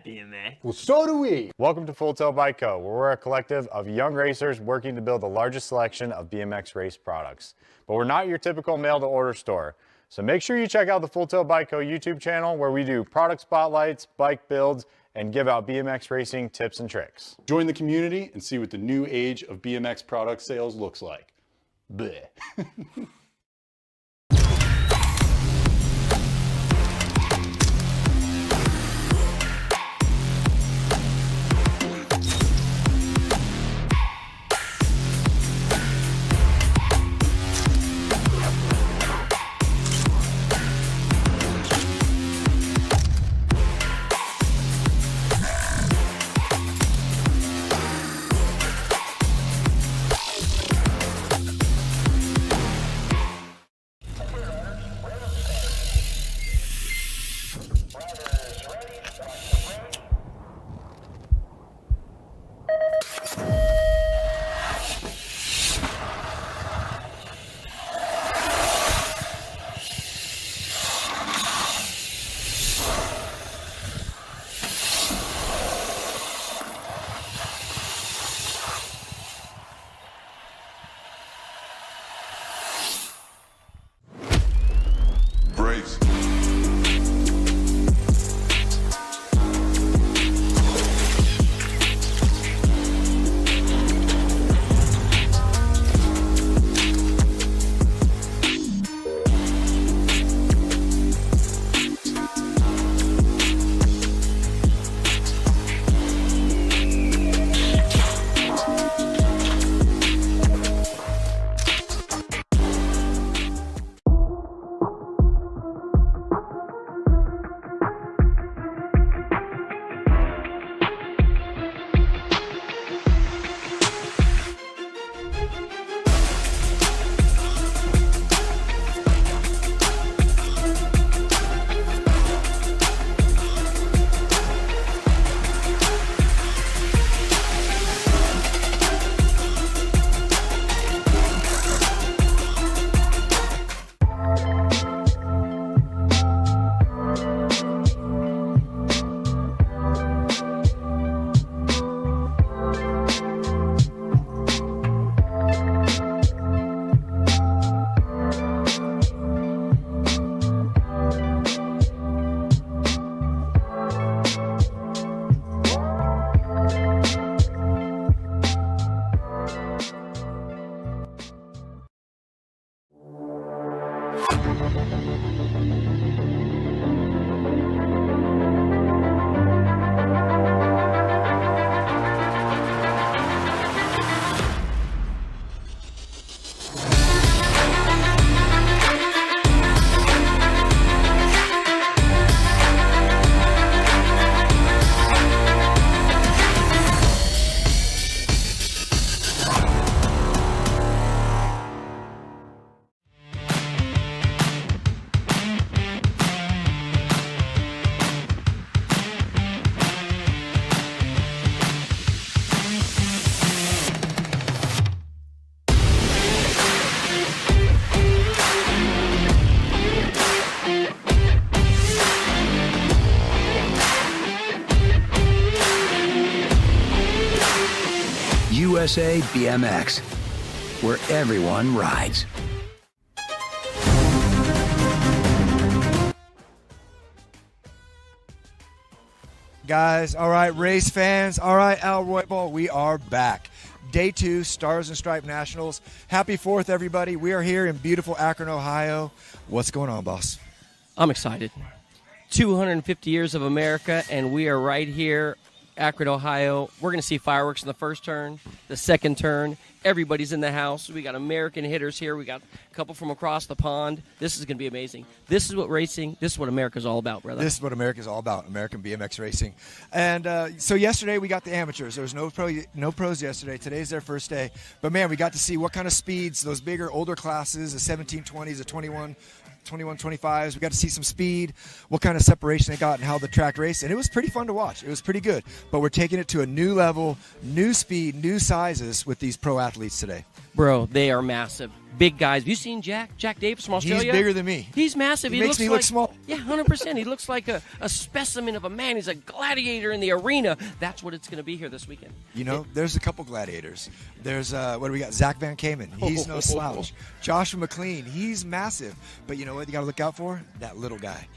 BMX. Well, so do we. Welcome to Full Tilt Bike Co., where we're a collective of young racers working to build the largest selection of BMX race products. But we're not your typical mail-to-order store. So make sure you check out the Full Tilt Bike Co. YouTube channel, where we do product spotlights, bike builds, and give out BMX racing tips and tricks. Join the community and see what the new age of BMX product sales looks like. Bleh. Brace. USA BMX, where everyone rides. Guys, all right, race fans, all right, Al Roybal, we are back. Day 2, Stars and Stripe Nationals. Happy 4th, everybody. We are here in beautiful Akron, Ohio. What's going on, boss? I'm excited. 250 years of America, and we are right here, Akron, Ohio. We're going to see fireworks in the first turn, the second turn. Everybody's in the house. We got American hitters here. We got a couple from across the pond. This is going to be amazing. This is what racing, this is what America's all about, brother. This is what America's all about, American BMX racing. And so yesterday we got the amateurs. There was no pros yesterday. Today's their first day. But, man, we got to see what kind of speeds, those bigger, older classes, the 1720s, the 2125s. We got to see some speed, what kind of separation they got and how the track raced. And it was pretty fun to watch. It was pretty good. But we're taking it to a new level, new speed, new sizes with these pro athletes today. Bro, they are massive. big guys. Have you seen Jack? Jack Davis from Australia? He's bigger than me. He's massive. He He makes looks me like, look small. Yeah, 100%. He looks like a specimen of a man. He's a gladiator in the arena. That's what it's going to be here this weekend. You know, there's a couple gladiators. There's, what do we got? Zach Van Kamen. He's no slouch. Joshua McLean. He's massive. But you know what you got to look out for? That little guy.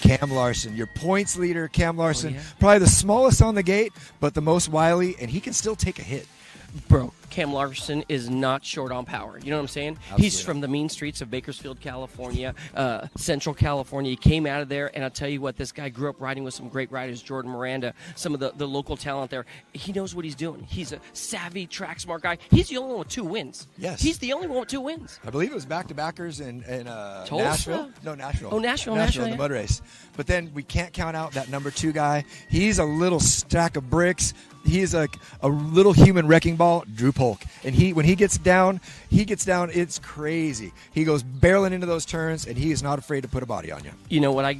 Cam Larson, your points leader, Cam Larson. yeah. Probably the smallest on the gate, but the most wily, and he can still take a hit. Bro, Cam Larson is not short on power. You know what I'm saying? Absolutely He's from the mean streets of Bakersfield, California, Central California. He came out of there, and I'll tell you what, this guy grew up riding with some great riders, Jordan Miranda, some of the local talent there. He knows what he's doing. He's a savvy, track smart guy. He's the only one with 2 wins. Yes. He's the only one with 2 wins. I believe it was back-to-backers in Tulsa? Nashville. No, Nashville. Oh, Nashville, in yeah. the mud race. But then we can't count out that number 2 guy. He's a little stack of bricks. He's like a little human wrecking ball, Drew Polk. And when he gets down, it's crazy. He goes barreling into those turns, and he is not afraid to put a body on you. You know what?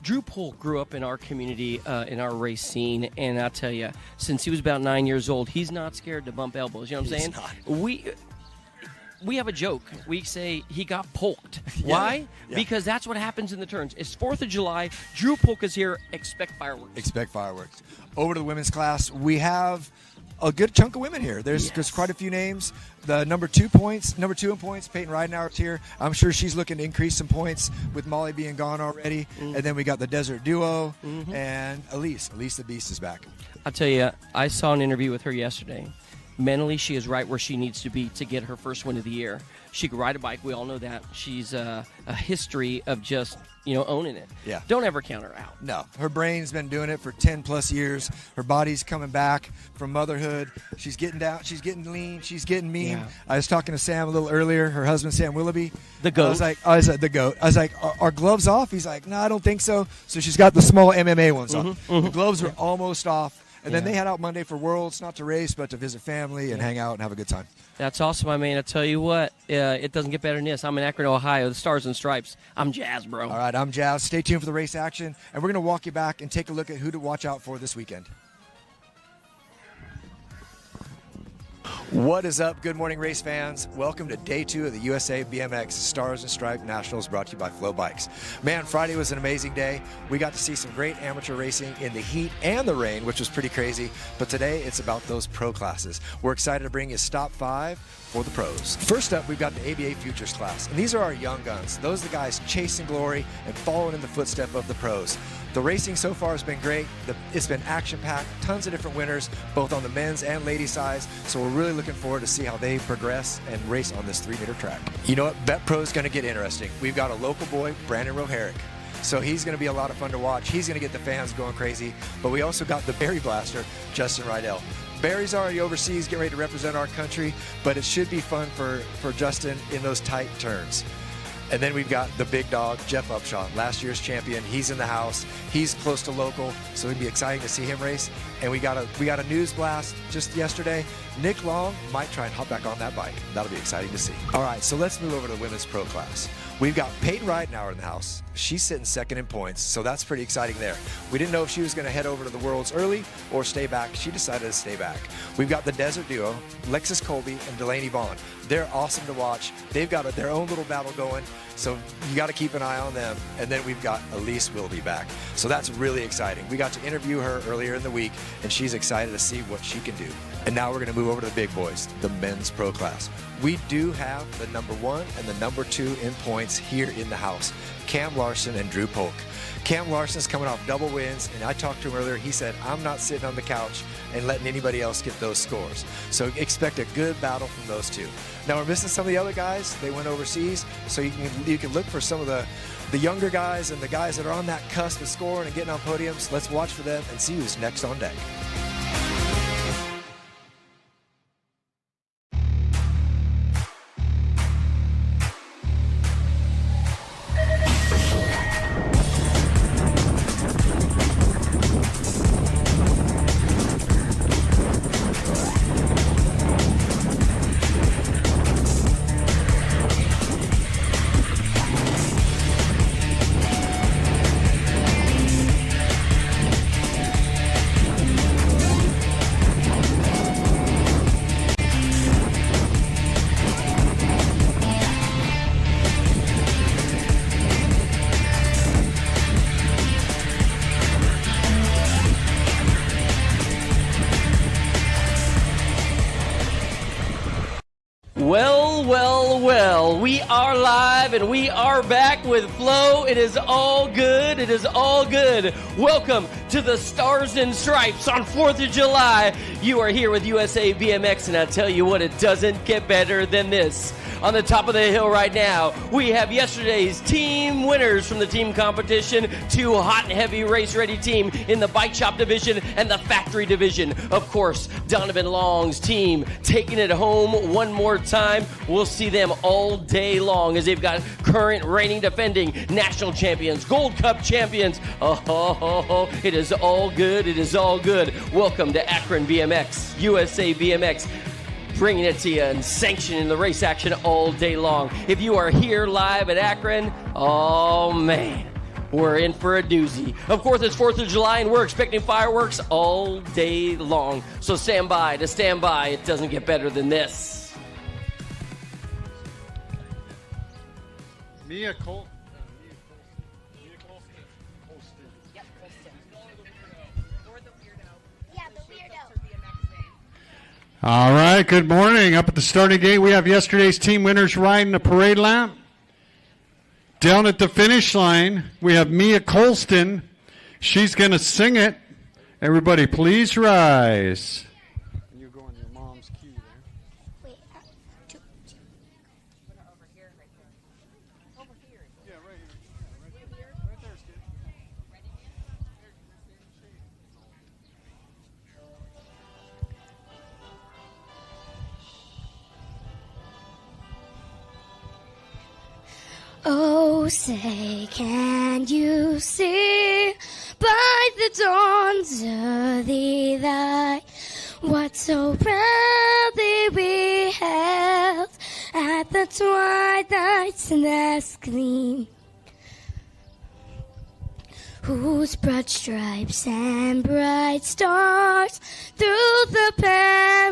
Drew Polk grew up in our community, in our race scene, and I'll tell you, since he was about 9 years old, he's not scared to bump elbows. You know what I'm He's saying? We have a joke. We say he got polked. Why? Yeah. Because that's what happens in the turns. It's 4th of July. Drew Polk is here. Expect fireworks. Expect fireworks. Over to the women's class, we have a good chunk of women here. There's quite a few names. The number two in points, Peyton Ridenauer's here. I'm sure she's looking to increase some points with Molly being gone already. And then we got the Desert Duo and Elise. Elise the Beast is back. I'll tell you, I saw an interview with her yesterday. Mentally, she is right where she needs to be to get her first win of the year. She can ride a bike. We all know that. She's a history of just, owning it. Yeah. Don't ever count her out. No, her brain's been doing it for 10 plus years. Her body's coming back from motherhood. She's getting down. She's getting lean. She's getting mean. Yeah. I was talking to Sam a little earlier, her husband, Sam Willoughby. The goat. I was like, the goat. I was like, are gloves off? He's like, no, I don't think so. So she's got the small MMA ones on. The gloves are almost off. And then they head out Monday for Worlds, not to race, but to visit family and hang out and have a good time. That's awesome, my man. I tell you what, it doesn't get better than this. I'm in Akron, Ohio, the Stars and Stripes. I'm jazzed, bro. All right, I'm Jazz. Stay tuned for the race action, and we're going to walk you back and take a look at who to watch out for this weekend. What is up? Good morning, race fans. Welcome to day 2 of the USA BMX Stars and Stripe Nationals brought to you by Flow Bikes. Man, Friday was an amazing day. We got to see some great amateur racing in the heat and the rain, which was pretty crazy. But today, it's about those pro classes. We're excited to bring you Stop 5 for the pros. First up, we've got the ABA Futures class. And these are our young guns. Those are the guys chasing glory and following in the footsteps of the pros. The racing so far has been great. It's been action-packed, tons of different winners, both on the men's and ladies' sides. So we're really looking forward to see how they progress and race on this 3-meter track. You know what? Bet Pro is going to get interesting. We've got a local boy, Brandon Roharic. So he's going to be a lot of fun to watch. He's going to get the fans going crazy. But we also got the Barry Blaster, Justin Rydell. Barry's already overseas, getting ready to represent our country, but it should be fun for Justin in those tight turns. And then we've got the big dog, Jeff Upshaw, last year's champion. He's in the house. He's close to local, so it'd be exciting to see him race. And we got a news blast just yesterday. Nick Long might try and hop back on that bike. That'll be exciting to see. All right, so let's move over to the women's pro class. We've got Peyton Ridenauer in the house. She's sitting second in points, so that's pretty exciting there. We didn't know if she was going to head over to the Worlds early or stay back. She decided to stay back. We've got the Desert Duo, Lexus Colby and Delaney Vaughn. They're awesome to watch. They've got their own little battle going, so you got to keep an eye on them. And then we've got Elise Willoughby back. So that's really exciting. We got to interview her earlier in the week, and she's excited to see what she can do. And now we're going to move over to the big boys, the men's pro class. We do have the number 1 and the number 2 in points here in the house, Cam Larson and Drew Polk. Cam Larson's coming off double wins, and I talked to him earlier. He said, I'm not sitting on the couch and letting anybody else get those scores. So expect a good battle from those two. Now we're missing some of the other guys. They went overseas, so you can look for some of the younger guys and the guys that are on that cusp of scoring and getting on podiums. Let's watch for them and see who's next on deck. Well, well, well, we are live and we are back with Flo. It is all good. It is all good. Welcome to the Stars and Stripes on 4th of July. You are here with USA BMX, and I tell you what, it doesn't get better than this. On the top of the hill right now, we have yesterday's team winners from the team competition, two hot and heavy race-ready team in the bike shop division and the factory division. Of course, Donovan Long's team taking it home one more time. We'll see them all day long as they've got current reigning defending national champions, Gold Cup champions. Oh, it is all good. It is all good. Welcome to Akron BMX, USA BMX. Bringing it to you and sanctioning the race action all day long. If you are here live at Akron, oh man, we're in for a doozy. Of course, it's 4th of July and we're expecting fireworks all day long. So stand by. It doesn't get better than this. Mia Cole. All right, good morning. Up at the starting gate, we have yesterday's team winners riding the parade lap. Down at the finish line, we have Mia Colston. She's going to sing it. Everybody, please rise. You go on your mom's cue there. Wait, Over here. Yeah, right here. Right there's good. oh, say, can you see by the dawn's early light what so proudly we held at the twilight's last gleam? Whose broad stripes and bright stars through the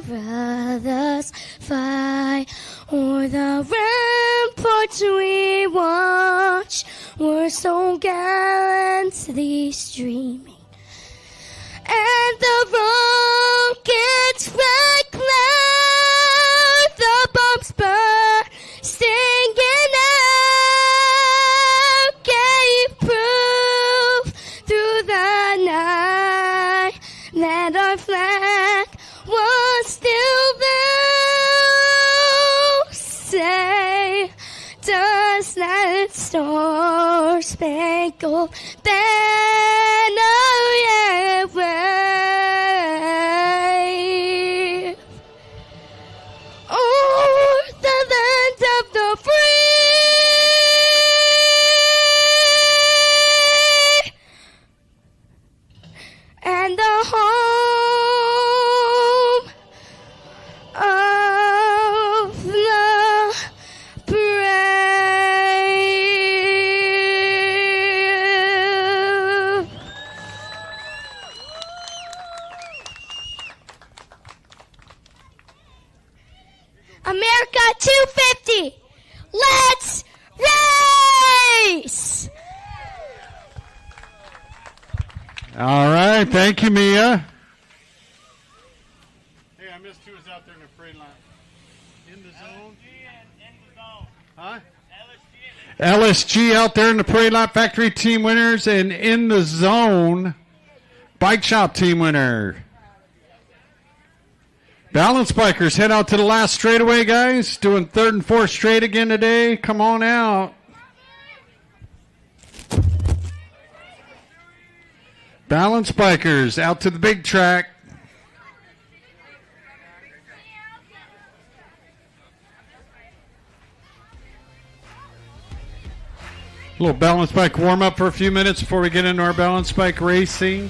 perilous fight o'er the ramparts we watched were so gallantly streaming, and the rockets red cloud, the bombs bursting out, gave proof through the night that our flag was still there. Say, does that star-spangled banner yet wave o'er the land of the free and the home of the brave? America 250, let's race! All right, thank you, Mia. Hey, I missed who was out there in the parade line. In the zone? Huh? LSG out there in the parade lap, factory team winners, and in the zone, bike shop team winner. Balance bikers, head out to the last straightaway, guys. Doing third and fourth straight again today. Come on out. Balance bikers out to the big track. A little balance bike warm up for a few minutes before we get into our balance bike racing.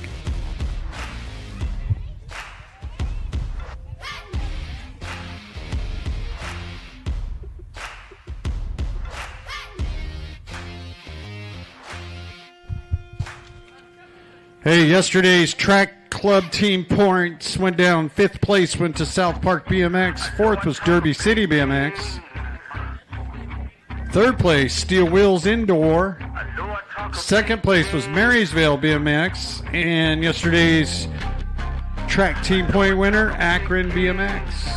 Hey, yesterday's track club team points went down. 5th place went to South Park BMX. 4th was Derby City BMX. 3rd place, Steel Wheels Indoor. 2nd place was Marysville BMX. And yesterday's track team point winner, Akron BMX.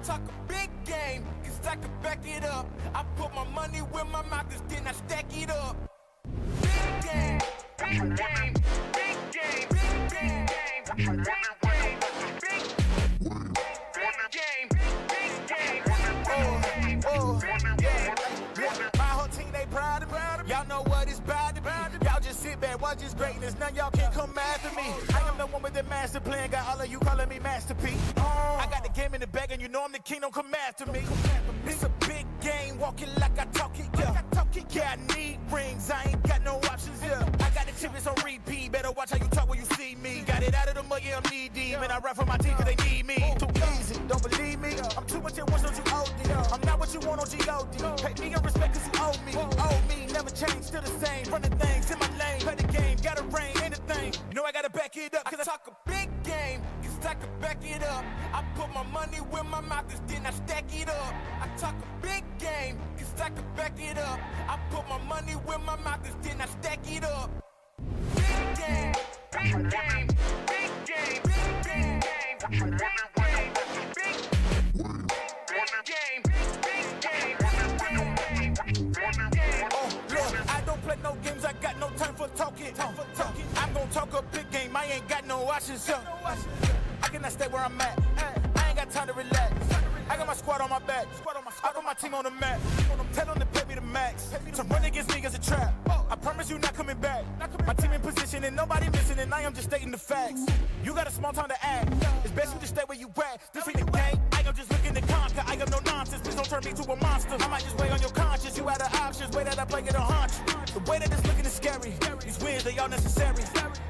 talk a big game, cause I can back it up. I put my money where my mouth is, then I stack it up. Big game, big game, big game, big game, big game, my whole team, they proud of me. Y'all know what it's about to be. Y'all just sit back, watch this greatness. None y'all can come after me. I am the one with the master plan. Got all of you calling me Master P. I got the game in the bag, and you know I'm the king. Don't come after me. It's a big game, walking like I talk it. Yeah, I need rings. I ain't got no options. Yeah, I got the chips on repeat. Better watch how you talk when you see me. Got it out of the mud, yeah, I'm knee deep. And I rap for my team 'cause they need me. Too easy, don't believe me. I'm too much at once, don't you OD. I'm not what you want on G.O.D. Pay me your respect 'cause you owe me. Owe me, never change, still the same. Running things in my lane. Play the game, gotta reign, anything. Know I gotta back it up 'cause I talk a big game. 'Cause I can back it up. I put my money where my mouth is, then I stack it up. I talk a big game. 'Cause I can back it up. I put my money where my mouth is, then I stack it up. Big game, big game, big game, big game, big game, oh, look, I don't play no games, I got no time for talking. I'm gonna talk a big game, I ain't got no options. I cannot stay where I'm at. I ain't got time to relax. I got my squad on my back. I got my team on the map. Tell them to pay me the max. To run against niggas a trap. I promise you not coming back. My team in position and nobody missing, and I am just stating the facts. You got a small time to act. It's best you just stay where you at. This ain't the game. I am just looking to conquer. I am no nonsense. Please don't turn me to a monster. I might just weigh on your conscience. You out of options. Way that I play it a hunch. The way that it's looking is scary. These wins, they all necessary.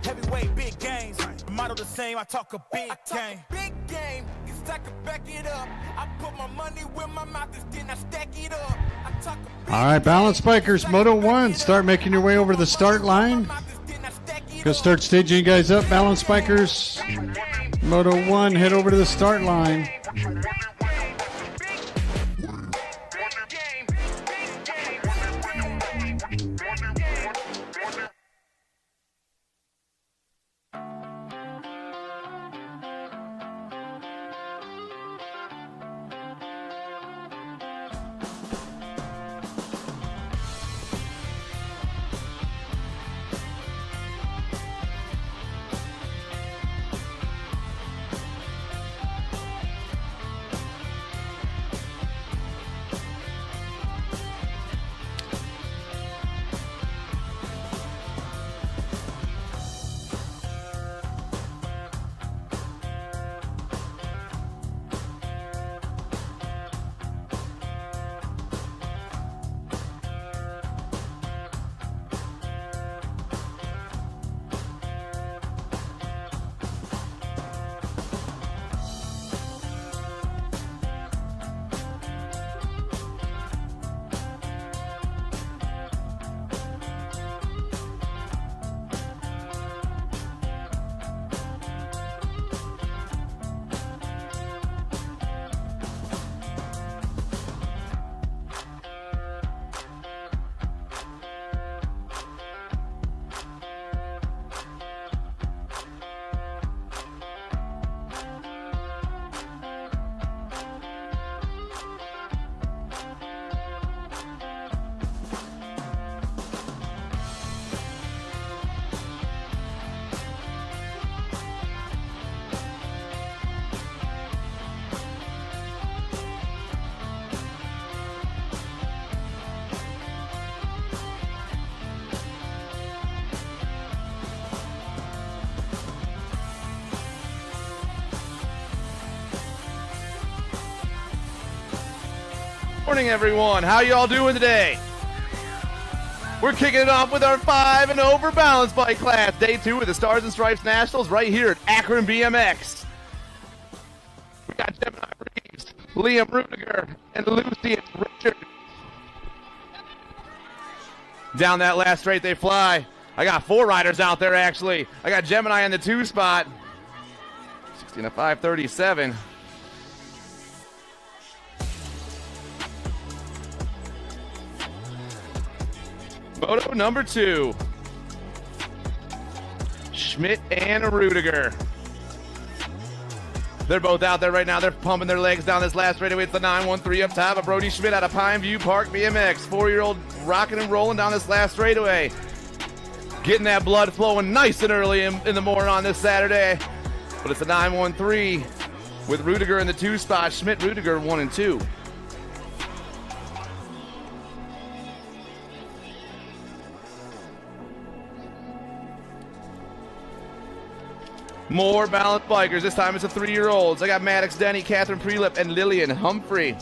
Heavyweight, big games. The model the same. I talk a big game. Big game. I can back it up. I put my money where my mouth is, then I stack it up. I talk All right, balance bikers, Moto 1, start making your way over to the start line. Go start staging you guys up, balance bikers. Moto 1, head over to the start line. Morning, everyone. How y'all doing today? We're kicking it off with our 5 and over balance bike class, day 2 of the Stars and Stripes Nationals right here at Akron BMX. We got Gemini Reeves, Liam Rudiger, and Lucian Richard. Down that last straight they fly. I got 4 riders out there actually. I got Gemini in the 2 spot. 16:05:37. Moto number 2. Schmidt and Rudiger. They're both out there right now. They're pumping their legs down this last straightaway. It's the 913 up top of Brody Schmidt out of Pine View Park BMX. 4-year-old rocking and rolling down this last straightaway. Getting that blood flowing nice and early in the morning on this Saturday. But it's the 913 with Rudiger in the 2 spot. Schmidt, Rudiger 1 and 2. More balanced bikers. This time it's the 3-year-olds. I got Maddox, Denny, Catherine Prelip, and Lillian Humphrey.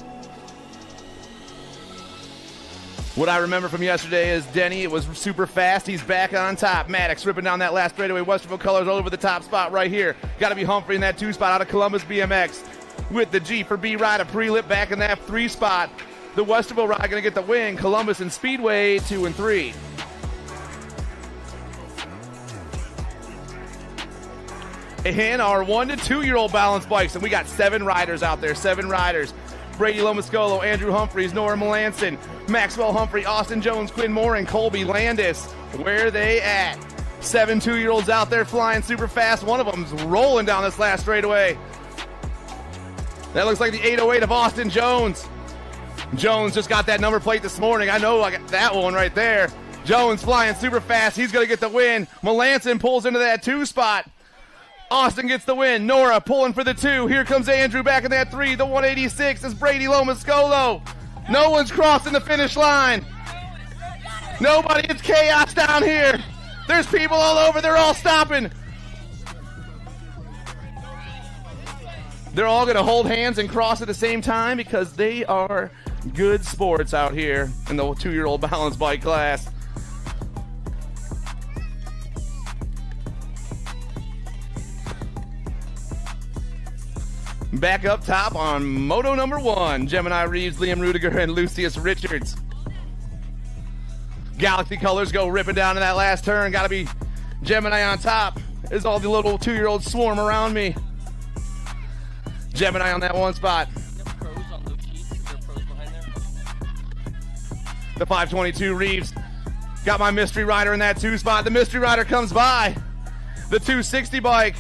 What I remember from yesterday is Denny, it was super fast. He's back on top. Maddox ripping down that last straightaway. Westerville colors all over the top spot right here. Got to be Humphrey in that 2 spot out of Columbus BMX. With the G for B ride, a Prelip back in that 3 spot. The Westerville ride going to get the win. Columbus and Speedway 2 and 3. And our 1 to 2-year-old balance bikes, and we got 7 riders out there, 7 riders. Brady Lomascolo, Andrew Humphreys, Nora Melanson, Maxwell Humphrey, Austin Jones, Quinn Moore, and Colby Landis. Where they at? 7 2-year-olds out there flying super fast. One of them's rolling down this last straightaway. That looks like the 808 of Austin Jones. Jones just got that number plate this morning. I know I got that one right there. Jones flying super fast. He's going to get the win. Melanson pulls into that 2 spot. Austin gets the win. Nora pulling for the 2. Here comes Andrew back in that 3. The 186 is Brady Lomascolo. No one's crossing the finish line. Nobody. It's chaos down here. There's people all over. They're all stopping. They're all going to hold hands and cross at the same time because they are good sports out here in the 2-year-old balance bike class. Back up top on moto number 1, Gemini Reeves, Liam Rudiger, and Lucius Richards. Galaxy colors go ripping down in that last turn. Got to be Gemini on top as all the little 2-year-olds swarm around me. Gemini on that 1 spot. The 522 Reeves. Got my mystery rider in that 2 spot. The mystery rider comes by. The 260 bike.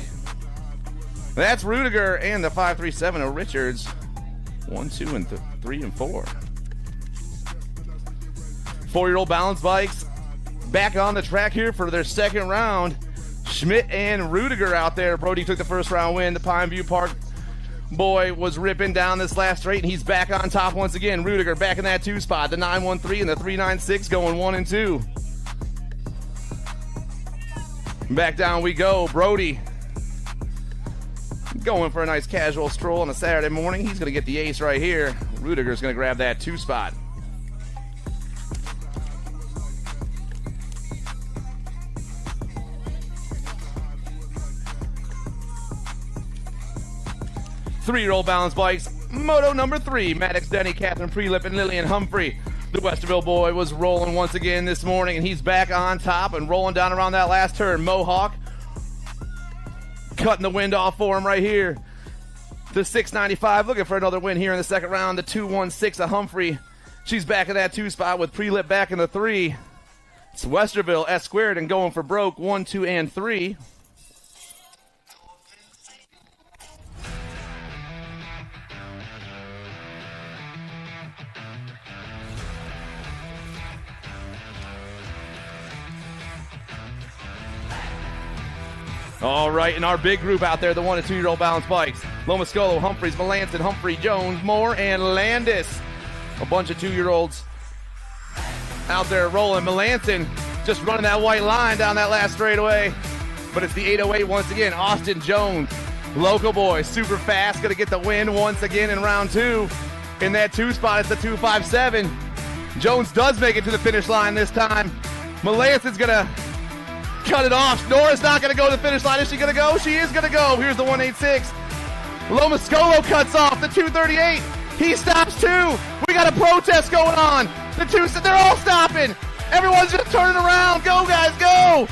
That's Rudiger and the 537 of Richards. 1, 2, and 3, and 4. 4-year-old balance bikes back on the track here for their second round. Schmidt and Rudiger out there. Brody took the first round win. The Pine View Park boy was ripping down this last straight, and he's back on top once again. Rudiger back in that 2 spot. The 913 and the 396 going 1 and 2. Back down we go. Brody going for a nice casual stroll on a Saturday morning. He's going to get the ace right here. Rudiger's going to grab that 2 spot. Three-year-old balance bikes, moto number 3, Maddox, Denny, Catherine Prelip, and Lillian Humphrey. The Westerville boy was rolling once again this morning, and he's back on top and rolling down around that last turn. Mohawk cutting the wind off for him right here. The 695 looking for another win here in the second round. The 216 of Humphrey. She's back in that 2 spot with Prelip back in the 3. It's Westerville S squared and going for broke 1, 2, and 3. All right, in our big group out there, the 1 and 2-year-old balance bikes. Lomascolo, Humphreys, Melanson, Humphrey, Jones, Moore, and Landis. A bunch of 2-year-olds out there rolling. Melanson just running that white line down that last straightaway. But it's the 808 once again. Austin Jones, local boy, super fast, going to get the win once again in round 2. In that 2 spot, it's the 257. Jones does make it to the finish line this time. Melanson's going to cut it off. Nora's not going to go to the finish line. Is she going to go? She is going to go. Here's the 186. Lomascolo cuts off the 238. He stops too. We got a protest going on. The 2, they're all stopping. Everyone's just turning around. Go, guys, go.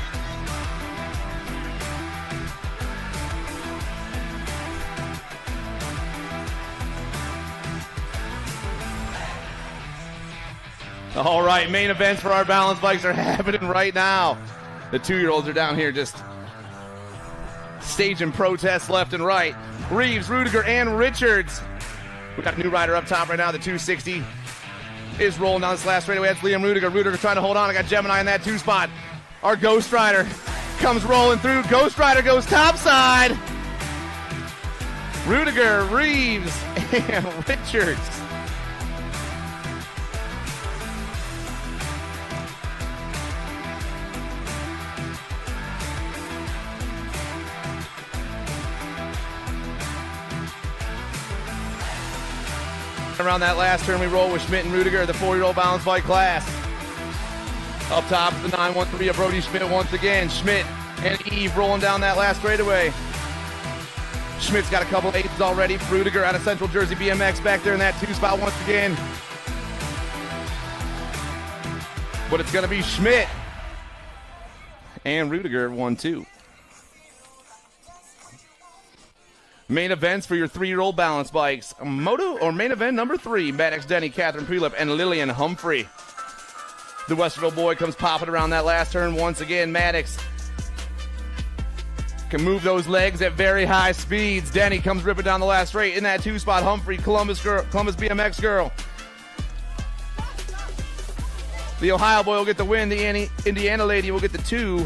All right, main events for our balance bikes are happening right now. The 2-year-olds are down here just staging protests left and right. Reeves, Rudiger, and Richards. We got a new rider up top right now. The 260 is rolling down this last straightaway. That's Liam Rudiger. Rudiger trying to hold on. I got Gemini in that 2 spot. Our Ghost Rider comes rolling through. Ghost Rider goes topside. Rudiger, Reeves, and Richards. Around that last turn, we roll with Schmidt and Rudiger, the 4-year-old balance bike class. Up top, the 913 of Brody Schmidt once again. Schmidt and Eve rolling down that last straightaway. Schmidt's got a couple of 8s already. Rudiger out of Central Jersey BMX back there in that 2 spot once again. But it's going to be Schmidt and Rudiger 1-2. Main events for your 3-year-old balance bikes. Moto or main event number 3, Maddox Denny, Catherine Prelip, and Lillian Humphrey. The Westerville boy comes popping around that last turn once again. Maddox can move those legs at very high speeds. Denny comes ripping down the last straight in that 2 spot. Humphrey, Columbus BMX girl. The Ohio boy will get the win. The Indiana lady will get the 2.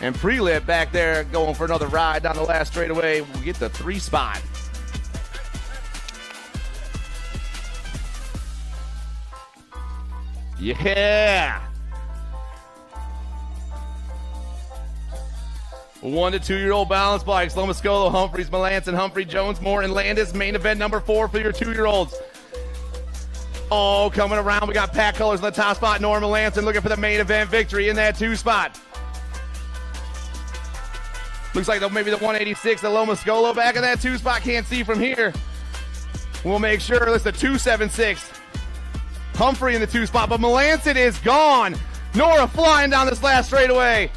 And Prelip back there going for another ride down the last straightaway. We'll get the 3 spot. Yeah. 1 to 2-year-old balance bikes. Lomascolo, Humphreys, Melanson, Humphrey, Jones, Moore, and Landis. Main event number 4 for your 2-year-olds. Oh, coming around. We got Pat Colors in the top spot. Norma Melanson looking for the main event victory in that 2 spot. Looks like maybe the 186, the Lomascolo back in that 2 spot. Can't see from here. We'll make sure. It's the 276. Humphrey in the 2 spot, but Melanson is gone. Nora flying down this last straightaway.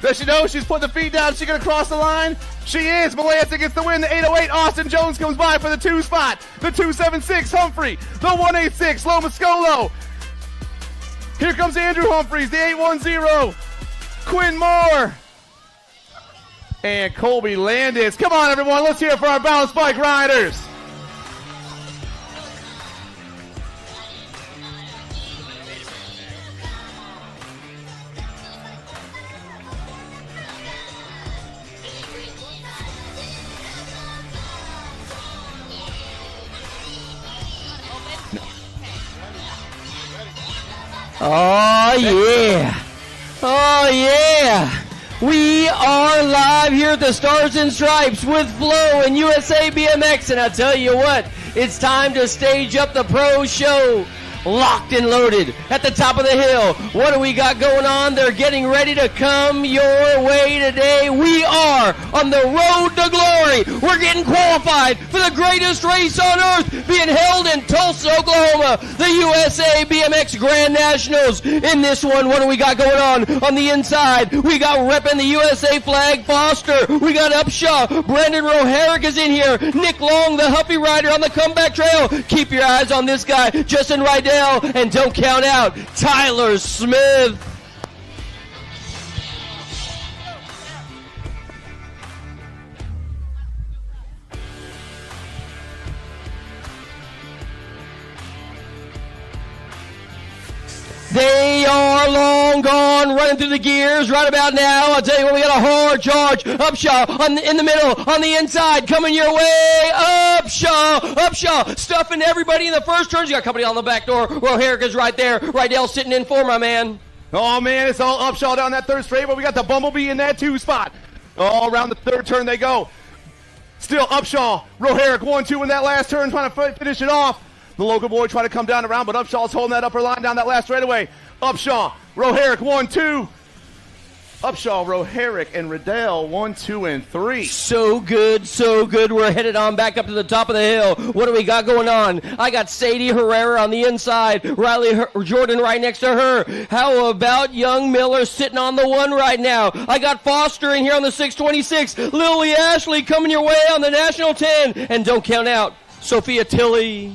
Does she know she's putting the feet down? Is she going to cross the line? She is. Melanson gets the win. The 808. Austin Jones comes by for the 2 spot. The 276. Humphrey. The 186. Lomascolo. Here comes Andrew Humphreys. The 810. Quinn Moore. And Colby Landis. Come on, everyone. Let's hear it for our balance bike riders. Oh, yeah. Oh, yeah. We are live here at the Stars and Stripes with Flo and USA BMX. And I tell you what, it's time to stage up the pro show. Locked and loaded at the top of the hill. What do we got going on? They're getting ready to come your way today. We are on the road to glory. We're getting qualified for the greatest race on earth being held in Tulsa, Oklahoma. The USA BMX Grand Nationals. In this one, what do we got going on the inside? We got repping the USA flag Foster. We got Upshaw. Brandon Roharick is in here. Nick Long, the Huffy rider on the comeback trail. Keep your eyes on this guy, Justin Rydell. And don't count out Tyler Smith. They are long gone, running through the gears right about now. I'll tell you what, we got a hard charge. Upshaw in the middle, on the inside, coming your way. Upshaw, stuffing everybody in the first turns. You got company on the back door. Roharick is right there. Rydell sitting in for my man. Oh, man, it's all Upshaw down that third straight, but we got the Bumblebee in that 2 spot. All around the third turn they go. Still Upshaw, Roharick 1-2 in that last turn, trying to finish it off. The local boy trying to come down around, but Upshaw's holding that upper line down that last straightaway. Upshaw, Roharick 1-2. Upshaw, Roharick, and Riddell 1, 2, and 3. So good, so good. We're headed on back up to the top of the hill. What do we got going on? I got Sadie Herrera on the inside. Riley Jordan right next to her. How about Young Miller sitting on the 1 right now? I got Foster in here on the 626. Lily Ashley coming your way on the National 10. And don't count out Sophia Tilley.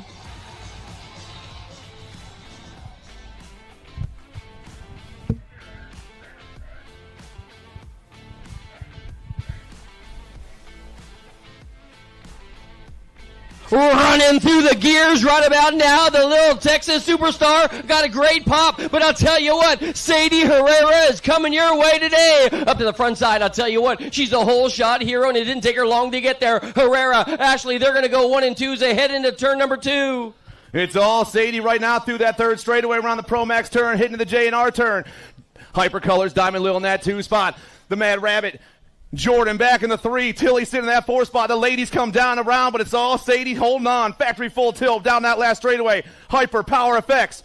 running through the gears right about now. The little Texas superstar got a great pop, but I'll tell you what, Sadie Herrera is coming your way today. Up to the front side, I'll tell you what, she's a whole shot hero, and it didn't take her long to get there. Herrera, Ashley, they're going to go 1 and 2 as they head into turn number 2. It's all Sadie right now through that third straightaway around the Pro Max turn, hitting the J&R turn. Hypercolors, Diamond Lil in that 2 spot. The Mad Rabbit, Jordan back in the 3. Tilly sitting in that 4 spot. The ladies come down around, but it's all Sadie holding on. Factory full tilt down that last straightaway. Hyper Power Effects.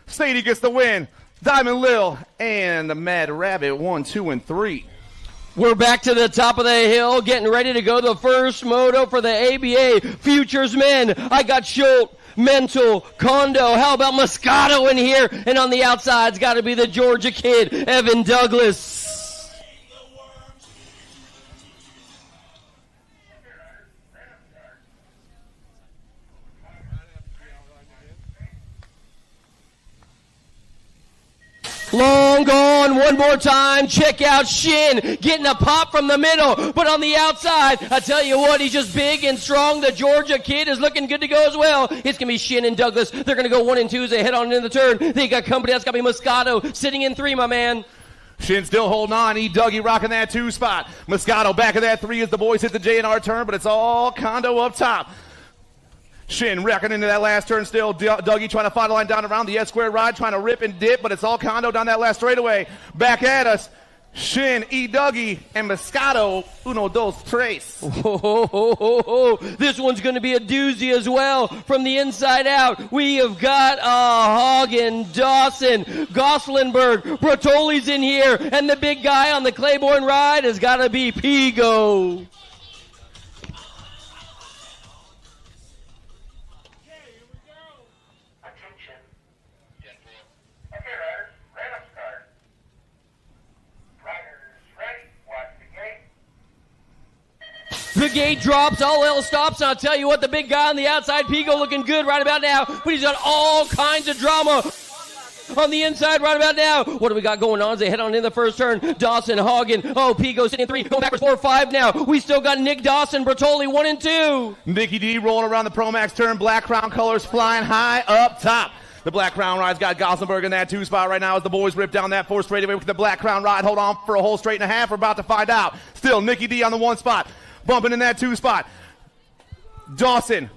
Sadie gets the win. Diamond Lil and the Mad Rabbit 1, 2, and 3. We're back to the top of the hill, getting ready to go the first moto for the ABA Futures Men. I got Schultz, Mental, Kondo. How about Moscato in here? And on the outside's got to be the Georgia kid, Evan Douglas. Long gone one more time. Check out Shin getting a pop from the middle, but on the outside, I tell you what, he's just big and strong. The Georgia kid is looking good to go as well. It's going to be Shin and Douglas. They're going to go 1 and 2 as they head on into the turn. They got company. That's got to be Moscato sitting in 3, my man. Shin still holding on. Dougie rocking that 2 spot. Moscato back in that 3 as the boys hit the J&R turn, but it's all Kondo up top. Shin wrecking into that last turn still. Dougie trying to find a line down around the S-square ride, trying to rip and dip, but it's all Kondo down that last straightaway. Back at us. Shin, Dougie, and Moscato, 1, 2, 3. This one's going to be a doozy as well. From the inside out, we have got Hagen, Dawson, Goslinberg, Bertoli's in here, and the big guy on the Claiborne ride has got to be Pigo. The gate drops, all else stops, and I'll tell you what, the big guy on the outside, Pigo, looking good right about now, but he's got all kinds of drama on the inside right about now. What do we got going on as they head on in the first turn? Dawson, Hagen, Pigo sitting in 3, going backwards 4, 5 now. We still got Nick Dawson, Bertoli 1 and 2. Nikki D rolling around the Pro Max turn, Black Crown colors flying high up top. The Black Crown ride's got Goslinberg in that 2 spot right now as the boys rip down that 4 straightaway with the Black Crown ride. Hold on for a whole straight and a half. We're about to find out. Still Nikki D on the 1 spot. Bumping in that 2 spot. Dawson,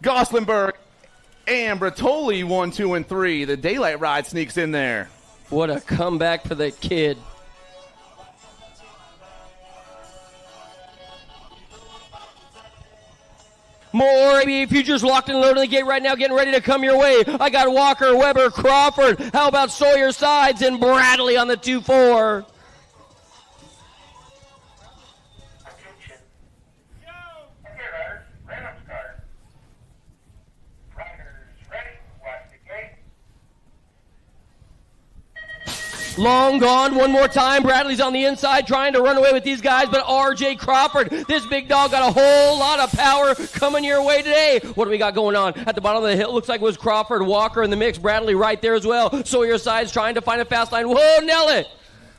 Goslinberg, and Bertoli 1, 2, and 3. The Daylight ride sneaks in there. What a comeback for the kid. More ABA Futures locked and loaded in the gate right now, getting ready to come your way. I got Walker, Weber, Crawford. How about Sawyer Sides and Bradley on the 2-4? Long gone one more time. Bradley's on the inside trying to run away with these guys, but R.J. Crawford, this big dog, got a whole lot of power coming your way today. What do we got going on? At the bottom of the hill, looks like it was Crawford, Walker in the mix, Bradley right there as well. Sawyer Sides trying to find a fast line. Whoa, nail it.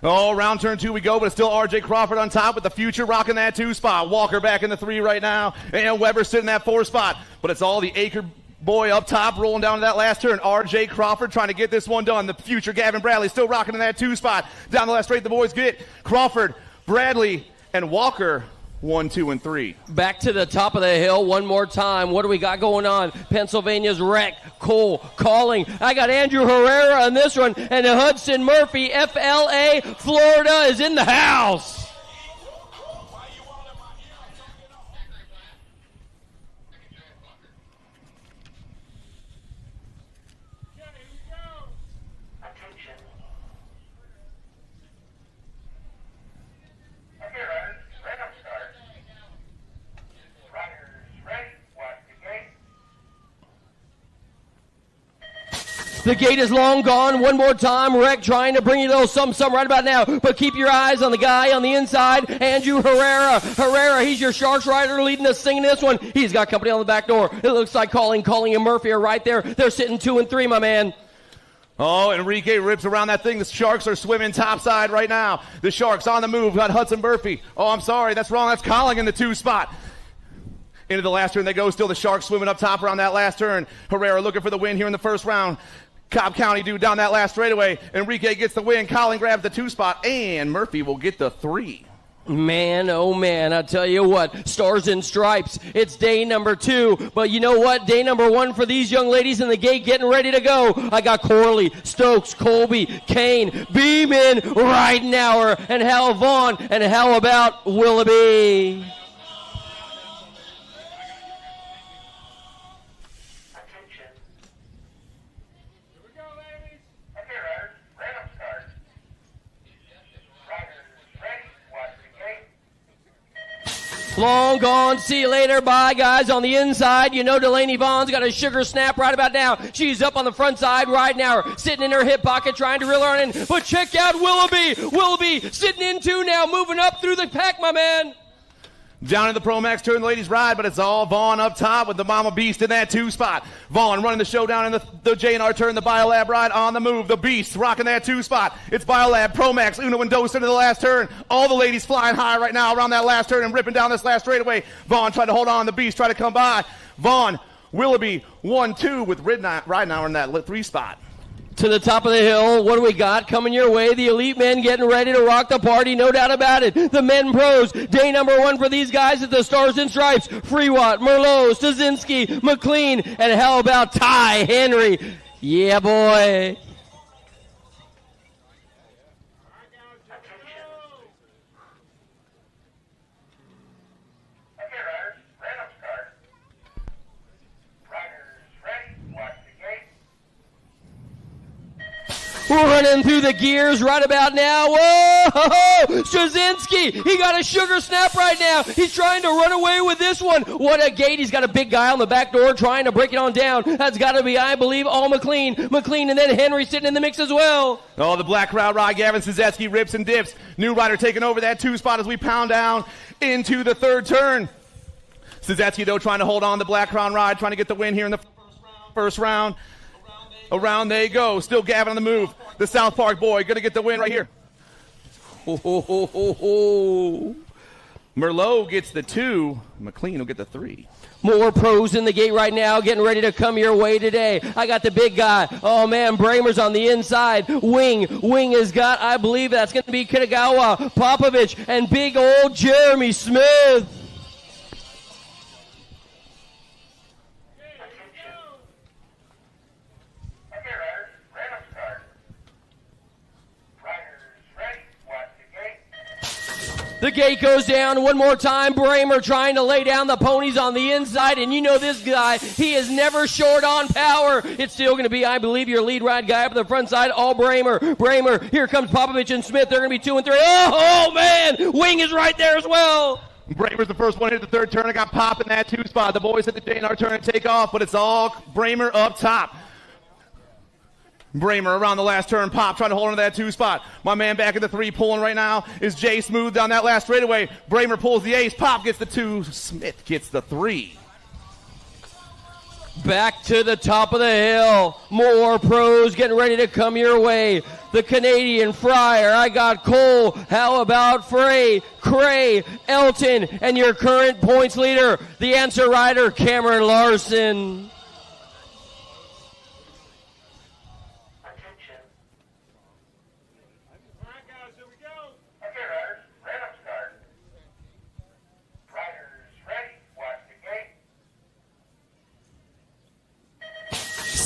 Oh, round turn 2 we go, but it's still R.J. Crawford on top with the Future rocking that 2 spot. Walker back in the 3 right now, and Weber sitting in that 4 spot. But it's all the Acre boy up top rolling down to that last turn. R.J. Crawford trying to get this one done. The Future Gavin Bradley still rocking in that 2 spot. Down the last straight the boys get Crawford, Bradley, and Walker 1, 2, and 3. Back to the top of the hill one more time. What do we got going on? Pennsylvania's Wreck, Cole calling. I got Andrew Herrera on this one, and Hudson Murphy, FLA, Florida, is in the house. The gate is long gone. One more time. Wreck trying to bring you a little something right about now. But keep your eyes on the guy on the inside, Andrew Herrera. Herrera, he's your Sharks rider leading us singing this one. He's got company on the back door. It looks like Calling and Murphy are right there. They're sitting 2 and 3, my man. Oh, Enrique rips around that thing. The Sharks are swimming topside right now. The Sharks on the move. Got Hudson Murphy. Oh, I'm sorry. That's wrong. That's Calling in the 2 spot. Into the last turn they go. Still the Sharks swimming up top around that last turn. Herrera looking for the win here in the first round. Cobb County dude down that last straightaway. Enrique gets the win. Colin grabs the 2 spot. And Murphy will get the 3. Man, oh man, I tell you what, Stars and Stripes, it's day number 2, but you know what, day number 1 for these young ladies in the gate getting ready to go. I got Corley, Stokes, Colby, Kane, Beeman, Ridenauer, and Hal Vaughn, and how about Willoughby? Long gone, see you later, bye guys. On the inside, you know Delaney Vaughn's got a sugar snap right about now. She's up on the front side right now, sitting in her hip pocket trying to reel her in. But check out Willoughby sitting in 2 now, moving up through the pack, my man. Down in the Pro Max turn, the ladies ride, but it's all Vaughn up top with the Mama Beast in that 2 spot. Vaughn running the show down in the J&R turn, the Biolab ride on the move. The Beast rocking that 2 spot. It's Biolab, Pro Max, Uno and Dos into the last turn. All the ladies flying high right now around that last turn and ripping down this last straightaway. Vaughn trying to hold on. The Beast trying to come by. Vaughn, Willoughby, 1-2 with Ridenauer in that 3 spot. To the top of the hill, what do we got coming your way? The elite men getting ready to rock the party, no doubt about it. The men pros, day number 1 for these guys at the Stars and Stripes. Freewatt, Merlot, Stasinski, McLean, and how about Ty Henry? Yeah, boy. Running through the gears right about now. Whoa! Straczynski, he got a sugar snap right now. He's trying to run away with this one. What a gate. He's got a big guy on the back door trying to break it on down. That's got to be, I believe, all McLean. McLean and then Henry sitting in the mix as well. Oh, the black crowd ride. Gavin Straczynski rips and dips. New rider taking over that 2 spot as we pound down into the 3rd turn. Straczynski, though, trying to hold on the black crown ride, trying to get the win here in the first round. Around they go. Still Gavin on the move. The South Park boy going to get the win right here. Merlot gets the 2. McLean will get the 3. More pros in the gate right now, getting ready to come your way today. I got the big guy. Oh, man, Bramer's on the inside. Wing has got, I believe that's going to be Kitagawa, Popovich, and big old Jeremy Smith. The gate goes down one more time. Bramer trying to lay down the ponies on the inside. And you know this guy, he is never short on power. It's still going to be, I believe, your lead ride guy up the front side, all Bramer. Here comes Popovich and Smith. They're going to be 2 and 3. Oh, man, Wing is right there as well. Bramer's the first one into the 3rd turn. I got Pop in that 2 spot. The boys at the J&R turn and take off, but it's all Bramer up top. Bramer around the last turn. Pop trying to hold on to that 2 spot. My man back at the 3 pulling right now is Jay Smooth down that last straightaway. Bramer pulls the ace. Pop gets the 2. Smith gets the 3. Back to the top of the hill. More pros getting ready to come your way. The Canadian Fryer. I got Cole. How about Frey, Cray, Elton, and your current points leader, the answer rider, Cameron Larson.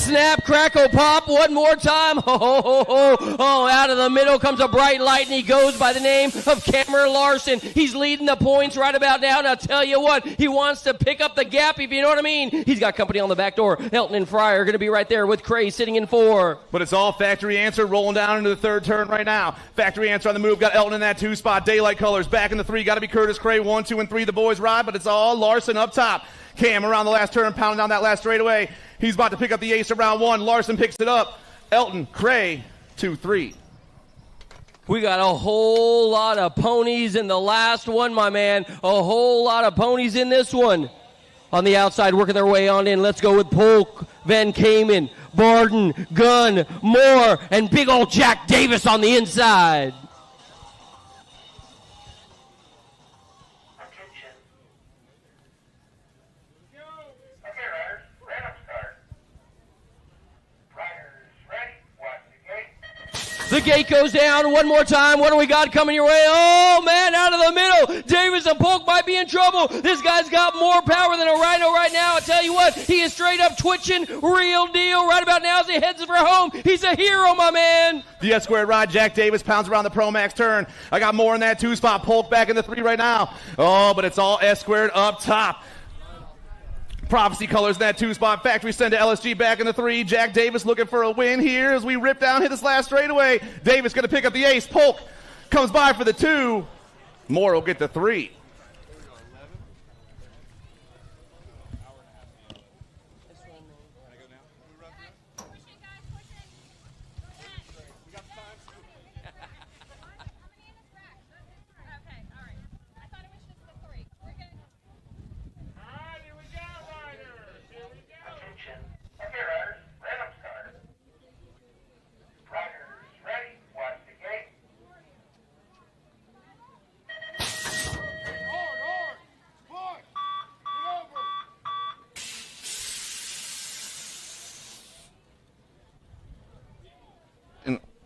Snap, crackle, pop, one more time. Oh, out of the middle comes a bright light, and he goes by the name of Cameron Larson. He's leading the points right about now, and I'll tell you what, he wants to pick up the gap, if you know what I mean. He's got company on the back door. Elton and Fryer are going to be right there with Cray sitting in 4. But it's all Factory Answer rolling down into the 3rd turn right now. Factory Answer on the move. Got Elton in that 2 spot. Daylight Colors back in the 3. Got to be Curtis Cray. 1, 2, and 3. The boys ride, but it's all Larson up top. Cam around the last turn, pounding down that last straightaway. He's about to pick up the ace around 1. Larson picks it up. Elton, Cray, 2, 3. We got a whole lot of ponies in the last one, my man. A whole lot of ponies in this one. On the outside, working their way on in. Let's go with Polk, Van Kamen, Barden, Gunn, Moore, and big old Jack Davis on the inside. The gate goes down one more time. What do we got coming your way? Oh, man, out of the middle. Davis and Polk might be in trouble. This guy's got more power than a rhino right now. I tell you what, he is straight up twitching. Real deal. Right about now as he heads for home. He's a hero, my man. The S-squared ride, Jack Davis pounds around the Pro Max turn. I got more in that 2 spot. Polk back in the 3 right now. Oh, but it's all S-squared up top. Prophecy colors in that 2 spot. Factory send to LSG back in the 3. Jack Davis looking for a win here as we rip down, hit this last straightaway. Davis going to pick up the ace. Polk comes by for the 2. Moore will get the 3.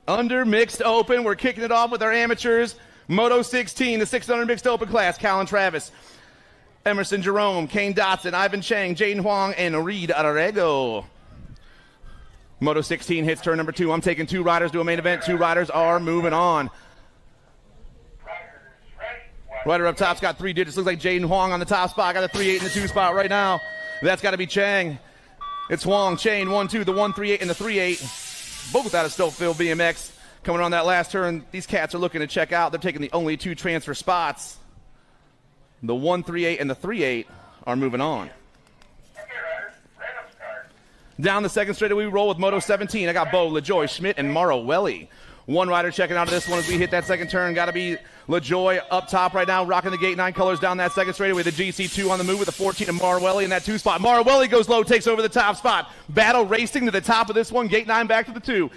Under mixed open, we're kicking it off with our amateurs. Moto 16, the 600 mixed open class. Colin Travis, Emerson Jerome, Kane Dotson, Ivan Chang, Jaden Huang, and Reed Arrego. Moto 16 hits turn number 2. I'm taking 2 riders to a main event. 2 riders are moving on. Rider up top's got 3 digits. Looks like Jaden Huang on the top spot. Got a 3-8 in the 2 spot right now. That's got to be Chang. It's Huang, Chain, 1-2, the 1-3-8 and the 3-8. Both out of Stokeville BMX. Coming on that last turn, these cats are looking to check out. They're taking the only 2 transfer spots. The 1-3-8 and the 3-8 are moving on. Down the second straightaway, we roll with Moto 17. I got Bo, LaJoy, Schmidt, and Morrow Welly. One rider checking out of this one as we hit that second turn. Got to be LaJoy up top right now, rocking the gate 9 colors down that second straightaway. The GC2 on the move with the 14 and Marwelli in that 2 spot. Marwelli goes low, takes over the top spot. Battle racing to the top of this one. Gate 9 back to the 2.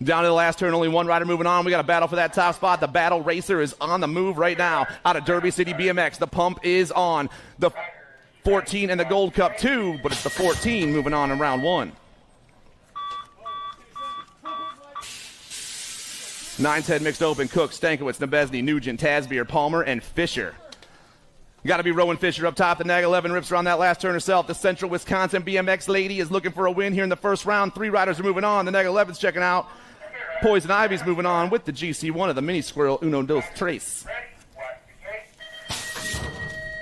Down to the last turn, only 1 rider moving on. We got a battle for that top spot. The Battle Racer is on the move right now out of Derby City BMX. The pump is on. The 14 and the Gold Cup 2, but it's the 14 moving on in round 1. 9-10 mixed open. Cook, Stankiewicz, Nebesny, Nugent, Tasbeer, Palmer, and Fisher. Got to be Rowan Fisher up top. The Nag 11 rips around that last turn herself. The Central Wisconsin BMX lady is looking for a win here in the first round. 3 riders are moving on. The Nag 11's checking out. Poison Ivy's moving on with the GC1 of the Mini Squirrel Uno Dos Tres.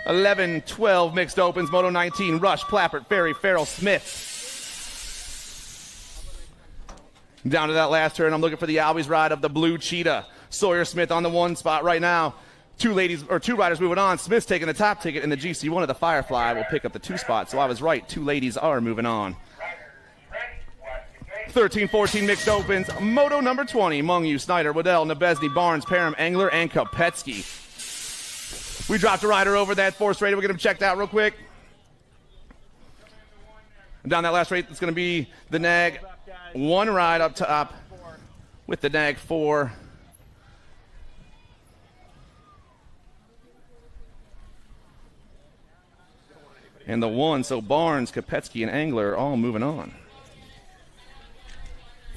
11-12 mixed opens. Moto 19, Rush, Plappert, Ferry, Farrell, Smith. Down to that last turn, I'm looking for the Albies ride of the Blue Cheetah. Sawyer Smith on the 1 spot right now. 2 riders moving on. Smith's taking the top ticket, and the GC1 of the Firefly will pick up the 2 spot. So I was right. 2 ladies are moving on. 13-14 mixed opens. Moto number 20. Mungu, Snyder, Waddell, Nebesny, Barnes, Parham, Engler, and Kopetsky. We dropped a rider over that 4th straight. We'll get him checked out real quick. Down that last straight, it's going to be the Nag 1 ride up top with the Nag 4. And the 1, so Barnes, Kopetsky, and Engler all moving on.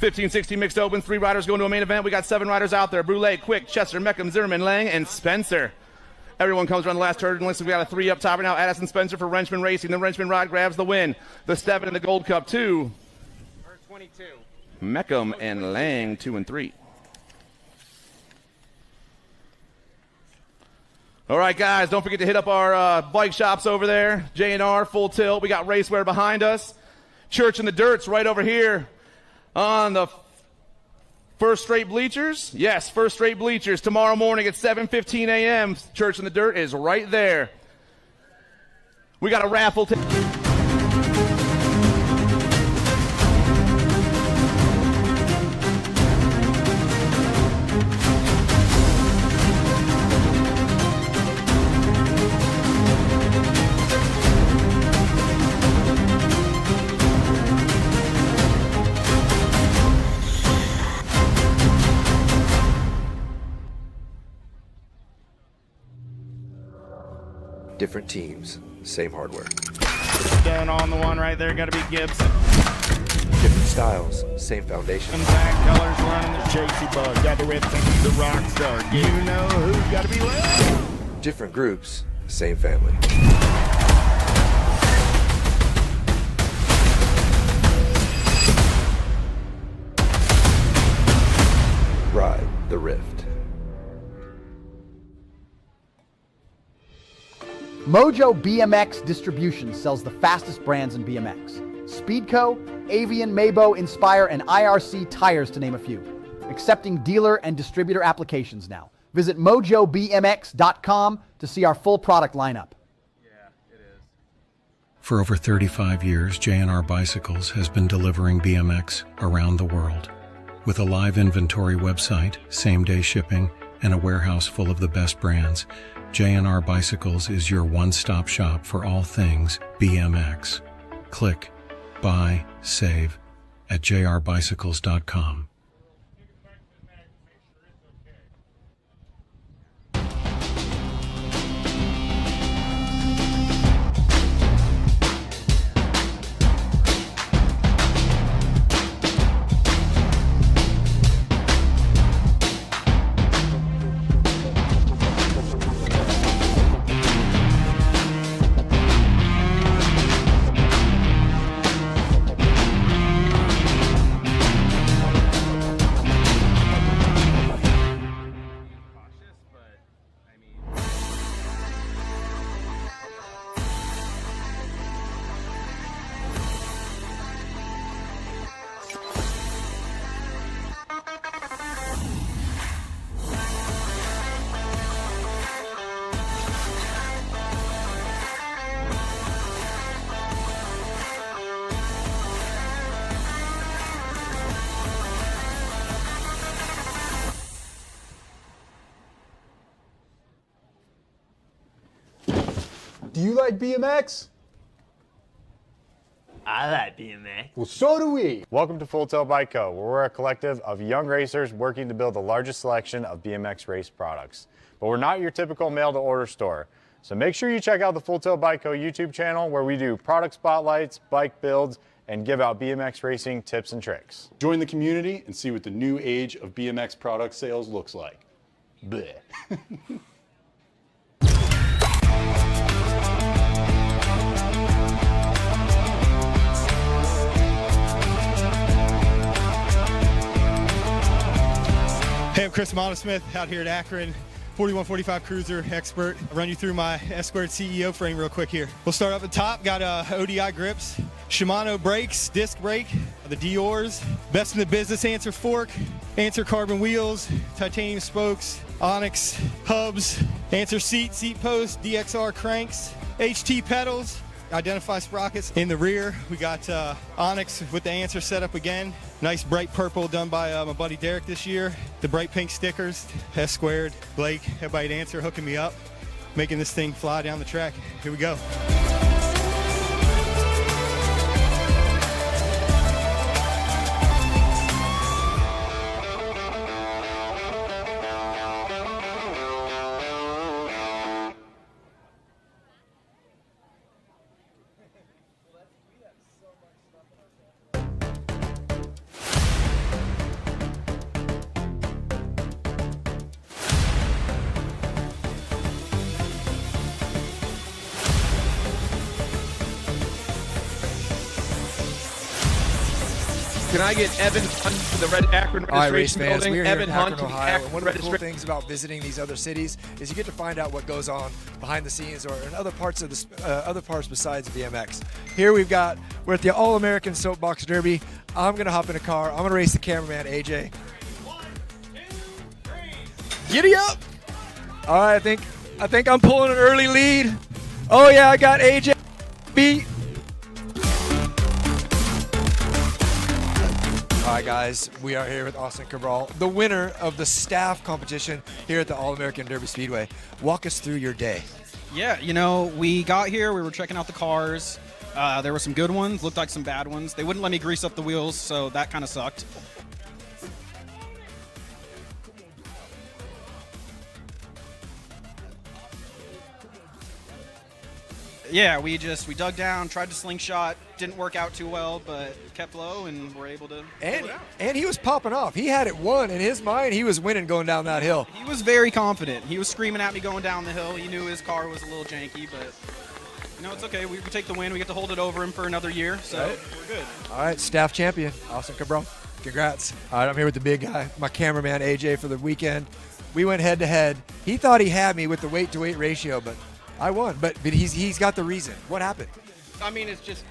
15-16 mixed opens. 3 riders going to a main event. We got 7 riders out there. Brule, Quick, Chester, Meckham, Zimmerman, Lang, and Spencer. Everyone comes around the last turn. Unless we got a 3 up top right now. Addison Spencer for Wrenchman Racing. The Wrenchman ride grabs the win. The 7 in the Gold Cup 2. 22. Meckham and Lang 2 and 3. All right, guys, don't forget to hit up our bike shops over there. J&R, Full Tilt. We got Racewear behind us. Church in the Dirt's right over here on the First Straight Bleachers. Yes, First Straight Bleachers. Tomorrow morning at 7:15 a.m. Church in the Dirt is right there. We got a raffle. Different teams, same hardware. done on the one right there. Got to be Gibson. Different styles, same foundation. And Zach Colors running the Chasey Bug. Got the red thing, the rock star. You know who's got to be left. Different groups, same family. Ride the Rift. Mojo BMX Distribution sells the fastest brands in BMX. Speedco, Avian, Mabo, Inspire, and IRC tires, to name a few. Accepting dealer and distributor applications now. Visit mojobmx.com to see our full product lineup. For over 35 years, J&R Bicycles has been delivering BMX around the world. With a live inventory website, same-day shipping, and a warehouse full of the best brands, J&R Bicycles is your one-stop shop for all things BMX. Click, buy, save at jrbicycles.com. Do you like BMX? I like BMX. Well, so do we. Welcome to Full Tilt Bike Co., where we're a collective of young racers working to build the largest selection of BMX race products. But we're not your typical mail-to-order store. So make sure you check out the Full Tilt Bike Co. YouTube channel, where we do product spotlights, bike builds, and give out BMX racing tips and tricks. Join the community and see what the new age of BMX product sales looks like. Bleh. Hey, I'm Chris Monosmith out here at Akron, 4145 Cruiser expert. I'll run you through my S-Squared CEO frame real quick here. We'll start up at the top, got ODI grips, Shimano brakes, disc brake, the Dior's, best in the business Answer fork, Answer carbon wheels, titanium spokes, Onyx hubs, Answer seat post, DXR cranks, HT pedals, Identify sprockets. In the rear, we got Onyx with the Answer setup again. Nice bright purple done by my buddy Derek this year. The bright pink stickers, S-Squared, Blake, everybody at Answer hooking me up, making this thing fly down the track. Here we go. Can I get Evan Hunt to the Red Akron All right, race registration fans, building? we're here Evan in Hunt Akron, to the Ohio. Akron And one of the cool registration. things about visiting these other cities is you get to find out what goes on behind the scenes or in other parts of the other parts besides BMX. Here we're at the All-American Soapbox Derby. I'm gonna hop in a car. I'm gonna race the cameraman AJ. 1, 2, 3. Giddy up! All right, I think I'm pulling an early lead. Oh yeah, I got AJ beat. All right, guys, we are here with Austin Cabral, the winner of the staff competition here at the All-American Derby Speedway. Walk us through your day. Yeah, you know, we got here, we were checking out the cars. There were some good ones, looked like some bad ones. They wouldn't let me grease up the wheels, so that kind of sucked. Yeah, we dug down, tried to slingshot, didn't work out too well, but kept low and were able to pull it out. And he was popping off. He had it won. In his mind, he was winning going down that hill. He was very confident. He was screaming at me going down the hill. He knew his car was a little janky, but it's okay. We take the win. We get to hold it over him for another year, so we're good. All right, staff champion, Austin Cabral. Congrats. All right, I'm here with the big guy, my cameraman, AJ, for the weekend. We went head-to-head. He thought he had me with the weight-to-weight ratio, but I won. But he's got the reason. What happened? I mean, it's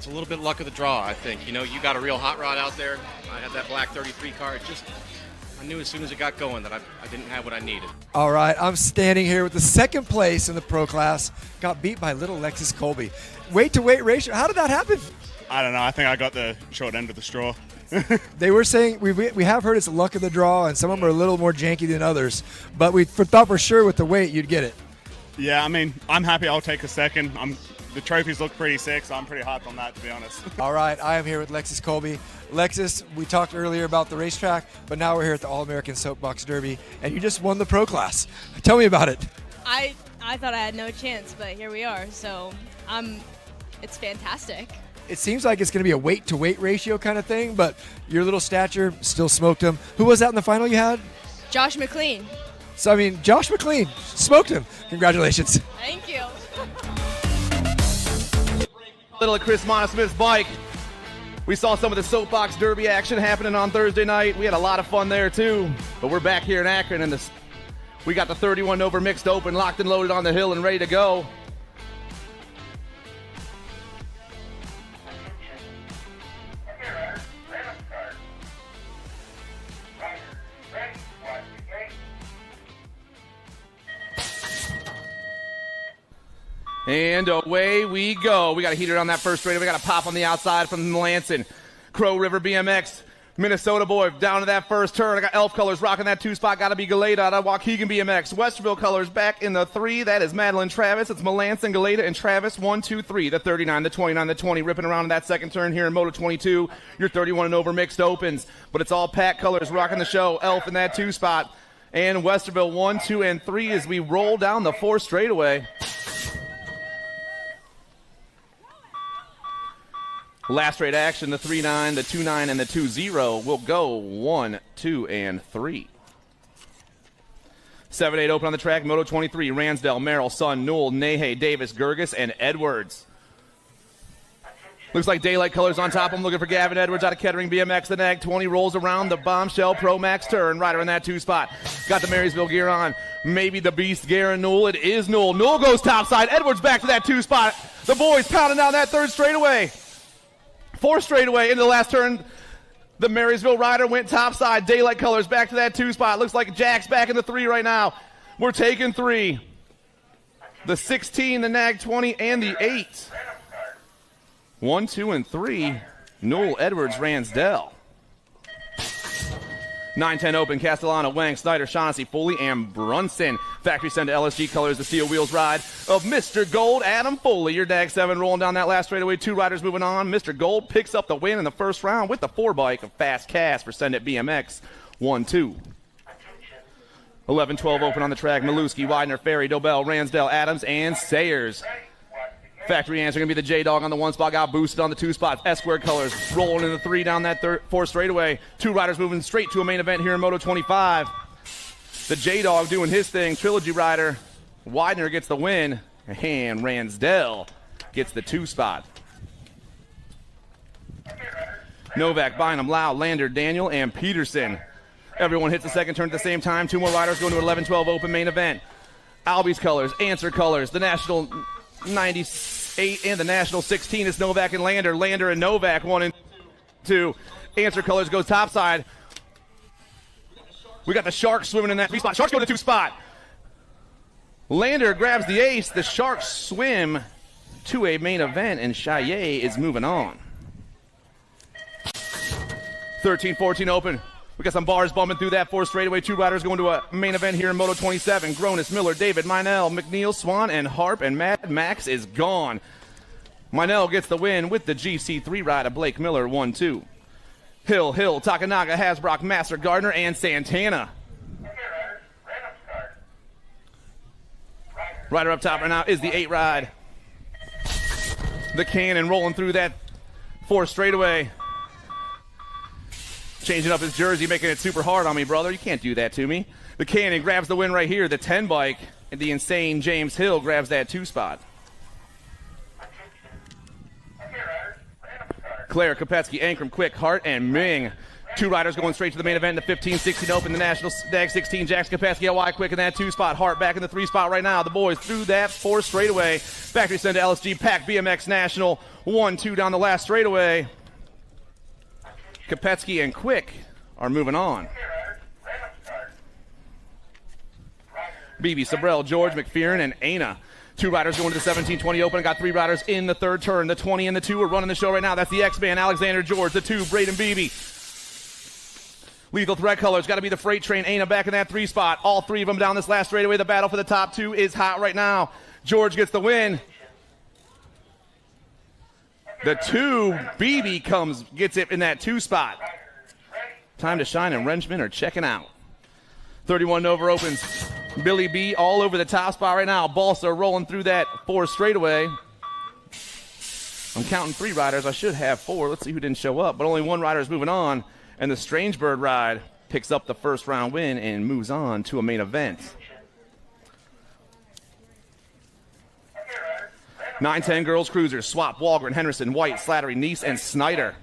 a little bit luck of the draw, I think. You got a real hot rod out there. I had that black 33 car. I knew as soon as it got going that I didn't have what I needed. All right, I'm standing here with the second place in the pro class. Got beat by little Lexus Colby. Weight-to-weight ratio, how did that happen? I don't know. I think I got the short end of the straw. They were saying, we have heard it's luck of the draw, and some of them are a little more janky than others. But we thought for sure with the weight you'd get it. Yeah, I mean, I'm happy I'll take a second. The trophies look pretty sick, so I'm pretty hyped on that, to be honest. All right, I am here with Lexus Colby. Lexus, we talked earlier about the racetrack, but now we're here at the All-American Soapbox Derby, and you just won the pro class. Tell me about it. I thought I had no chance, but here we are, so it's fantastic. It seems like it's going to be a weight-to-weight ratio kind of thing, but your little stature still smoked him. Who was that in the final you had? Josh McLean. So, I mean, Josh McLean smoked him. Congratulations. Thank you. Little at Chris Monosmith's bike. We saw some of the Soapbox Derby action happening on Thursday night. We had a lot of fun there, too. But we're back here in Akron, and we got the 31 over mixed open, locked and loaded on the hill and ready to go. And away we go. We got a heater on that first straightaway. We got a pop on the outside from Melanson. Crow River BMX, Minnesota boy, down to that first turn. I got Elf Colors rocking that 2-spot. Got to be Galeta out of Waukegan BMX. Westerville Colors back in the 3. That is Madeline Travis. It's Melanson, Galeta, and Travis. 1, 2, 3. The 39, the 29, the 20. Ripping around in that second turn here in Moto 22. Your 31 and over mixed opens. But it's all Pack Colors rocking the show. Elf in that 2-spot. And Westerville 1, 2, and 3 as we roll down the 4 straightaway. Last straight action, the 3-9, the 2-9, and the 2-0 will go 1, 2, and 3. 7-8 open on the track. Moto 23, Ransdell, Merrill, Sun, Newell, Nahe, Davis, Gerges, and Edwards. Looks like daylight colors on top. I'm looking for Gavin Edwards out of Kettering BMX. The Nag 20 rolls around the Bombshell Pro Max turn. Rider in that 2-spot. Got the Marysville gear on. Maybe the Beast Garen Newell. It is Newell. Newell goes topside. Edwards back to that 2-spot. The boys pounding down that 3rd straightaway. 4 straightaway into the last turn. The Marysville rider went topside. Daylight colors back to that 2-spot. Looks like Jack's back in the 3 right now. We're taking 3. The 16, the Nag 20, and the 8. 1, 2, and 3. Newell, Edwards, Ransdell. 9-10 open. Castellano, Wang, Snyder, Shaughnessy, Foley, and Brunson. Factory send to LSG colors. The steel wheels ride of Mr. Gold, Adam Foley. Your Dag 7 rolling down that last straightaway. 2 riders moving on. Mr. Gold picks up the win in the first round with the 4 bike of Fast Cast for Send It BMX. 1, 2. 11-12 open on the track. Maluski, Widener, Ferry, Dobell, Ransdell, Adams, and Sayers. Factory answer going to be the J-Dog on the 1-spot. Got boosted on the 2 spots. S-squared colors rolling in the 3 down that 4 straightaway. 2 riders moving straight to a main event here in Moto 25. The J-Dog doing his thing. Trilogy rider. Widener gets the win. And Ransdell gets the 2-spot. Novak, Bynum, Lau, Lander, Daniel, and Peterson. Everyone hits the second turn at the same time. 2 more riders going to an 11-12 open main event. Albies colors, Answer colors, the National 98 and the National 16 is Novak and Lander. Lander and Novak 1 and 2. Answer colors goes topside. We got the Sharks swimming in that 3 spot. Sharks go to 2 spot. Lander grabs the ace. The Sharks swim to a main event, and Chaillet is moving on. 13-14 open. We got some bars bumping through that 4 straightaway. 2 riders going to a main event here in Moto 27. Gronis, Miller, David, Minell, McNeil, Swan, and Harp, and Mad Max is gone. Minell gets the win with the GC3 rider. Blake Miller, 1-2. Hill, Takanaga, Hasbrock, Master, Gardner, and Santana. Rider up top right now is the 8 ride. The cannon rolling through that 4 straightaway. Changing up his jersey, making it super hard on me, brother. You can't do that to me. The cannon grabs the win right here. The 10 bike and the insane James Hill grabs that 2 spot. Claire, Kopetsky, Ankrum, Quick, Hart, and Ming. 2 riders going straight to the main event in the 15-16 Open, the National Dag 16. Jackson Kopetsky, LY Quick in that 2 spot. Hart back in the 3 spot right now. The boys through that 4 straightaway. Factory send to LSG Pack BMX National. 1-2 down the last straightaway. Kopetsky and Quick are moving on. BB, Sabrell, George, McPheron, and Aina. 2 riders going to the 17-20 Open. Got 3 riders in the 3rd turn. The 20 and the 2 are running the show right now. That's the X-Man, Alexander George. The 2, Braden Beebe. Lethal Threat Colors. Got to be the Freight Train. Aina back in that 3 spot. All 3 of them down this last straightaway. The battle for the top 2 is hot right now. George gets the win. The 2, Beebe gets it in that 2 spot. Time to shine, and Wrenchman are checking out. 31 Nova opens. Billy B all over the top spot right now. Balsa rolling through that 4 straightaway. I'm counting 3 riders. I should have 4. Let's see who didn't show up. But only 1 rider is moving on. And the Strange Bird ride picks up the 1st round win and moves on to a main event. 9-10 girls cruisers. Swap, Walgren, Henderson, White, Slattery, Neese, and Snyder.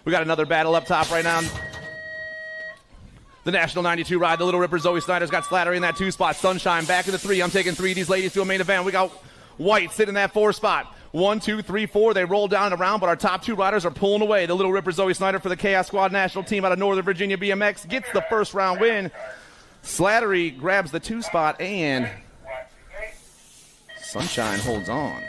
We got another battle up top right now. The National 92 ride, the Little Ripper, Zoe Snyder's got Slattery in that 2 spot. Sunshine back in the 3. I'm taking 3 of these ladies to a main event. We got White sitting in that 4 spot. 1, 2, 3, 4. They roll down and around, but our top 2 riders are pulling away. The Little Ripper, Zoe Snyder for the Chaos Squad national team out of Northern Virginia BMX gets the 1st round win. Slattery grabs the 2 spot, and Sunshine holds on.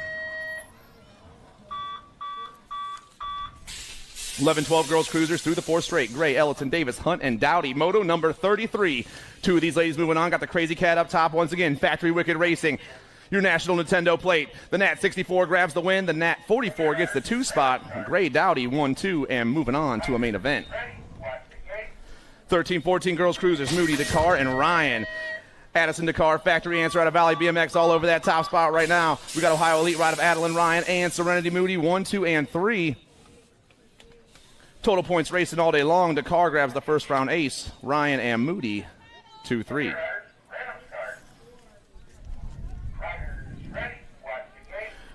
11-12 girls cruisers through the 4 straight. Gray, Ellison, Davis, Hunt, and Dowdy. Moto number 33. 2 of these ladies moving on. Got the Crazy Cat up top once again. Factory Wicked Racing. Your National Nintendo plate. The Nat 64 grabs the win. The Nat 44 gets the 2 spot. Gray, Dowdy, 1-2, and moving on to a main event. 13-14 girls cruisers. Moody, Dakar, and Ryan. Addison, Dakar, Factory Answer out of Valley BMX all over that top spot right now. We got Ohio Elite ride of Adeline, Ryan, and Serenity Moody, 1, 2, and 3. Total points racing all day long. Dakar grabs the 1st round ace. Ryan and Moody, 2-3.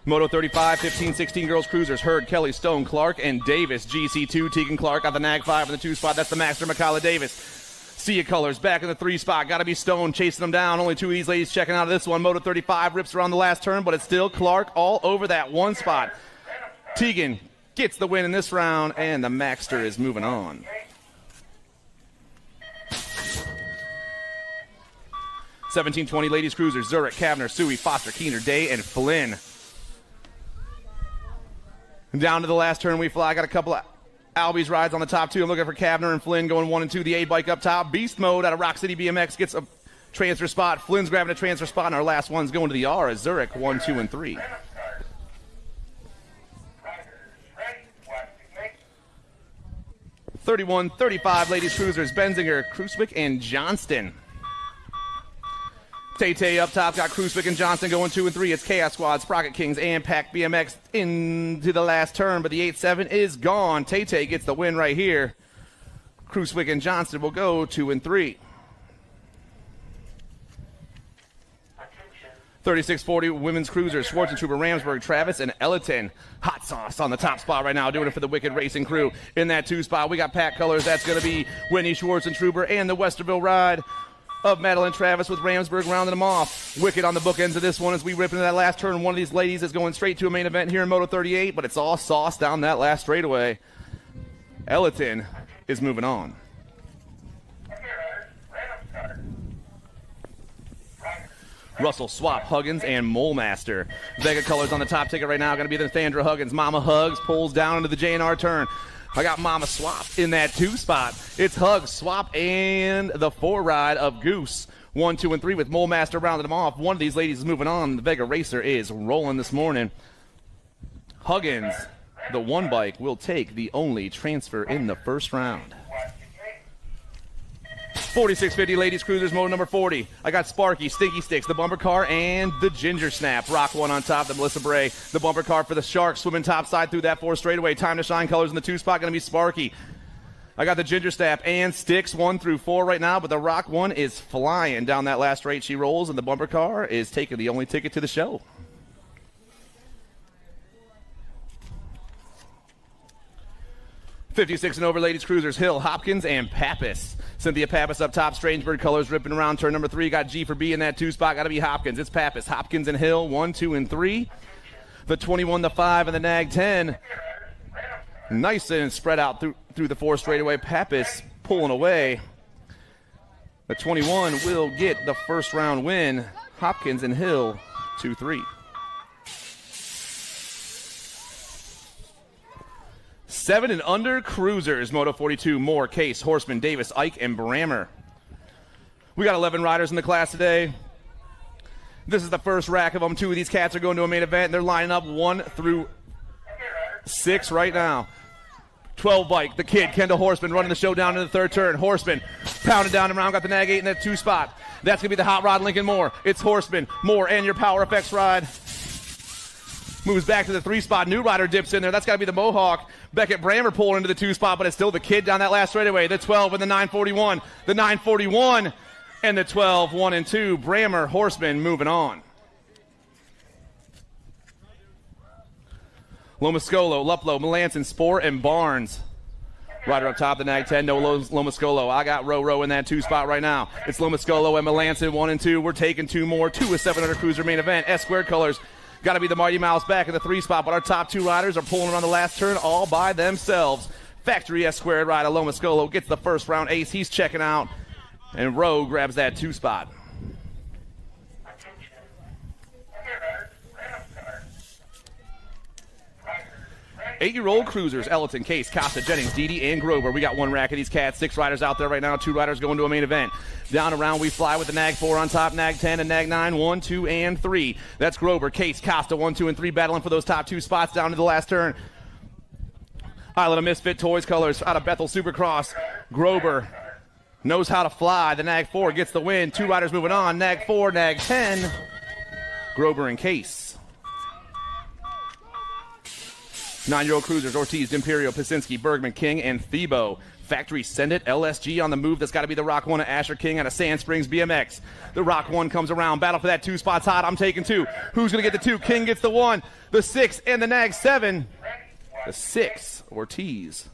Moto 35, 15-16 girls cruisers. Hurd, Kelly, Stone, Clark, and Davis. GC2, Tegan Clark got the Nag 5 in the 2 spot. That's the Master, Mikala Davis. Sia Colors back in the 3 spot. Got to be Stone chasing them down. Only 2 of these ladies checking out of this one. Moto 35 rips around the last turn, but it's still Clark all over that 1 spot. Tegan gets the win in this round, and the Maxter is moving on. 17-20 ladies cruisers. Zurich, Kavner, Suey, Foster, Keener, Day, and Flynn. Down to the last turn we fly. Got a couple of Albies rides on the top 2. I'm looking for Kavner and Flynn going 1 and 2. The 8 bike up top. Beast Mode out of Rock City BMX gets a transfer spot. Flynn's grabbing a transfer spot, and our last one's going to the R as Zurich 1, 2, and 3. 31-35 ladies cruisers. Benzinger, Kruswick, and Johnston. Tay-Tay up top, got Kruswick and Johnson going 2 and 3. It's Chaos Squad, Sprocket Kings, and Pack BMX into the last turn, but the 8-7 is gone. Tay-Tay gets the win right here. Kruswick and Johnson will go 2 and 3. 36-40 women's cruisers. Schwarzentrooper, Ramsberg, Travis, and Elliton. Hot Sauce on the top spot right now, doing it for the Wicked Racing crew. In that 2 spot, we got Pack Colors. That's going to be Winnie Schwarzentrooper and the Westerville ride of Madeline Travis with Ramsberg rounding them off. Wicked on the bookends of this one as we rip into that last turn. One of these ladies is going straight to a main event here in Moto 38, but it's all sauce down that last straightaway. Elliton is moving on. Russell, Swap, Huggins, and Molemaster. Vega Colors on the top ticket right now. Going to be the Nathandra Huggins. Mama Hugs pulls down into the J&R turn. I got Mama Swap in that 2 spot. It's Hugs, Swap, and the 4 ride of Goose. 1, 2, and 3 with Molemaster rounding them off. One of these ladies is moving on. The Vega Racer is rolling this morning. Huggins, the 1 bike, will take the only transfer in the 1st round. 4650 ladies cruisers, moto number 40. I got Sparky, Stinky Sticks, the bumper car, and the Ginger Snap. Rock 1 on top, the Melissa Bray. The bumper car for the Sharks, swimming topside through that 4 straightaway. Time to shine colors in the 2 spot, going to be Sparky. I got the Ginger Snap and Sticks 1 through 4 right now, but the Rock 1 is flying down that last straight. She rolls, and the bumper car is taking the only ticket to the show. '56 and over ladies cruisers, Hill, Hopkins, and Pappas. Cynthia Pappas up top, Strangebird colors ripping around turn number 3. Got G for B in that 2 spot, got to be Hopkins. It's Pappas, Hopkins, and Hill, 1, 2, and 3. The 21, the 5, and the Nag 10. Nice and spread out through the 4 straightaway. Pappas pulling away. The 21 will get the first round win. Hopkins and Hill, 2-3. 7 and under cruisers, Moto 42, Moore, Case, Horseman, Davis, Ike, and Brammer. We got 11 riders in the class today. This is the first rack of them. 2 of these cats are going to a main event. They're lining up 1 through 6 right now. 12 bike, the kid, Kendall Horseman, running the show down in the 3rd turn. Horseman pounding down around, got the Nag 8 in that 2 spot. That's going to be the hot rod Lincoln Moore. It's Horseman, Moore, and your Power FX ride. Moves back to the 3 spot. New rider dips in there. That's got to be the Mohawk. Beckett Brammer pulling into the 2 spot, but it's still the kid down that last straightaway. The 12 and the 941. The 941 and the 12, 1 and 2. Brammer, Horseman moving on. Lomascolo, Luplo, Melanson, Spore, and Barnes. Rider up top, the Nag 10, no Lomascolo. I got Row in that 2 spot right now. It's Lomascolo and Melanson, 1 and 2. We're taking 2 more. 2 with 700 cruiser main event. S squared colors. Got to be the Mighty Mouse back in the 3 spot, but our top 2 riders are pulling around the last turn all by themselves. Factory S squared rider Lomascolo gets the first round ace. He's checking out, and Rowe grabs that 2 spot. Eight-year-old cruisers, Ellerton, Case, Costa, Jennings, Didi, and Grover. We got 1 rack of these cats. 6 riders out there right now. 2 riders going to a main event. Down around we fly with the Nag 4 on top, Nag 10, and Nag 9, 1, 2, and 3. That's Grover, Case, Costa, 1, 2, and 3 battling for those top 2 spots down to the last turn. Island of Misfit Toys colors out of Bethel Supercross. Grover knows how to fly. The Nag 4 gets the win. 2 riders moving on. Nag 4, Nag 10. Grover and Case. 9-year-old cruisers, Ortiz, D'Imperio, Pasinski, Bergman, King, and Thebo. Factory Send It, LSG on the move. That's got to be the Rock 1 of Asher King out of Sand Springs BMX. The Rock 1 comes around. Battle for that 2 spots hot. I'm taking 2. Who's going to get the 2? King gets the 1. The 6 and the Nag 7. The 6, Ortiz.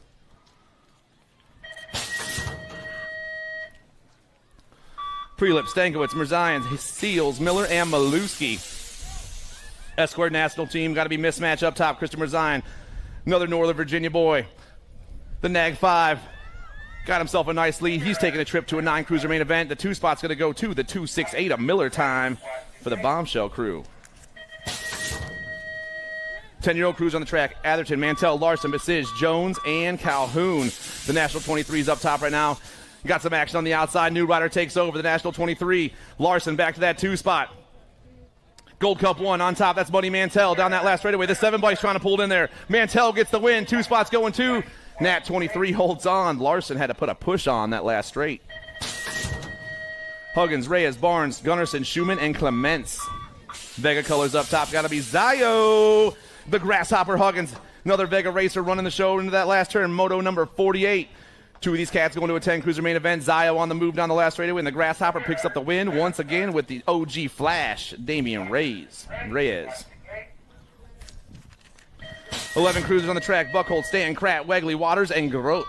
Prelip, Stankiewicz, Merzians, Seals, Miller, and Maluski. S-squared national team, got to be mismatch up top. Christopher Zion, another Northern Virginia boy. The Nag 5 got himself a nice lead. He's taking a trip to a 9-cruiser main event. The 2 spot's going to go to the 268, a Miller time for the Bombshell crew. 10-year-old crews on the track. Atherton, Mantell, Larson, Basij, Jones, and Calhoun. The National 23's up top right now. Got some action on the outside. New rider takes over the National 23. Larson back to that 2 spot. Gold Cup 1 on top. That's Buddy Mantell down that last straightaway. The 7 bike's trying to pull it in there. Mantell gets the win. 2 spots going to. Nat 23 holds on. Larson had to put a push on that last straight. Huggins, Reyes, Barnes, Gunnarsson, Schumann, and Clements. Vega colors up top. Got to be Zayo. The Grasshopper Huggins. Another Vega racer running the show into that last turn. Moto number 48. 2 of these cats going to a 10-cruiser main event. Zayo on the move down the last straightaway, and the Grasshopper picks up the win once again with the OG Flash, Damian Reyes. 11 cruisers on the track. Buckhold, Stanton, Kratt, Wegley, Waters, and Grote.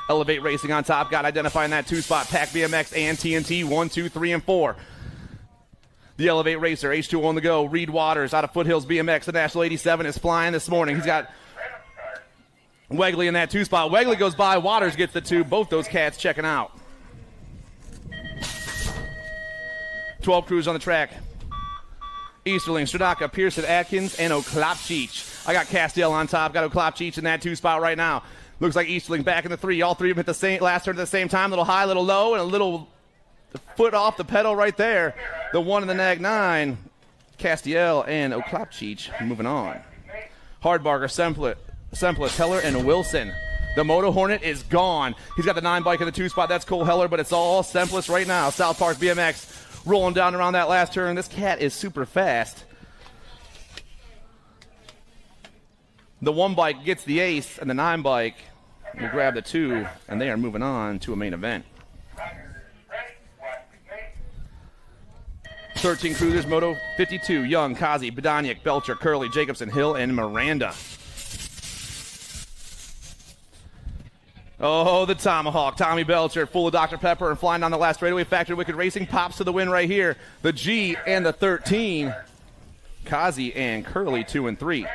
Elevate Racing on top. Got identifying that 2 spot. Pack BMX and TNT 1, 2, 3, and 4. The Elevate Racer, H2 on the go. Reed Waters out of Foothills BMX. The National 87 is flying this morning. He's got Wegley in that 2 spot. Wegley goes by. Waters gets the 2. Both those cats checking out. 12 crews on the track. Easterling, Stradaca, Pearson, Atkins, and Oklopchich. I got Castiel on top. Got Oklopchich in that 2 spot right now. Looks like Easterling back in the 3. All 3 of them hit the same last turn at the same time. Little high, little low, and a little foot off the pedal right there. The 1 in the Nag 9. Castiel and Oklopchich moving on. Hardbarger, Semplet, Teller, and Wilson. The Moto Hornet is gone. He's got the 9 bike in the 2 spot. That's Cole Heller, but it's all Sempless right now. South Park BMX rolling down around that last turn. This cat is super fast. The 1 bike gets the ace, and the 9 bike will grab the 2, and they are moving on to a main event. 13 cruisers, Moto 52, Young, Kazi, Badaniak, Belcher, Curley, Jacobson, Hill, and Miranda. Oh, the Tomahawk. Tommy Belcher, full of Dr. Pepper and flying down the last straightaway. Factory Wicked Racing pops to the win right here. The G and the 13. Kazi and Curley 2 and 3.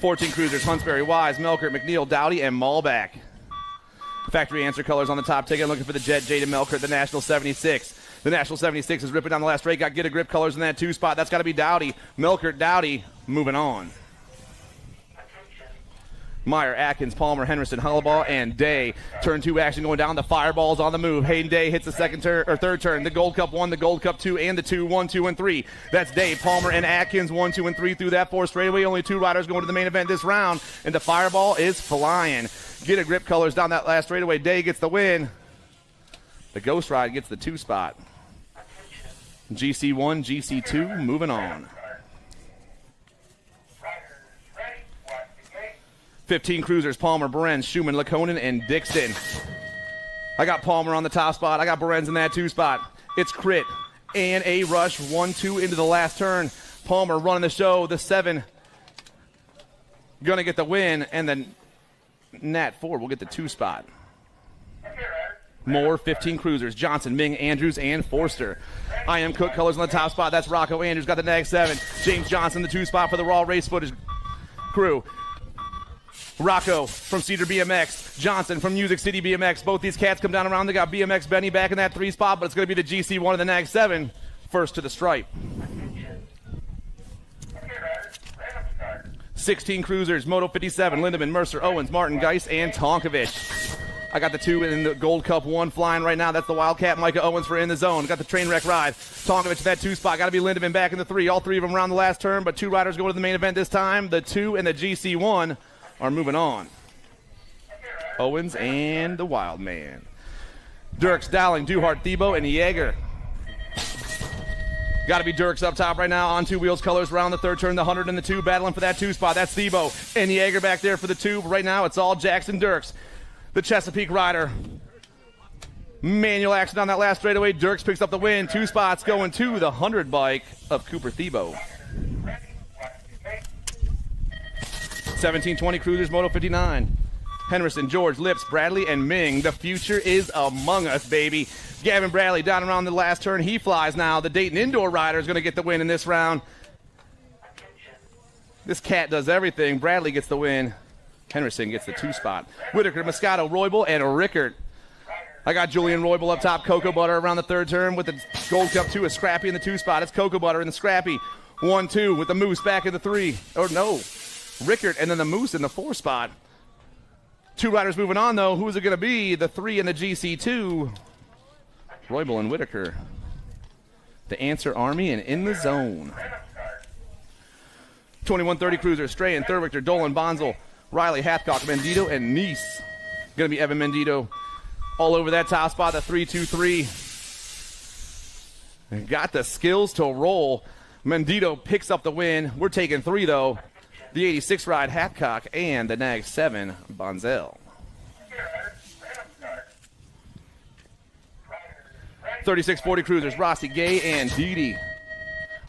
14 cruisers, Huntsbury, Wise, Melkert, McNeil, Dowdy, and Malback. Factory answer colors on the top ticket. Looking for the Jet, Jaden Melkert, the National 76. The National 76 is ripping down the last straight. Got Get a Grip colors in that 2 spot. That's got to be Dowdy. Melkert, Dowdy, moving on. Meyer, Atkins, Palmer, Henderson, Hullabaugh, and Day. Turn 2 action going down. The Fireball's on the move. Hayden Day hits the third turn. The Gold Cup 1, the Gold Cup 2, and the 2, 1, 2, and 3. That's Day, Palmer, and Atkins, 1, 2, and 3 through that 4 straightaway. Only 2 riders going to the main event this round, and the Fireball is flying. Get a Grip colors down that last straightaway. Day gets the win. The Ghost Ride gets the 2 spot. GC1, GC2, moving on. 15 cruisers, Palmer, Berens, Schumann, Laconin, and Dixon. I got Palmer on the top spot. I got Berens in that 2 spot. It's Crit and a rush, 1-2 into the last turn. Palmer running the show. The 7 going to get the win, and then Nat 4 will get the 2 spot. More 15 cruisers, Johnson, Ming, Andrews, and Forster. I Am Cook colors on the top spot. That's Rocco Andrews, got the neg 7. James Johnson, the 2 spot for the Raw Race Footage crew. Rocco from Cedar BMX, Johnson from Music City BMX. Both these cats come down around. They got BMX Benny back in that 3 spot, but it's going to be the GC1 and the nag 7 first to the stripe. 16 cruisers, Moto 57, Lindemann, Mercer, Owens, Martin, Geis, and Tonkovich. I got the 2 in the Gold Cup 1 flying right now. That's the Wildcat, Micah Owens for In the Zone. Got the train wreck ride. Tonkovich that 2 spot. Got to be Lindemann back in the 3. All 3 of them around the last turn, but 2 riders going to the main event this time. The 2 and the GC1 are moving on. Owens and the Wild Man. Dirks, Dowling, Duhart, Thiebaud, and Yeager. Got to be Dirks up top right now on 2 wheels colors around the 3rd turn. The 100 and the 2 battling for that 2 spot. That's Thiebaud and Yeager back there for the 2. But right now it's all Jackson Dirks. The Chesapeake rider. Manual action on that last straightaway. Dirks picks up the win. 2 spots going to the 100 bike of Cooper Thiebaud. 17-20 cruisers, Moto 59. Henderson, George, Lips, Bradley, and Ming. The future is among us, baby. Gavin Bradley down around the last turn. He flies now. The Dayton Indoor rider is going to get the win in this round. This cat does everything. Bradley gets the win. Henderson gets the 2 spot. Whitaker, Moscato, Roybal, and Rickard. I got Julian Roybal up top. Cocoa Butter around the 3rd turn with the Gold Cup 2. A Scrappy in the 2 spot. It's Cocoa Butter in the Scrappy. 1-2 with the Moose back in the 3. Or no. Rickard and then the Moose in the 4 spot. 2 riders moving on, though. Who's it going to be? The 3 and the GC2. Roybal and Whitaker. The Answer Army and In the Zone. 21-30 cruisers. Strahan, Thurwichter, Dolan, Bonzel, Riley, Hathcock, Mendito, and Nice. Going to be Evan Mendito all over that top spot. The 3-2-3. Got the skills to roll. Mendito picks up the win. We're taking 3, though. The 86 ride, Hathcock, and the nag 7, Bonzel. 36-40 cruisers, Rossi, Gay, and Didi.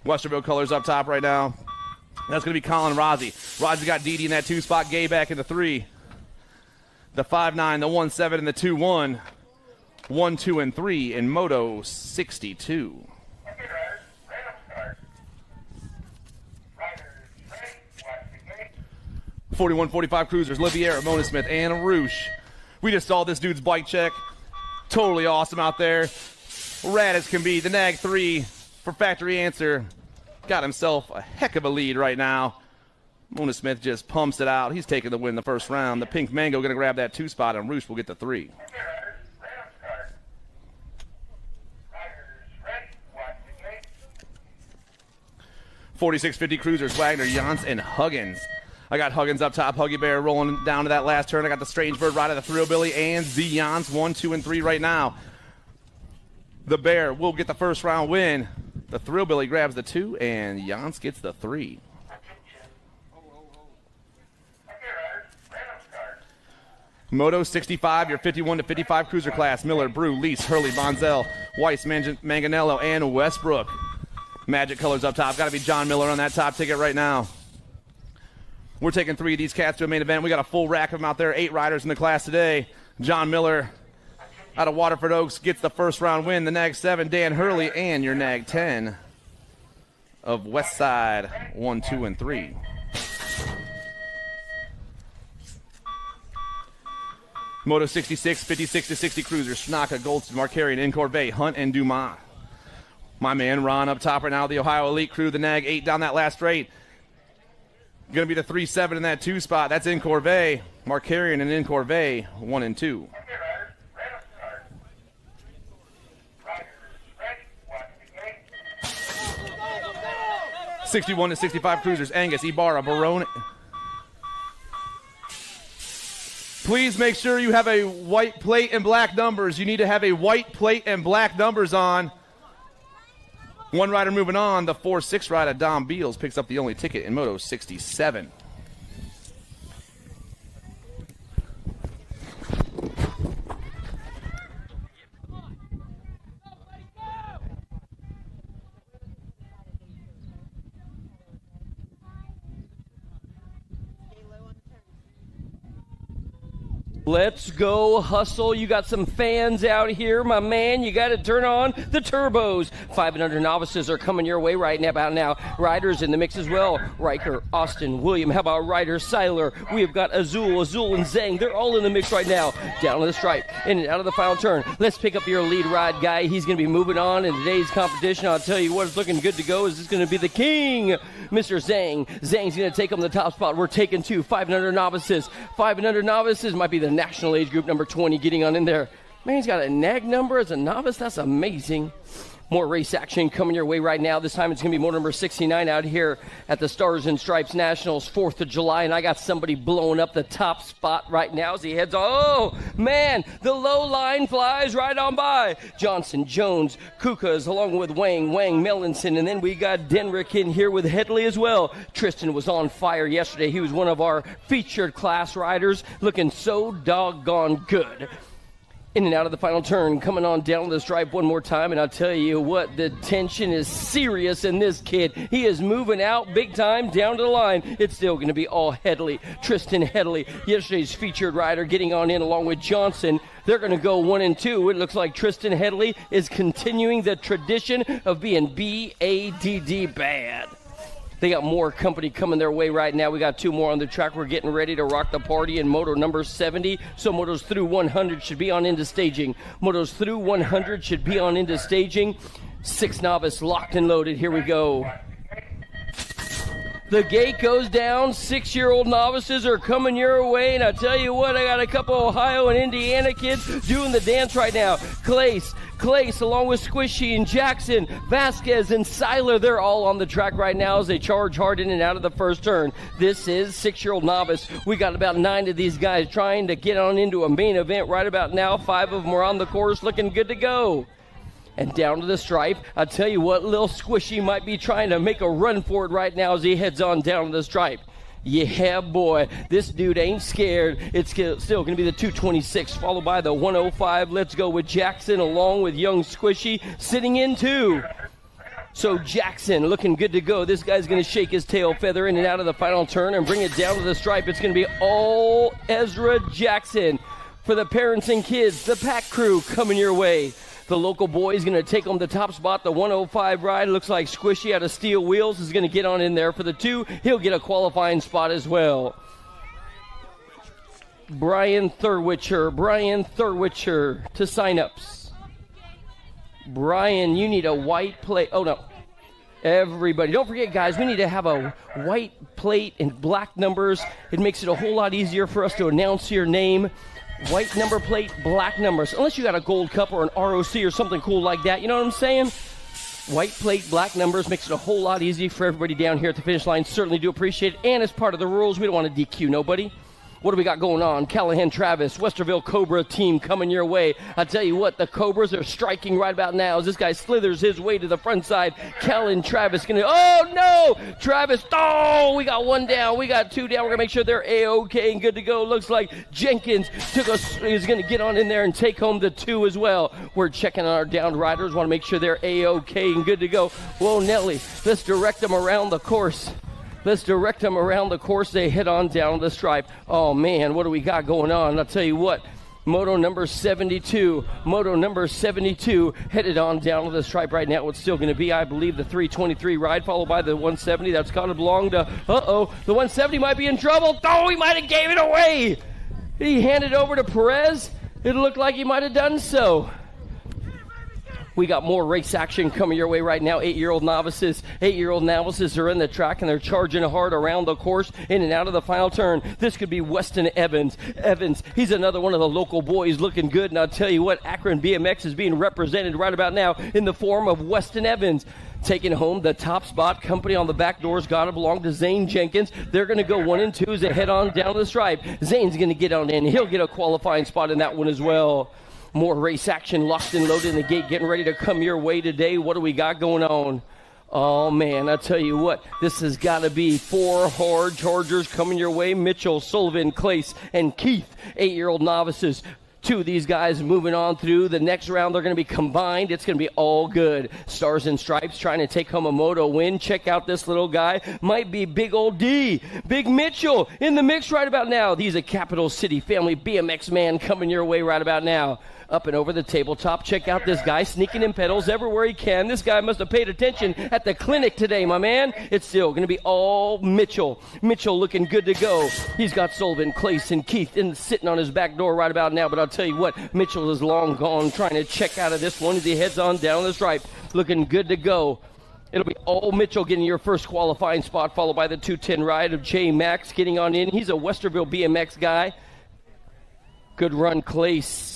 Westerville colors up top right now. That's going to be Colin Rossi. Rossi got Didi in that 2 spot, Gay back in the 3. The 5-9, the 1-7, and the 2-1. 1, 2, and 3 in Moto 62. 41-45 cruisers, Liviera, Mona Smith, and Roosh. We just saw this dude's bike check. Totally awesome out there. Rad as can be. The nag 3 for Factory Answer. Got himself a heck of a lead right now. Mona Smith just pumps it out. He's taking the win the first round. The Pink Mango going to grab that 2 spot, and Roosh will get the 3. $46.50 cruisers, Wagner, Jans, and Huggins. I got Huggins up top, Huggy Bear rolling down to that last turn. I got the Strange Bird right of the Thrillbilly and Zion's 1, 2, and 3 right now. The Bear will get the first round win. The Thrillbilly grabs the 2, and Jans gets the 3. Moto 65, your 51 to 55 cruiser class. Miller, Brew, Lease, Hurley, Bonzel, Weiss, Manganello, and Westbrook. Magic colors up top. Got to be John Miller on that top ticket right now. We're taking 3 of these cats to a main event. We got a full rack of them out there. 8 riders in the class today. John Miller out of Waterford Oaks gets the first round win. The nag 7, Dan Hurley, and your nag 10 of Westside 1, 2, and 3. Moto 66, 56 to 60 cruisers. Snaka, Goldston, Markarian, Incorvée, Hunt, and Dumas. My man Ron up top right now, the Ohio Elite crew. The nag 8 down that last straight. Going to be the 3-7 in that 2 spot. That's Incorvée. Markarian and Incorvée, 1 and 2. '61 to 65 cruisers. Angus, Ibarra, Barone. Please make sure you have a white plate and black numbers. You need to have a white plate and black numbers on. One rider moving on. The 4-6 rider, Dom Beals, picks up the only ticket in Moto 67. Let's go hustle. You got some fans out here, my man. You got to turn on the turbos. 500 novices are coming your way right now. Riders in the mix as well. Riker, Austin, William. How about Ryder, Seiler? We have got Azul, and Zhang. They're all in the mix right now. Down to the stripe, in and out of the final turn. Let's pick up your lead ride guy. He's going to be moving on in today's competition. I'll tell you what, it's looking good to go. Is this going to be the king, Mr. Zhang? Zhang's going to take him the top spot. We're taking 2 500 novices. 500 novices might be the national age group number 20 getting on in there. Man, he's got a nag number as a novice. That's amazing. More race action coming your way right now. This time it's going to be motor number 69 out here at the Stars and Stripes Nationals, 4th of July. And I got somebody blowing up the top spot right now as he heads on. Oh, man, the low line flies right on by. Johnson, Jones, Kukas, along with Wang, Melanson. And then we got Denrick in here with Headley as well. Tristan was on fire yesterday. He was one of our featured class riders, looking so doggone good. In and out of the final turn, coming on down the stripe one more time, and I'll tell you what, the tension is serious in this kid. He is moving out big time down to the line. It's still going to be all Headley, Tristan Headley, yesterday's featured rider, getting on in along with Johnson. They're going to go 1 and 2. It looks like Tristan Headley is continuing the tradition of being BADD bad. They got more company coming their way right now. We got 2 more on the track. We're getting ready to rock the party in moto number 70. So motos through 100 should be on into staging. Motos through 100 should be on into staging. 6 novice locked and loaded. Here we go. The gate goes down. 6-year-old novices are coming your way. And I tell you what, I got a couple Ohio and Indiana kids doing the dance right now. Clace, along with Squishy and Jackson, Vasquez and Seiler, they're all on the track right now as they charge hard in and out of the first turn. This is 6-year-old novice. We got about 9 of these guys trying to get on into a main event right about now. 5 of them are on the course looking good to go. And down to the stripe, I'll tell you what, Lil Squishy might be trying to make a run for it right now as he heads on down to the stripe. Yeah, boy, this dude ain't scared. It's still going to be the 226, followed by the 105. Let's go with Jackson, along with young Squishy, sitting in 2. So Jackson looking good to go. This guy's going to shake his tail feather in and out of the final turn and bring it down to the stripe. It's going to be all Ezra Jackson. For the parents and kids, the pack crew coming your way. The local boy is going to take on the top spot, the 105 ride. Looks like Squishy out of Steel Wheels is going to get on in there for the 2. He'll get a qualifying spot as well. Brian Thurwitcher to sign-ups. Brian, you need a white plate. Oh, no. Everybody. Don't forget, guys, we need to have a white plate and black numbers. It makes it a whole lot easier for us to announce your name. White number plate, black numbers. Unless you got a gold cup or an ROC or something cool like that. You know what I'm saying? White plate, black numbers makes it a whole lot easier for everybody down here at the finish line. Certainly do appreciate it. And as part of the rules, we don't want to DQ nobody. What do we got going on? Callahan Travis, Westerville Cobra team coming your way. I tell you what, the Cobras are striking right about now as this guy slithers his way to the front side. Callahan Travis going to, oh no! Travis, oh, we got one down. We got two down. We're going to make sure they're A-OK and good to go. Looks like Jenkins is going to get on in there and take home the two as well. We're checking on our downed riders. Want to make sure they're A-OK and good to go. Whoa, Nelly, let's direct them around the course. Let's direct them around the course. They head on down the stripe. Oh, man, what do we got going on? I'll tell you what. Moto number 72 headed on down to the stripe right now. It's still going to be, I believe, the 323 ride, followed by the 170. That's got to belong to, the 170 might be in trouble. Oh, he might have gave it away. He handed over to Perez. It looked like he might have done so. We got more race action coming your way right now. 8-year-old novices are in the track, and they're charging hard around the course, in and out of the final turn. This could be Weston Evans. He's another one of the local boys looking good, and I'll tell you what, Akron BMX is being represented right about now in the form of Weston Evans. Taking home the top spot. Company on the back door's got to belong to Zane Jenkins. They're going to go 1 and 2 as they head on down the stripe. Zane's going to get on in. He'll get a qualifying spot in that one as well. More race action locked and loaded in the gate, getting ready to come your way today. What do we got going on? Oh, man, I tell you what, this has got to be 4 hard chargers coming your way. Mitchell, Sullivan, Clace, and Keith, 8-year-old novices. 2 of these guys moving on through the next round. They're going to be combined. It's going to be all good. Stars and Stripes trying to take home a moto win. Check out this little guy. Might be Big Old D. Big Mitchell in the mix right about now. He's a Capital City family BMX man coming your way right about now. Up and over the tabletop. Check out this guy sneaking in pedals everywhere he can. This guy must have paid attention at the clinic today, my man. It's still going to be all Mitchell. Mitchell looking good to go. He's got Sullivan, Clace, and Keith sitting on his back door right about now. But I'll tell you what, Mitchell is long gone trying to check out of this one as he heads on down the stripe. Looking good to go. It'll be all Mitchell getting your first qualifying spot, followed by the 210 ride of J. Max getting on in. He's a Westerville BMX guy. Good run, Clace.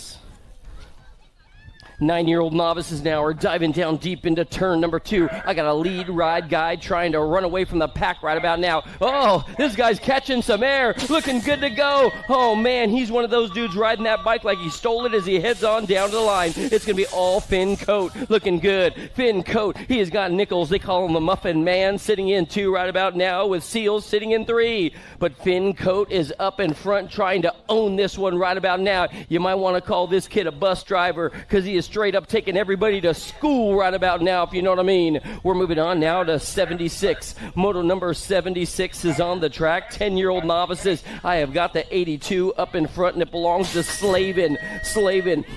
9-year-old novices now are diving down deep into turn number 2. I got a lead ride guy trying to run away from the pack right about now. Oh, this guy's catching some air, looking good to go. Oh, man, he's one of those dudes riding that bike like he stole it as he heads on down to the line. It's going to be all Finn Coate, looking good. Finn Coate, he has got Nichols. They call him the Muffin Man, sitting in 2 right about now with Seals sitting in 3. But Finn Coate is up in front trying to own this one right about now. You might want to call this kid a bus driver because he is straight up taking everybody to school right about now, if you know what I mean. We're moving on now to 76. Moto number 76 is on the track. 10-year-old novices. I have got the 82 up in front, and it belongs to Slavin.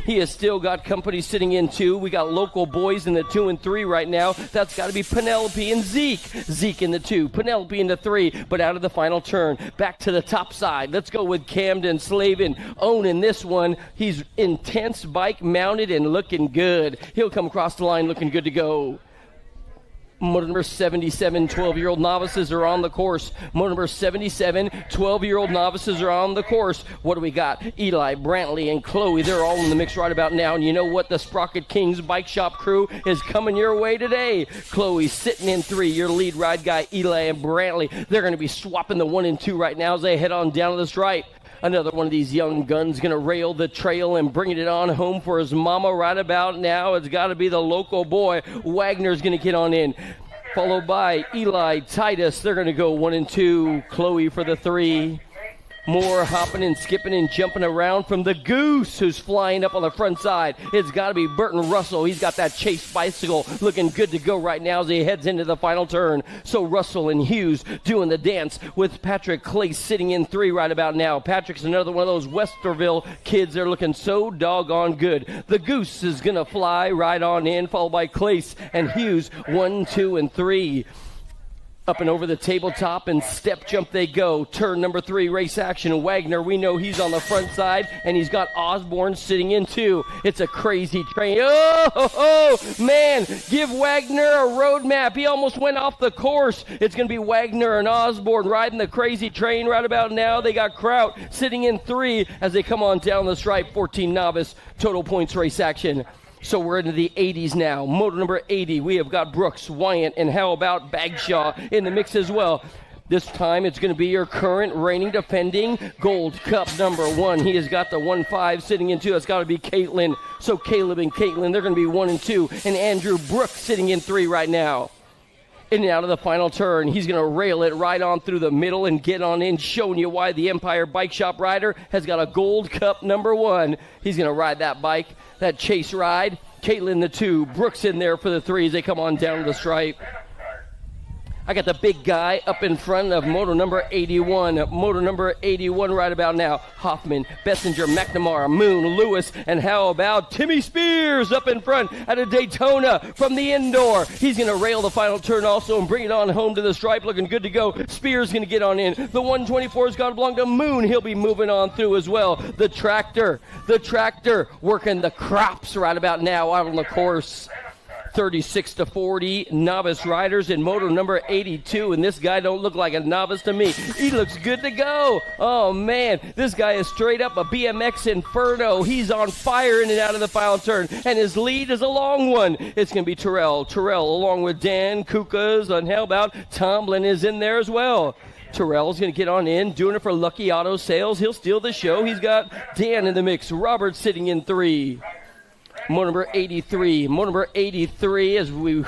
He has still got company sitting in 2. We got local boys in the 2 and 3 right now. That's got to be Penelope and Zeke. Zeke in the 2, Penelope in the 3, but out of the final turn. Back to the top side. Let's go with Camden Slavin owning this one. He's intense bike mounted and looking good. He'll come across the line looking good to go. Motor number 77, 12-year-old novices are on the course. Motor number 77, 12-year-old novices are on the course. What do we got? Eli, Brantley, and Chloe, they're all in the mix right about now. And you know what? The Sprocket Kings Bike Shop crew is coming your way today. Chloe sitting in 3, your lead ride guy, Eli and Brantley. They're going to be swapping the 1 and 2 right now as they head on down to the stripe. Another one of these young guns going to rail the trail and bringing it on home for his mama right about now. It's got to be the local boy. Wagner's going to get on in. Followed by Eli, Titus. They're going to go 1 and 2. Chloe for the 3. More hopping and skipping and jumping around from the Goose, who's flying up on the front side. It's got to be Burton Russell. He's got that Chase bicycle looking good to go right now as he heads into the final turn. So Russell and Hughes doing the dance with Patrick Clay sitting in 3 right about now. Patrick's another one of those Westerville kids. They're looking so doggone good. The Goose is going to fly right on in, followed by Clace and Hughes, 1, 2, and 3. Up and over the tabletop and step jump they go. Turn number 3, race action. Wagner, we know he's on the front side, and he's got Osborne sitting in 2. It's a crazy train. Oh, man, give Wagner a roadmap. He almost went off the course. It's going to be Wagner and Osborne riding the crazy train right about now. They got Kraut sitting in 3 as they come on down the stripe. 14 novice, total points race action. So we're into the 80s now. Moto number 80, we have got Brooks, Wyant, and how about Bagshaw in the mix as well. This time it's going to be your current reigning defending Gold Cup number 1. He has got the 1-5 sitting in 2. That's got to be Caitlin. So Caleb and Caitlin, they're going to be 1 and 2. And Andrew Brooks sitting in 3 right now. In and out of the final turn, he's going to rail it right on through the middle and get on in, showing you why the Empire Bike Shop rider has got a Gold Cup number 1. He's going to ride that bike, that chase ride. Caitlin the 2, Brooks in there for the 3 as they come on down to the stripe. I got the big guy up in front of moto number 81. Moto number 81 right about now. Hoffman, Bessinger, McNamara, Moon, Lewis, and how about Timmy Spears up in front at a Daytona from the indoor. He's going to rail the final turn also and bring it on home to the stripe, looking good to go. Spears going to get on in. The 124's got to belong to Moon. He'll be moving on through as well. The tractor working the crops right about now out on the course. 36-40 novice riders in moto number 82, and this guy don't look like a novice to me. He looks good to go. Oh man, this guy is straight up a BMX inferno. He's on fire in and out of the final turn, and his lead is a long one. It's going to be Terrell along with Dan Kukas, and how about Tomlin is in there as well. Terrell's going to get on in, doing it for Lucky Auto Sales. He'll steal the show. He's got Dan in the mix. Robert sitting in 3. Moto number 83 as we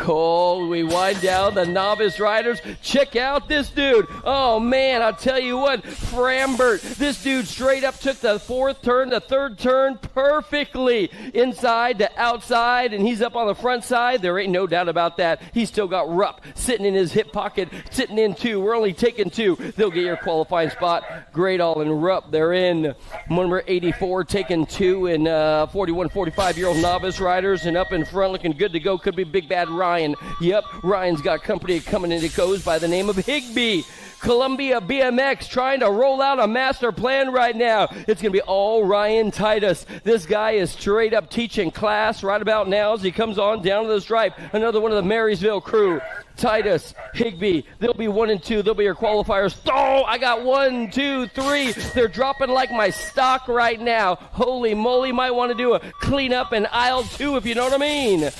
wind down the novice riders. Check out this dude. Oh man, I'll tell you what, Frambert, this dude straight up took the 4th turn, the 3rd turn perfectly inside to outside, and he's up on the front side. There ain't no doubt about that. He's still got Rupp sitting in his hip pocket, sitting in 2. We're only taking 2. They'll get your qualifying spot. Great all in Rupp. They're in. Moto number 84 taking 2 in 41, 45-year-old novice riders, and up in front looking good to go could be Big Bad Ryan. Yep, Ryan's got company coming in. It goes by the name of Higby. Columbia BMX trying to roll out a master plan right now. It's going to be all Ryan Titus. This guy is straight up teaching class right about now as he comes on down to the stripe. Another one of the Marysville crew. Titus, Higby, they'll be 1 and 2. They'll be your qualifiers. Oh, I got 1, 2, 3. They're dropping like my stock right now. Holy moly, might want to do a clean up in aisle 2 if you know what I mean.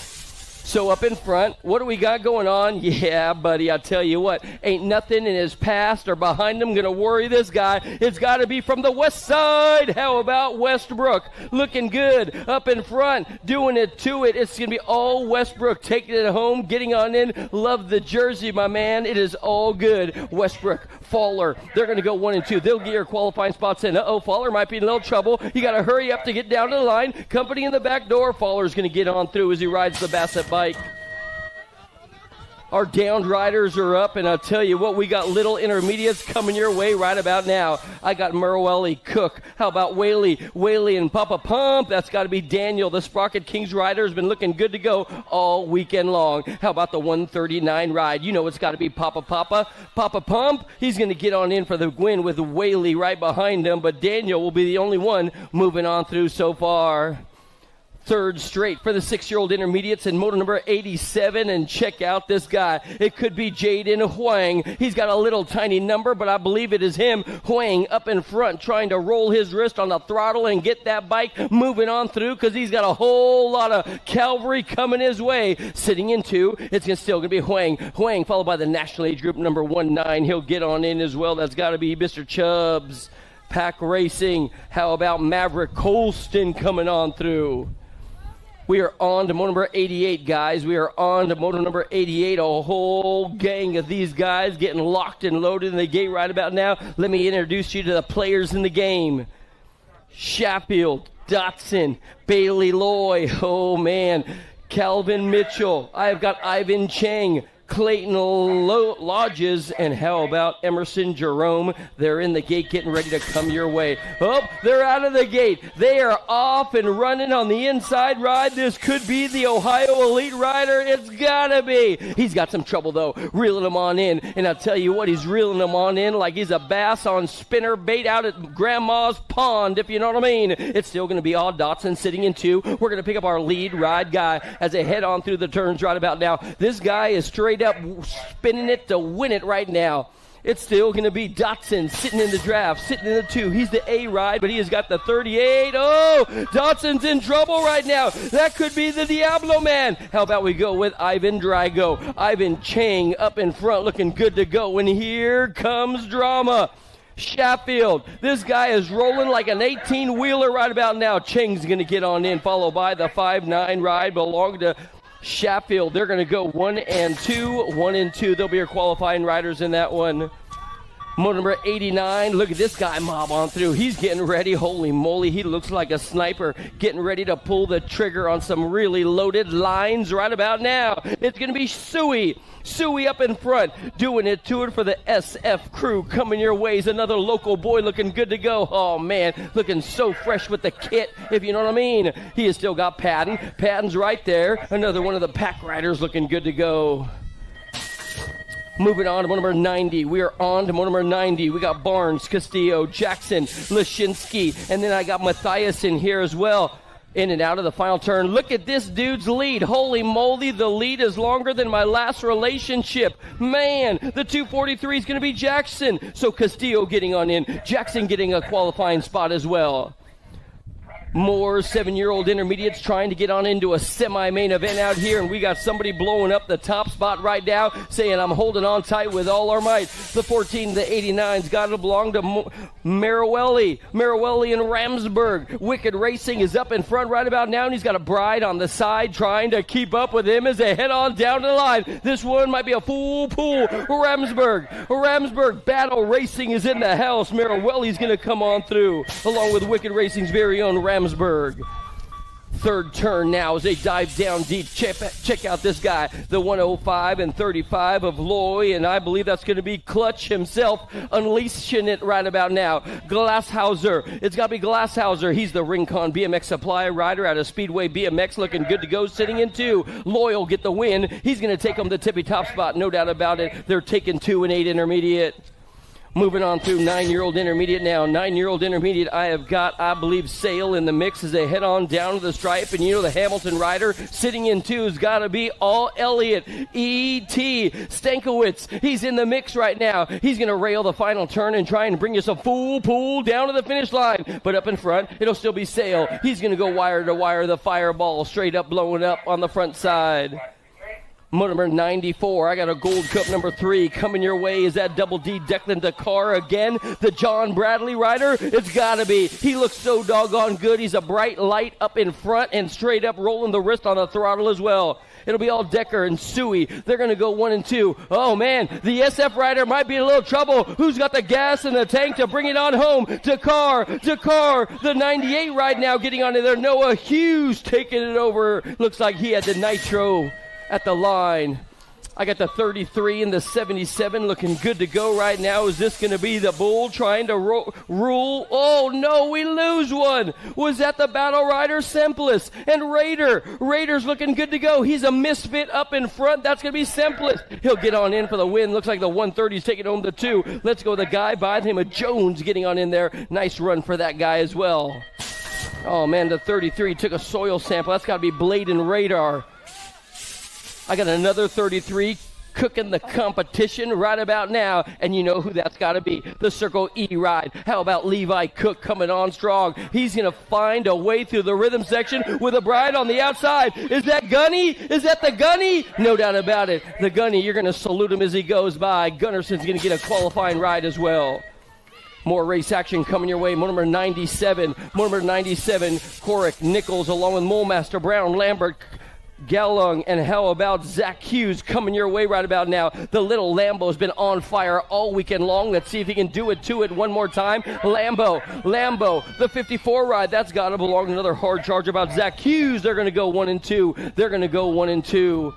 So up in front, what do we got going on? Yeah, buddy, I tell you what, ain't nothing in his past or behind him going to worry this guy. It's got to be from the west side. How about Westbrook? Looking good up in front, doing it to it. It's going to be all Westbrook taking it home, getting on in. Love the jersey, my man. It is all good. Westbrook, Fowler, they're going to go 1 and 2. They'll get your qualifying spots in. Uh-oh, Fowler might be in a little trouble. You got to hurry up to get down to the line. Company in the back door. Fowler's going to get on through as he rides the Bassett bike. Our downed riders are up, and I'll tell you what, we got little intermediates coming your way right about now. I got Merwelly, Cook. How about Whaley and Papa Pump? That's got to be Daniel. The Sprocket Kings rider has been looking good to go all weekend long. How about the 139 ride? You know it's got to be Papa Pump. He's going to get on in for the win with Whaley right behind him, but Daniel will be the only one moving on through so far. 3rd straight for the 6-year-old intermediates in moto number 87, and check out this guy. It could be Jaden Huang. He's got a little tiny number, but I believe it is him. Huang up in front trying to roll his wrist on the throttle and get that bike moving on through because he's got a whole lot of cavalry coming his way. Sitting in 2, it's still going to be Huang. Huang followed by the national age group number 19. He'll get on in as well. That's got to be Mr. Chubbs. Pack Racing. How about Maverick Colston coming on through? We are on to moto number 88, guys. We are on to moto number 88. A whole gang of these guys getting locked and loaded in the gate right about now. Let me introduce you to the players in the game. Sheffield, Dotson, Bailey Loy. Oh, man. Calvin Mitchell. I've got Ivan Chang. Clayton Lodges, and how about Emerson Jerome? They're in the gate getting ready to come your way. Oh, they're out of the gate. They are off and running on the inside ride. This could be the Ohio Elite Rider. It's gotta be. He's got some trouble, though, reeling them on in. And I'll tell you what, he's reeling them on in like he's a bass on spinner bait out at Grandma's pond, if you know what I mean. It's still going to be all Dotson sitting in 2. We're going to pick up our lead ride guy as they head on through the turns right about now. This guy is straight up spinning it to win it right now. It's still going to be Dotson sitting in the draft, sitting in the 2. He's the A ride, but he has got the 38. Oh, Dotson's in trouble right now. That could be the Diablo man. How about we go with Ivan Drago? Ivan Chang up in front looking good to go. And here comes drama. Sheffield. This guy is rolling like an 18-wheeler right about now. Chang's going to get on in, followed by the 5'9 ride belonging to Sheffield. They're going to go 1 and 2, 1 and 2. They'll be your qualifying riders in that one. Motor number 89. Look at this guy mob on through. He's getting ready. Holy moly, he looks like a sniper getting ready to pull the trigger on some really loaded lines right about now. It's going to be Suey. Suey up in front, doing it to it for the SF crew. Coming your way is another local boy looking good to go. Oh, man, looking so fresh with the kit, if you know what I mean. He has still got Patton. Patton's right there. Another one of the pack riders looking good to go. Moving on to motor number 90. We are on to motor number 90. We got Barnes, Castillo, Jackson, Lashinsky, and then I got Matthias in here as well. In and out of the final turn. Look at this dude's lead. Holy moly, the lead is longer than my last relationship. Man, the 243 is going to be Jackson. So Castillo getting on in. Jackson getting a qualifying spot as well. More 7-year-old intermediates trying to get on into a semi-main event out here, and we got somebody blowing up the top spot right now, saying I'm holding on tight with all our might. The 14, the 89's got to belong to Marawelli and Ramsburg. Wicked Racing is up in front right about now, and he's got a bride on the side trying to keep up with him as they head on down the line. This one might be a full pool. Ramsburg Battle Racing is in the house. Marawelli's going to come on through, along with Wicked Racing's very own Ramsburg. Third turn now as they dive down deep. Check out this guy, the 105 and 35 of Loy, and I believe that's going to be Clutch himself unleashing it right about now. Glasshauser. It's got to be Glasshauser. He's the Rincon BMX supply rider out of Speedway BMX, looking good to go, sitting in 2. Loy will get the win. He's going to take him the tippy top spot, no doubt about it. They're taking 2 and 8 intermediate. Moving on through 9-year-old intermediate now. 9-year-old intermediate, I have got, I believe, Sale in the mix as they head on down to the stripe. And you know the Hamilton rider sitting in 2 has got to be All Elliott. E.T. Stankiewicz, he's in the mix right now. He's going to rail the final turn and try and bring you some full pool down to the finish line. But up in front, it'll still be Sale. He's going to go wire to wire, the fireball straight up blowing up on the front side. Motor number 94, I got a Gold Cup number 3 coming your way. Is that Double D Declan Dakar again? The John Bradley rider? It's got to be. He looks so doggone good. He's a bright light up in front and straight up rolling the wrist on the throttle as well. It'll be all Decker and Suey. They're going to go 1 and 2. Oh, man, the SF rider might be in a little trouble. Who's got the gas in the tank to bring it on home? Dakar, the 98 ride now getting on there. Noah Hughes taking it over. Looks like he had the nitro at the line. I got the 33 and the 77 looking good to go right now. Is this going to be the Bull trying to rule? Oh, no, we lose one. Was that the Battle Rider? Simplest. And Raider's looking good to go. He's a misfit up in front. That's going to be Simplest. He'll get on in for the win. Looks like the 130's taking home the 2. Let's go the guy by the name of Jones getting on in there. Nice run for that guy as well. Oh, man, the 33 took a soil sample. That's got to be Blade and Radar. I got another 33 cooking the competition right about now, and you know who that's got to be, the Circle E ride. How about Levi Cook coming on strong? He's going to find a way through the rhythm section with a bride on the outside. Is that Gunny? Is that the Gunny? No doubt about it. The Gunny, you're going to salute him as he goes by. Gunnarson's going to get a qualifying ride as well. More race action coming your way. Motor number 97. Motor number 97, Corrick, Nichols, along with Molemaster, Brown, Lambert, Gallung, and how about Zach Hughes coming your way right about now. The little Lambo's been on fire all weekend long. Let's see if he can do it to it one more time. Lambo, the 54 ride. That's got to belong to another hard charge about Zach Hughes. They're going to go 1 and 2.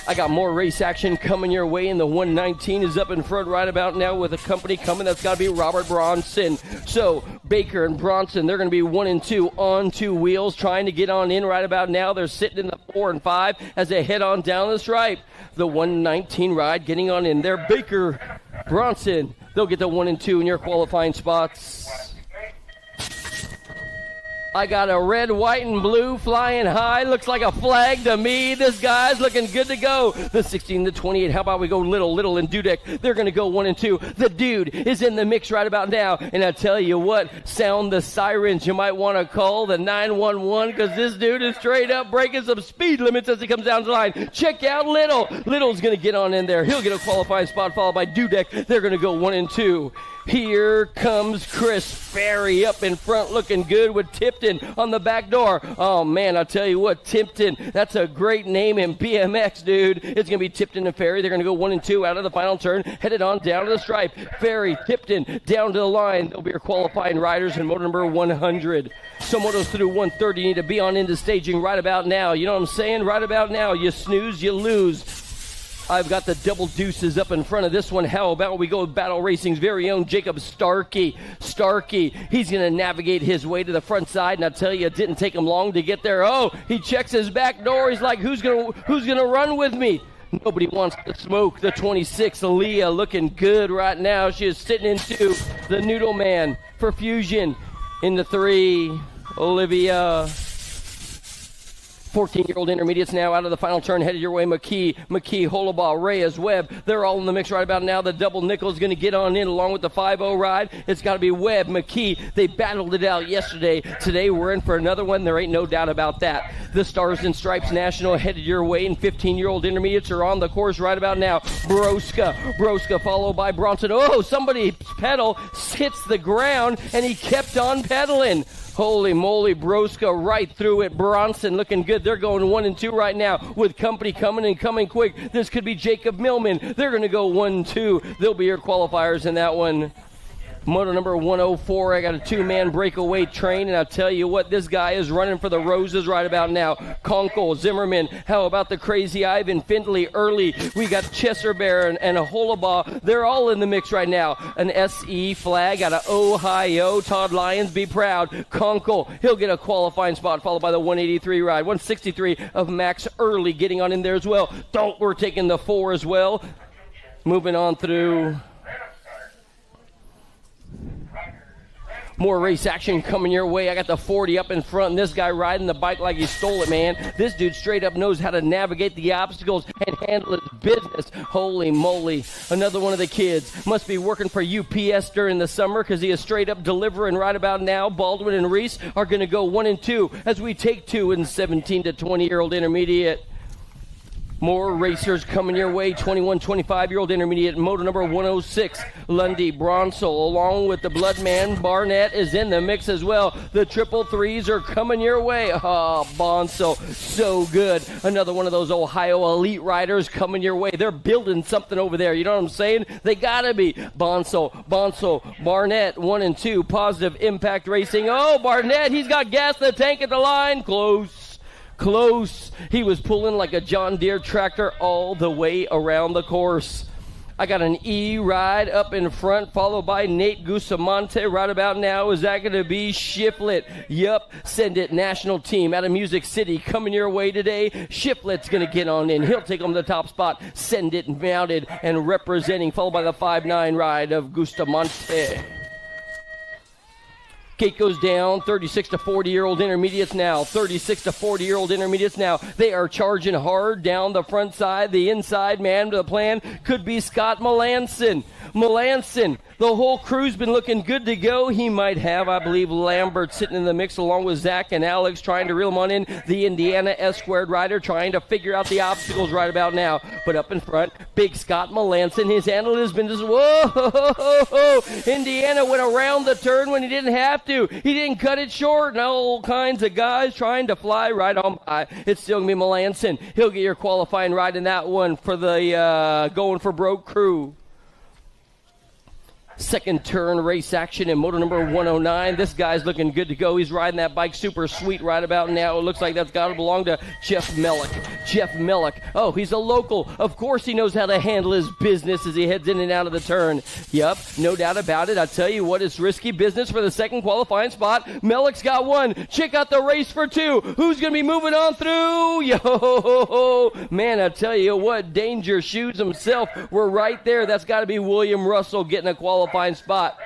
I got more race action coming your way, and the 119 is up in front right about now with a company coming. That's got to be Robert Bronson. So Baker and Bronson, they're going to be 1 and 2 on 2 wheels, trying to get on in right about now. They're sitting in the 4 and 5 as they head on down the stripe. The 119 ride getting on in there. Baker, Bronson, they'll get the 1 and 2 in your qualifying spots. I got a red, white, and blue flying high. Looks like a flag to me. This guy's looking good to go. The 16, the 28. How about we go Little, and Dudek? They're going to go 1 and 2. The dude is in the mix right about now. And I tell you what, sound the sirens. You might want to call the 911 because this dude is straight up breaking some speed limits as he comes down the line. Check out Little. Little's going to get on in there. He'll get a qualifying spot followed by Dudek. They're going to go 1 and 2. Here comes Chris Ferry up in front looking good with Tipton on the back door. Oh, man, I'll tell you what, Tipton, that's a great name in BMX, dude. It's going to be Tipton and Ferry. They're going to go 1 and 2 out of the final turn, headed on down to the stripe. Ferry, Tipton, down to the line. They'll be your qualifying riders in motor number 100. So motos through 130 need to be on into staging right about now. You know what I'm saying? Right about now. You snooze, you lose. I've got the double deuces up in front of this one. How about we go with Battle Racing's very own Jacob Starkey. Starkey, he's going to navigate his way to the front side, and I tell you, it didn't take him long to get there. Oh, he checks his back door. He's like, who's gonna run with me? Nobody wants to smoke. The 26, Aaliyah, looking good right now. She is sitting into the Noodle Man for Fusion. In the 3, Olivia. 14-year-old intermediates now out of the final turn, headed your way. McKee, Holobaugh, Reyes, Webb. They're all in the mix right about now. The double nickel is going to get on in along with the 5-0 ride. It's got to be Webb, McKee. They battled it out yesterday. Today we're in for another one. There ain't no doubt about that. The Stars and Stripes National headed your way, and 15-year-old intermediates are on the course right about now. Broska followed by Bronson. Oh, somebody's pedal hits the ground, and he kept on pedaling. Holy moly, Broska right through it. Bronson looking good. They're going 1 and 2 right now with company coming quick. This could be Jacob Millman. They're going to go 1-2. They'll be your qualifiers in that one. Moto number 104, I got a 2-man breakaway train, and I'll tell you what, this guy is running for the roses right about now. Conkle, Zimmerman, how about the crazy Ivan Findlay early? We got Chesser Bear and a Holobaugh. They're all in the mix right now. An SE flag out of Ohio. Todd Lyons, be proud. Conkle, he'll get a qualifying spot, followed by the 183 ride. 163 of Max Early getting on in there as well. We're taking the 4 as well. Moving on through. More race action coming your way. I got the 40 up in front, and this guy riding the bike like he stole it, man. This dude straight up knows how to navigate the obstacles and handle his business. Holy moly. Another one of the kids must be working for UPS during the summer because he is straight up delivering right about now. Baldwin and Reese are going to go 1 and 2 as we take 2 in 17 to 20-year-old intermediate. More racers coming your way. 21, 25-year-old intermediate, moto number 106, Lundy, Bronsel, along with the Bloodman. Barnett is in the mix as well. The 333s are coming your way. Oh, Bonsel, so good. Another one of those Ohio elite riders coming your way. They're building something over there. You know what I'm saying? They gotta be. Bonsel, Barnett, 1 and 2, Positive Impact Racing. Oh, Barnett, he's got gas in the tank at the line. Close. He was pulling like a John Deere tractor all the way around the course. I got an E ride up in front, followed by Nate Gusamonte. Right about now, is that going to be Shiflet? Yup, Send It National Team out of Music City coming your way today. Shiflet's going to get on in. He'll take on the top spot. Send It mounted and representing, followed by the 5-9 ride of Gustamonte. Gate goes down, 36 to 40-year-old intermediates now. 36 to 40-year-old intermediates now. They are charging hard down the front side. The inside man to the plan could be Scott Melanson. The whole crew's been looking good to go. He might have, I believe, Lambert sitting in the mix along with Zach and Alex trying to reel him on in. The Indiana S-squared rider trying to figure out the obstacles right about now. But up in front, big Scott Melanson. His handle has been just, whoa. Indiana went around the turn when he didn't have to. He didn't cut it short. And all kinds of guys trying to fly right on by. It's still going to be Melanson. He'll get your qualifying ride in that one for the Going for Broke crew. Second turn race action in motor number 109. This guy's looking good to go. He's riding that bike super sweet right about now. It looks like that's got to belong to Jeff Mellick. Oh, he's a local. Of course he knows how to handle his business as he heads in and out of the turn. Yup, no doubt about it. I tell you what, it's risky business for the second qualifying spot. Mellick's got 1. Check out the race for 2. Who's going to be moving on through? Yo, man, I tell you what, Danger Shoes himself were right there. That's got to be William Russell getting a qualifying spot.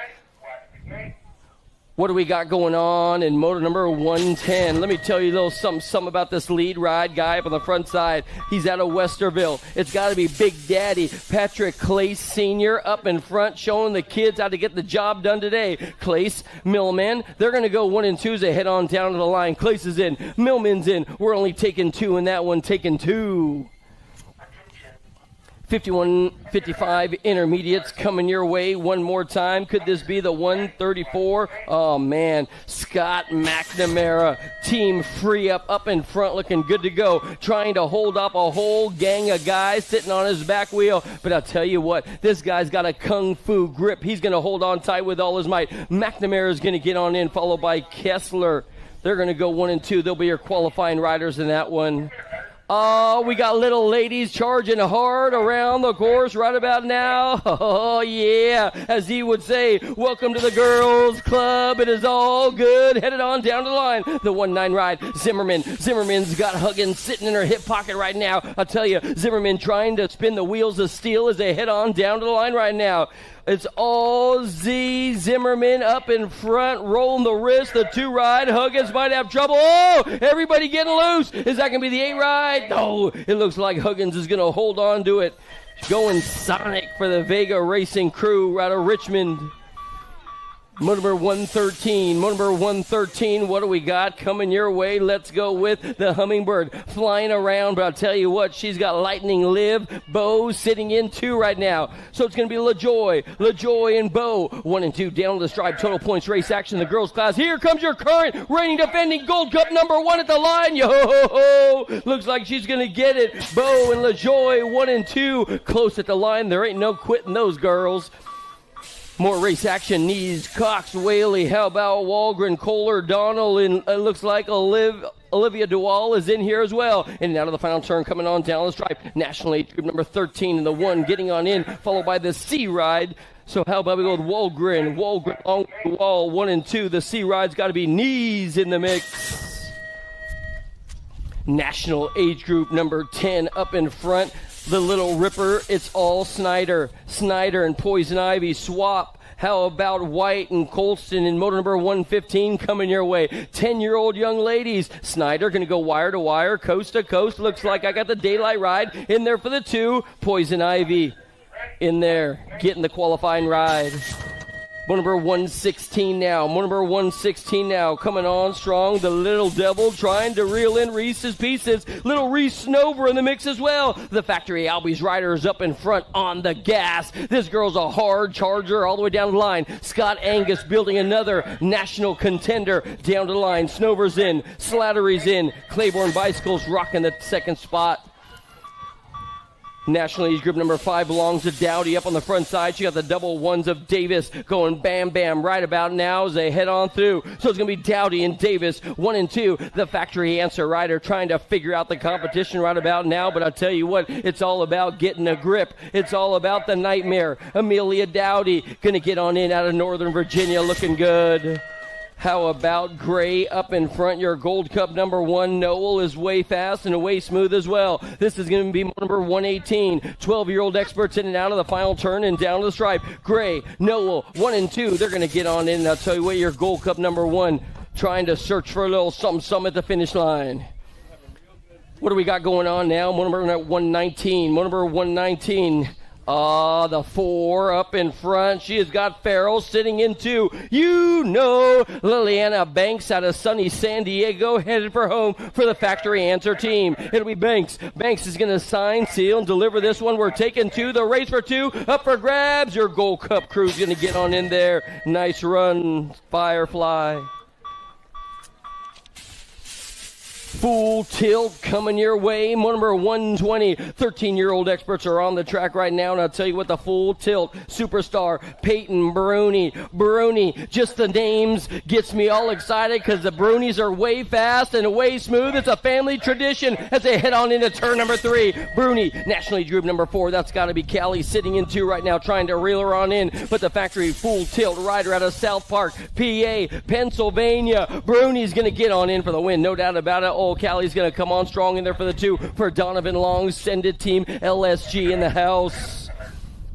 What do we got going on in motor number 110? Let me tell you a little something about this lead ride guy up on the front side. He's out of Westerville. It's got to be Big Daddy Patrick Clace Sr. up in front, showing the kids how to get the job done today. Clace, Millman, they're going to go 1 and 2 as they head on down to the line. Clace is in, Millman's in. We're only taking 2 in that one, taking 2. 51-55 intermediates coming your way one more time. Could this be the 134? Oh, man. Scott McNamara, team free up in front, looking good to go. Trying to hold up a whole gang of guys sitting on his back wheel. But I'll tell you what, this guy's got a kung fu grip. He's going to hold on tight with all his might. McNamara's going to get on in, followed by Kessler. They're going to go 1 and 2. They'll be your qualifying riders in that one. Oh, we got little ladies charging hard around the course right about now. Oh, yeah. As he would say, welcome to the girls' club. It is all good. Headed on down the line. The 1-9 ride. Zimmerman's got Huggins sitting in her hip pocket right now. I'll tell you, Zimmerman trying to spin the wheels of steel as they head on down to the line right now. It's all Z Zimmerman up in front, rolling the wrist. The 2 ride. Huggins might have trouble. Oh, everybody getting loose. Is that going to be the 8 ride? No, it looks like Huggins is going to hold on to it. Going Sonic for the Vega Racing crew out of Richmond. Motor number 113. Motor number 113. What do we got coming your way? Let's go with the Hummingbird flying around. But I'll tell you what, she's got Lightning Liv, Bo sitting in 2 right now. So it's going to be LaJoy and Bo. 1 and 2 down to the stripe. Total points race action. The girls class. Here comes your current reigning defending Gold Cup number 1 at the line. Yo-ho-ho. Looks like she's going to get it. Bo and LaJoy 1 and 2 close at the line. There ain't no quitting those girls. More race action. Nees, Cox, Whaley, how about Walgren, Kohler, Donald, and it looks like Olivia Duval is in here as well. In and out of the final turn, coming on down the stripe. National age group number 13 and the 1 getting on in, followed by the C ride. So how about we go with Walgren on the wall, 1 and 2. The C ride's got to be Nees in the mix. National age group number 10 up in front. The Little Ripper, it's all Snyder. Snyder and Poison Ivy swap. How about White and Colston in motor number 115 coming your way? 10-year-old young ladies. Snyder going to go wire to wire, coast to coast. Looks like I got the daylight ride in there for the 2. Poison Ivy in there, getting the qualifying ride. Motor number 116 now. Motor number 116 now. Coming on strong. The Little Devil trying to reel in Reese's Pieces. Little Reese Snover in the mix as well. The Factory Albies riders up in front on the gas. This girl's a hard charger all the way down the line. Scott Angus building another national contender down the line. Snover's in. Slattery's in. Claiborne Bicycles rocking the 2nd spot. National age group number 5 belongs to Dowdy up on the front side. She got the double 1s of Davis going bam, bam right about now as they head on through. So it's going to be Dowdy and Davis, 1 and 2. The Factory Answer rider trying to figure out the competition right about now. But I'll tell you what, it's all about getting a grip. It's all about the Nightmare. Amelia Dowdy going to get on in out of Northern Virginia, looking good. How about Gray up in front? Your Gold Cup number 1. Noel is way fast and way smooth as well. This is going to be number 118. 12-year-old experts in and out of the final turn and down to the stripe. Gray, Noel, 1 and 2. They're going to get on in. And I'll tell you what, your Gold Cup number 1 trying to search for a little something at the finish line. What do we got going on now? Number 119. Number 119. The 4 up in front. She has got Farrell sitting in 2. Liliana Banks out of sunny San Diego headed for home for the Factory Answer team. It'll be Banks. Banks is going to sign, seal, and deliver this one. We're taking 2. The race for 2 up for grabs. Your Gold Cup crew's going to get on in there. Nice run, Firefly. Full Tilt coming your way. Number 120. 13-year-old experts are on the track right now, and I'll tell you what, the Full Tilt superstar, Peyton Bruni. Bruni, just the names gets me all excited because the Brunis are way fast and way smooth. It's a family tradition as they head on into turn number 3. Bruni, National Age Group number 4. That's got to be Callie sitting in 2 right now, trying to reel her on in. But the Factory Full Tilt rider out of South Park, PA, Pennsylvania. Bruni's going to get on in for the win, no doubt about it. Oh, Callie's going to come on strong in there for the 2 for Donovan Long. Send it team LSG in the house.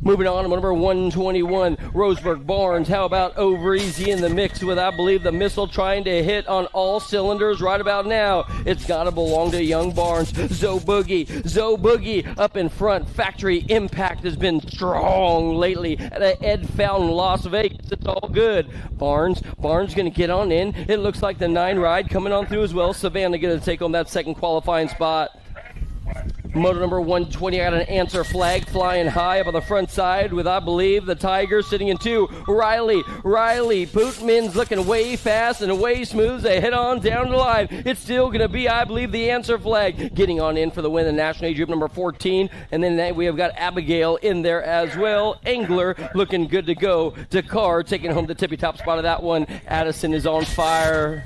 Moving on to number 121, Roseburg Barnes. How about Over Easy in the mix with, I believe, the missile trying to hit on all cylinders right about now. It's got to belong to Young Barnes. Zoe Boogie up in front. Factory Impact has been strong lately at Ed Fountain, Las Vegas. It's all good. Barnes going to get on in. It looks like the 9 ride coming on through as well. Savannah going to take on that second qualifying spot. Moto number 120 got an answer flag flying high up on the front side with, I believe, the Tiger sitting in 2. Riley Bootman's looking way fast and way smooth. They head on down the line. It's still going to be, I believe, the answer flag getting on in for the win, the national age group number 14. And then we have got Abigail in there as well. Engler looking good to go. Dakar taking home the tippy top spot of that one. Addison is on fire.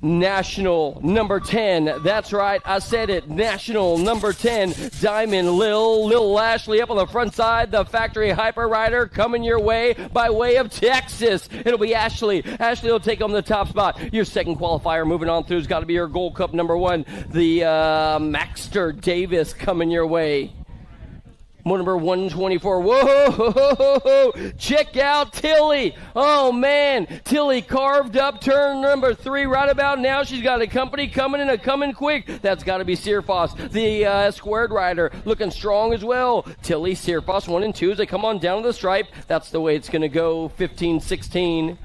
National number 10. That's right, I said it. National number 10. Diamond Lil Ashley up on the front side. The factory hyper rider coming your way by way of Texas. It'll be Ashley. Ashley will take on the top spot. Your second qualifier moving on through has got to be your Gold Cup number 1. The Maxter Davis coming your way. Number 124. Whoa! Check out Tilly. Oh, man. Tilly carved up turn number 3 right about now. She's got a company coming in, coming quick. That's got to be Searfoss, the squared rider, looking strong as well. Tilly, Searfoss, 1 and 2 as they come on down to the stripe. That's the way it's going to go, 15-16.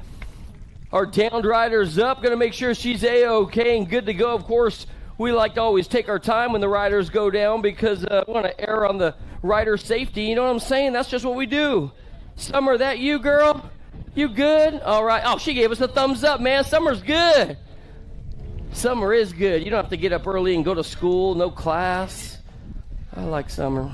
Our downed rider's up. Going to make sure she's A-OK and good to go. Of course, we like to always take our time when the riders go down because we want to err on the rider safety. You know what I'm saying? That's just what we do. Summer, that you, girl? You good? All right. Oh, she gave us a thumbs up, man. Summer's good. Summer is good. You don't have to get up early and go to school, no class. I like summer.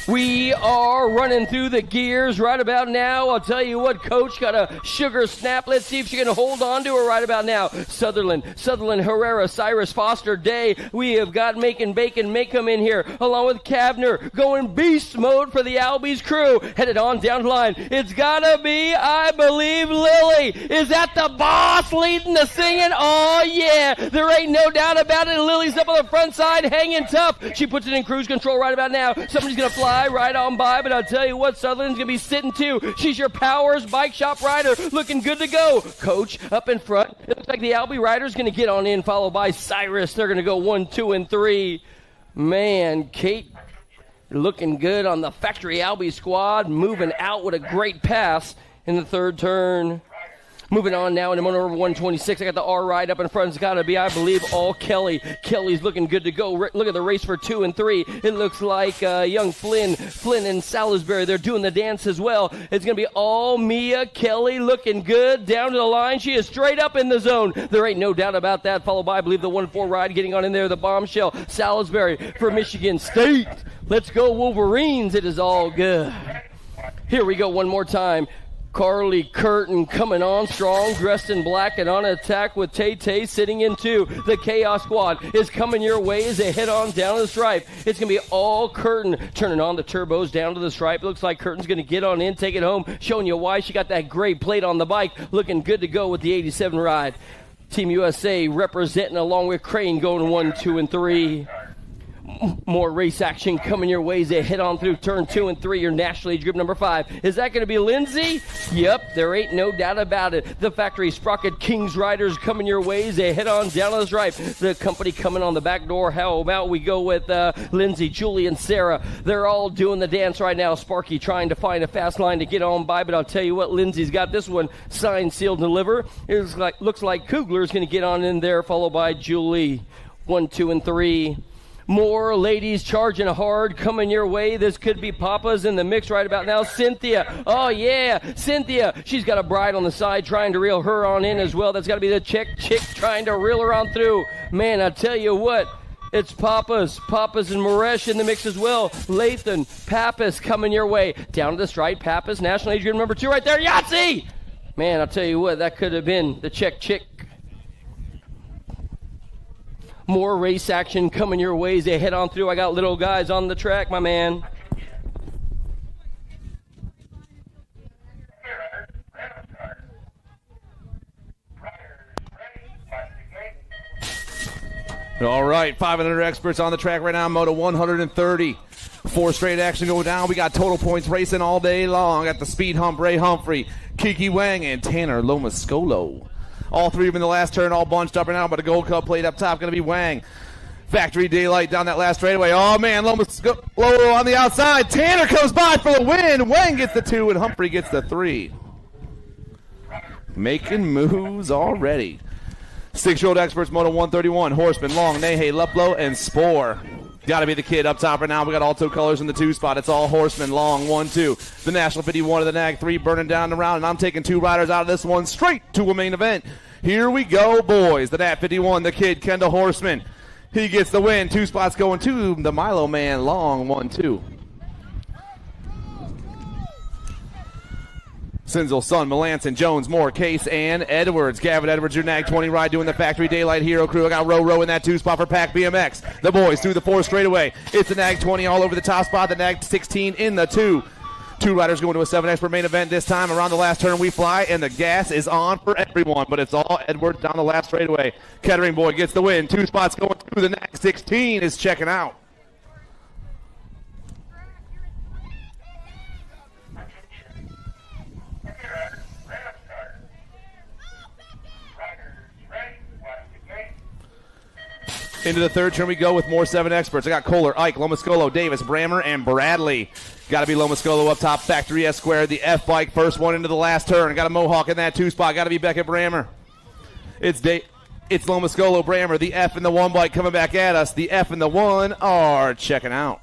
We are running through the gears right about now. I'll tell you what, Coach got a sugar snap. Let's see if she can hold on to her right about now. Sutherland, Herrera, Cyrus, Foster, Day. We have got Macon, Bacon, Macom in here, along with Kavner, going beast mode for the Albies crew. Headed on down the line. It's gotta be, I believe, Lily. Is that the boss leading the singing? Oh, yeah. There ain't no doubt about it. Lily's up on the front side, hanging tough. She puts it in cruise control right about now. Somebody's gonna fly right on by, but I'll tell you what, Sutherland's going to be sitting too. She's your Powers Bike Shop rider, looking good to go. Coach up in front. It looks like the Albie rider's going to get on in, followed by Cyrus. They're going to go 1, 2, and 3. Man, Kate looking good on the Factory Albie squad, moving out with a great pass in the third turn. Moving on now into number 126. I got the R ride up in front. It's got to be, I believe, all Kelly. Kelly's looking good to go. Look at the race for 2 and 3. It looks like young Flynn and Salisbury. They're doing the dance as well. It's going to be all Mia Kelly looking good down to the line. She is straight up in the zone. There ain't no doubt about that. Followed by, I believe, the 1-4 ride getting on in there. The Bombshell. Salisbury for Michigan State. Let's go Wolverines. It is all good. Here we go one more time. Carly Curtin coming on strong, dressed in black and on attack with Tay-Tay sitting in 2. The Chaos Squad is coming your way as they head on down to the stripe. It's going to be all Curtin turning on the turbos down to the stripe. Looks like Curtin's going to get on in, take it home, showing you why she got that great plate on the bike. Looking good to go with the 87 ride. Team USA representing along with Crane going 1, 2, and 3. More race action coming your way as they head on through turn 2 and 3. Your national age group number 5. Is that going to be Lindsay? Yep, there ain't no doubt about it. The Factory Sprocket Kings Riders coming your way as they head on down to the stripe. The company coming on the back door. How about we go with Lindsay, Julie, and Sarah? They're all doing the dance right now. Sparky trying to find a fast line to get on by, but I'll tell you what, Lindsay's got this one signed, sealed, and deliver. It looks like Kugler's going to get on in there, followed by Julie. 1, 2, and 3. More ladies charging hard coming your way. This could be Papa's in the mix right about now. Cynthia. Oh, yeah. Cynthia. She's got a bride on the side trying to reel her on in as well. That's got to be the chick trying to reel her on through. Man, I tell you what. It's Papa's and Moresh in the mix as well. Lathan, Pappas coming your way. Down to the stripe. Pappas, national age group number 2 right there. Yahtzee! Man, I'll tell you what. That could have been the chick. More race action coming your way as they head on through. I got little guys on the track, my man. All right, 500 experts on the track right now. Moto 130. 4 straight action going down. We got total points racing all day long. Got the speed hump, Ray Humphrey, Kiki Wang, and Tanner Lomascolo. All 3 of them in the last turn, all bunched up and out, but a Gold Cup plate up top going to be Wang. Factory daylight down that last straightaway. Oh, man, Lomascolo on the outside. Tanner comes by for the win. Wang gets the 2, and Humphrey gets the 3. Making moves already. 6-year-old experts, Moto 131, Horseman, Long, Nehe, Luplo, and Spore. Got to be the kid up top right now. We got all 2 colors in the 2 spot. It's all Horseman, Long, 1-2. The National 51 of the NAG 3 burning down the round, and I'm taking 2 riders out of this one straight to a main event. Here we go, boys. The Nat 51, the kid, Kendall Horseman. He gets the win. 2 spots going to the Milo man, Long, 1-2. Sinzel, Sun, Melanson, Jones, Moore, Case, and Edwards. Gavin Edwards, your NAG 20 ride doing the Factory Daylight Hero crew. I got Row in that 2 spot for Pack BMX. The boys through the 4 straightaway. It's the NAG 20 all over the top spot. The NAG 16 in the 2. 2 riders going to a 7 expert main event this time. Around the last turn we fly, and the gas is on for everyone, but it's all Edwards down the last straightaway. Kettering boy gets the win. 2 spots going through. The NAG 16 is checking out. Into the 3rd turn we go with more 7 experts. I got Kohler, Ike, Lomascolo, Davis, Brammer, and Bradley. Got to be Lomascolo up top. Factory S squared. The F bike first one into the last turn. Got a Mohawk in that 2 spot. Got to be Beckett Brammer. It's Lomascolo, Brammer. The F and the 1 bike coming back at us. The F and the 1 are checking out.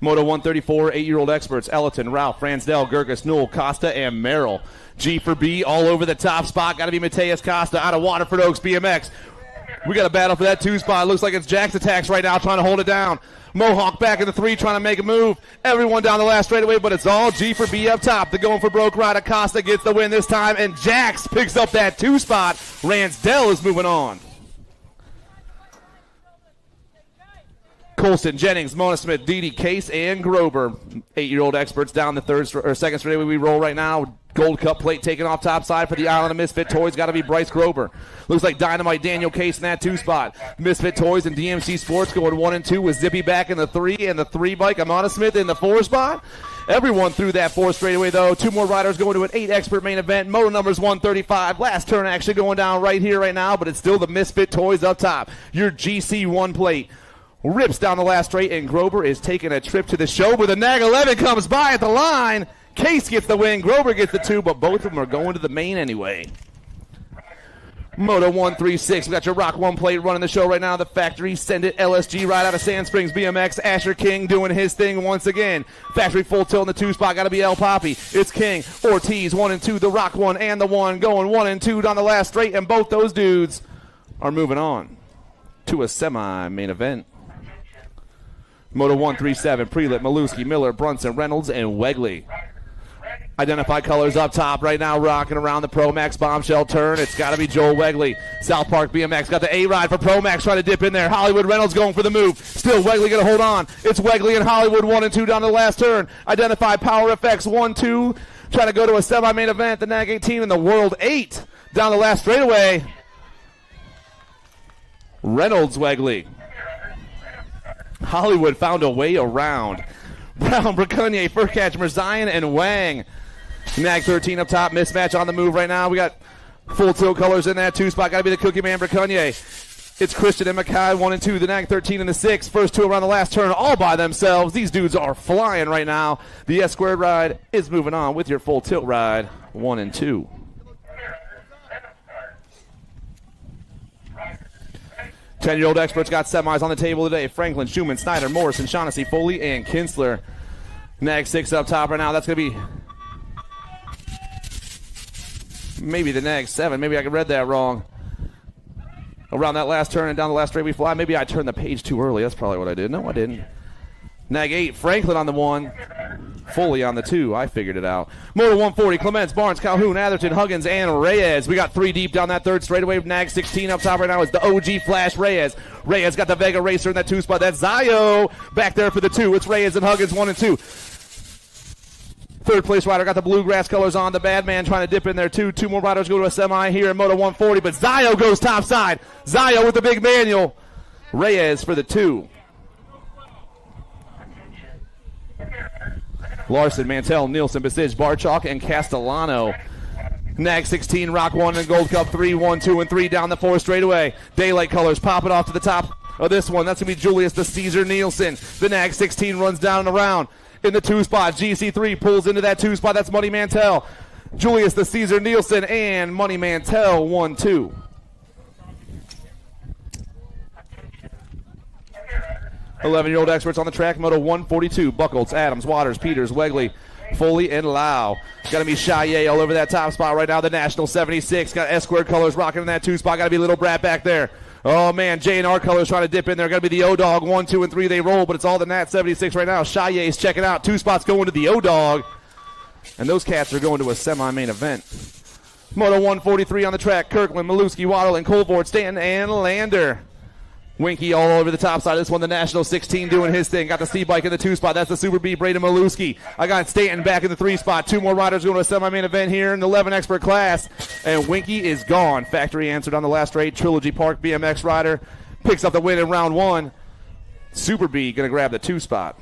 Moto 134, 8-year-old experts. Ellerton, Ralph, Fransdell, Gurgis, Newell, Costa, and Merrill. G for B all over the top spot. Got to be Mateus Costa out of Waterford Oaks BMX. We got a battle for that 2 spot. Looks like it's Jack's Attacks right now trying to hold it down. Mohawk back in the 3 trying to make a move. Everyone down the last straightaway, but it's all G for B up top. The going for broke ride. Acosta gets the win this time, and Jax picks up that 2 spot. Ransdell is moving on. Colston, Jennings, Mona Smith, Didi, Case, and Grover. 8-year-old experts down the 2nd straightaway we roll right now. Gold Cup plate taken off top side for the Island of Misfit Toys. Got to be Bryce Grover. Looks like Dynamite Daniel Case in that 2 spot. Misfit Toys and DMC Sports going 1 and 2 with Zippy back in the 3 and the 3 bike. Amana Smith in the 4 spot. Everyone through that 4 straightaway though. 2 more riders going to an 8 expert main event. Moto numbers 135. Last turn actually going down right here right now, but it's still the Misfit Toys up top. Your GC1 plate rips down the last straight, and Grover is taking a trip to the show, but the NAG 11 comes by at the line. Case gets the win, Grover gets the 2, but both of them are going to the main anyway. Moto 136, we got your Rock 1 plate running the show right now. The Factory Send It LSG right out of Sand Springs BMX. Asher King doing his thing once again. Factory full tilt in the 2 spot, got to be El Poppy. It's King, Ortiz 1 and 2, the Rock 1 and the 1 going 1 and 2 down the last straight, and both those dudes are moving on to a semi-main event. Moto 137, Prelit, Maluski, Miller, Brunson, Reynolds, and Wegley. Identify colors up top right now, rocking around the Pro Max bombshell turn. It's got to be Joel Wegley. South Park BMX got the A-Ride for Pro Max trying to dip in there. Hollywood Reynolds going for the move. Still Wegley going to hold on. It's Wegley and Hollywood 1 and 2 down to the last turn. Identify Power FX 1-2. Trying to go to a semi-main event. The NAG 18 and the World 8 down the last straightaway. Reynolds, Wegley. Hollywood found a way around. Brown, Bracunier, Furcatch, Merzion, and Wang. NAG 13 up top, mismatch on the move right now. We got full tilt colors in that 2 spot. Got to be the Cookie Man, Bracunier. It's Christian and Mackay 1 and 2. The NAG 13 and the 6. First 2 around the last turn all by themselves. These dudes are flying right now. The S squared ride is moving on with your full tilt ride 1 and 2. Ten-year-old experts got semis on the table today. Franklin, Schumann, Snyder, Morrison, Shaughnessy, Foley, and Kinsler. NAG 6 up top right now. That's going to be maybe the NAG 7. Maybe I read that wrong. Around that last turn and down the last straight we fly. Maybe I turned the page too early. That's probably what I did. No, I didn't. NAG 8, Franklin on the 1. Foley on the 2. I figured it out. Motor 140, Clements, Barnes, Calhoun, Atherton, Huggins, and Reyes. We got 3 deep down that 3rd straightaway. NAG 16 up top right now is the OG Flash Reyes. Reyes got the Vega Racer in that 2 spot. That's Zio back there for the 2. It's Reyes and Huggins 1 and 2. Third place rider got the bluegrass colors on. The bad man trying to dip in there too. Two more riders go to a semi here in Moto 140, but Zio goes top side. Zio with the big manual. Reyes for the 2. Larson, Mantell, Nielsen, Basij, Barchok, and Castellano. Nag 16, Rock 1 and Gold Cup 3, 1, 2, and 3 down the 4 straightaway. Daylight colors popping off to the top of this one. That's going to be Julius the Caesar Nielsen. The Nag 16 runs down and around in the 2 spot. GC3 pulls into that 2 spot. That's Money Mantell. Julius the Caesar Nielsen and Money Mantell 1, 2. Eleven-year-old experts on the track, Moto 142. Buckles, Adams, Waters, Peters, Wegley, Foley, and Lau. Got to be Chaillet all over that top spot right now. The National 76. Got S-squared colors rocking in that 2 spot. Got to be Little Brat back there. Oh, man, J&R colors trying to dip in there. Got to be the O-Dog. 1, 2, and 3 they roll, but it's all the Nat 76 right now. Chaillet's checking out. 2 spots going to the O-Dog. And those cats are going to a semi-main event. Moto 143 on the track. Kirkland, Maluski, Waddle, and Colvort, Stanton, and Lander. Winky all over the top side of this one. The National 16 doing his thing. Got the C-Bike in the 2 spot. That's the Super B, Braden Maluski. I got Stanton back in the 3 spot. 2 more riders going to a semi-main event here in the 11 expert class. And Winky is gone. Factory answered on the last straight. Trilogy Park BMX rider picks up the win in round 1. Super B going to grab the 2 spot.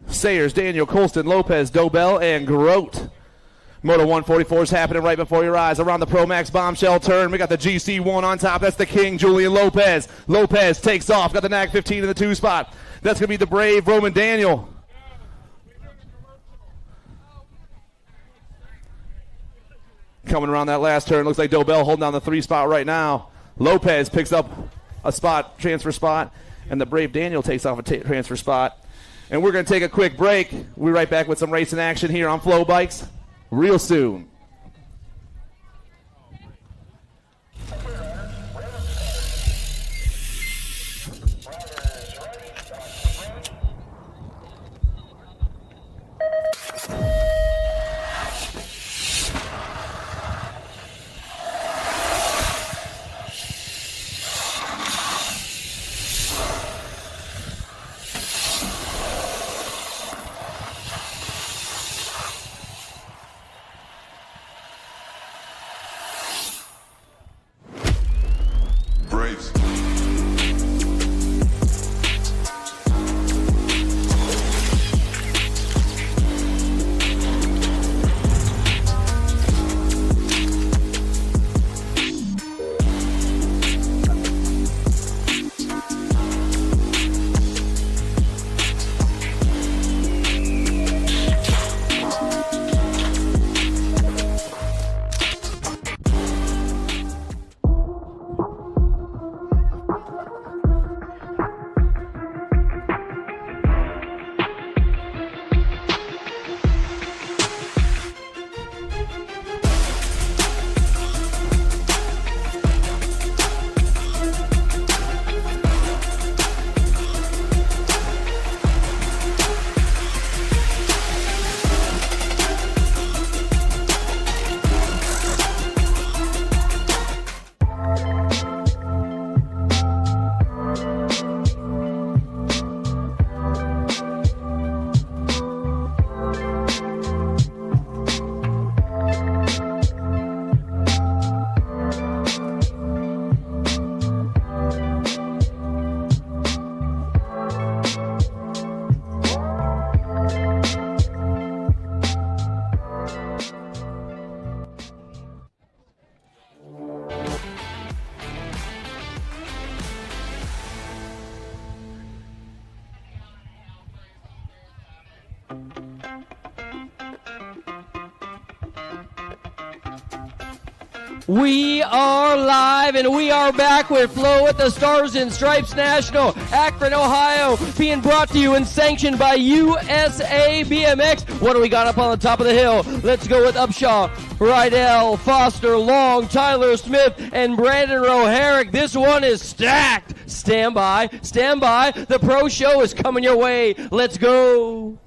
Sayers, Daniel, Colston, Lopez, Dobell, and Grote. Moto 144 is happening right before your eyes. Around the Pro Max bombshell turn, we got the GC1 on top. That's the king, Julian Lopez. Lopez takes off. Got the Nag 15 in the 2 spot. That's going to be the brave Roman Daniel. Coming around that last turn, looks like Dobell holding down the 3 spot right now. Lopez picks up a spot, transfer spot, and the brave Daniel takes off a transfer spot. And we're going to take a quick break. We'll be right back with some racing action here on Flow Bikes real soon. Braves. We are live and we are back with Flow at the Stars and Stripes National, Akron, Ohio, being brought to you and sanctioned by USA BMX. What do we got up on the top of the hill? Let's go with Upshaw, Rydell, Foster, Long, Tyler Smith, and Brandon Roharick. This one is stacked. Stand by, stand by. The pro show is coming your way. Let's go.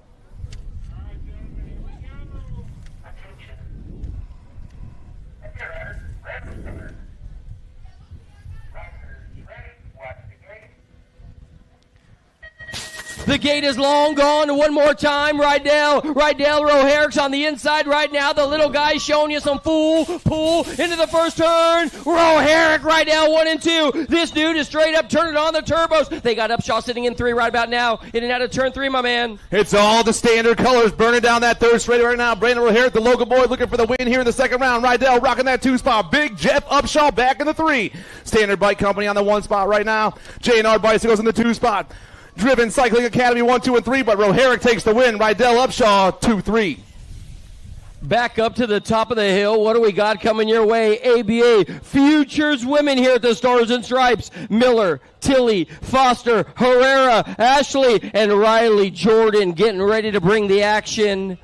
The gate is long gone. One more time. Rydell Roherrick's on the inside right now. The little guy showing you some full pull into the first turn. Roherrick right now, 1 and 2. This dude is straight up turning on the turbos. They got Upshaw sitting in 3 right about now. In and out of turn 3, my man. It's all the standard colors burning down that third straightaway right now. Brandon Roherrick, the local boy, looking for the win here in the second round. Rydell rocking that 2 spot. Big Jeff Upshaw back in the 3. Standard Bike Company on the 1 spot right now. J&R Bicycles in the 2 spot. Driven Cycling Academy 1, 2, and 3, but Roherrick takes the win. Rydell Upshaw 2-3. Back up to the top of the hill. What do we got coming your way? ABA Futures Women here at the Stars and Stripes. Miller, Tilly, Foster, Herrera, Ashley, and Riley Jordan getting ready to bring the action.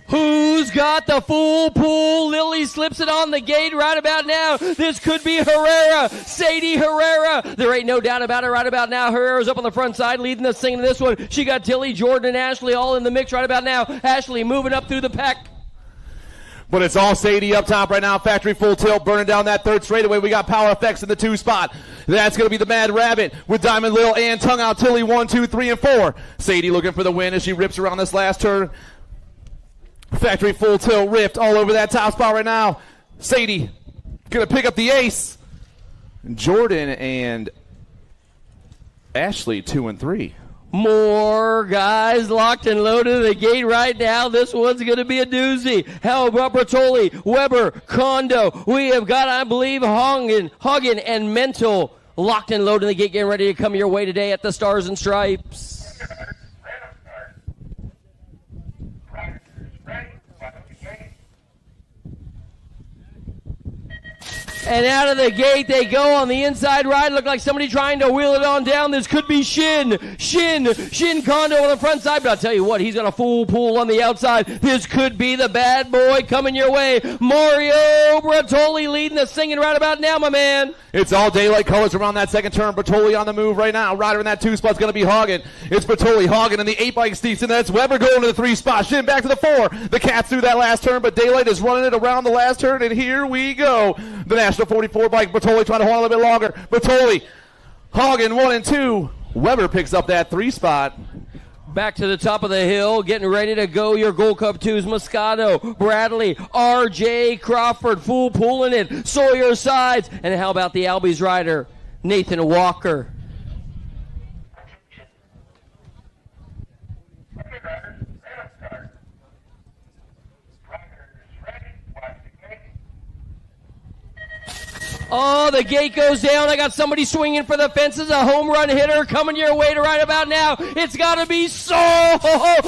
Who's got the full pull? Lily slips it on the gate right about now. This could be Herrera. Sadie Herrera. There ain't no doubt about it right about now. Herrera's up on the front side leading the thing in this one. She got Tilly, Jordan, and Ashley all in the mix right about now. Ashley moving up through the pack. But it's all Sadie up top right now. Factory full tilt burning down that third straightaway. We got Power Effects in the 2 spot. That's going to be the Mad Rabbit with Diamond Lil and Tongue Out Tilly 1, 2, 3, and 4. Sadie looking for the win as she rips around this last turn. Factory full tilt rift all over that top spot right now. Sadie going to pick up the ace. Jordan and Ashley 2 and 3. More guys locked and loaded at the gate right now. This one's going to be a doozy. How about Bertoli, Weber, Kondo? We have got, I believe, Hagen and Mental locked and loaded at the gate, getting ready to come your way today at the Stars and Stripes. And out of the gate they go on the inside ride. Look like somebody trying to wheel it on down. This could be Shin Kondo on the front side. But I'll tell you what, he's got a full pull on the outside. This could be the bad boy coming your way. Mario Bertoli leading the singing right about now, my man. It's all daylight colors around that second turn. Bertoli on the move right now. Rider in that 2 spot's going to be Hagen. It's Bertoli, Hagen, and the 8 bike steeps in. That's Weber going to the 3 spot. Shin back to the 4. The Cats through that last turn, but Daylight is running it around the last turn, and here we go. The National 44 bike. Bertoli trying to hold on a little bit longer. Bertoli, Hagen 1 and 2. Weber picks up that 3 spot. Back to the top of the hill, getting ready to go. Your Gold Cup 2s, Moscato, Bradley, R.J. Crawford, full pulling it. Sawyer sides. And how about the Albies rider, Nathan Walker? Oh, the gate goes down. I got somebody swinging for the fences. A home run hitter coming your way to right about now. It's got to be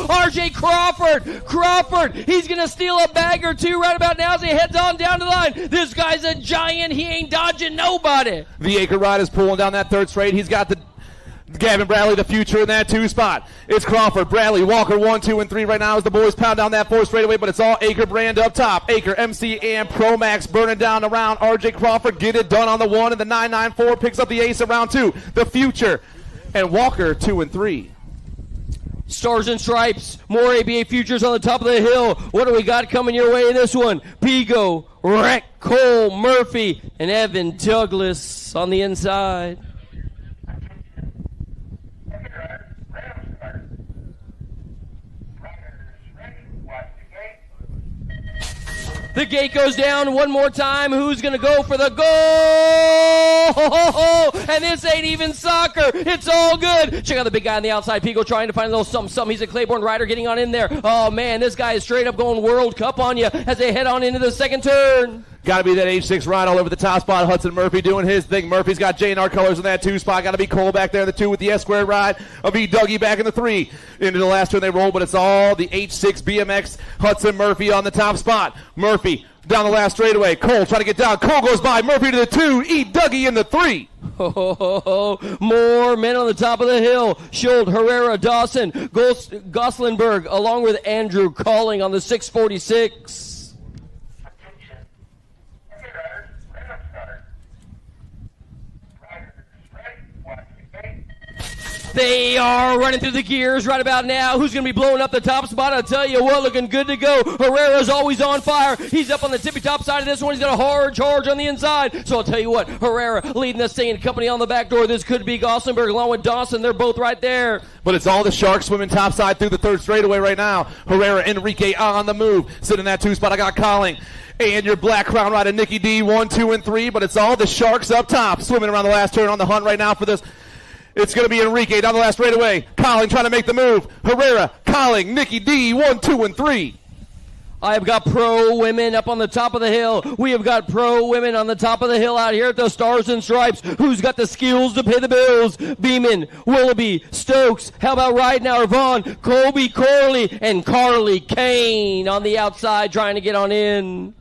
R.J. Crawford. He's going to steal a bag or 2 right about now as he heads on down the line. This guy's a giant. He ain't dodging nobody. The Acre Ride is pulling down that third straight. He's got the Gavin Bradley, the future in that 2 spot. It's Crawford, Bradley, Walker 1, 2, and 3 right now as the boys pound down that 4 straightaway, but it's all Acre brand up top. Acre, MC, and Pro Max burning down around. RJ Crawford get it done on the 1, and the 994 picks up the ace around 2. The future and Walker 2 and 3. Stars and Stripes, more ABA futures on the top of the hill. What do we got coming your way in this one? Pigo, Rec, Cole, Murphy, and Evan Douglas on the inside. The gate goes down one more time. Who's going to go for the goal? And this ain't even soccer. It's all good. Check out the big guy on the outside. Pico trying to find a little something. He's a Claiborne rider getting on in there. Oh, man, this guy is straight up going World Cup on you as they head on into the second turn. Got to be that H6 ride all over the top spot. Hudson Murphy doing his thing. Murphy's got J&R colors in that 2 spot. Got to be Cole back there in the 2 with the S-square ride. I'll be Dougie back in the 3. Into the last turn they roll, but it's all the H6 BMX. Hudson Murphy on the top spot. Murphy down the last straightaway. Cole trying to get down. Cole goes by. Murphy to the 2. Dougie in the 3. More men on the top of the hill. Schuld, Herrera, Dawson, Goslinberg, along with Andrew Calling on the 646. They are running through the gears right about now. Who's going to be blowing up the top spot? I'll tell you what, looking good to go. Herrera's always on fire. He's up on the tippy top side of this one. He's got a hard charge on the inside. So I'll tell you what, Herrera leading this thing and company on the back door. This could be Gossenberg along with Dawson. They're both right there. But it's all the Sharks swimming topside through the third straightaway right now. Herrera, Enrique on the move. Sitting in that 2 spot. I got Colling. And your Black Crown Rider, Nikki D, 1, 2, and 3. But it's all the Sharks up top. Swimming around the last turn on the hunt right now for this. It's going to be Enrique down the last straightaway. Colling trying to make the move. Herrera, Colling, Nikki D, 1, 2, and 3. I have got pro women up on the top of the hill. We have got pro women on the top of the hill out here at the Stars and Stripes. Who's got the skills to pay the bills? Beeman, Willoughby, Stokes. How about Ridenauer, Vaughn, Colby, Corley, and Carly Kane on the outside trying to get on in.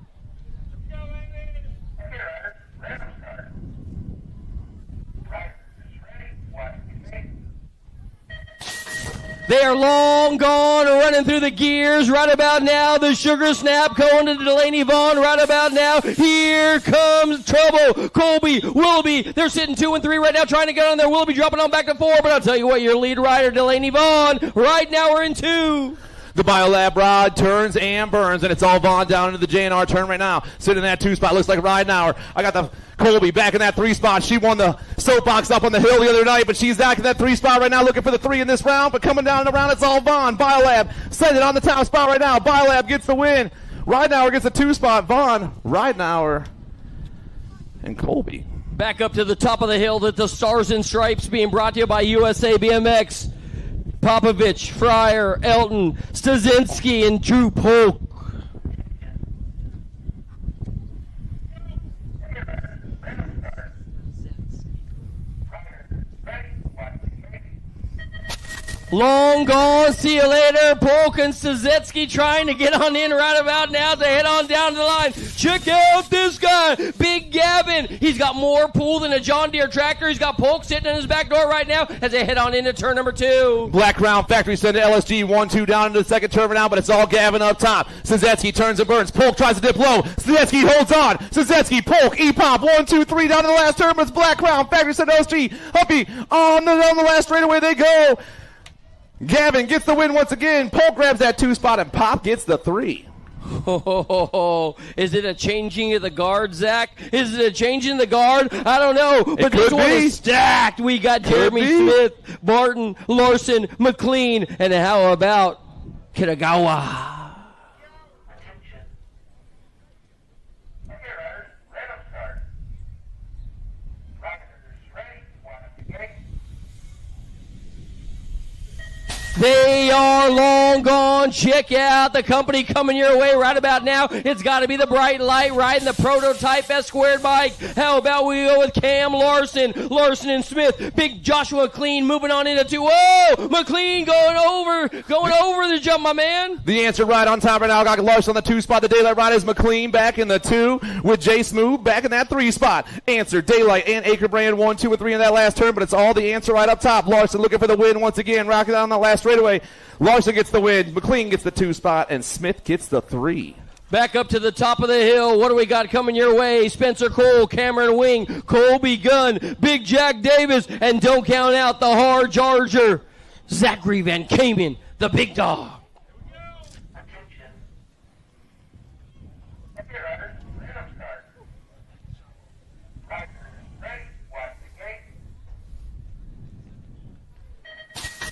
They are long gone, running through the gears right about now. The sugar snap going to Delaney Vaughn right about now. Here comes trouble. Colby, Willoughby, they're sitting 2 and 3 right now trying to get on there. Willoughby dropping on back to 4, but I'll tell you what, your lead rider, Delaney Vaughn, right now we're in 2. The Biolab rod turns and burns, and it's all Vaughn down into the JNR turn right now. Sitting in that 2 spot, looks like Ridenauer. I got the Colby back in that 3 spot. She won the soapbox up on the hill the other night, but she's back in that 3 spot right now looking for the 3 in this round. But coming down the round, it's all Vaughn. Biolab send it on the top spot right now. Biolab gets the win. Ridenauer gets the 2 spot. Vaughn, Ridenauer, and Colby. Back up to the top of the hill that the Stars and Stripes being brought to you by USA BMX. Popovich, Fryer, Elton, Stasinski, and Drew Polk. Long gone, see you later. Polk and Stazetsky trying to get on in right about now to head on down the line. Check out this guy, Big Gavin. He's got more pull than a John Deere tractor. He's got Polk sitting in his back door right now as they head on into turn number 2. Black Crown Factory send to LSG 1-2 down into the second turn now, but it's all Gavin up top. Stazetsky turns and burns. Polk tries to dip low. Stazetsky holds on. Stazetsky, Polk, E-Pop, 1, 2, 3 down to the last turn, but it's Black Crown Factory send to LSG. Huppy on the last straightaway they go. Gavin gets the win once again. Polk grabs that 2 spot, and Pop gets the 3. Is it a changing of the guard, Zach? Is it a changing of the guard? I don't know. But this one is stacked. We got Jeremy Smith, Barton, Larson, McLean, and how about Kitagawa? They are long gone. Check out the company coming your way right about now. It's got to be the Bright Light riding the prototype S-squared bike. How about we go with Cam Larson, Larson and Smith. Big Joshua McLean moving on into 2. Whoa! McLean going over the jump, my man. The answer right on top right now. Got Larson on the 2 spot. The Daylight Ride is McLean back in the 2 with Jay Smooth back in that 3 spot. Answer, Daylight, and Acrebrand 1, 2, and 3 in that last turn, but it's all the answer right up top. Larson looking for the win once again. Rocking down that last straightaway. Larson gets the win. McLean gets the 2 spot, and Smith gets the 3. Back up to the top of the hill. What do we got coming your way? Spencer Cole, Cameron Wing, Colby Gunn, Big Jack Davis, and don't count out the hard charger, Zachary Van Kamen, the big dog.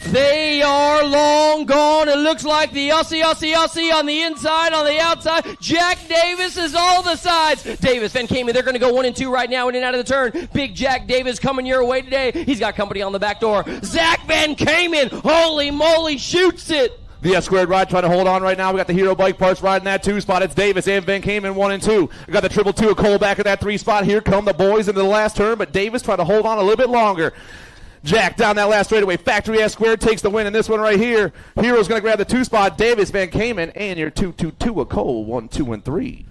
They are long gone. It looks like the Aussie on the inside, on the outside. Jack Davis is all the sides. Davis, Van Kamen, they're going to go 1 and 2 right now in and out of the turn. Big Jack Davis coming your way today. He's got company on the back door. Zach Van Kamen, holy moly, shoots it. The S-squared ride trying to hold on right now. We got the Hero Bike Parts riding that 2 spot. It's Davis and Van Kamen 1 and 2. We got the 222 of Cole back at that 3 spot. Here come the boys into the last turn, but Davis trying to hold on a little bit longer. Jack down that last straightaway. Factory S-squared takes the win in this one right here. Hero's going to grab the 2 spot. Davis, Van Kamen, and your 222 of Cole 1, 2, and 3.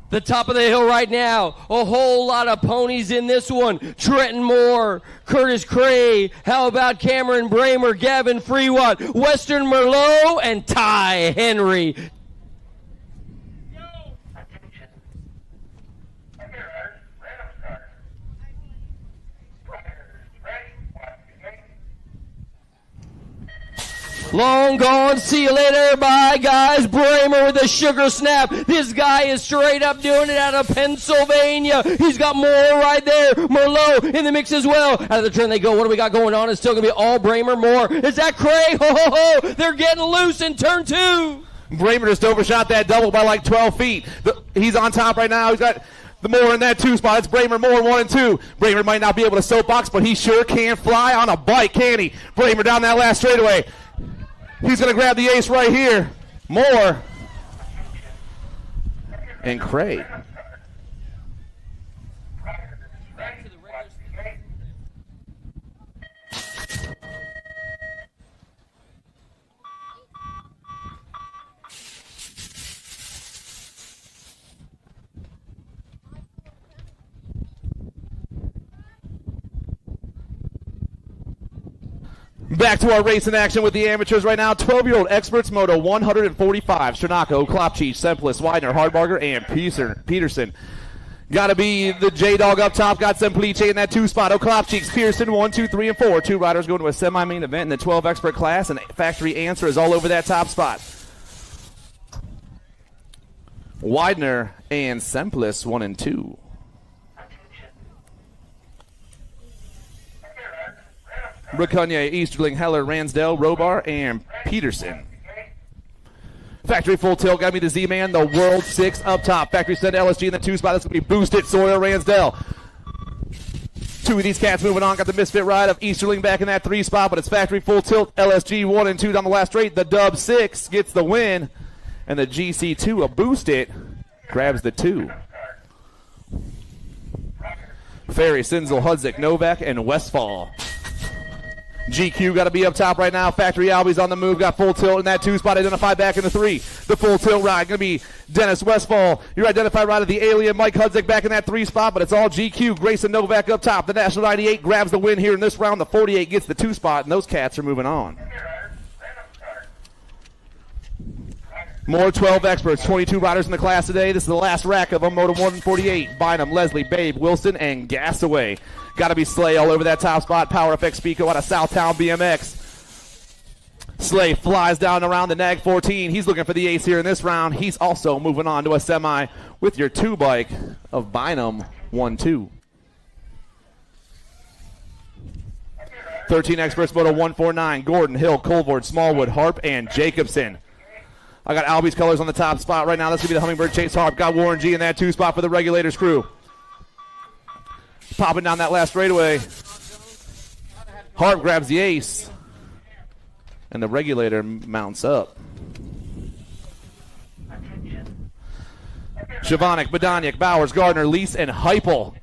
The top of the hill right now. A whole lot of ponies in this one. Trenton Moore, Curtis Cray. How about Cameron Bramer, Gavin Freewatt, Western Merlot, and Ty Henry. Long gone, see you later, bye guys. Bramer with a sugar snap. This guy is straight up doing it out of Pennsylvania. He's got more right there. Merlot in the mix as well. Out of the turn they go. What do we got going on? It's still going to be all Bramer. More. Is that Craig? Ho, ho, ho. They're getting loose in turn 2. Bramer just overshot that double by like 12 feet. He's on top right now. He's got the Moore in that 2 spot. It's Bramer, Moore 1 and 2. Bramer might not be able to soapbox, but he sure can fly on a bike, can he? Bramer down that last straightaway. He's going to grab the ace right here. Moore and Craig. Back to our racing action with the amateurs right now. 12-year-old experts, Moto 145. Stranako, Klopchich, Semplus, Widener, Hardbarger, and Peterson. Got to be the J-Dog up top. Got Semplice in that 2 spot. Klopchich, Pearson, 1, 2, 3, and 4. 2 riders going to a semi-main event in the 12 expert class, and Factory Answer is all over that top spot. Widener and Semplus, 1 and 2. Braconier, Easterling, Heller, Ransdell, Robar, and Peterson. Factory full tilt, got me the Z-Man, the World 6 up top. Factory send LSG in the 2 spot. That's going to be boosted. Sawyer, Ransdell. 2 of these cats moving on. Got the misfit ride of Easterling back in that 3 spot, but it's Factory full tilt. LSG 1 and 2 down the last straight. The Dub 6 gets the win, and the GC2, a boost it, grabs the 2. Ferry, Sinzel, Hudzik, Novak, and Westfall. GQ got to be up top right now. Factory Albie's on the move. Got full tilt in that 2 spot. Identified back in the 3. The full tilt ride going to be Dennis Westfall. Your identified ride of the Alien. Mike Hudzik back in that 3 spot, but it's all GQ. Grayson Novak up top. The National 98 grabs the win here in this round. The 48 gets the 2 spot, and those cats are moving on. More 12 experts, 22 riders in the class today. This is the last rack of them. Moto 148, Bynum, Leslie, Babe, Wilson, and Gasaway. Got to be Slay all over that top spot. Power FX Pico out of Southtown BMX. Slay flies down around the Nag 14. He's looking for the ace here in this round. He's also moving on to a semi with your 2 bike of Bynum 1-2. 13 experts, Moto 149, Gordon, Hill, Colvord, Smallwood, Harp, and Jacobson. I got Albie's colors on the top spot right now. That's going to be the Hummingbird Chase Harp. Got Warren G in that 2 spot for the Regulators crew. Popping down that last straightaway. Harp grabs the ace. And the Regulator mounts up. Shavonic, Badaniak, Bowers, Gardner, Lease, and Heupel.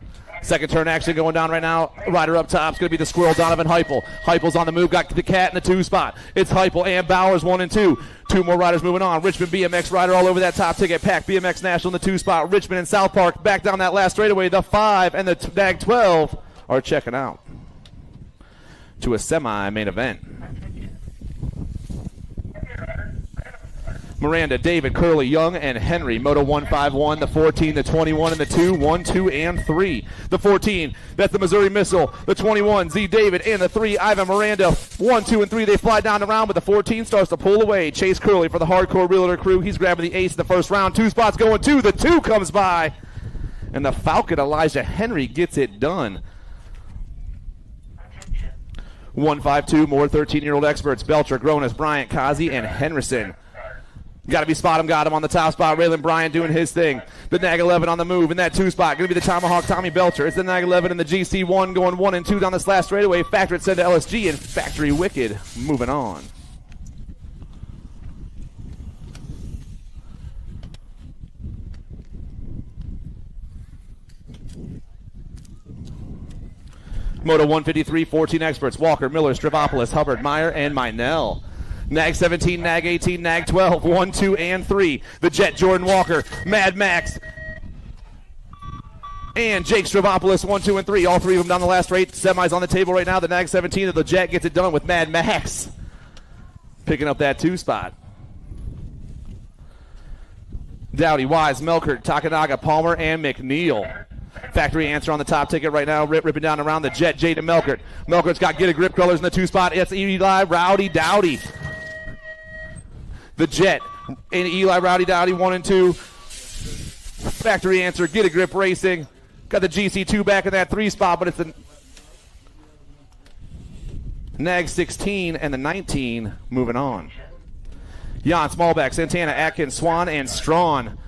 Second turn action going down right now. Rider up top is going to be the Squirrel, Donovan Heupel. Heupel's on the move, got the cat in the 2 spot. It's Heupel and Bowers 1 and 2. 2 more riders moving on. Richmond BMX rider all over that top ticket. Pack BMX National in the 2 spot. Richmond and South Park back down that last straightaway. The 5 and the Nag 12 are checking out to a semi-main event. Miranda, David, Curley, Young, and Henry. Moto 151, the 14, the 21, and the 2. 1, 2, and 3. The 14, that's the Missouri Missile. The 21, Z. David, and the 3, Ivan Miranda. 1, 2, and 3, they fly down the round, but the 14 starts to pull away. Chase Curley for the Hardcore Realtor crew. He's grabbing the ace in the first round. 2 spots going 2. The 2 comes by, and the Falcon Elijah Henry gets it done. 152, more 13-year-old experts. Belcher, Gronis, Bryant, Kazi, and Henderson. Got to be spot him, got him on the top spot. Raylan Bryant doing his thing. The Nag 11 on the move in that 2 spot. Going to be the Tomahawk Tommy Belcher. It's the Nag 11 and the GC1 going 1 and 2 down this last straightaway. Factory send to LSG and Factory Wicked moving on. Moto 153, 14 experts. Walker, Miller, Stravopoulos, Hubbard, Meyer, and Minell. Nag 17, Nag 18, Nag 12, 1, 2, and 3. The Jet, Jordan Walker, Mad Max, and Jake Stravopoulos, 1, 2, and 3. All 3 of them down the last straight. Semis on the table right now. The Nag 17 of the Jet gets it done with Mad Max picking up that 2 spot. Dowdy, Wise, Melkert, Takanaga, Palmer, and McNeil. Factory Answer on the top ticket right now, ripping down around the Jet, Jaden Melkert. Melkert's got Get a Grip colors in the 2 spot. It's Eli Rowdy Dowdy. The Jet and Eli Rowdy Dowdy 1 and 2. Factory Answer, Get a Grip Racing. Got the GC2 back in that 3 spot, but it's the Nag 16 and the 19 moving on. Jan, Smallback, Santana, Atkins, Swan, and Strawn.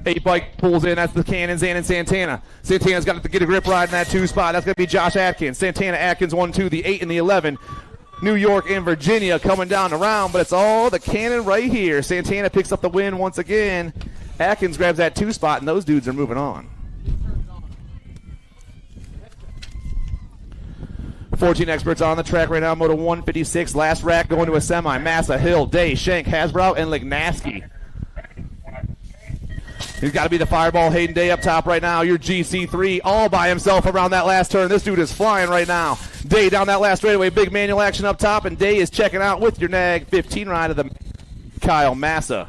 8 bike pulls in. That's the Cannon, Zan, and Santana. Santana's got to get a grip ride in that 2 spot. That's going to be Josh Atkins. Santana, Atkins, 1, 2, the 8 and the 11. New York and Virginia coming down the round, but it's all the Cannon right here. Santana picks up the win once again. Atkins grabs that 2 spot, and those dudes are moving on. 14 experts on the track right now. Moto 156. Last rack going to a semi. Massa, Hill, Day, Schenk, Hasbrow, and Lignaski. He's got to be the Fireball. Hayden Day up top right now. Your GC3 all by himself around that last turn. This dude is flying right now. Day down that last straightaway. Big manual action up top, and Day is checking out with your Nag 15 ride of the Kyle Massa.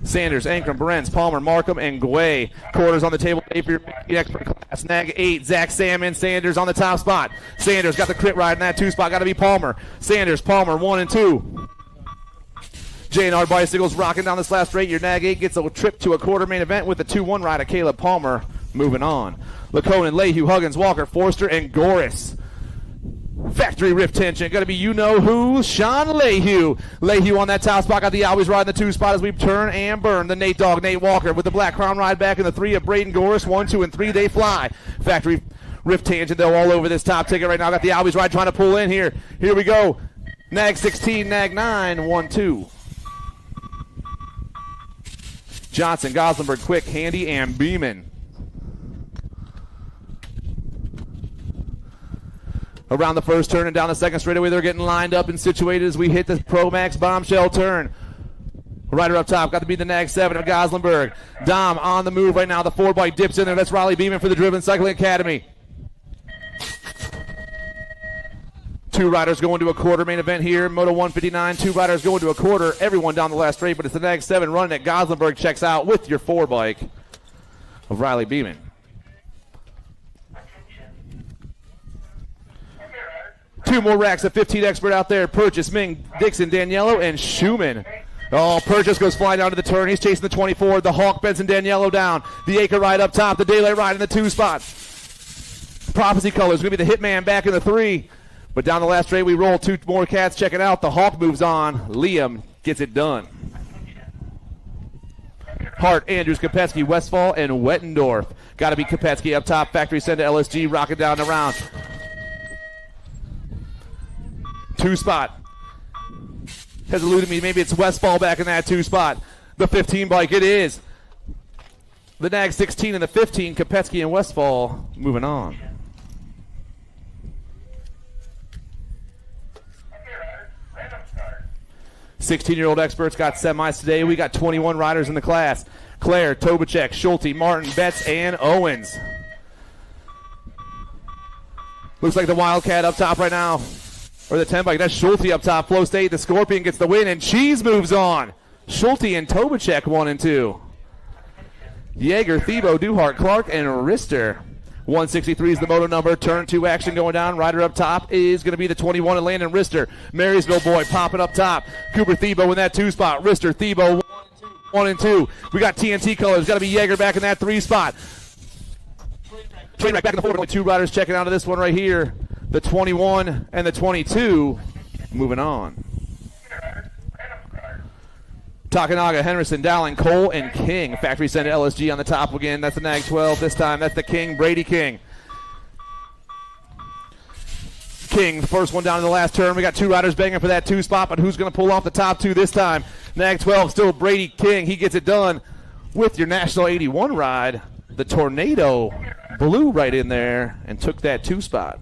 Sanders, Ankrum, Berens, Palmer, Markham, and Guay. Quarters on the table for your expert class. Nag 8, Zach Salmon, Sanders on the top spot. Sanders got the crit ride in that 2 spot. Got to be Palmer. Sanders, Palmer, 1 and 2. J&R Bicycles rocking down this last straight. Your Nag 8 gets a trip to a quarter main event with the 2-1 ride of Caleb Palmer. Moving on. Laconin, Lehue, Huggins, Walker, Forster, and Goris. Factory Rift Tension. Got to be you-know-who, Sean Lehue. Lehue on that top spot. Got the always ride in the 2 spot as we turn and burn. The Nate Dogg, Nate Walker with the Black Crown ride back in the 3 of Braden Goris. 1, 2, and 3, they fly. Factory Rift Tangent, though, all over this top ticket right now. Got the always ride trying to pull in here. Here we go. Nag 16, Nag 9, 1, 2. Johnson, Goslenberg, Quick, Handy, and Beeman. Around the first turn and down the second straightaway, they're getting lined up and situated as we hit the Pro Max bombshell turn. Rider up top, got to be the Nag 7 of Goslenberg. Dom on the move right now. The 4-bike dips in there. That's Riley Beeman for the Driven Cycling Academy. 2 riders going to a quarter main event here. Moto 159, 2 riders going to a quarter. Everyone down the last straight, but it's the Nag 7 running it. Goslenberg checks out with your 4-bike of Riley Beeman. Two more racks of 15 expert out there. Purchase, Ming, Dixon, Daniello, and Schumann. Oh, Purchase goes flying down to the turn. He's chasing the 24. The Hawk, Benson, Daniello down. The Acre ride up top. The Daylight ride in the 2 spot. Prophecy Colors going to be the Hitman back in the 3. But down the last straight, we roll 2 more cats. Check it out. The Hawk moves on. Liam gets it done. Hart, Andrews, Kopetsky, Westfall, and Wettendorf. Got to be Kopetsky up top. Factory send to LSG. Rocking down the round. 2 spot. Has eluded me. Maybe it's Westfall back in that 2 spot. The 15 bike, it is. The Nag 16 and the 15, Kopetsky and Westfall moving on. "16-year-old experts got semis today. We got 21 riders in the class. Claire, Tobacek, Schulte, Martin, Betts, and Owens. Looks like the Wildcat up top right now. Or the 10 bike. That's Schulte up top. Flow State. The Scorpion gets the win, and Cheese moves on. Schulte and Tobacek 1 and 2. Yeager, Thiebaud, Duhart, Clark, and Rister. 163 is the moto number. Turn 2 action going down. Rider up top is going to be the 21 of Landon Rister. Marysville boy popping up top. Cooper Thiebaud in that 2 spot. Rister, Thiebaud 1 and 2. We got TNT colors. Got to be Yeager back in that 3 spot. Trainwreck back in the 4. Only 2 riders checking out of this one right here. The 21 and the 22 moving on. Takanaga, Henderson, Dowling, Cole, and King. Factory send to LSG on the top again. That's the Nag 12 this time. That's the King, Brady King. King, the first one down in the last turn. We got 2 riders banging for that 2 spot, but who's going to pull off the top 2 this time? Nag 12, still Brady King. He gets it done with your National 81 ride. The Tornado blew right in there and took that 2 spot.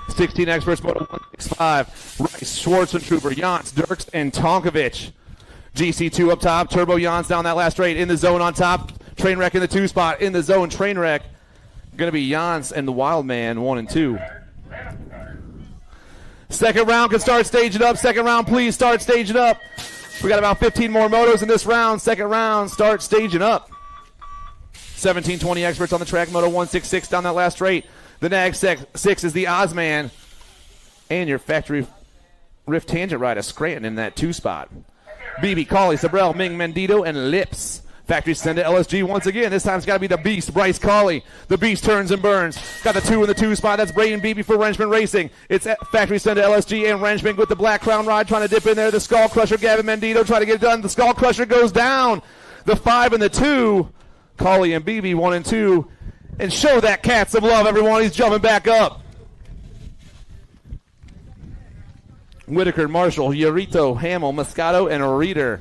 "16 experts, Moto 165. Rice, Schwarzentrooper, Jans, Dirks, and Tonkovic. GC2 up top. Turbo Jans down that last straight. In the zone on top. Trainwreck in the 2 spot. In the zone, Trainwreck. Going to be Jans and the Wildman 1 and 2. Second round can start staging up. Second round, please start staging up. We got about 15 more motos in this round. Second round, start staging up. 1720 experts on the track. Moto 166 down that last straight. The nag 6 is the Ozman. And your factory rift tangent ride of Scranton in that 2 spot. BB, Cauley, Sabrell, Ming, Mendito, and Lips. Factory send to LSG once again. This time it's got to be the Beast, Bryce Cauley. The Beast turns and burns. Got the 2 in the 2 spot. That's Braden Beebe for Wrenchman Racing. It's factory send to LSG and Wrenchman with the Black Crown ride trying to dip in there. The Skull Crusher, Gavin Mendito trying to get it done. The Skull Crusher goes down. The 5 and the 2. Cauley and Beebe 1 and 2. And show that cat some love, everyone. He's jumping back up. Whitaker, Marshall, Yarito, Hamill, Moscato, and Reeder.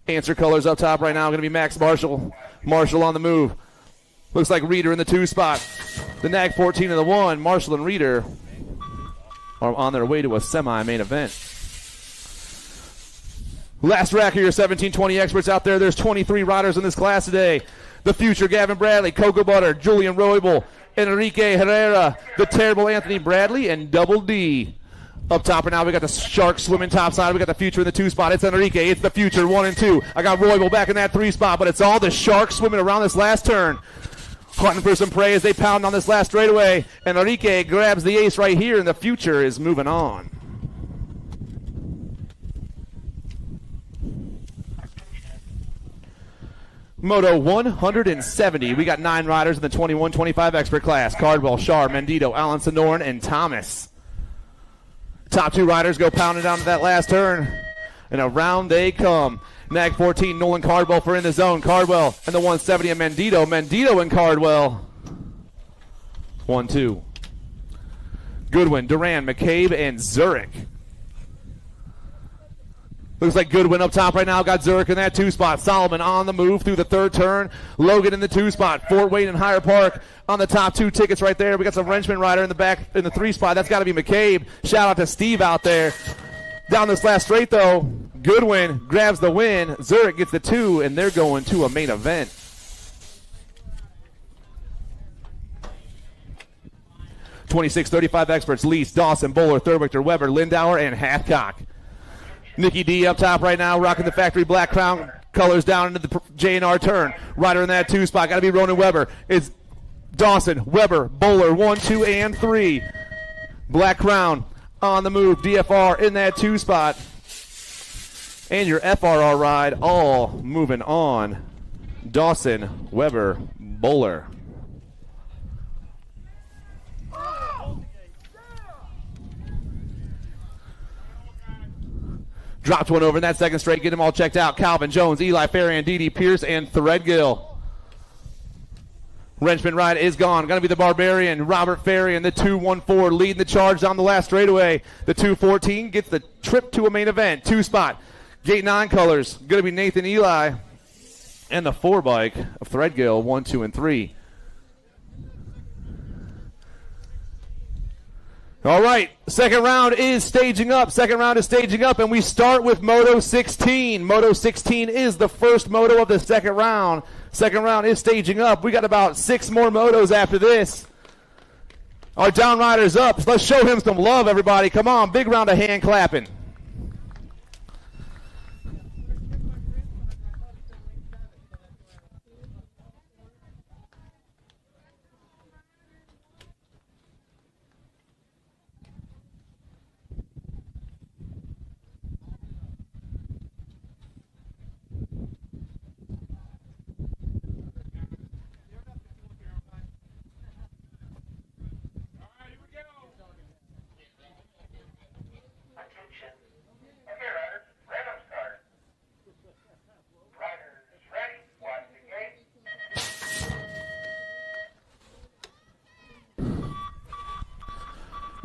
Answer colors up top right now. Going to be Max Marshall. Marshall on the move. Looks like Reeder in the 2 spot. The nag 14 and the 1. Marshall and Reeder are on their way to a semi-main event. Last rack here, 1720 experts out there. There's 23 riders in this class today. The Future, Gavin Bradley, Cocoa Butter, Julian Roybal, Enrique Herrera, the Terrible Anthony Bradley, and Double D. Up top right now, we got the Shark swimming topside. We got the Future in the 2 spot. It's Enrique. It's the Future, 1 and 2. I got Roybal back in that 3 spot, but it's all the Shark swimming around this last turn. Hunting for some prey as they pound on this last straightaway. And Enrique grabs the ace right here, and the Future is moving on. Moto 170. We got 9 riders in the 21-25 expert class. Cardwell, Shar, Mendito, Alan Sonoran, and Thomas. Top 2 riders go pounding down to that last turn. And around they come. Nag 14, Nolan Cardwell for in the zone. Cardwell and the 170 of Mendito. Mendito and Cardwell. 1-2. Goodwin, Duran, McCabe, and Zurich. Looks like Goodwin up top right now. Got Zurich in that 2 spot. Solomon on the move through the 3rd turn. Logan in the 2 spot. Fort Wayne and Higher Park on the top 2 tickets right there. We got some Wrenchman rider in the back in the 3 spot. That's got to be McCabe. Shout out to Steve out there. Down this last straight though, Goodwin grabs the win. Zurich gets the 2, and they're going to a main event. .26-35 experts. Lease, Dawson, Bowler, Thurwichter, Weber, Lindauer, and Hathcock. Nikki D up top right now, rocking the factory black crown colors down into the J&R turn. Rider in that 2 spot, got to be Ronan Weber. It's Dawson, Weber, Bowler, 1, 2, and 3. Black crown on the move. DFR in that 2 spot. And your FRR ride all moving on. Dawson, Weber, Bowler. Dropped one over in that 2nd straight. Get them all checked out. Calvin Jones, Eli Ferrian, Didi Pierce, and Threadgill. Wrenchman ride is gone. Going to be the Barbarian, Robert Ferrian, the 2-1-4, leading the charge down the last straightaway. The 2-14 gets the trip to a main event. 2 spot. Gate 9 colors. Going to be Nathan Eli. And the 4 bike of Threadgill, 1, 2, and 3. All right, second round is staging up. And we start with Moto 16. Moto 16 is the first moto of the second round. Second round is staging up. We got about 6 more motos after this. Our down rider's up. Let's show him some love, everybody. Come on, big round of hand clapping.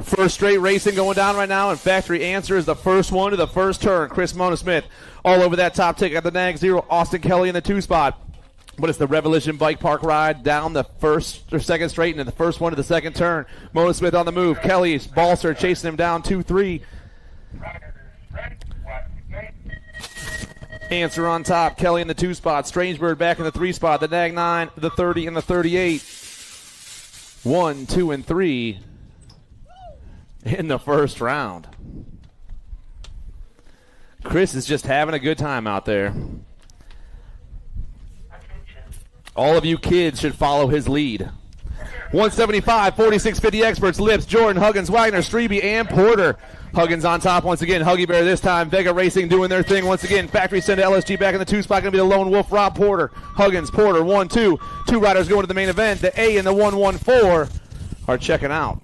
First straight racing going down right now, and Factory Answer is the first one to the first turn. Chris Mona-Smith all over that top tick at the Nag 0. Austin Kelly in the 2 spot. But it's the Revolution Bike Park ride down the 1st or 2nd straight and the first one to the 2nd turn. Mona-Smith on the move. Kelly's Balser chasing him down 2-3. Answer on top. Kelly in the 2 spot. Strangebird back in the 3 spot. The Nag 9, the 30, and the 38. 1, 2, and 3. In the first round. Chris is just having a good time out there. All of you kids should follow his lead. 175, 4650 experts, Lips, Jordan, Huggins, Wagner, Strebe, and Porter. Huggins on top once again. Huggy Bear this time. Vega Racing doing their thing once again. Factory send to LSG back in the 2 spot. Going to be the lone wolf, Rob Porter. Huggins, Porter, 1-2. 2 riders going to the main event. The A and the 114 are checking out.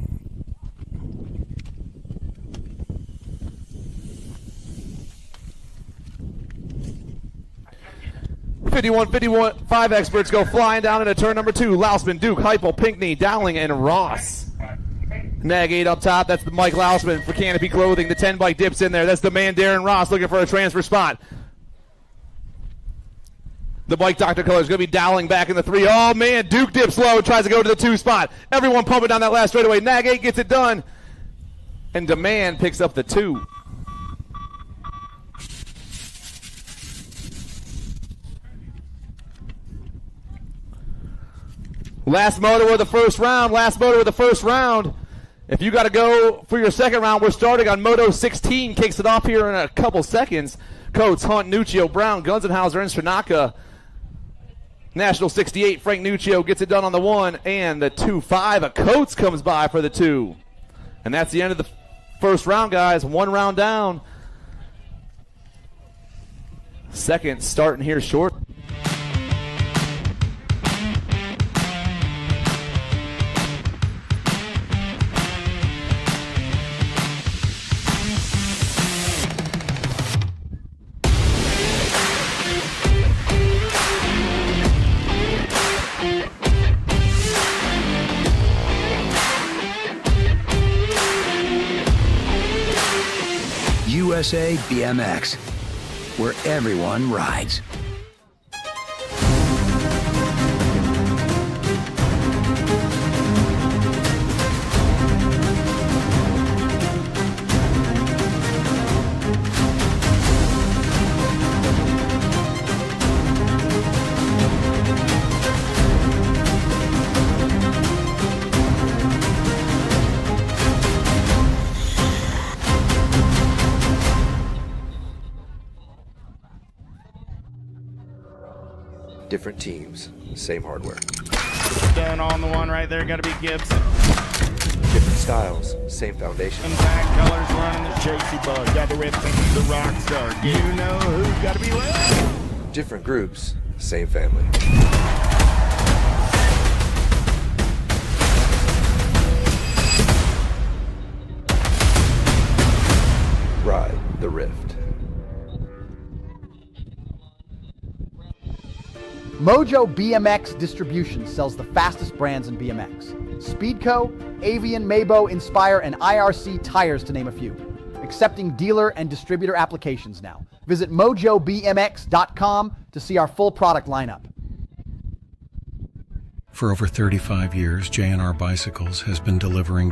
Five experts go flying down into turn number 2. Lausman, Duke, Heupel, Pinckney, Dowling, and Ross. Nag 8 up top. That's the Mike Lausman for Canopy Clothing. The 10 bike dips in there. That's the man Darren Ross looking for a transfer spot. The bike Dr. Color is going to be Dowling back in the 3. Oh, man, Duke dips low, tries to go to the 2 spot. Everyone pumping down that last straightaway. Nag 8 gets it done. And Demand picks up the 2. Last motor of the first round. If you got to go for your second round, we're starting on Moto 16. Kicks it off here in a couple seconds. Coates, Hunt, Nuccio, Brown, Gunzenhauser, and Stranaka. National 68, Frank Nuccio gets it done on the 1 and the 2-5. A Coates comes by for the 2. And that's the end of the first round, guys. 1 round down. Second starting here short. USA BMX, where everyone rides. Different teams, same hardware. Done on the one right there, got to be Gibson. Different styles, same foundation. And back colors running the JC Bug, got the red thing, the Rockstar. You know who's got to be left. Different groups, same family. Ride the Rift. Mojo BMX Distribution sells the fastest brands in BMX. Speedco, Avian, Mabo, Inspire, and IRC tires, to name a few. Accepting dealer and distributor applications now. Visit mojobmx.com to see our full product lineup. For over 35 years, J&R Bicycles has been delivering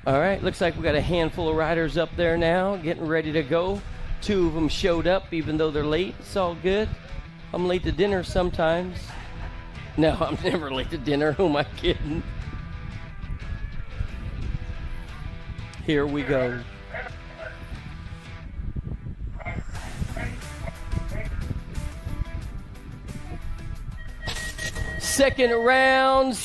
All right, looks like we got a handful of riders up there now, getting ready to go. 2 of them showed up, even though they're late. It's all good. I'm late to dinner sometimes. No, I'm never late to dinner. Who am I kidding? Here we go. Second round,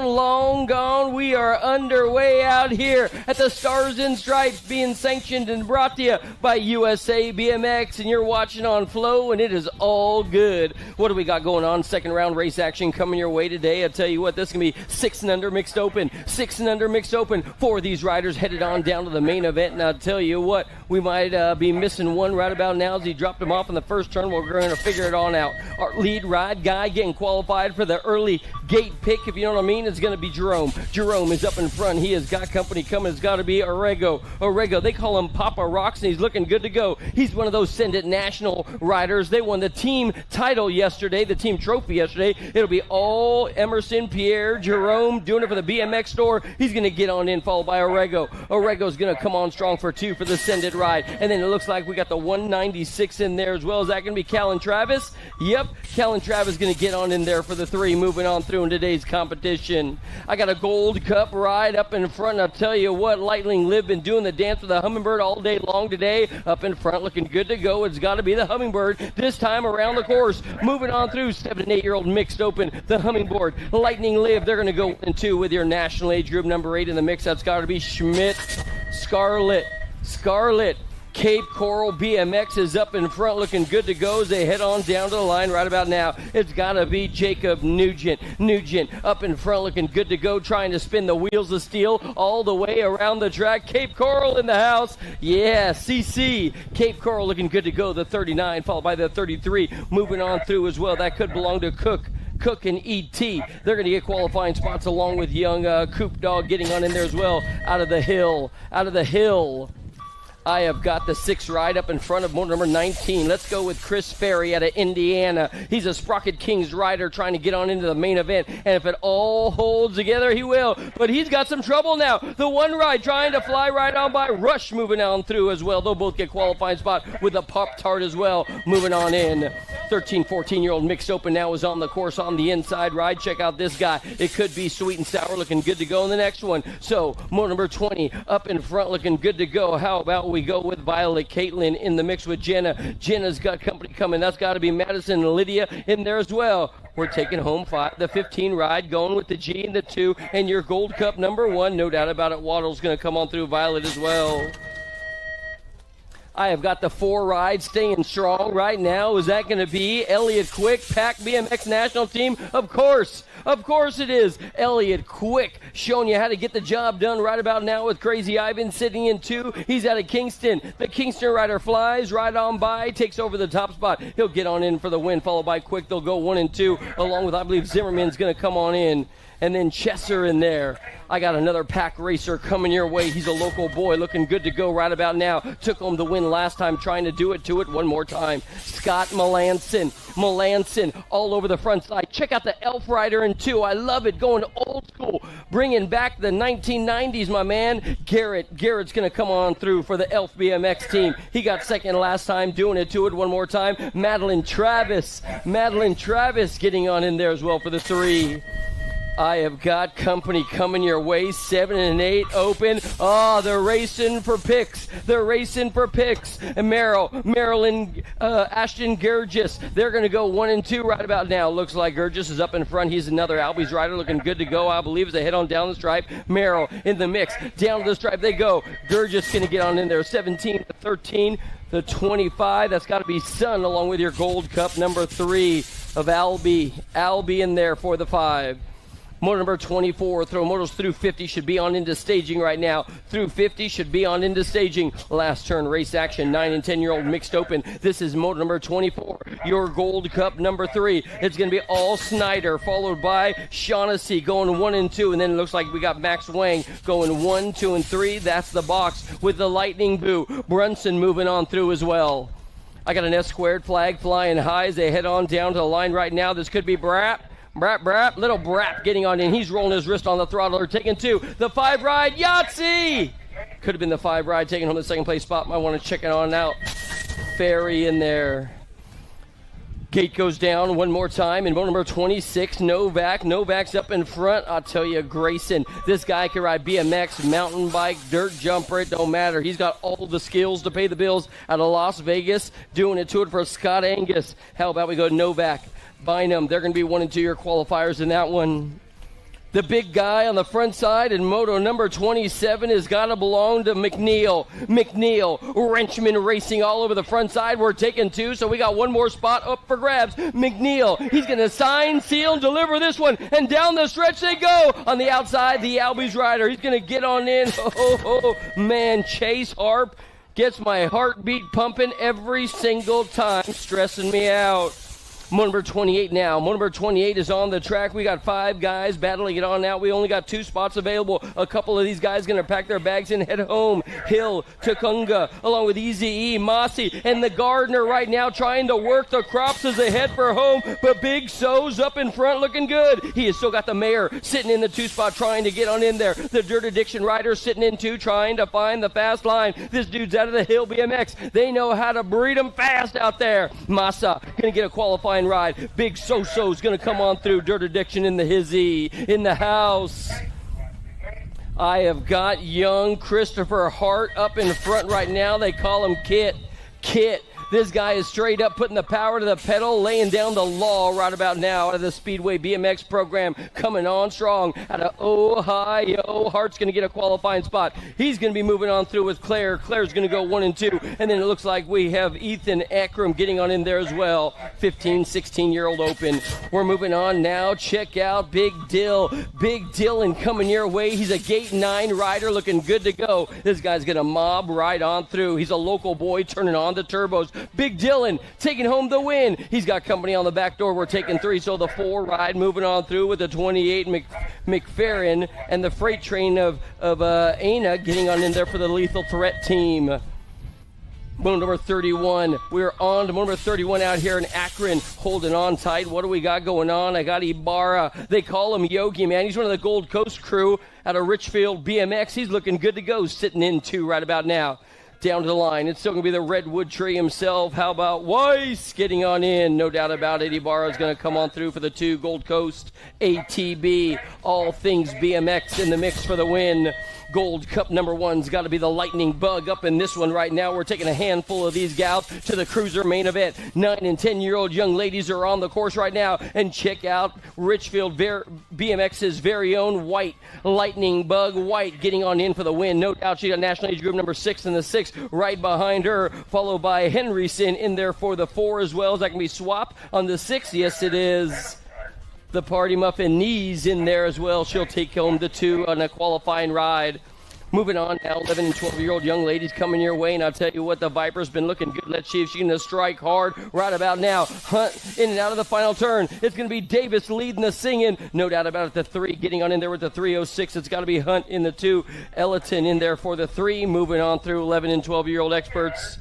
long gone. We are underway out here at the Stars and Stripes, being sanctioned and brought to you by USA BMX, and you're watching on Flow, and it is all good. What do we got going on? Second round race action coming your way today. I tell you what, this is going to be 6 and under mixed open. 6 and under mixed open. 4 of these riders headed on down to the main event, and I'll tell you what, we might be missing one right about now as he dropped him off in the first turn. We're going to figure it on out. Our lead ride guy getting qualified for the early gate pick, if you know what I mean, is going to be Jerome. Jerome is up in front. He has got company coming. It's got to be Orego. They call him Papa Rocks, and he's looking good to go. He's one of those Send It National riders. They won the team title yesterday, the team trophy yesterday. It'll be all Emerson, Pierre, Jerome doing it for the BMX store. He's going to get on in, followed by Orego. Orego's going to come on strong for 2 for the Send It ride. And then it looks like we got the 196 in there as well. Is that going to be Callan Travis? Yep, Callan Travis is going to get on in there there for the 3, moving on through in today's competition. I got a Gold Cup ride up in front. I'll tell you what, Lightning Live been doing the dance with the Hummingbird all day long today. Up in front, looking good to go. It's got to be the Hummingbird this time around the course. Moving on through, 7 and 8-year-old mixed open, the Hummingbird. Lightning Live, they're going to go 1-2 with your national age group number 8 in the mix. That's got to be Schmidt. Scarlett. Cape Coral BMX is up in front, looking good to go as they head on down to the line right about now. It's got to be Jacob Nugent. Up in front, looking good to go, trying to spin the wheels of steel all the way around the track. Cape Coral in the house. Yeah, CC. Cape Coral looking good to go. The 39, followed by the 33. Moving on through as well. That could belong to Cook and E.T. They're going to get qualifying spots along with young Coop Dog getting on in there as well. Out of the hill. I have got the 6 ride up in front of motor number 19. Let's go with Chris Ferry out of Indiana. He's a Sprocket Kings rider trying to get on into the main event. And if it all holds together, he will. But he's got some trouble now. The 1 ride trying to fly right on by. Rush moving on through as well. They'll both get qualifying spot with a Pop-Tart as well. Moving on in. 13, 14-year-old mixed open now is on the course on the inside ride. Check out this guy. It could be Sweet and Sour looking good to go in the next one. So motor number 20 up in front looking good to go. How about we go with Violet Caitlin in the mix with Jenna. Jenna's got company coming. That's got to be Madison and Lydia in there as well. We're taking home 5, the 15 ride, going with the G and the 2, and your Gold Cup number 1. No doubt about it, Waddle's going to come on through Violet as well. I have got the 4 ride staying strong right now. Is that going to be Elliot Quick, Pack BMX national team? Of course it is. Elliot Quick showing you how to get the job done right about now with Crazy Ivan sitting in 2. He's out of Kingston. The Kingston rider flies right on by, takes over the top spot. He'll get on in for the win, followed by Quick. They'll go 1 and 2, along with, I believe, Zimmerman's going to come on in. And then Chesser in there. I got another Pack racer coming your way. He's a local boy looking good to go right about now. Took home the win last time, trying to do it one more time. Scott Melanson all over the front side. Check out the Elf Rider in 2. I love it, going old school, bringing back the 1990s, my man. Garrett's going to come on through for the Elf BMX team. He got second last time, doing it one more time. Madeline Travis getting on in there as well for the 3. I have got company coming your way. 7 and 8 open. They're racing for picks. And Marilyn, Ashton Gurgis. They're going to go 1 and 2 right about now. Looks like Gurgis is up in front. He's another Albies rider looking good to go, I believe, as they head on down the stripe. Merrill in the mix. Down to the stripe they go. Gurgis going to get on in there. 17 to 13. The 25. That's got to be Sun along with your Gold Cup number 3 of Albie in there for the 5. Motor number 24, throw motors through 50, should be on into staging right now. Through 50, should be on into staging. Last turn, race action, 9 and 10-year-old mixed open. This is motor number 24, your Gold Cup number 3. It's going to be all Snyder, followed by Shaughnessy going 1 and 2. And then it looks like we got Max Wang going 1, 2, and 3. That's the box with the Lightning Boo. Brunson moving on through as well. I got an S-squared flag flying high as they head on down to the line right now. This could be Brap, little Brap getting on in. He's rolling his wrist on the throttle. They're taking 2. The 5 ride, Yahtzee! Could have been the 5 ride, taking home the second place spot. Might want to check it on out. Ferry in there. Gate goes down one more time, and motor number 26, Novak. Novak's up in front. I'll tell you, Grayson, this guy can ride BMX, mountain bike, dirt jumper. It don't matter. He's got all the skills to pay the bills out of Las Vegas. Doing it for Scott Angus. How about we go Novak? Bynum, they're going to be 1 and 2 year qualifiers in that one. The big guy on the front side in moto number 27 has got to belong to McNeil. Wrenchman racing all over the front side. We're taking 2, so we got one more spot up for grabs. McNeil, he's going to sign, seal, and deliver this one. And down the stretch they go. On the outside, the Albies rider. He's going to get on in. Man, Chase Harp gets my heartbeat pumping every single time, stressing me out. Motor number 28 now. Motor number 28 is on the track. We got 5 guys battling it on now. We only got 2 spots available. A couple of these guys going to pack their bags and head home. Hill, Tukunga, along with Easy E, Mossy, and the Gardner right now trying to work the crops as they head for home. But Big So's up in front looking good. He has still got the Mayor sitting in the 2 spot trying to get on in there. The Dirt Addiction rider sitting in 2 trying to find the fast line. This dude's out of the Hill BMX. They know how to breed them fast out there. Massa going to get a qualifying qualifying ride. Big So-So's going to come on through. Dirt Addiction in the hizzy, in the house. I have got young Christopher Hart up in front right now. They call him Kit. This guy is straight up putting the power to the pedal, laying down the law right about now out of the Speedway BMX program, coming on strong out of Ohio. Hart's going to get a qualifying spot. He's going to be moving on through with Claire. Claire's going to go 1 and 2, and then it looks like we have Ethan Akron getting on in there as well. 15, 16-year-old open. We're moving on now. Check out Big Dylan coming your way. He's a gate 9 rider looking good to go. This guy's going to mob right on through. He's a local boy turning on the turbos. Big Dylan taking home the win. He's got company on the back door. We're taking 3, so the 4 ride moving on through with the 28 McFerrin and the freight train of Ana getting on in there for the Lethal Threat team. Moon number 31. We're on to number 31 out here in Akron, holding on tight. What do we got going on? I got Ibarra. They call him Yogi, man. He's one of the Gold Coast crew out of Richfield BMX. He's looking good to go, sitting in 2 right about now. Down to the line. It's still going to be the Redwood Tree himself. How about Weiss getting on in? No doubt about it. Ibarra is going to come on through for the 2 Gold Coast ATB. All things BMX in the mix for the win. Gold Cup number 1's got to be the Lightning Bug up in this one right now. We're taking a handful of these gals to the cruiser main event. 9 and 10-year-old young ladies are on the course right now. And check out Richfield BMX's very own White, Lightning Bug White getting on in for the win. No doubt she got national age group number 6 in the 6 right behind her, followed by Henryson in there for the 4 as well. Is that going to be Swap on the 6? Yes, it is. The Party Muffin Knees in there as well. She'll take home the 2 on a qualifying ride. Moving on now, 11 and 12-year-old young ladies coming your way, and I'll tell you what, the Viper's been looking good. Let's see if she's going to strike hard right about now. Hunt in and out of the final turn. It's going to be Davis leading the singing. No doubt about it, the 3 getting on in there with the 306. It's got to be Hunt in the 2. Ellerton in there for the 3. Moving on through 11 and 12-year-old experts.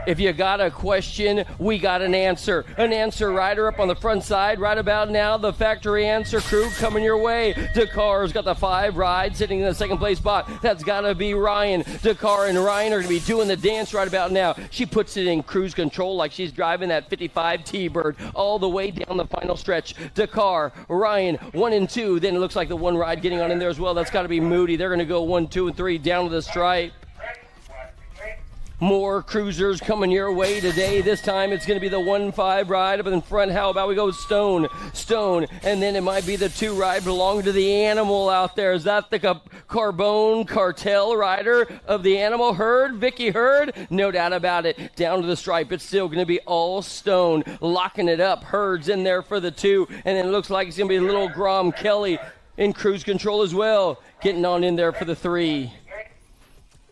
If you got a question, we got an answer. An answer rider up on the front side right about now. The factory answer crew coming your way. Dakar's got the 5 ride sitting in the 2nd place spot. That's got to be Ryan. Dakar and Ryan are going to be doing the dance right about now. She puts it in cruise control like she's driving that 55 T-Bird all the way down the final stretch. Dakar, Ryan, 1 and 2. Then it looks like the 1 ride getting on in there as well. That's got to be Moody. They're going to go 1, 2, and 3 down to the stripe. More cruisers coming your way today. This time it's going to be the 1-5 ride up in front. How about we go Stone, and then it might be the 2 ride belonging to the animal out there. Is that the Carbone Cartel rider of the animal herd, Vicky Hurd? No doubt about it. Down to the stripe, it's still going to be all Stone. Locking it up. Hurd's in there for the 2, and then it looks like it's going to be little Grom Kelly in cruise control as well. Getting on in there for the 3.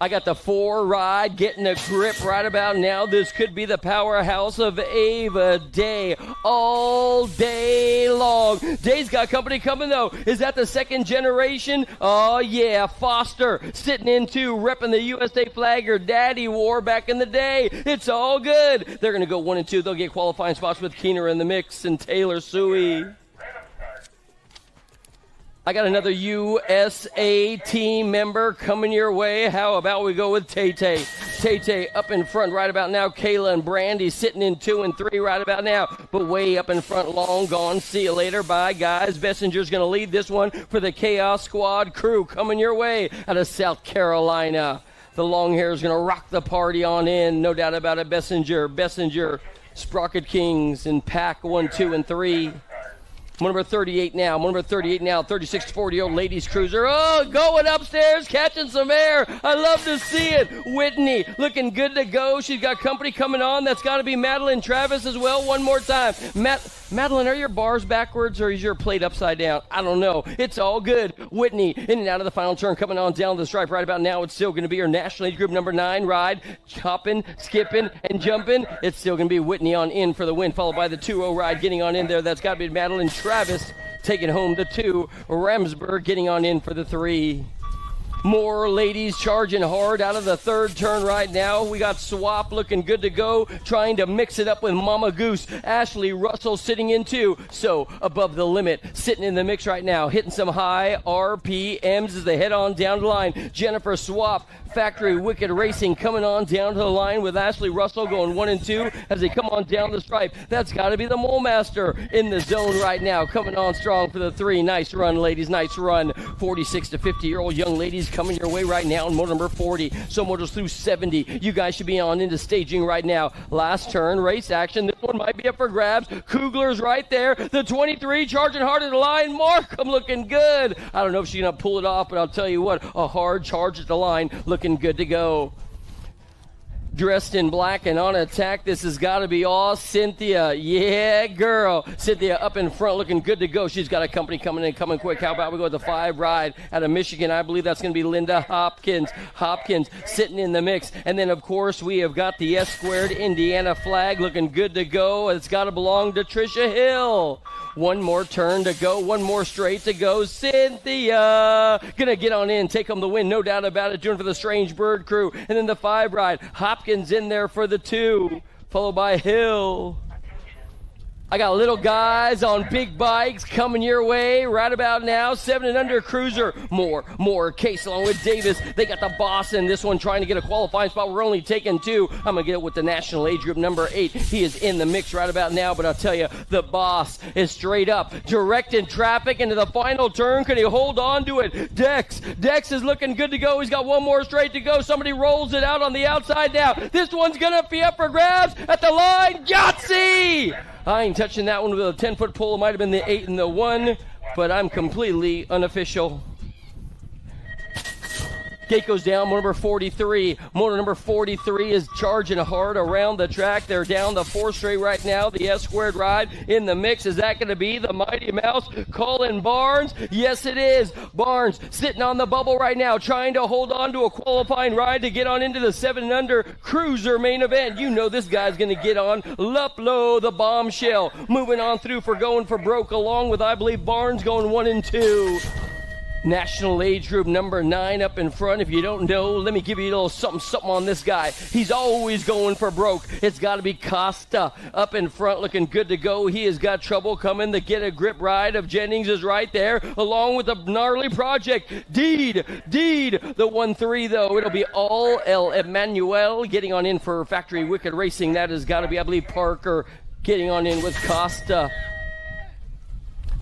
I got the 4 ride getting a grip right about now. This could be the powerhouse of Ava Day all day long. Day's got company coming, though. Is that the 2nd generation? Oh, yeah. Foster sitting in 2, repping the USA flag her daddy wore back in the day. It's all good. They're going to go 1 and 2. They'll get qualifying spots with Keener in the mix and Taylor Suey. I got another USA team member coming your way. How about we go with Tay-Tay? Tay-Tay up in front right about now. Kayla and Brandy sitting in 2 and 3 right about now. But way up in front, long gone. See you later. Bye, guys. Bessinger's going to lead this one for the Chaos Squad crew coming your way out of South Carolina. The long hair is going to rock the party on in. No doubt about it. Bessinger, Sprocket Kings, and Pack 1, 2, and 3. Number 38 now, 36 to 40-year-old ladies cruiser. Oh, going upstairs, catching some air. I love to see it. Whitney looking good to go. She's got company coming on. That's got to be Madeline Travis as well. One more time. Madeline, are your bars backwards or is your plate upside down? I don't know. It's all good. Whitney in and out of the final turn, coming on down the stripe right about now. It's still going to be her national age group number 9 ride. Chopping, skipping, and jumping. It's still going to be Whitney on in for the win, followed by the 2-0 ride getting on in there. That's got to be Madeline Travis taking home the 2. Ramsberg getting on in for the 3. More ladies charging hard out of the third turn right now. We got Swap looking good to go, trying to mix it up with Mama Goose. Ashley Russell sitting in two, so above the limit, sitting in the mix right now, hitting some high RPMs as they head on down the line. Jennifer Swap, Factory Wicked Racing coming on down to the line with Ashley Russell going 1 and 2 as they come on down the stripe. That's got to be the Mole Master in the zone right now, coming on strong for the 3. Nice run, ladies, nice run. 46 to 50-year-old young ladies coming your way right now in motor number 40. So motors through 70. You guys should be on into staging right now. Last turn, race action. This one might be up for grabs. Kugler's right there. The 23 charging hard at the line. Markham looking good. I don't know if she's going to pull it off, but I'll tell you what, a hard charge at the line. Looking good to go. Dressed in black and on attack, this has got to be all Cynthia. Yeah, girl. Cynthia up in front looking good to go. She's got a company coming in, coming quick. How about we go with the 5 ride out of Michigan? I believe that's going to be Linda Hopkins. Hopkins sitting in the mix. And then, of course, we have got the S-squared Indiana flag looking good to go. It's got to belong to Trisha Hill. One more turn to go, one more straight to go. Cynthia gonna get on in, take home the win, no doubt about it, doing for the Strange Bird crew. And then the 5 ride, Hopkins in there for the 2, followed by Hill. I got little guys on big bikes coming your way right about now. 7 and under cruiser. More Case along with Davis. They got the boss in this one trying to get a qualifying spot. We're only taking 2. I'm going to get it with the national age group number 8. He is in the mix right about now, but I'll tell you, the boss is straight up directing traffic into the final turn. Can he hold on to it? Dex is looking good to go. He's got one more straight to go. Somebody rolls it out on the outside now. This one's going to be up for grabs at the line. Yahtzee! I ain't touching that one with a 10-foot pole. It might have been the 8 and the 1, but I'm completely unofficial. Gate goes down, motor number 43. Motor number 43 is charging hard around the track. They're down the 4 straight right now. The S-squared ride in the mix. Is that going to be the Mighty Mouse, Colin Barnes? Yes, it is. Barnes sitting on the bubble right now, trying to hold on to a qualifying ride to get on into the 7 and under cruiser main event. You know this guy's going to get on. Luplo, the bombshell, moving on through for going for broke, along with, I believe, Barnes going 1 and 2. National age group number 9 up in front. If you don't know, let me give you a little something on this guy. He's always going for broke. It's got to be Costa up in front looking good to go. He has got trouble coming. The Get a Grip ride of Jennings is right there, along with the gnarly project. Deed, the 1-3 though. It'll be all El Emmanuel getting on in for Factory Wicked Racing. That has got to be, I believe, Parker getting on in with Costa.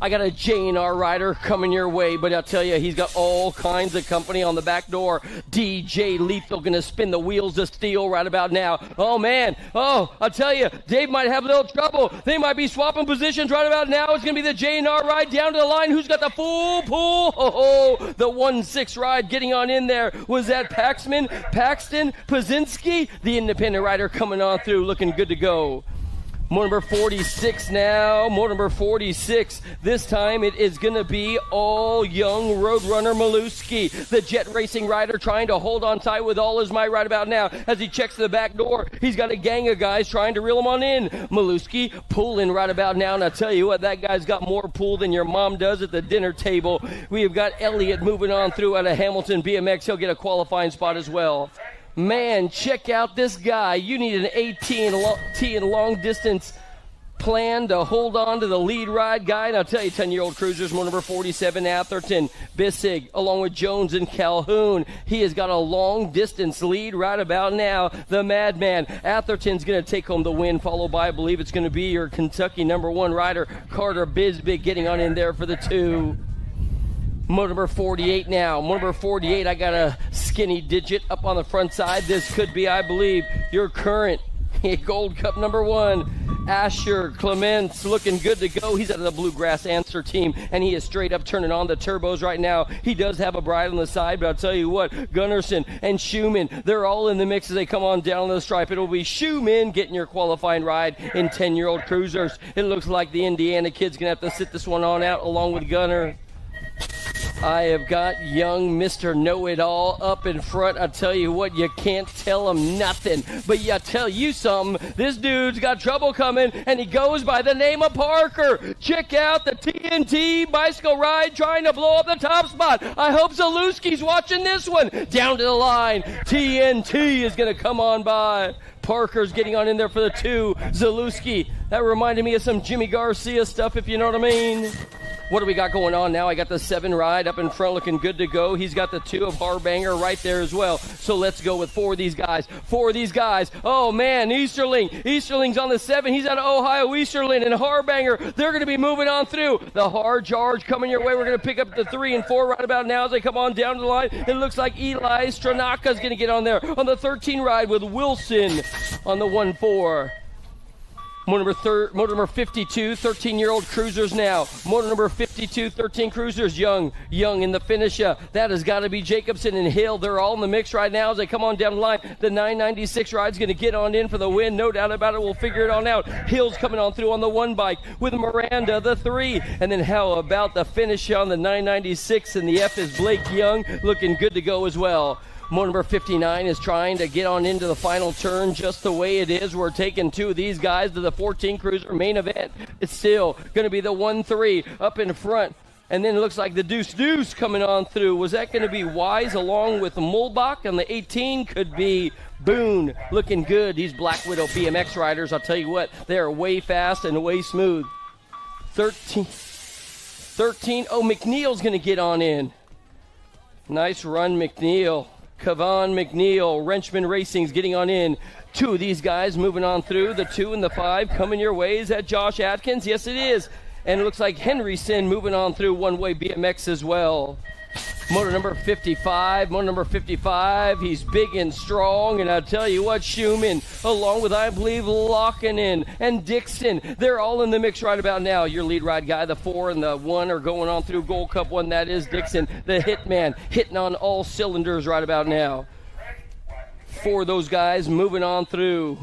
I got a J&R rider coming your way, but I'll tell you, he's got all kinds of company on the back door. DJ Lethal going to spin the wheels of steel right about now. Oh, man. Oh, I'll tell you, Dave might have a little trouble. They might be swapping positions right about now. It's going to be the J&R ride down to the line. Who's got the full pull? Oh, the 1-6 ride getting on in there. Was that Paxton, Pazinski? The independent rider coming on through, looking good to go. Motor number 46 now. Motor number 46. This time it is going to be all young Roadrunner Maluski, the jet racing rider, trying to hold on tight with all his might right about now. As he checks the back door, he's got a gang of guys trying to reel him on in. Maluski pulling right about now, and I tell you what, that guy's got more pull than your mom does at the dinner table. We have got Elliott moving on through out of Hamilton BMX. He'll get a qualifying spot as well. Man, check out this guy. You need an AT and long distance plan to hold on to the lead ride guy. And I'll tell you, 10-year-old cruisers, motor number 47, Atherton, Bissig, along with Jones and Calhoun. He has got a long distance lead right about now. The Madman, Atherton's going to take home the win, followed by, I believe it's going to be your Kentucky number 1 rider, Carter Bisbig, getting on in there for the 2. Motor number 48 now. Motor number 48, I got a skinny digit up on the front side. This could be, I believe, your current Gold Cup number 1. Asher Clements looking good to go. He's out of the Bluegrass Answer team, and he is straight up turning on the turbos right now. He does have a bride on the side, but I'll tell you what, Gunnarsson and Schumann, they're all in the mix as they come on down the stripe. It'll be Schumann getting your qualifying ride in 10-year-old cruisers. It looks like the Indiana kid's going to have to sit this one on out along with Gunnar. I have got young Mr. Know-It-All up in front. I tell you what, you can't tell him nothing. But I tell you something, this dude's got trouble coming, and he goes by the name of Parker. Check out the TNT bicycle ride trying to blow up the top spot. I hope Zalewski's watching this one. Down to the line. TNT is going to come on by. Parker's getting on in there for the 2. Zalewski, that reminded me of some Jimmy Garcia stuff, if you know what I mean. What do we got going on now? I got the 7 ride up in front looking good to go. He's got the 2 of Harbanger right there as well. So let's go with 4 of these guys. 4 of these guys. Oh, man, Easterling. Easterling's on the 7. He's out of Ohio. Easterling and Harbanger, they're going to be moving on through. The hard charge coming your way. We're going to pick up the 3 and 4 right about now as they come on down to the line. It looks like Eli Stranaka's going to get on there on the 13 ride with Wilson on the 1-4. Motor number 52, 13-year-old cruisers now. Motor number 52, 13 cruisers, Young in the finisher. That has got to be Jacobson and Hill. They're all in the mix right now as they come on down the line. The 996 ride's going to get on in for the win. No doubt about it. We'll figure it on out. Hill's coming on through on the 1 bike with Miranda, the 3. And then how about the finish on the 996? And the F is Blake Young, looking good to go as well. Motor number 59 is trying to get on into the final turn just the way it is. We're taking 2 of these guys to the 14 cruiser main event. It's still going to be the 1-3 up in front. And then it looks like the Deuce coming on through. Was that going to be Wise along with Mulbach? And the 18 could be Boone. Looking good. These Black Widow BMX riders, I'll tell you what, they are way fast and way smooth. 13. Oh, McNeil's going to get on in. Nice run, McNeil. Kavan McNeil, Wrenchman Racing's getting on in. 2 of these guys moving on through. The 2 and the 5 coming your way. Is that Josh Atkins? Yes, it is. And it looks like Henryson moving on through one-way BMX as well. Motor number 55. He's big and strong. And I'll tell you what, Schumann, along with, I believe, Lockinen and Dixon, they're all in the mix right about now. Your lead ride guy, the 4 and the 1 are going on through Gold Cup 1. That is Dixon, the hitman, hitting on all cylinders right about now. 4 of those guys moving on through.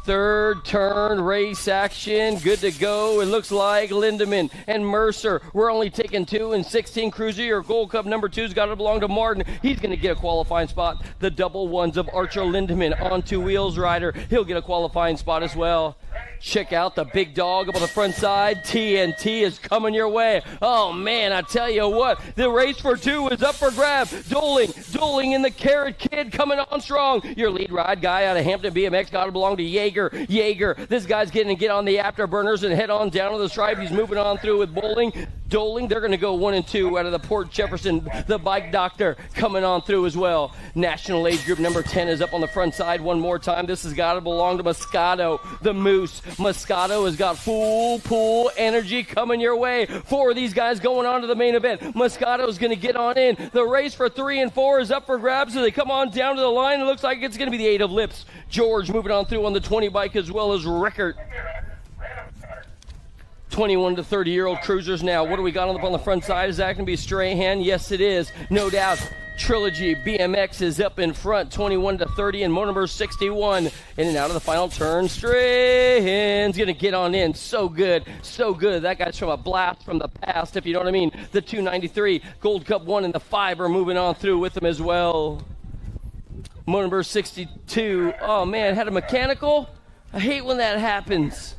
Third turn race action, good to go. It looks like Lindemann and Mercer. We're only taking 2 and 16 cruiser. Your Gold Cup number 2's got to belong to Martin. He's going to get a qualifying spot. The double 1s of Archer Lindemann on 2 wheels rider. He'll get a qualifying spot as well. Check out the big dog up on the front side. TNT is coming your way. Oh, man, I tell you what, the race for 2 is up for grab. Doling in the Carrot Kid coming on strong. Your lead ride guy out of Hampton BMX got to belong to Yeager. This guy's getting to get on the afterburners and head on down to the stripe. He's moving on through with Doling, they're going to go 1 and 2 out of the Port Jefferson. The bike doctor coming on through as well. National age group number 10 is up on the front side one more time. This has got to belong to Moscato, the Moose. Moscato has got full pool energy coming your way. 4 of these guys going on to the main event. Moscato's going to get on in. The race for 3 and 4 is up for grabs. So they come on down to the line. It looks like it's going to be the 8 of Lips. George moving on through on the 20 bike as well as Rickert. 21 to 30-year-old cruisers now. What do we got up on the front side? Is that going to be Strahan? Yes, it is. No doubt. Trilogy BMX is up in front, 21 to 30, and motor number 61 in and out of the final turn. Strahan's going to get on in. So good. That guy's from a blast from the past, if you know what I mean. The 293, Gold Cup 1, and the 5 are moving on through with them as well. Motor number 62. Oh, man, had a mechanical? I hate when that happens.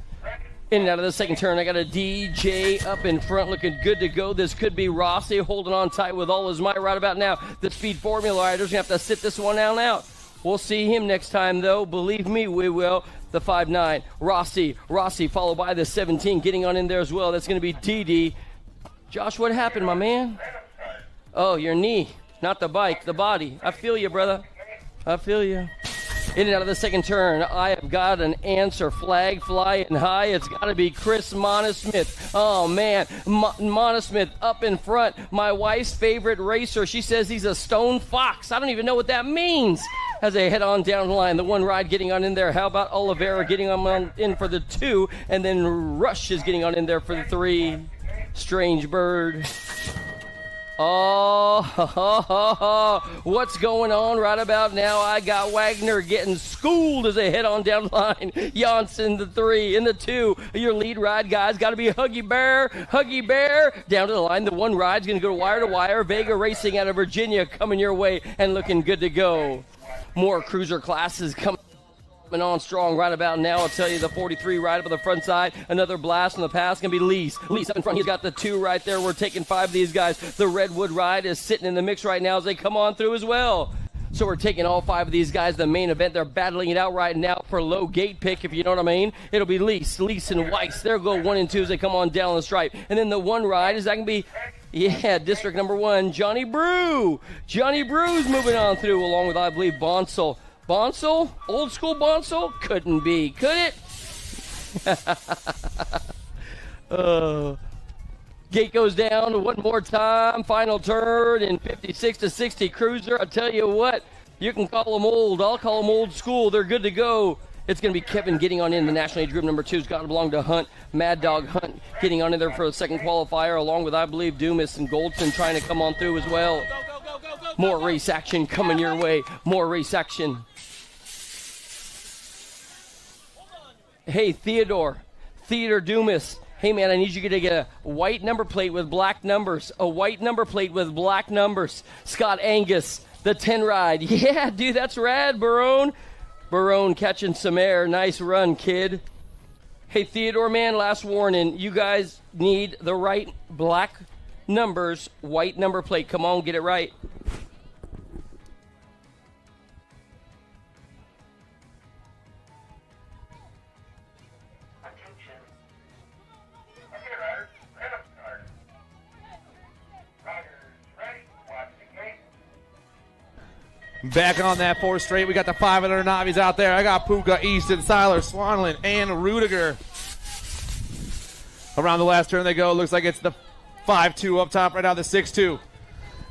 In and out of the second turn, I got a DJ up in front looking good to go. This could be Rossi holding on tight with all his might right about now. The Speed Formula Rider's going to have to sit this one down out. We'll see him next time, though. Believe me, we will. The 5'9", Rossi followed by the 17 getting on in there as well. That's going to be DD. Josh, what happened, my man? Oh, your knee, not the bike, the body. I feel you, brother. I feel you. In and out of the second turn, I have got an answer. Flag flying high. It's got to be Chris Monosmith. Oh, man. Monosmith up in front. My wife's favorite racer. She says he's a stone fox. I don't even know what that means. As they head on down the line, the 1 ride getting on in there. How about Oliveira getting on in for the 2? And then Rush is getting on in there for the 3. Strange Bird. Oh, what's going on right about now? I got Wagner getting schooled as they head on down the line. Janssen, the 3, and the 2. Your lead ride, guys, got to be Huggy Bear. Huggy Bear down to the line. The 1 ride's going to go wire to wire. Vega Racing out of Virginia coming your way and looking good to go. More cruiser classes coming on strong right about now. I'll tell you, the 43 right up on the front side. Another blast on the pass going to be Lease. Lease up in front. He's got the 2 right there. We're taking 5 of these guys. The Redwood ride is sitting in the mix right now as they come on through as well. So we're taking all 5 of these guys. The main event, they're battling it out right now for low gate pick, if you know what I mean. It'll be Lease and Weiss. They'll go 1 and 2 as they come on down the stripe. And then the 1 ride is that going to be, district number 1, Johnny Brew. Johnny Brew's moving on through along with, I believe, Bonsall. Bonsall? Old school Bonsall? Couldn't be, could it? Gate goes down one more time. Final turn in 56 to 60 cruiser. I tell you what, you can call them old. I'll call them old school. They're good to go. It's going to be Kevin getting on in the National Age Group number 2's got to belong to Hunt. Mad Dog Hunt getting on in there for the second qualifier, along with, I believe, Dumas and Goldson trying to come on through as well. More race action coming your way. More race action. Hey, Theodore Dumas. Hey, man, I need you to get a white number plate with black numbers. A white number plate with black numbers. Scott Angus, the 10 ride. Yeah, dude, that's rad, Barone. Barone catching some air. Nice run, kid. Hey, Theodore, man, last warning. You guys need the right black numbers, white number plate. Come on, get it right. Back on that 4 straight. We got the 500 Navis out there. I got Puka, Easton, Seiler, Swanland, and Rudiger. Around the last turn they go. Looks like it's the 5-2 up top right now, the 6-2.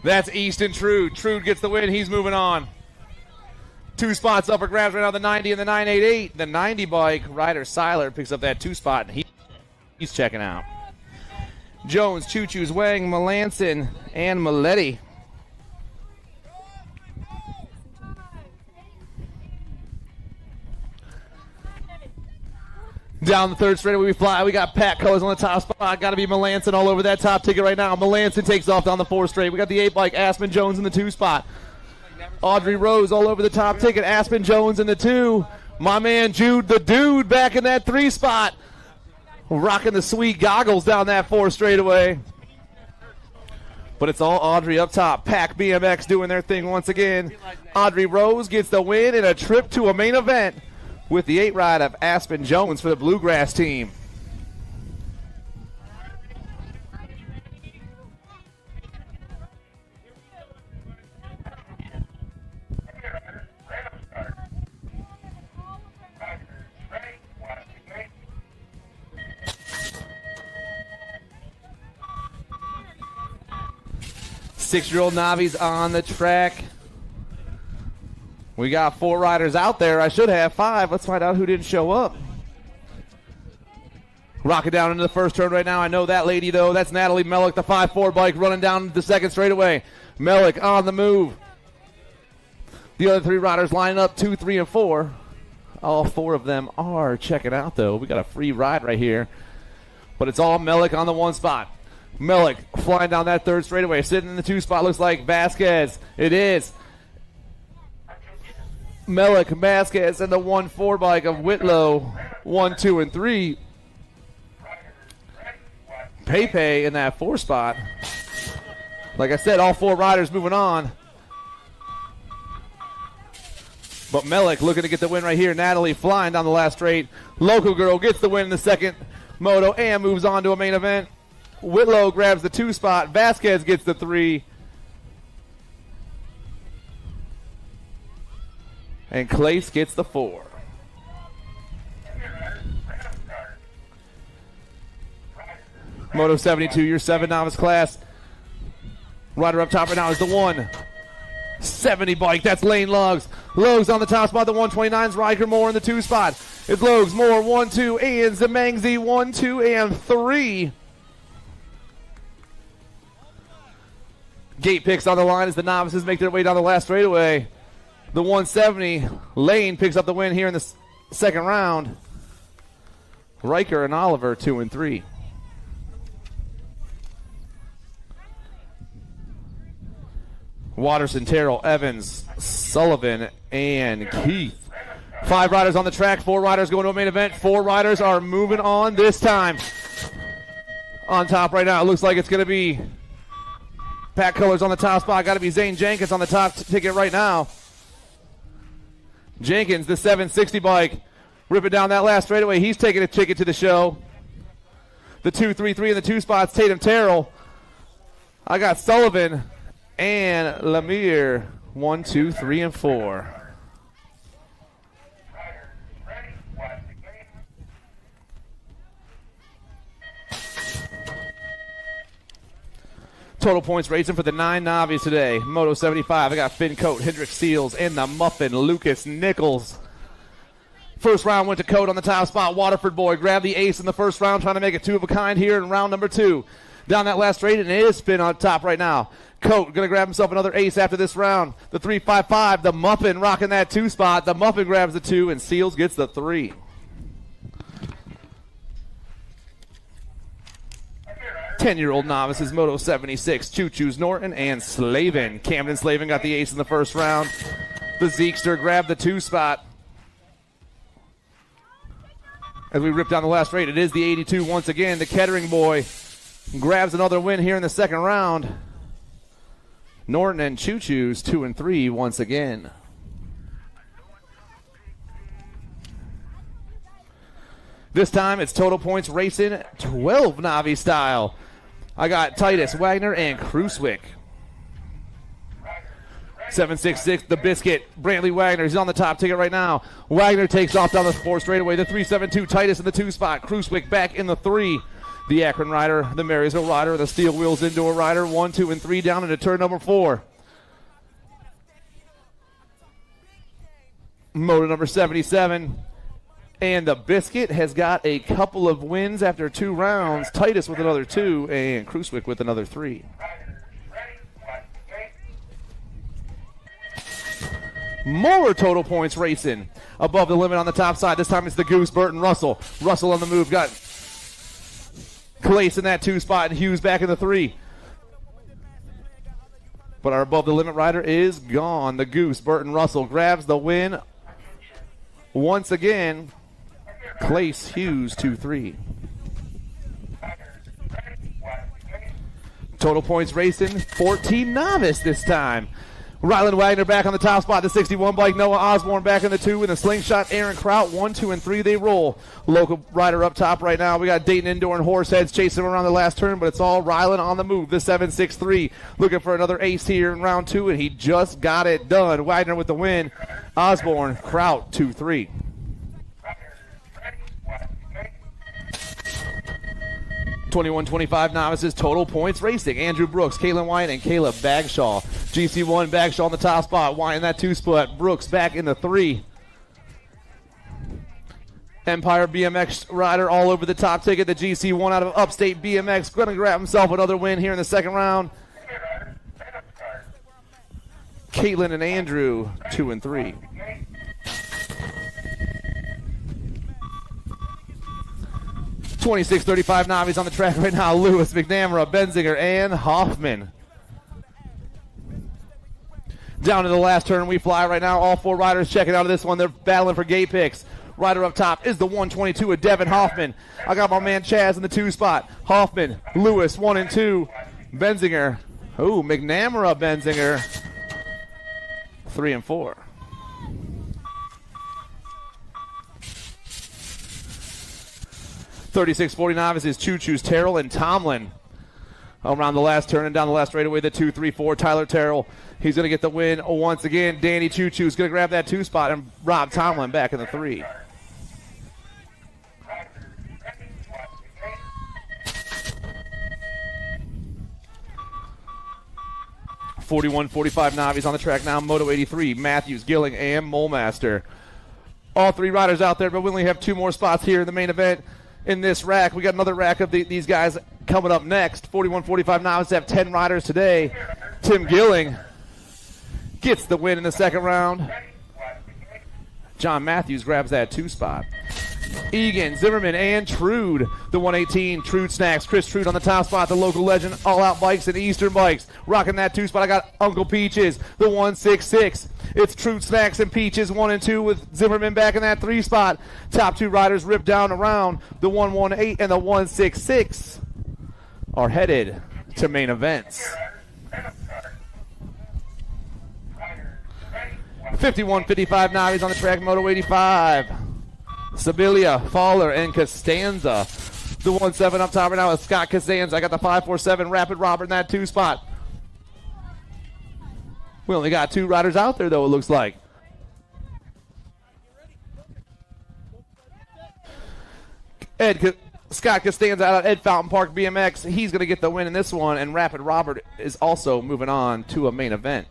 That's Easton Trude. Trude gets the win. He's moving on. 2 spots up for grabs right now, the 90 and the 988. The 90 bike, Ryder Seiler picks up that 2 spot, and he's checking out. Jones, Choo-Choo's, Wang, Melanson, and Maletti. Down the 3rd straightaway we fly. We got Pat Colors on the top spot. Got to be Melanson all over that top ticket right now. Melanson takes off down the 4 straight. We got the 8 bike, Aspen Jones in the 2 spot. Audrey Rose all over the top ticket. Aspen Jones in the 2. My man Jude the Dude back in that 3 spot. Rocking the sweet goggles down that 4 straightaway. But it's all Audrey up top. Pack BMX doing their thing once again. Audrey Rose gets the win in a trip to a main event with the 8 ride of Aspen Jones for the Bluegrass team. Six-year-old Navi's on the track. We got 4 riders out there. I should have 5. Let's find out who didn't show up. Rocking down into the 1st turn right now. I know that lady, though. That's Natalie Mellick, the 5-4 bike, running down the 2nd straightaway. Mellick on the move. The other 3 riders lining up, 2, 3, and 4. All 4 of them are checking out, though. We got a free ride right here. But it's all Mellick on the 1 spot. Mellick flying down that 3rd straightaway. Sitting in the 2 spot looks like Vasquez. It is Mellick, Vasquez, and the 1-4 bike of Whitlow. 1, 2, and 3. Pepe in that 4 spot. Like I said, all 4 riders moving on. But Mellick looking to get the win right here. Natalie flying down the last straight. Local Girl gets the win in the 2nd moto and moves on to a main event. Whitlow grabs the 2 spot. Vasquez gets the 3. And Clace gets the 4. Moto 72, your 7 novice class. Rider up top right now is the 170 bike. That's Lane Lugs. Lugs on the top spot. The 129's Riker Moore in the 2 spot. It's Lugs, Moore, 1, 2, and Zemangzi, 1, 2, and 3. Gate picks on the line as the novices make their way down the last straightaway. The 170, Lane picks up the win here in the second round. Riker and Oliver 2 and 3. Watterson, Terrell, Evans, Sullivan, and Keith. 5 riders on the track, 4 riders going to a main event. 4 riders are moving on this time. On top right now, it looks like it's going to be Pat Colors on the top spot. Got to be Zane Jenkins on the top ticket right now. Jenkins, the 760 bike, ripping down that last straightaway. He's taking a ticket to the show. The 233 in the 2 spots, Tatum Terrell. I got Sullivan and Lemire, 1, 2, 3, and 4. Total points racing for the 9 Navis today. Moto 75, I got Finn Coate, Hendrick Seals, and the Muffin, Lucas Nichols. First round went to Coate on the top spot. Waterford boy grabbed the ace in the first round, trying to make it 2 of a kind here in round number 2. Down that last straight, and it is Finn on top right now. Coate going to grab himself another ace after this round. The 355, the Muffin rocking that 2 spot. The Muffin grabs the 2, and Seals gets the 3. Ten-year-old novices, Moto 76, Choo-Choo's Norton and Slavin. Camden Slavin got the ace in the first round. The Zeekster grabbed the 2 spot. As we rip down the last straight, it is the 82 once again. The Kettering boy grabs another win here in the second round. Norton and Choo-Choo's 2 and 3 once again. This time it's total points racing 12 Navi style. I got Titus, Wagner, and Kruswick. 766, the Biscuit, Brantley Wagner. He's on the top ticket right now. Wagner takes off down the 4 straightaway. The 372, Titus in the 2 spot. Kruswick back in the 3. The Akron rider, the Marysville rider, the Steel Wheels indoor rider. 1, 2, and 3 down into turn number 4. Moto number 77. And the Biscuit has got a couple of wins after 2 rounds. Titus with another 2 and Kruswick with another 3. More total points racing above the limit on the top side. This time it's the Goose, Burton Russell. Russell on the move. Got Clace in that 2 spot and Hughes back in the 3. But our above the limit rider is gone. The Goose, Burton Russell grabs the win once again. Clace Hughes 2-3. Total points racing 14 novice this time. Ryland Wagner back on the top spot. The 61 bike, Noah Osborne back in the 2 with a slingshot. Aaron Kraut 1, 2, and 3 they roll. Local rider up top right now. We got Dayton Indoor and Horseheads chasing him around the last turn, but it's all Ryland on the move. The 763 looking for another ace here in round 2, and he just got it done. Wagner with the win. Osborne, Kraut 2-3. 21-25 novices, total points racing. Andrew Brooks, Kalen Wyatt, and Caleb Bagshaw. GC1, Bagshaw on the top spot. Wyatt in that 2 spot. Brooks back in the 3. Empire BMX rider all over the top ticket. The GC1 out of Upstate BMX. Going to grab himself another win here in the second round. Caitlin and Andrew 2 and 3. 26-35 Navis on the track right now. Lewis, McNamara, Benzinger, and Hoffman. Down to the last turn we fly right now. All 4 riders checking out of this one. They're battling for gate picks. Rider up top is the 122 of Devin Hoffman. I got my man Chaz in the 2 spot. Hoffman, Lewis 1 and 2. Benzinger. Ooh, McNamara, Benzinger 3 and 4. 36-40 novices, Choo-Choo's Terrell and Tomlin. Around the last turn and down the last straightaway, the 2-3-4, Tyler Terrell. He's going to get the win once again. Danny Choo-Choo's going to grab that 2 spot, and Rob Tomlin back in the 3. .41-45 Navis on the track now. Moto 83, Matthews, Gilling, and Molemaster. All 3 riders out there, but we only have 2 more spots here in the main event. In this rack, we got another rack of these guys coming up next. 41-45 novices have 10 riders today. Tim Gilling gets the win in the second round. John Matthews grabs that 2 spot. Egan, Zimmerman, and Trude, the 118. Trude Snacks, Chris Trude on the top spot, the local legend, All Out Bikes and Eastern Bikes. Rocking that 2 spot, I got Uncle Peaches, the 166. It's Trude Snacks and Peaches, 1 and 2, with Zimmerman back in that 3 spot. Top 2 riders ripped down around. The 118 and the 166 are headed to main events. 51-55 Navi's on the track, Moto 85. Sibilia, Fowler, and Costanza. The 1-7 up top right now is Scott Costanza. I got the 5-4-7 Rapid Robert in that 2 spot. We only got 2 riders out there, though, it looks like. Scott Costanza out of Ed Fountain Park BMX. He's going to get the win in this one, and Rapid Robert is also moving on to a main event.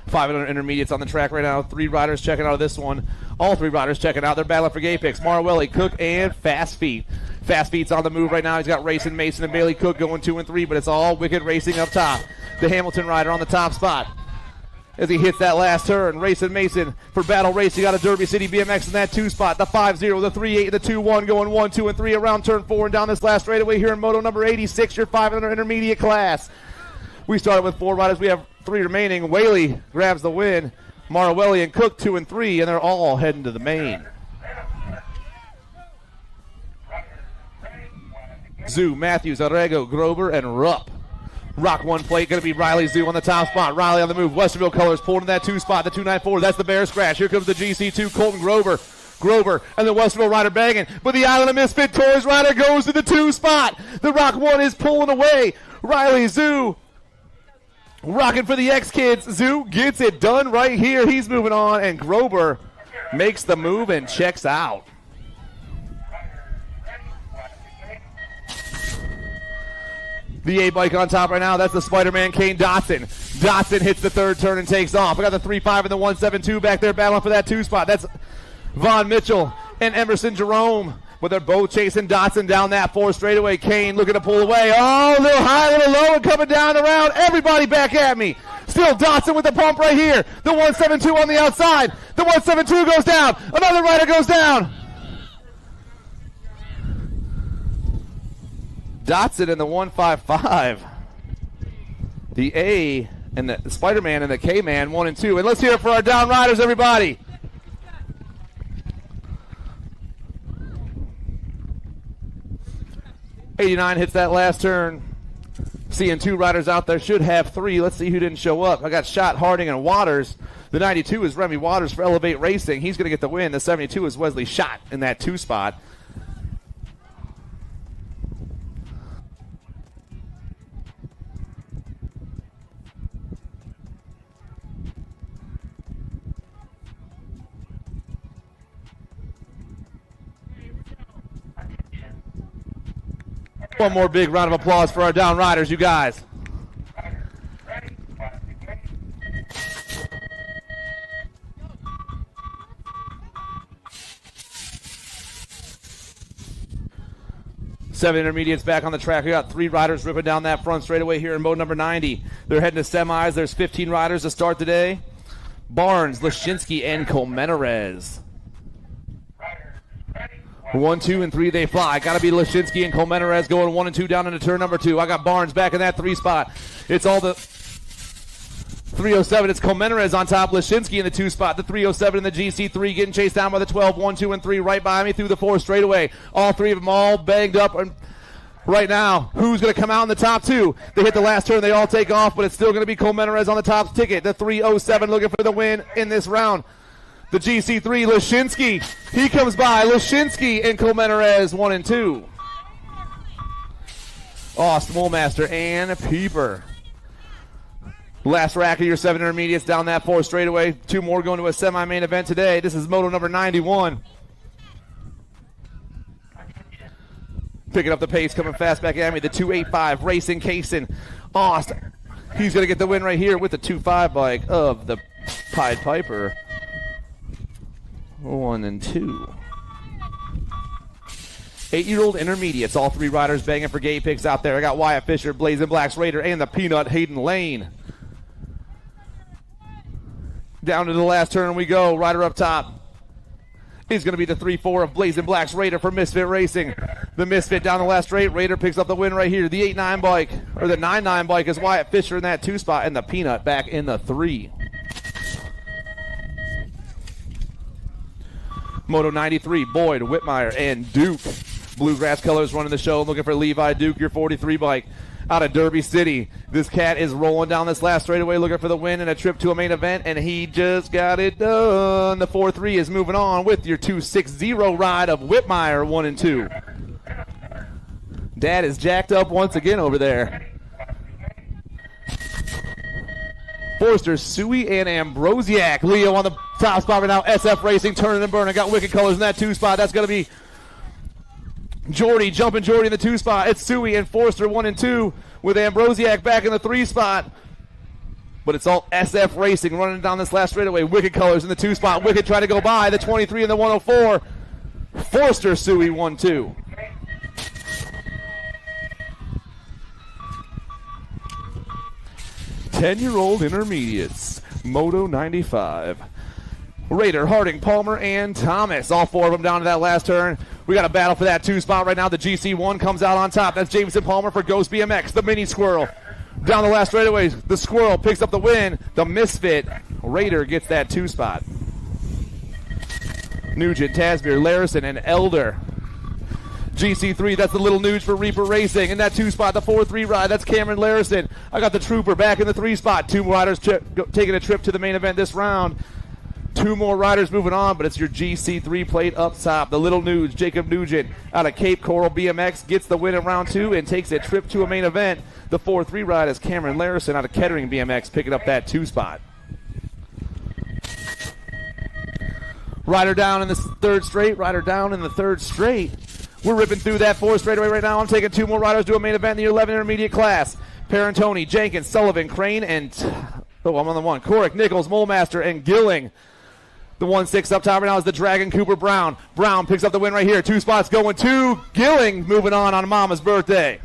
500 intermediates on the track right now. 3 riders checking out of this one. All 3 riders checking out. They're battling for gay picks. Marwelli, Cook, and Fast Feet. Fast Feet's on the move right now. He's got Racing Mason and Bailey Cook going 2 and 3, but it's all Wicked Racing up top. The Hamilton rider on the top spot. As he hits that last turn, Racing Mason for Battle Racing out of Derby City BMX in that 2 spot. The 5-0, the 3-8, the 2-1 going 1, 2, and 3 around turn 4 and down this last straightaway here in Moto number 86, your 500 intermediate class. We started with 4 riders. We have 3 remaining. Whaley grabs the win. Marwelli and Cook 2 and 3, and they're all heading to the main. Zoo, Matthews, Arrego, Grover, and Rupp. Rock 1 plate, going to be Riley Zoo on the top spot. Riley on the move. Westerville colors pulled in that 2 spot. The 294, that's the Bear Scratch. Here comes the GC2, Colton Grover. Grover and the Westerville rider banging. But the Island of Misfit Toys rider goes to the 2 spot. The Rock 1 is pulling away. Riley Zoo rocking for the X-Kids. Zoo gets it done right here. He's moving on, and Grover makes the move and checks out. The A-bike on top right now, that's the Spider-Man Kane Dotson. Dotson hits the 3rd turn and takes off. I got the 3-5 and the 1-7-2 back there battling for that 2 spot. That's Von Mitchell and Emerson Jerome. But they're both chasing Dotson down that 4 straightaway. Kane looking to pull away. Oh, a little high, a little low, and coming down around. Everybody back at me. Still Dotson with the pump right here. The 1-7-2 on the outside. The 1-7-2 goes down. Another rider goes down. Dotson in the 1-5-5. The A and the Spider-Man and the K-Man 1 and 2. And let's hear it for our down riders, everybody. '89 hits that last turn. Seeing 2 riders out there, should have 3. Let's see who didn't show up. I got Schott, Harding, and Waters. The 92 is Remy Waters for Elevate Racing. He's going to get the win. The 72 is Wesley Schott in that 2 spot. One more big round of applause for our down riders, you guys. Seven intermediates back on the track. We got 3 riders ripping down that front straightaway here in mode number 90. They're heading to semis. There's 15 riders to start today. Barnes, Lashinsky, and Colmenares. 1, 2, and 3 they fly. Got to be Lashinsky and Colmenares going 1 and 2 down into turn number 2. I got Barnes back in that 3 spot. It's all the 307. It's Colmenares on top. Lashinsky in the 2 spot. The 307 in the GC3 getting chased down by the 12. 1, 2, and 3 right behind me through the 4 straightaway. All 3 of them all banged up. And right now, who's going to come out in the top 2? They hit the last turn. They all take off, but it's still going to be Colmenares on the top ticket. The 307 looking for the win in this round. The GC3, Lashinsky, he comes by. Lashinsky and Colmenares 1 and 2. Austin Woolmaster and Pieper. Last rack of your 7 intermediates down that 4 straightaway. 2 more going to a semi-main event today. This is moto number 91. Picking up the pace, coming fast back at me. The 285 Racing Kaysen. Austin, he's going to get the win right here with the 2.5 bike of the Pied Piper. 1 and 2. 8-year-old intermediates. All 3 riders banging for gate picks out there. I got Wyatt Fisher, Blazing Blacks Raider, and the Peanut Hayden Lane. Down to the last turn we go. Rider up top is going to be the 3-4 of Blazing Blacks Raider for Misfit Racing. The Misfit down the last straight. Raider picks up the win right here. The 8-9 bike, or the 9-9 bike is Wyatt Fisher in that 2 spot, and the Peanut back in the 3. Moto 93, Boyd, Whitmire, and Duke. Bluegrass Colors running the show. Looking for Levi Duke, your 43 bike. Out of Derby City. This cat is rolling down this last straightaway looking for the win and a trip to a main event, and he just got it done. The 4-3 is moving on with your 2-6-0 ride of Whitmire 1 and 2. Dad is jacked up once again over there. Forster, Suey, and Ambrosiak. Leo on the top spot right now. SF Racing turning and burning. Got Wicked Colors in that 2 spot. That's going to be Jordy, jumping Jordy in the 2 spot. It's Suey and Forster 1 and 2 with Ambrosiak back in the 3 spot. But it's all SF Racing running down this last straightaway. Wicked Colors in the 2 spot. Wicked trying to go by the 23 and the 104. Forster, Suey 1-2. Ten-year-old intermediates. Moto 95. Raider, Harding, Palmer, and Thomas. All 4 of them down to that last turn. We got a battle for that 2 spot right now. The GC1 comes out on top. That's Jameson Palmer for Ghost BMX. The Mini Squirrel. Down the last straightaways, the Squirrel picks up the win. The Misfit Raider gets that 2 spot. Nugent, Tasmere, Larison, and Elder. GC3, that's the Little Nuge for Reaper Racing. In that 2 spot, the 4-3 ride, that's Cameron Larison. I got the Trooper back in the 3 spot. 2 riders taking a trip to the main event this round. 2 more riders moving on, but it's your GC3 plate up top. The Little Nuge, Jacob Nugent out of Cape Coral BMX gets the win in round 2 and takes a trip to a main event. The 4-3 ride is Cameron Larison out of Kettering BMX picking up that 2 spot. Rider down in the 3rd straight. Rider down in the 3rd straight. We're ripping through that 4 straightaway right now. I'm taking 2 more riders to a main event in the 11 intermediate class. Parentoni, Jenkins, Sullivan, Crane, and I'm on the 1. Corrick, Nichols, Molemaster, and Gilling. The 1-6 up top right now is the Dragon Cooper Brown. Brown picks up the win right here. 2 spots going to Gilling, moving on Mama's birthday.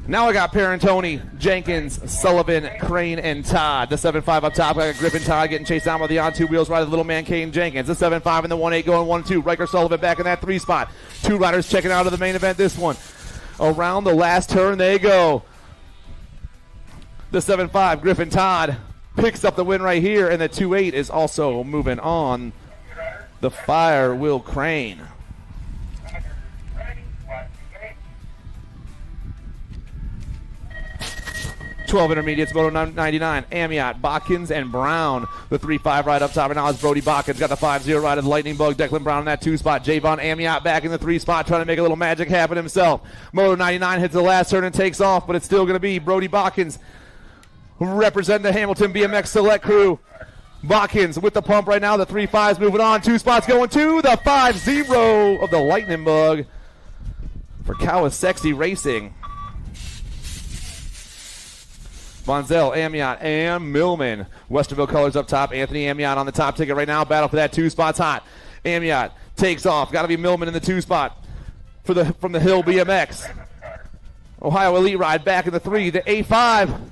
Now I got Parentoni, Jenkins, Sullivan, Crane, and Todd. The 7-5 up top. I got Griffin Todd getting chased down by the on-2 wheels ride of the little man, Kane Jenkins. The 7-5 and the 1-8 going 1-2. Riker Sullivan back in that 3 spot. 2 riders checking out of the main event this one. Around the last turn they go. The 7-5, Griffin Todd picks up the win right here, and the 2-8 is also moving on. The Fire Will Crane. Twelve intermediates, Moto 99, Amiot, Botkins, and Brown. The 3-5 ride up top right now is Brody Botkins. Got the 5-0 ride of the Lightning Bug. Declan Brown in that 2 spot. Javon Amiot back in the 3 spot, trying to make a little magic happen himself. Moto 99 hits the last turn and takes off, but it's still going to be Brody Botkins representing the Hamilton BMX Select Crew. Botkins with the pump right now. The 3-5's moving on. 2 spots going to the 5-0 of the Lightning Bug for Kawasaki Racing. Bonzel, Amiot, and Millman. Westerville Colors up top. Anthony Amiot on the top ticket right now. Battle for that 2 spots hot. Amiot takes off. Got to be Millman in the 2 spot from the Hill BMX. Ohio Elite Ride back in the 3. The A5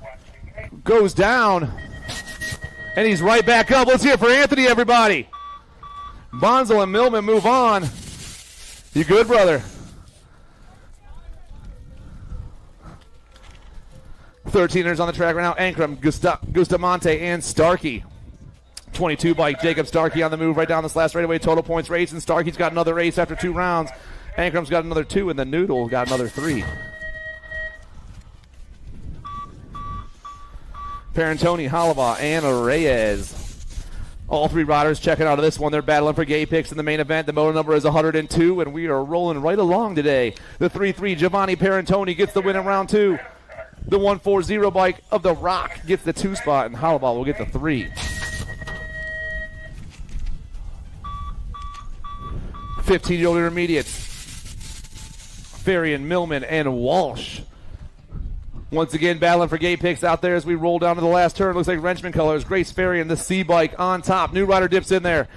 goes down. And he's right back up. Let's hear it for Anthony, everybody. Bonzel and Millman move on. You good, brother? 13ers on the track right now. Ankrum, Gustamonte, and Starkey. 22 bike, Jacob Starkey on the move right down this last straightaway. Total points race, and Starkey's got another race after 2 rounds. Ankrum's got another 2, and the Noodle got another 3. Parentoni, Halava, and Reyes. All 3 riders checking out of this one. They're battling for gay picks in the main event. The motor number is 102, and we are rolling right along today. The 3-3, Giovanni Parentoni gets the win in round 2. The 140 bike of the Rock gets the 2 spot, and Halabal will get the 3. 15-year-old intermediates. Farian, Millman, and Walsh. Once again, battling for gate picks out there as we roll down to the last turn. Looks like Wrenchman Colors. Grace Farian, the C-bike on top. New rider dips in there.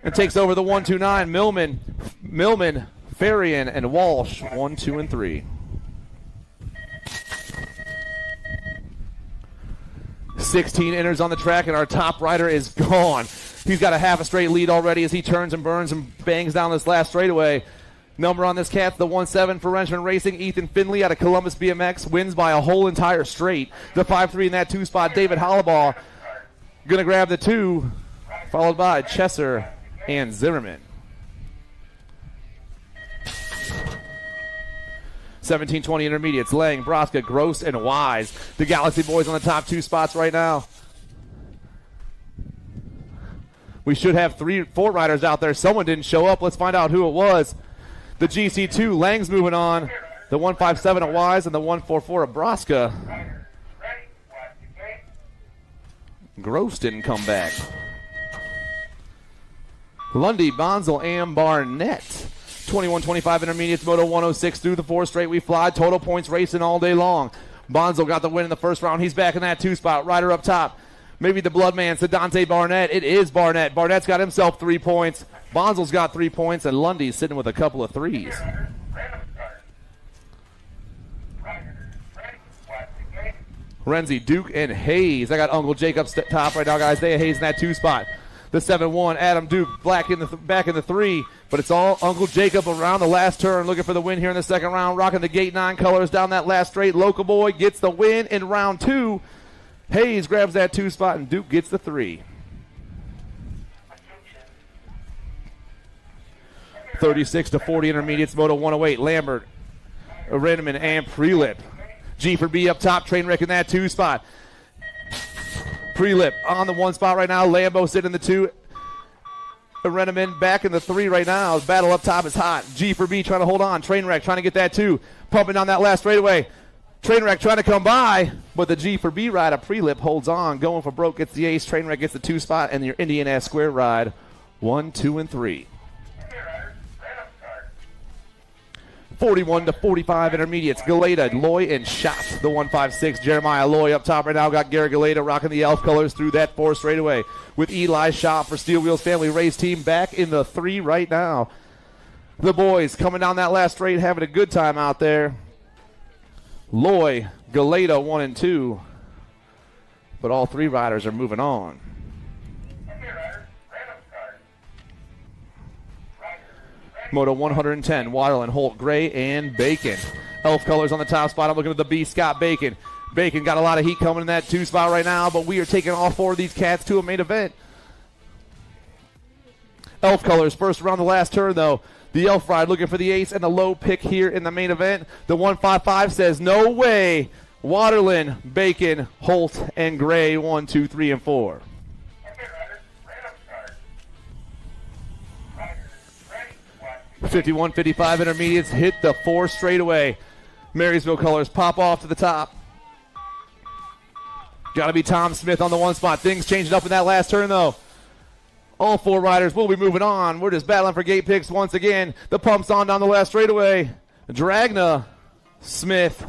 and takes over the 1-2-9. Millman, Farian, and Walsh, 1, 2, and 3. 16 enters on the track, and our top rider is gone. He's got a half a straight lead already as he turns and burns and bangs down this last straightaway. Number on this cat's the 1-7 for Wrenchman Racing. Ethan Finley out of Columbus BMX wins by a whole entire straight. The 5-3 in that 2 spot, David Hollabaugh going to grab the 2, followed by Chesser and Zimmerman. 17-20 intermediates. Lang, Broska, Gross, and Wise. The Galaxy boys on the top 2 spots right now. We should have 4 riders out there. Someone didn't show up. Let's find out who it was. The GC2, Lang's moving on. The 157 of Wise and the 144 of Broska. Gross didn't come back. Lundy, Bonzel, and Barnett. 21-25 intermediates, Moto 106 through the 4 straight we fly. Total points racing all day long. Bonzel got the win in the first round. He's back in that 2 spot. Rider up top. Maybe the blood man, Sedante Barnett. It is Barnett. Barnett's got himself 3 points. Bonzel's got 3 points, and Lundy's sitting with a couple of 3s. Renzi, Duke, and Hayes. I got Uncle Jacob's top right now, guys. They have Hayes in that 2 spot. The 7-1, Adam Duke, back in the 3, but it's all Uncle Jacob around the last turn, looking for the win here in the second round, rocking the Gate 9 colors down that last straight. Local Boy gets the win in round 2. Hayes grabs that 2 spot, and Duke gets the 3. 36-40 intermediates, Moto 108, Lambert, Renneman, and Prelip. G for B up top, Trainwreck in that 2 spot. Prelip on the 1 spot right now. Lambo sitting in the 2. Renneman back in the 3 right now. Battle up top is hot. G for B trying to hold on. Trainwreck trying to get that 2. Pumping down that last straightaway. Trainwreck trying to come by, but the G for B rider, Prelip, holds on. Going for broke, gets the ace. Trainwreck gets the 2 spot, and your Indian-ass square ride 1, 2, and 3. 41-45 intermediates. Galeta, Loy, and Shot. The 156. Jeremiah Loy up top right now. Got Gary Galeta rocking the elf colors through that 4 straightaway. With Eli Shot for Steel Wheels Family Race Team back in the 3 right now. The boys coming down that last straight, having a good time out there. Loy, Galeta 1 and 2. But all 3 riders are moving on. Moto 110, Waterland, Holt, Gray, and Bacon. Elf colors on the top spot. I'm looking at the B, Scott Bacon. Bacon got a lot of heat coming in that 2 spot right now, but we are taking all 4 of these cats to a main event. Elf colors first around the last turn, though. The Elf ride looking for the ace and the low pick here in the main event. The 155 says, no way. Waterland, Bacon, Holt, and Gray, 1, 2, 3, and 4. 51-55 intermediates hit the 4 straightaway. Marysville colors pop off to the top. Got to be Tom Smith on the 1 spot. Things changing up in that last turn, though. All 4 riders will be moving on. We're just battling for gate picks once again. The pump's on down the last straightaway. Dragna, Smith,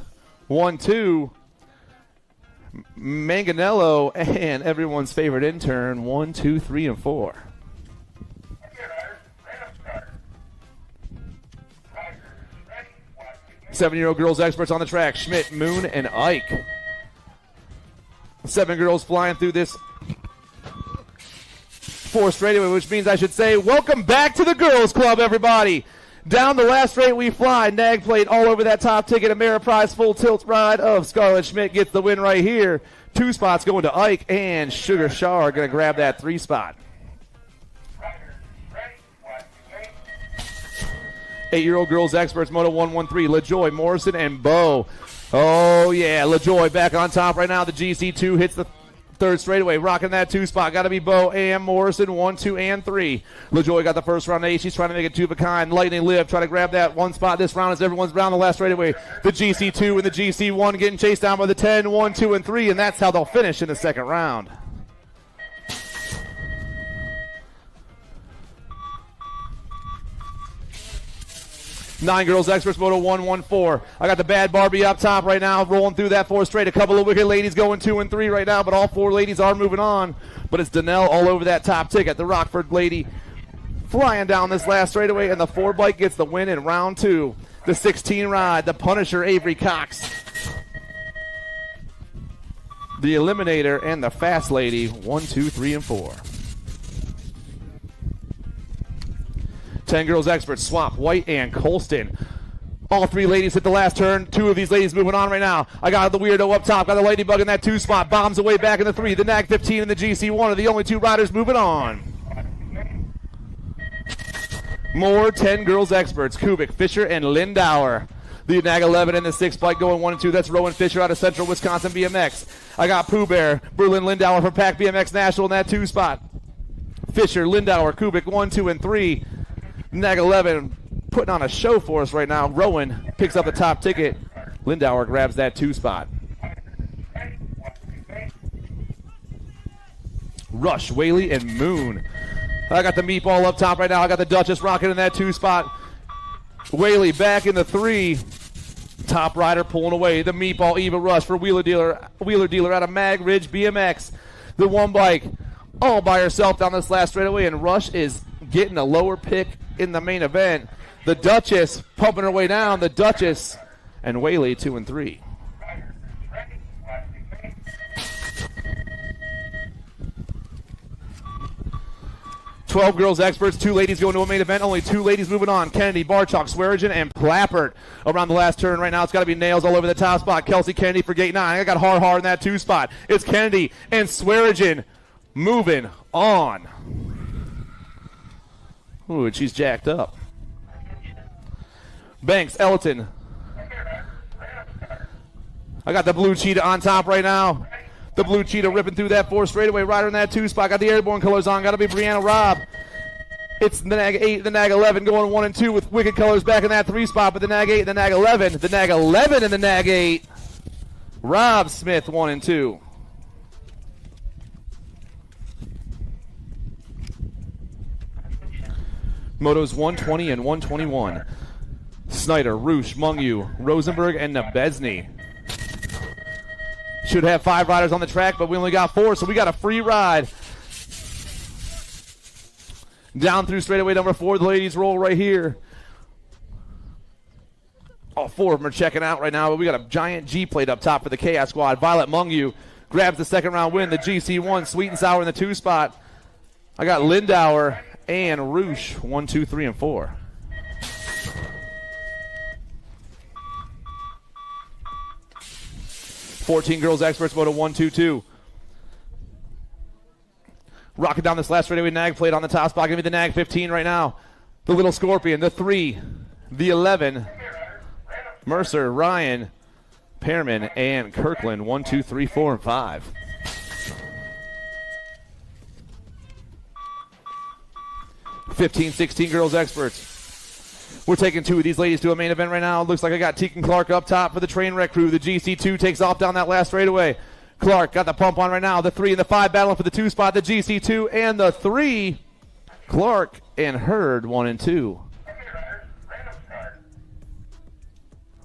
1, 2. Manganello, and everyone's favorite intern, 1, 2, 3, and 4. 7-year-old girls experts on the track. Schmidt, Moon, and Ike. 7 girls flying through this 4 straightaway, which means I should say, welcome back to the girls club, everybody. Down the last straight we fly. Nag plate all over that top ticket. Ameriprise full tilt ride of Scarlett Schmidt gets the win right here. 2 spots going to Ike, and Sugar Shaw are going to grab that 3 spot. 8-year-old girls experts, Moto 113, LaJoy, Morrison, and Bo. Oh, yeah, LaJoy back on top right now. The GC2 hits the 3rd straightaway, rocking that 2 spot. Got to be Bo and Morrison, 1, 2, and 3. LaJoy got the first round ace. She's trying to make it 2 of a kind. Lightning Live trying to grab that 1 spot this round as everyone's down the last straightaway. The GC2 and the GC1 getting chased down by the 10, 1, 2, and 3, and that's how they'll finish in the second round. Nine girls experts, Moto 114. I got the bad Barbie up top right now, rolling through that 4 straight. A couple of wicked ladies going 2 and 3 right now, but all 4 ladies are moving on. But it's Donnell all over that top ticket. The Rockford lady flying down this last straightaway, and the 4 bike gets the win in round 2. The 16 ride, the Punisher Avery Cox. The Eliminator and the Fast Lady, 1, 2, 3, and 4. 10 girls experts, Swamp, White, and Colston. All 3 ladies hit the last turn. 2 of these ladies moving on right now. I got the Weirdo up top. Got the Ladybug in that 2 spot. Bombs away back in the 3. The Nag 15 and the GC1 are the only 2 riders moving on. More 10 girls experts. Kubik, Fisher, and Lindauer. The Nag 11 and the 6 bike going 1 and 2. That's Rowan Fisher out of Central Wisconsin BMX. I got Pooh Bear, Berlin Lindauer from Pack BMX National in that 2 spot. Fisher, Lindauer, Kubik, 1, 2, and 3. Nag 11 putting on a show for us right now. Rowan picks up the top ticket. Lindauer grabs that 2 spot. Rush, Whaley, and Moon. I got the meatball up top right now. I got the Duchess rocking in that 2 spot. Whaley back in the 3. Top rider pulling away. The meatball Eva Rush for Wheeler Dealer out of Mag Ridge BMX. The 1 bike all by herself down this last straightaway, and Rush is getting a lower pick in the main event. The Duchess pumping her way down. The Duchess and Whaley 2 and 3. "12 girls experts, 2 ladies going to a main event, only 2 ladies moving on. Kennedy, Barchok, Swearigan, and Plappert around the last turn right now. It's got to be nails all over the top spot. Kelsey Kennedy for gate 9. I got Har in that 2 spot. It's Kennedy and Swearigan moving on. Ooh, and she's jacked up. Banks, Elton. I got the Blue Cheetah on top right now. The Blue Cheetah ripping through that 4 straightaway, rider in that 2 spot. Got the airborne colors on. Got to be Brianna Robb. It's the Nag 8, the Nag 11 going 1 and 2 with Wicked colors back in that 3 spot. But the Nag 8 and the Nag 11. The Nag 11 and the Nag 8. Rob Smith 1 and 2. Motos 120 and 121. Snyder, Roosh, Mungu, Rosenberg, and Nebesny. Should have 5 riders on the track, but we only got 4, so we got a free ride. Down through straightaway number 4, the ladies roll right here. All 4 of them are checking out right now, but we got a giant G plate up top for the Chaos Squad. Violet Mungu grabs the 2nd round win. The GC1, Sweet and Sour in the 2 spot. I got Lindauer and Roosh, 1, 2, 3, and 4. "14 girls experts, moto 1, 2, 2. Rocking down this last straightaway Nag plate on the top spot. Gonna be the Nag 15 right now. The Little Scorpion, the 3, the 11. Mercer, Ryan, Pearman, and Kirkland, 1, 2, 3, 4, and 5. "15, 16 girls experts. We're taking 2 of these ladies to a main event right now. Looks like I got Tegan Clark up top for the train wreck crew. The GC2 takes off down that last straightaway. Clark got the pump on right now. The 3 and the 5 battling for the 2 spot. The GC2 and the 3. Clark and Hurd 1 and 2.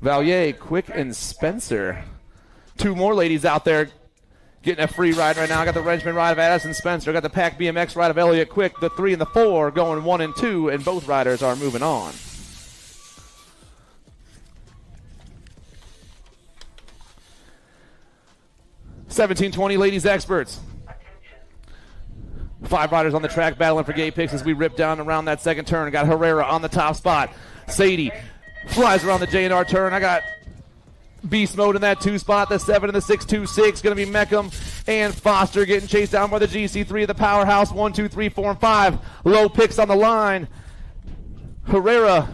Valier, Quick, and Spencer. 2 more ladies out there getting a free ride right now. I got the Wrenchman ride of Addison Spencer. I got the Pack BMX ride of Elliott Quick. The 3 and the 4 going 1 and 2, and both riders are moving on. "1720 ladies experts. 5 riders on the track battling for gate picks as we rip down around that 2nd turn. Got Herrera on the top spot. Sadie flies around the J&R turn. I got Beast Mode in that 2 spot. The 7 and the 626 going to be Meckham and Foster getting chased down by the GC3 of the Powerhouse. 1, 2, 3, 4, and 5. Low picks on the line. Herrera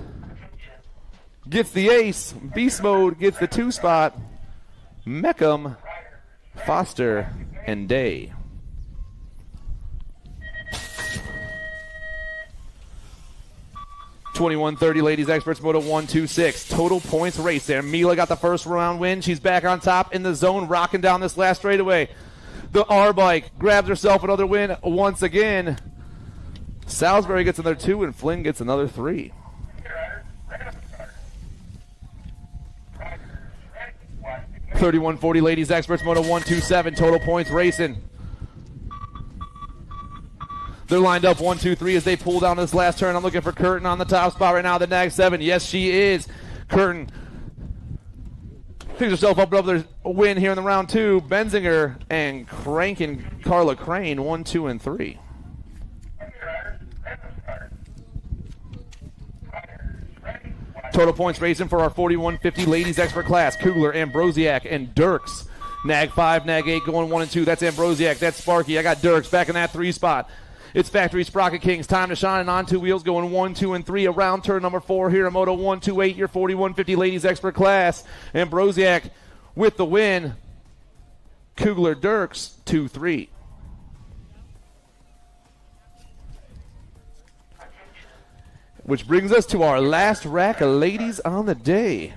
gets the ace. Beast Mode gets the 2 spot. Meckham, Foster, and Day. "2130 ladies experts, moto 126. Total points race there. Mila got the 1st round win. She's back on top in the zone, rocking down this last straightaway. The R bike grabs herself another win once again. Salisbury gets another 2, and Flynn gets another 3. "3140 ladies experts, moto 127. Total points racing. They're lined up 1, 2, 3 as they pull down this last turn. I'm looking for Curtin on the top spot right now, the Nag 7. Yes, she is. Curtin picks herself up another win here in the round 2. Benzinger and cranking Carla Crane 1, 2, and 3. Total points racing for our 4150 ladies expert class. Kugler, Ambrosiak, and Dirks. Nag 5, Nag 8 going 1 and 2. That's Ambrosiak. That's Sparky. I got Dirks back in that 3 spot. It's Factory Sprocket Kings. Time to shine and on 2 wheels going 1, 2, and 3. Around turn number 4 here. Moto 128, your 4150 ladies expert class. Ambrosiak with the win. Kugler, Dirks 2, 3. Which brings us to our last rack of ladies on the day.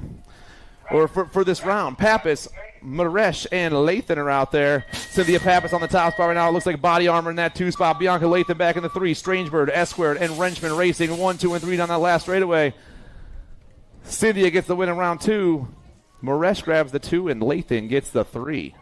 Or for this round. Pappas, Maresh, and Lathan are out there. Cynthia Pappas on the top spot right now. It looks like Body Armor in that 2 spot. Bianca Lathan back in the 3. Strangebird, S-Squared, and Wrenchman racing 1, 2, and 3 down that last straightaway. Cynthia gets the win in round 2. Maresh grabs the 2, and Lathan gets the 3.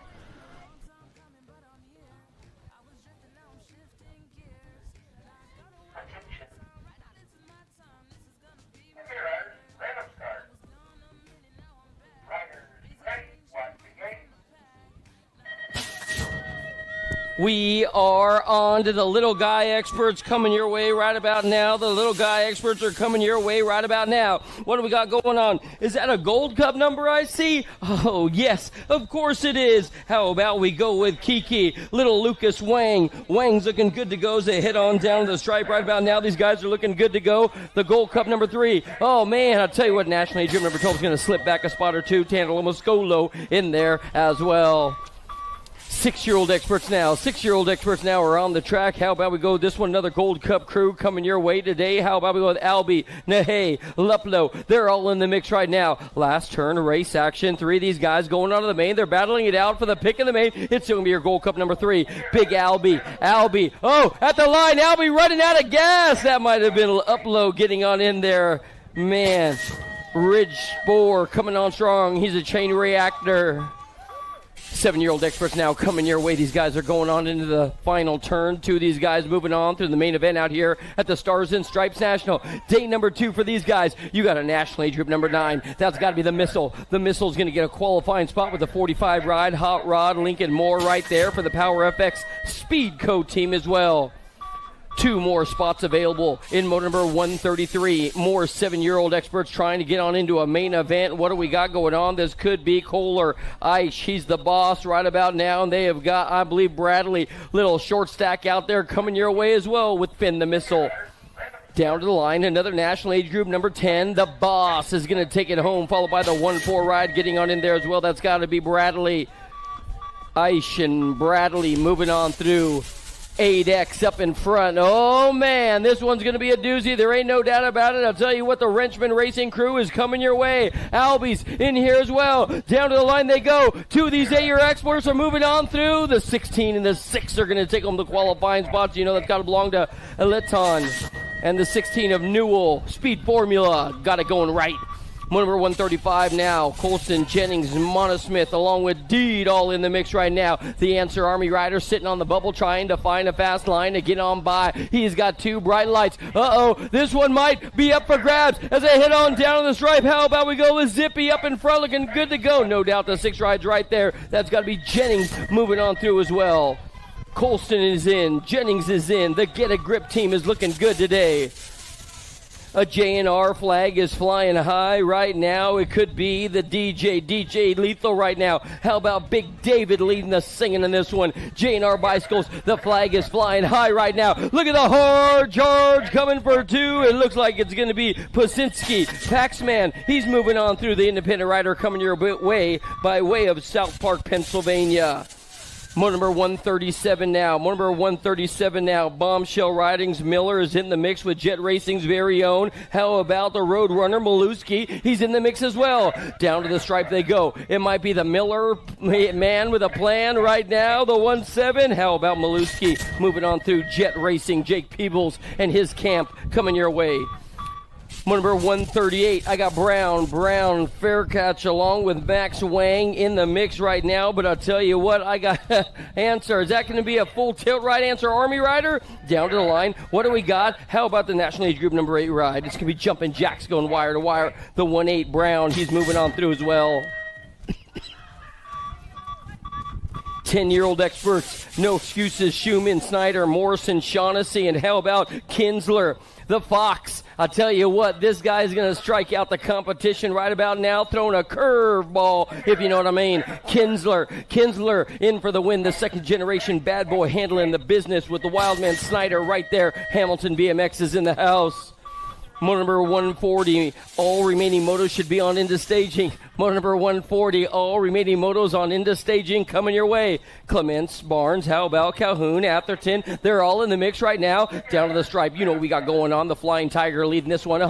We are on to the little guy experts coming your way right about now. The little guy experts are coming your way right about now. What do we got going on? Is that a Gold Cup number I see? Oh, yes, of course it is. How about we go with Kiki, little Lucas Wang. Wang's looking good to go as they head on down to the stripe right about now. These guys are looking good to go. The Gold Cup number 3. Oh, man, I'll tell you what, National Age Group number 12 is going to slip back a spot or 2. Tandalo Moscolo in there as well. 6-year-old experts now. 6-year-old experts now are on the track. How about we go this one? Another Gold Cup crew coming your way today. How about we go with Albie, Nahe, Luplo. They're all in the mix right now. Last turn, race action. 3 of these guys going on to the main. They're battling it out for the pick in the main. It's going to be your Gold Cup number 3. Big Albie. Albie. Oh, at the line. Albie running out of gas. That might have been Uplow getting on in there. Man. Ridge Spore coming on strong. He's a chain reactor. 7-year-old experts now coming your way. These guys are going on into the final turn. 2 of these guys moving on through the main event out here at the Stars and Stripes National. Day number 2 for these guys. You got a National Age Group number 9. That's got to be the Missile. The Missile's going to get a qualifying spot with the 45 ride. Hot Rod, Lincoln Moore right there for the Power FX Speed Co team as well. 2 more spots available in motor number 133. More 7-year-old experts trying to get on into a main event. What do we got going on? This could be Kohler Ice. He's the boss right about now. And they have got, I believe, Bradley. Little short stack out there coming your way as well with Finn the Missile. Down to the line, another National Age Group number 10. The boss is going to take it home, followed by the 1-4 ride getting on in there as well. That's got to be Bradley. Ice and Bradley moving on through. 8X up in front. Oh, man, this one's going to be a doozy. There ain't no doubt about it. I'll tell you what, the Wrenchman Racing crew is coming your way. Albie's in here as well. Down to the line they go. 2 of these 8-year exports are moving on through. The 16 and the 6 are going to take home the qualifying spots. You know that's got to belong to Eliton. And the 16 of Newell. Speed Formula. Got it going right. Number 135 now. Colston, Jennings, Monosmith, along with Deed, all in the mix right now. The Answer Army Rider sitting on the bubble trying to find a fast line to get on by. He's got 2 bright lights. Uh-oh, this one might be up for grabs as they head on down the stripe. How about we go with Zippy up in front looking good to go? No doubt the 6 rides right there. That's got to be Jennings moving on through as well. Colston is in. Jennings is in. The Get a Grip team is looking good today. A JNR flag is flying high right now. It could be the DJ Lethal right now. How about Big David leading the singing in this one? JNR Bicycles, the flag is flying high right now. Look at the hard charge coming for 2. It looks like it's going to be Pasinski. Paxman, he's moving on through. The independent rider coming your way by way of South Park, Pennsylvania. Motor number 137 now. Motor number 137 now. Bombshell Ridings. Miller is in the mix with Jet Racing's very own. How about the Roadrunner Maluski? He's in the mix as well. Down to the stripe they go. It might be the Miller man with a plan right now. The 1-7. How about Maluski moving on through Jet Racing? Jake Peebles and his camp coming your way. Number 138, I got Brown fair catch along with Max Wang in the mix right now, but I'll tell you what, I got answer. Is that going to be a full tilt right answer, Army Rider? Down to the line. What do we got? How about the National Age Group number 8 ride? It's going to be jumping jacks going wire to wire. The 1-8 Brown, he's moving on through as well. 10-year-old experts, no excuses, Schumann, Snyder, Morrison, Shaughnessy, and how about Kinsler, the Fox? I'll tell you what, this guy's going to strike out the competition right about now, throwing a curveball, if you know what I mean. Kinsler in for the win, the second-generation bad boy handling the business with the Wildman Snyder right there. Hamilton BMX is in the house. Motor number 140, all remaining motos should be on into staging. Motor number 140, all remaining motos on into staging coming your way. Clements, Barnes, how about Calhoun, Atherton? They're all in the mix right now. Down to the stripe. You know what we got going on. The Flying Tiger leading this one.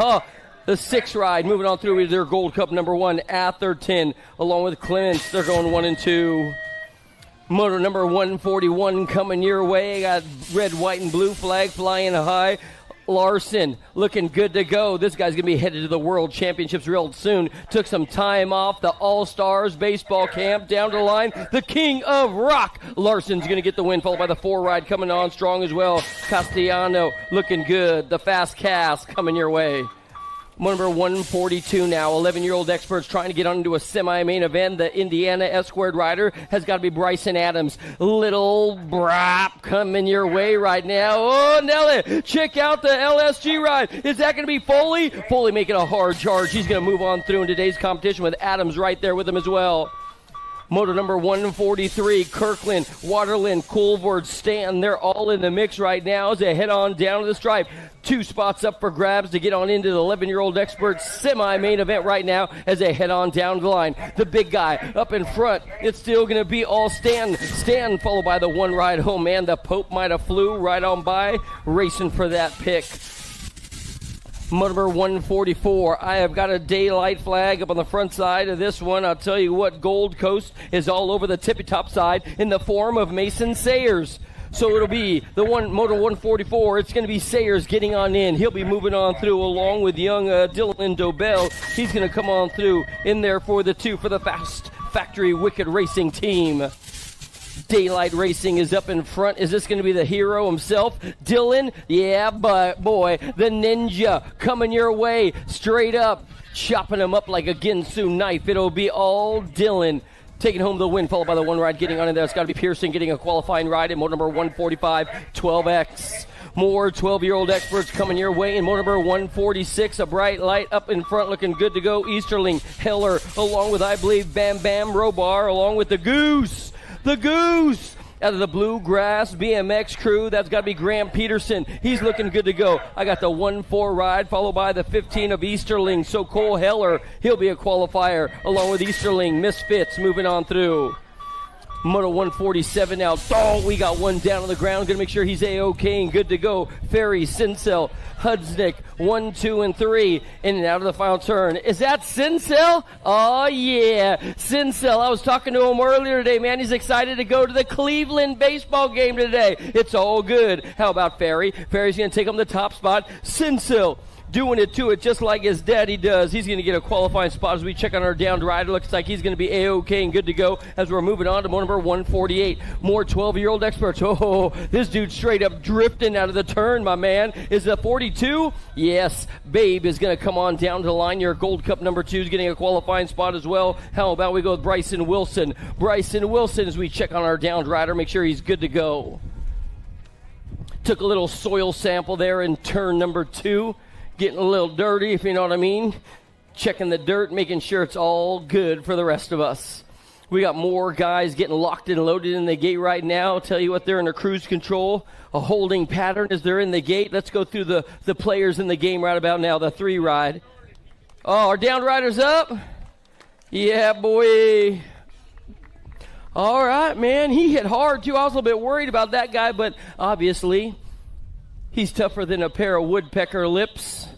The 6 ride moving on through with their Gold Cup number 1, Atherton, along with Clements. They're going 1 and 2. Motor number 141 coming your way. Got red, white, and blue flag flying high. Larson looking good to go. This guy's going to be headed to the World Championships real soon. Took some time off the All-Stars baseball camp. Down to the line, the King of Rock. Larson's going to get the win, followed by the 4 ride coming on strong as well. Castellano looking good. The Fast Cast coming your way. Number 142 now, 11-year-old experts trying to get on into a semi-main event. The Indiana S-squared rider has got to be Bryson Adams. Little Brap coming your way right now. Oh, Nelly, check out the LSG ride. Is that going to be Foley? Foley making a hard charge. He's going to move on through in today's competition with Adams right there with him as well. Motor number 143, Kirkland, Waterland, Coolvord, Stanton, they're all in the mix right now as they head on down to the stripe. 2 spots up for grabs to get on into the 11-year-old expert semi-main event right now as they head on down the line. The big guy up in front, it's still going to be all Stanton. Stanton followed by the 1 ride home, man. The Pope might have flew right on by, racing for that pick. Number 144, I have got a daylight flag up on the front side of this one. I'll tell you what, Gold Coast is all over the tippy-top side in the form of Mason Sayers. So it'll be the Motor 144. It's going to be Sayers getting on in. He'll be moving on through along with young Dylan Dobell. He's going to come on through in there for the 2 for the Fast Factory Wicked Racing team. Daylight Racing is up in front. Is this going to be the hero himself? Dylan? Yeah, but boy, the Ninja coming your way straight up, chopping him up like a Ginsu knife. It'll be all Dylan taking home the win, followed by the 1 ride getting on in there. It's got to be Pearson getting a qualifying ride in motor number 145, 12X. More 12-year-old experts coming your way in motor number 146. A bright light up in front looking good to go. Easterling, Heller, along with, I believe, Bam Bam Robar, along with the Goose. The Goose out of the Bluegrass BMX crew. That's got to be Graham Peterson. He's looking good to go. I got the 1-4 ride, followed by the 15 of Easterling. So Cole Heller, he'll be a qualifier, along with Easterling. Misfits moving on through. Moto 147 now. Oh, we got one down on the ground. Going to make sure he's A-OK and good to go. Ferry, Sinsel, Hudsnick, 1, 2, and 3. In and out of the final turn. Is that Sinsel? Oh, yeah. Sinsel. I was talking to him earlier today, man. He's excited to go to the Cleveland baseball game today. It's all good. How about Ferry? Ferry's going to take him the top spot. Sinsel doing it to it just like his daddy does. He's going to get a qualifying spot as we check on our downed rider. Looks like he's going to be A-OK and good to go as we're moving on to motor number 148. More 12-year-old experts. Oh, this dude straight up drifting out of the turn, my man. Is it 42? Yes. Babe is going to come on down to the line. Your Gold Cup number 2 is getting a qualifying spot as well. How about we go with Bryson Wilson? Bryson Wilson as we check on our downed rider. Make sure he's good to go. Took a little soil sample there in turn number 2. Getting a little dirty, if you know what I mean. Checking the dirt, making sure it's all good for the rest of us. We got more guys getting locked and loaded in the gate right now. I'll tell you what, they're in a cruise control, a holding pattern as they're in the gate. Let's go through the players in the game right about now, the 3 ride. Oh, our down rider's up? Yeah, boy. All right, man. He hit hard, too. I was a little bit worried about that guy, but obviously he's tougher than a pair of woodpecker lips.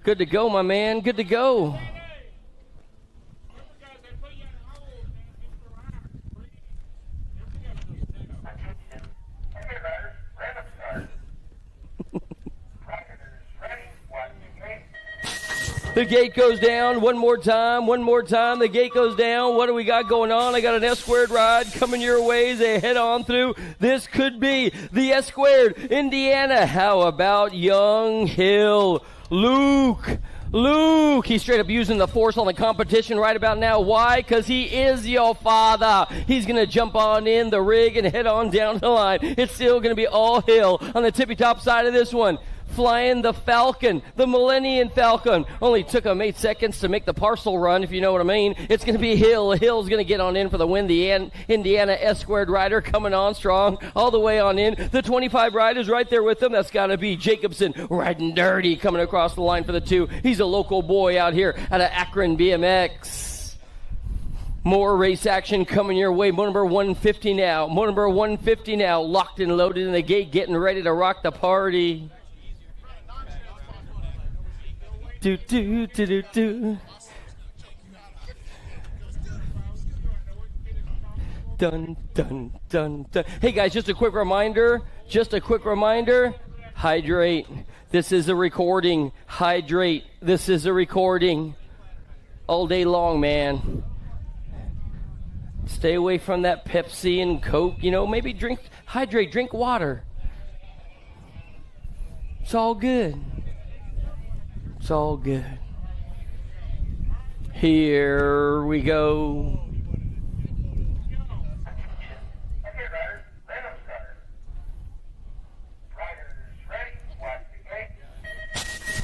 Good to go, my man. Good to go. The gate goes down one more time. The gate goes down. What do we got going on? I got an S-squared ride coming your way as they head on through. This could be the S-squared Indiana. How about Young Hill? Luke, he's straight up using the force on the competition right about now. Why? Because he is your father. He's going to jump on in the rig and head on down the line. It's still going to be all Hill on the tippy top side of this one. Flying the Falcon, the Millennium Falcon. Only took him 8 seconds to make the parcel run, if you know what I mean. It's going to be Hill. Hill's going to get on in for the win. The Indiana S-squared rider coming on strong all the way on in. The 25 riders right there with him. That's got to be Jacobson riding dirty coming across the line for the 2. He's a local boy out here out of Akron BMX. More race action coming your way. Motor number 150 now. Motor number 150 now. Locked and loaded in the gate, getting ready to rock the party. Do. Dun. Hey guys, just a quick reminder. Hydrate. This is a recording. Hydrate. This is a recording. All day long, man. Stay away from that Pepsi and Coke. Maybe hydrate, drink water. It's all good. It's all good. Here we go.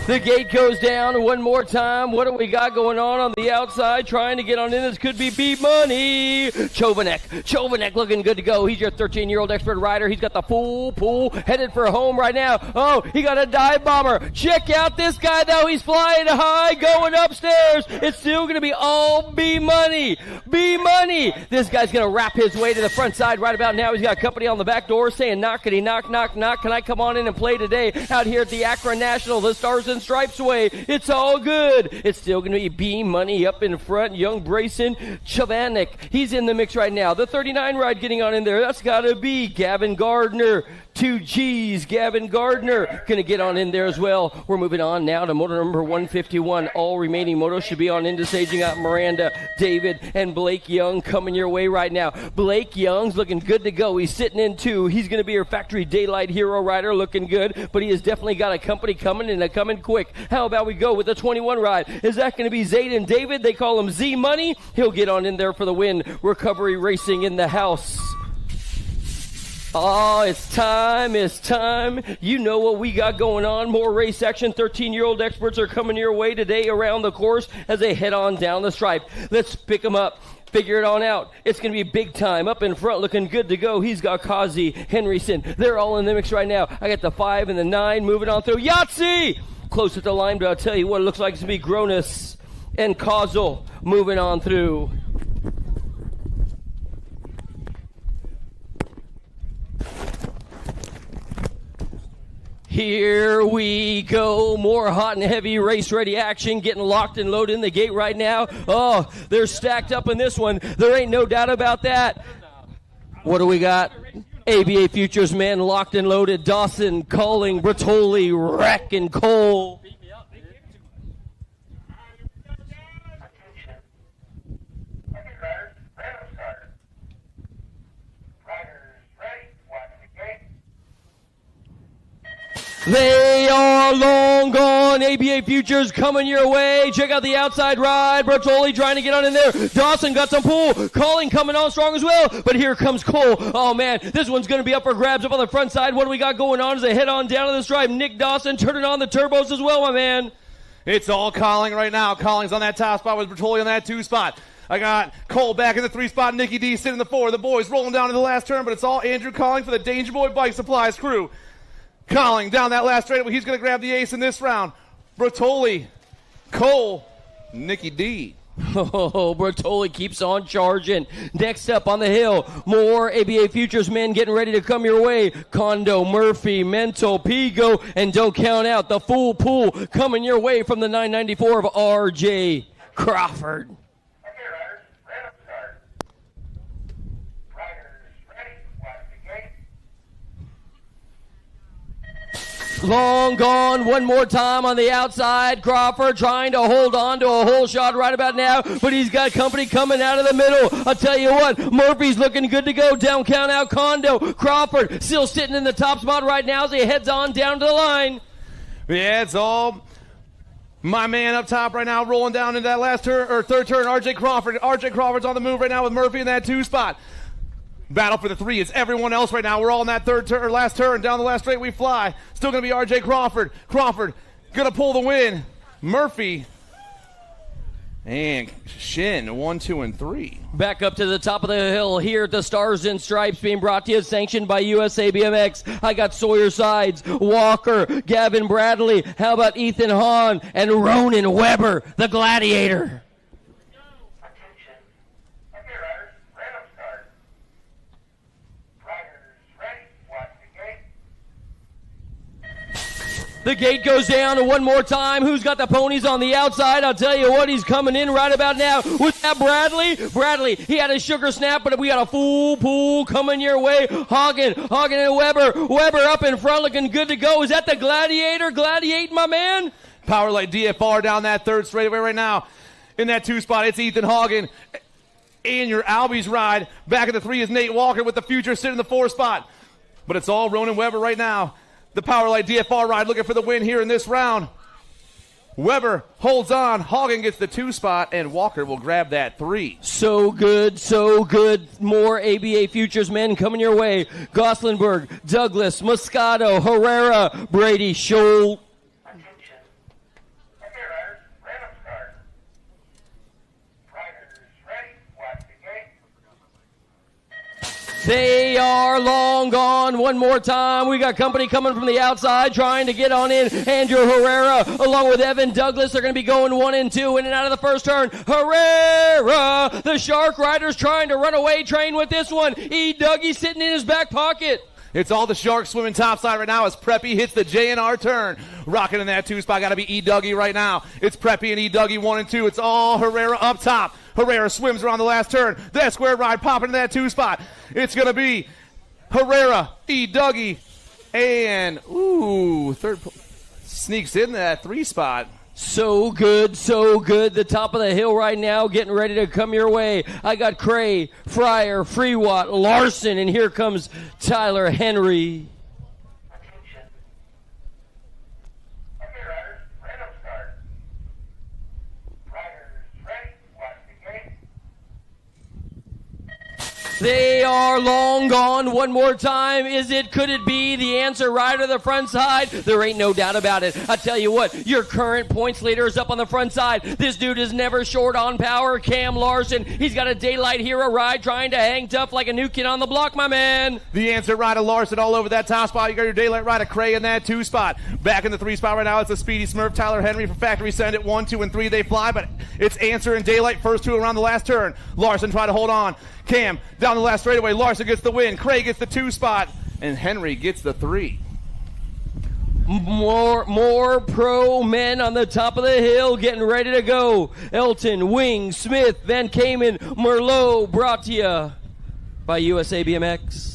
The gate goes down one more time. What do we got going on the outside? Trying to get on in. This could be B-Money. Chovanek looking good to go. He's your 13-year-old expert rider. He's got the full pool headed for home right now. Oh, he got a dive bomber. Check out this guy, though. He's flying high, going upstairs. It's still going to be all B-Money. B-Money. This guy's going to wrap his way to the front side right about now. He's got company on the back door saying, knockety, knock, knock, knock. Can I come on in and play today out here at the Akron National, the Stars and Stripes way? It's all good. It's still going to be B-Money up in front. Young Brayson Chovanek. He's in the mix right now. The 39 ride getting on in there. That's got to be Gavin Gardner. 2 G's. Gavin Gardner going to get on in there as well. We're moving on now to motor number 151. All remaining motos should be on into staging out. Miranda, David, and Blake Young coming your way right now. Blake Young's looking good to go. He's sitting in 2. He's going to be your factory daylight hero rider, looking good, but he has definitely got a company coming, and a coming quick. How about we go with the 21 ride? Is that going to be Zayden David? They call him Z-Money. He'll get on in there for the win. Recovery Racing in the house. Oh, it's time. You know what we got going on. More race action. 13-year-old experts are coming your way today around the course as they head on down the stripe. Let's pick them up. Figure it on out. It's going to be big time. Up in front, looking good to go. He's got Kazi, Henryson. They're all in the mix right now. I got the 5 and the 9 moving on through. Yahtzee! Close at the line, but I'll tell you what, it looks like it's going to be Gronus and Kazel moving on through. Here we go. More hot and heavy race ready action getting locked and loaded in the gate right now. Oh, they're stacked up in this one. There ain't no doubt about that. What do we got? ABA Futures men locked and loaded. Dawson, Calling, Bertoli, Wreck, and Cole. They are long gone. ABA Futures coming your way. Check out the outside ride. Bertoli trying to get on in there. Dawson got some pull. Calling coming on strong as well. But here comes Cole. Oh, man. This one's going to be up for grabs up on the front side. What do we got going on as they head on down to the stripe? Nick Dawson turning on the turbos as well, my man. It's all Calling right now. Calling's on that top spot with Bertoli on that 2 spot. I got Cole back in the 3 spot. Nicky D sitting in the 4. The boys rolling down to the last turn, but it's all Andrew Calling for the Danger Boy Bike Supplies crew. Calling down that last straightaway. He's going to grab the ace in this round. Bertoli, Cole, Nicky D. Oh, Bertoli keeps on charging. Next up on the hill, more ABA Futures men getting ready to come your way. Kondo, Murphy, Mental, Pigo, and don't count out the full pool coming your way from the 994 of RJ Crawford. Long gone one more time on the outside. Crawford trying to hold on to a hole shot right about now, but he's got company coming out of the middle. I'll tell you what, Murphy's looking good to go. Down count out Kondo. Crawford still sitting in the top spot right now as he heads on down to the line. Yeah, it's all my man up top right now, rolling down into that last turn or third turn. RJ Crawford. RJ Crawford's on the move right now with Murphy in that 2 spot. Battle for the 3 is everyone else right now. We're all in that third turn or last turn. Down the last straight we fly. Still going to be RJ Crawford. Crawford going to pull the win. Murphy and Shin 1, 2, and 3. Back up to the top of the hill here at the Stars and Stripes, being brought to you, sanctioned by USA BMX. I got Sawyer Sides, Walker, Gavin Bradley. How about Ethan Hahn and Ronan Weber, the Gladiator? The gate goes down one more time. Who's got the ponies on the outside? I'll tell you what, he's coming in right about now. With that Bradley? Bradley, he had a sugar snap, but we got a full pool coming your way. Hagen and Weber. Weber up in front looking good to go. Is that the Gladiator? Gladiate, my man? Powerlight DFR down that third straightaway right now. In that 2 spot, it's Ethan Hagen. And your Albies ride. Back at the 3 is Nate Walker with the Future sitting in the 4 spot. But it's all Ronan Weber right now. The Powerlight DFR ride looking for the win here in this round. Weber holds on. Hagen gets the 2 spot, and Walker will grab that 3. So good, so good. More ABA Futures men coming your way. Goslinberg, Douglas, Moscato, Herrera, Brady, Scholl. They are long gone one more time. We got company coming from the outside trying to get on in. Andrew Herrera along with Evan Douglas. They're going to be going 1 and 2 in and out of the first turn. Herrera, the Shark Riders trying to run away train with this one. E. Dougie sitting in his back pocket. It's all the Sharks swimming topside right now as Preppy hits the J&R turn. Rocking in that 2 spot. Got to be E. Dougie right now. It's Preppy and E. Dougie 1 and 2. It's all Herrera up top. Herrera swims around the last turn. That square ride popping in that 2 spot. It's going to be Herrera, E. Dougie, and third sneaks in that 3 spot. So good, so good. The top of the hill right now getting ready to come your way. I got Cray, Fryer, Freewatt, Larson, and here comes Tyler Henry. They are long gone one more time. Could it be the answer right to the front side? There ain't no doubt about it. I tell you what, your current points leader is up on the front side. This dude is never short on power. Cam Larson, he's got a Daylight Hero ride trying to hang tough like a new kid on the block, my man. The answer right to Larson all over that top spot. You got your Daylight ride of Cray in that 2 spot. Back in the 3 spot right now, it's a Speedy Smurf. Tyler Henry for Factory Send at 1, 2, and 3. They fly, but it's answer and Daylight first 2 around the last turn. Larson try to hold on. Cam down the last straightaway. Larson gets the win. Cray gets the 2 spot, and Henry gets the 3. More pro men on the top of the hill getting ready to go. Elton, Wing, Smith, Van Kamen, Merlot, brought to you by USA BMX.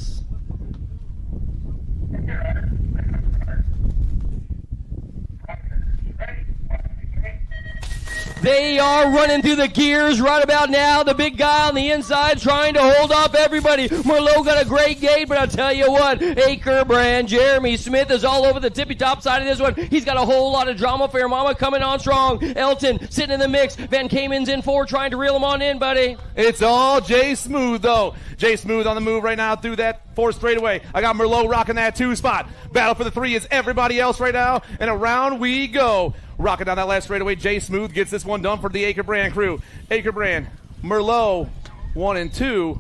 They are running through the gears right about now. The big guy on the inside trying to hold off everybody. Merlot got a great gate, but I'll tell you what, Acre Brand, Jeremy Smith is all over the tippy top side of this one. He's got a whole lot of drama for your mama coming on strong. Elton sitting in the mix. Van Kamen's in 4 trying to reel him on in, buddy. It's all Jay Smooth, though. Jay Smooth on the move right now through that 4 straightaway. I got Merlot rocking that 2 spot. Battle for the 3 is everybody else right now, and around we go. Rocking down that last straightaway, Jay Smooth gets this one done for the Acre Brand crew. Acre Brand, Merlot, 1 and 2.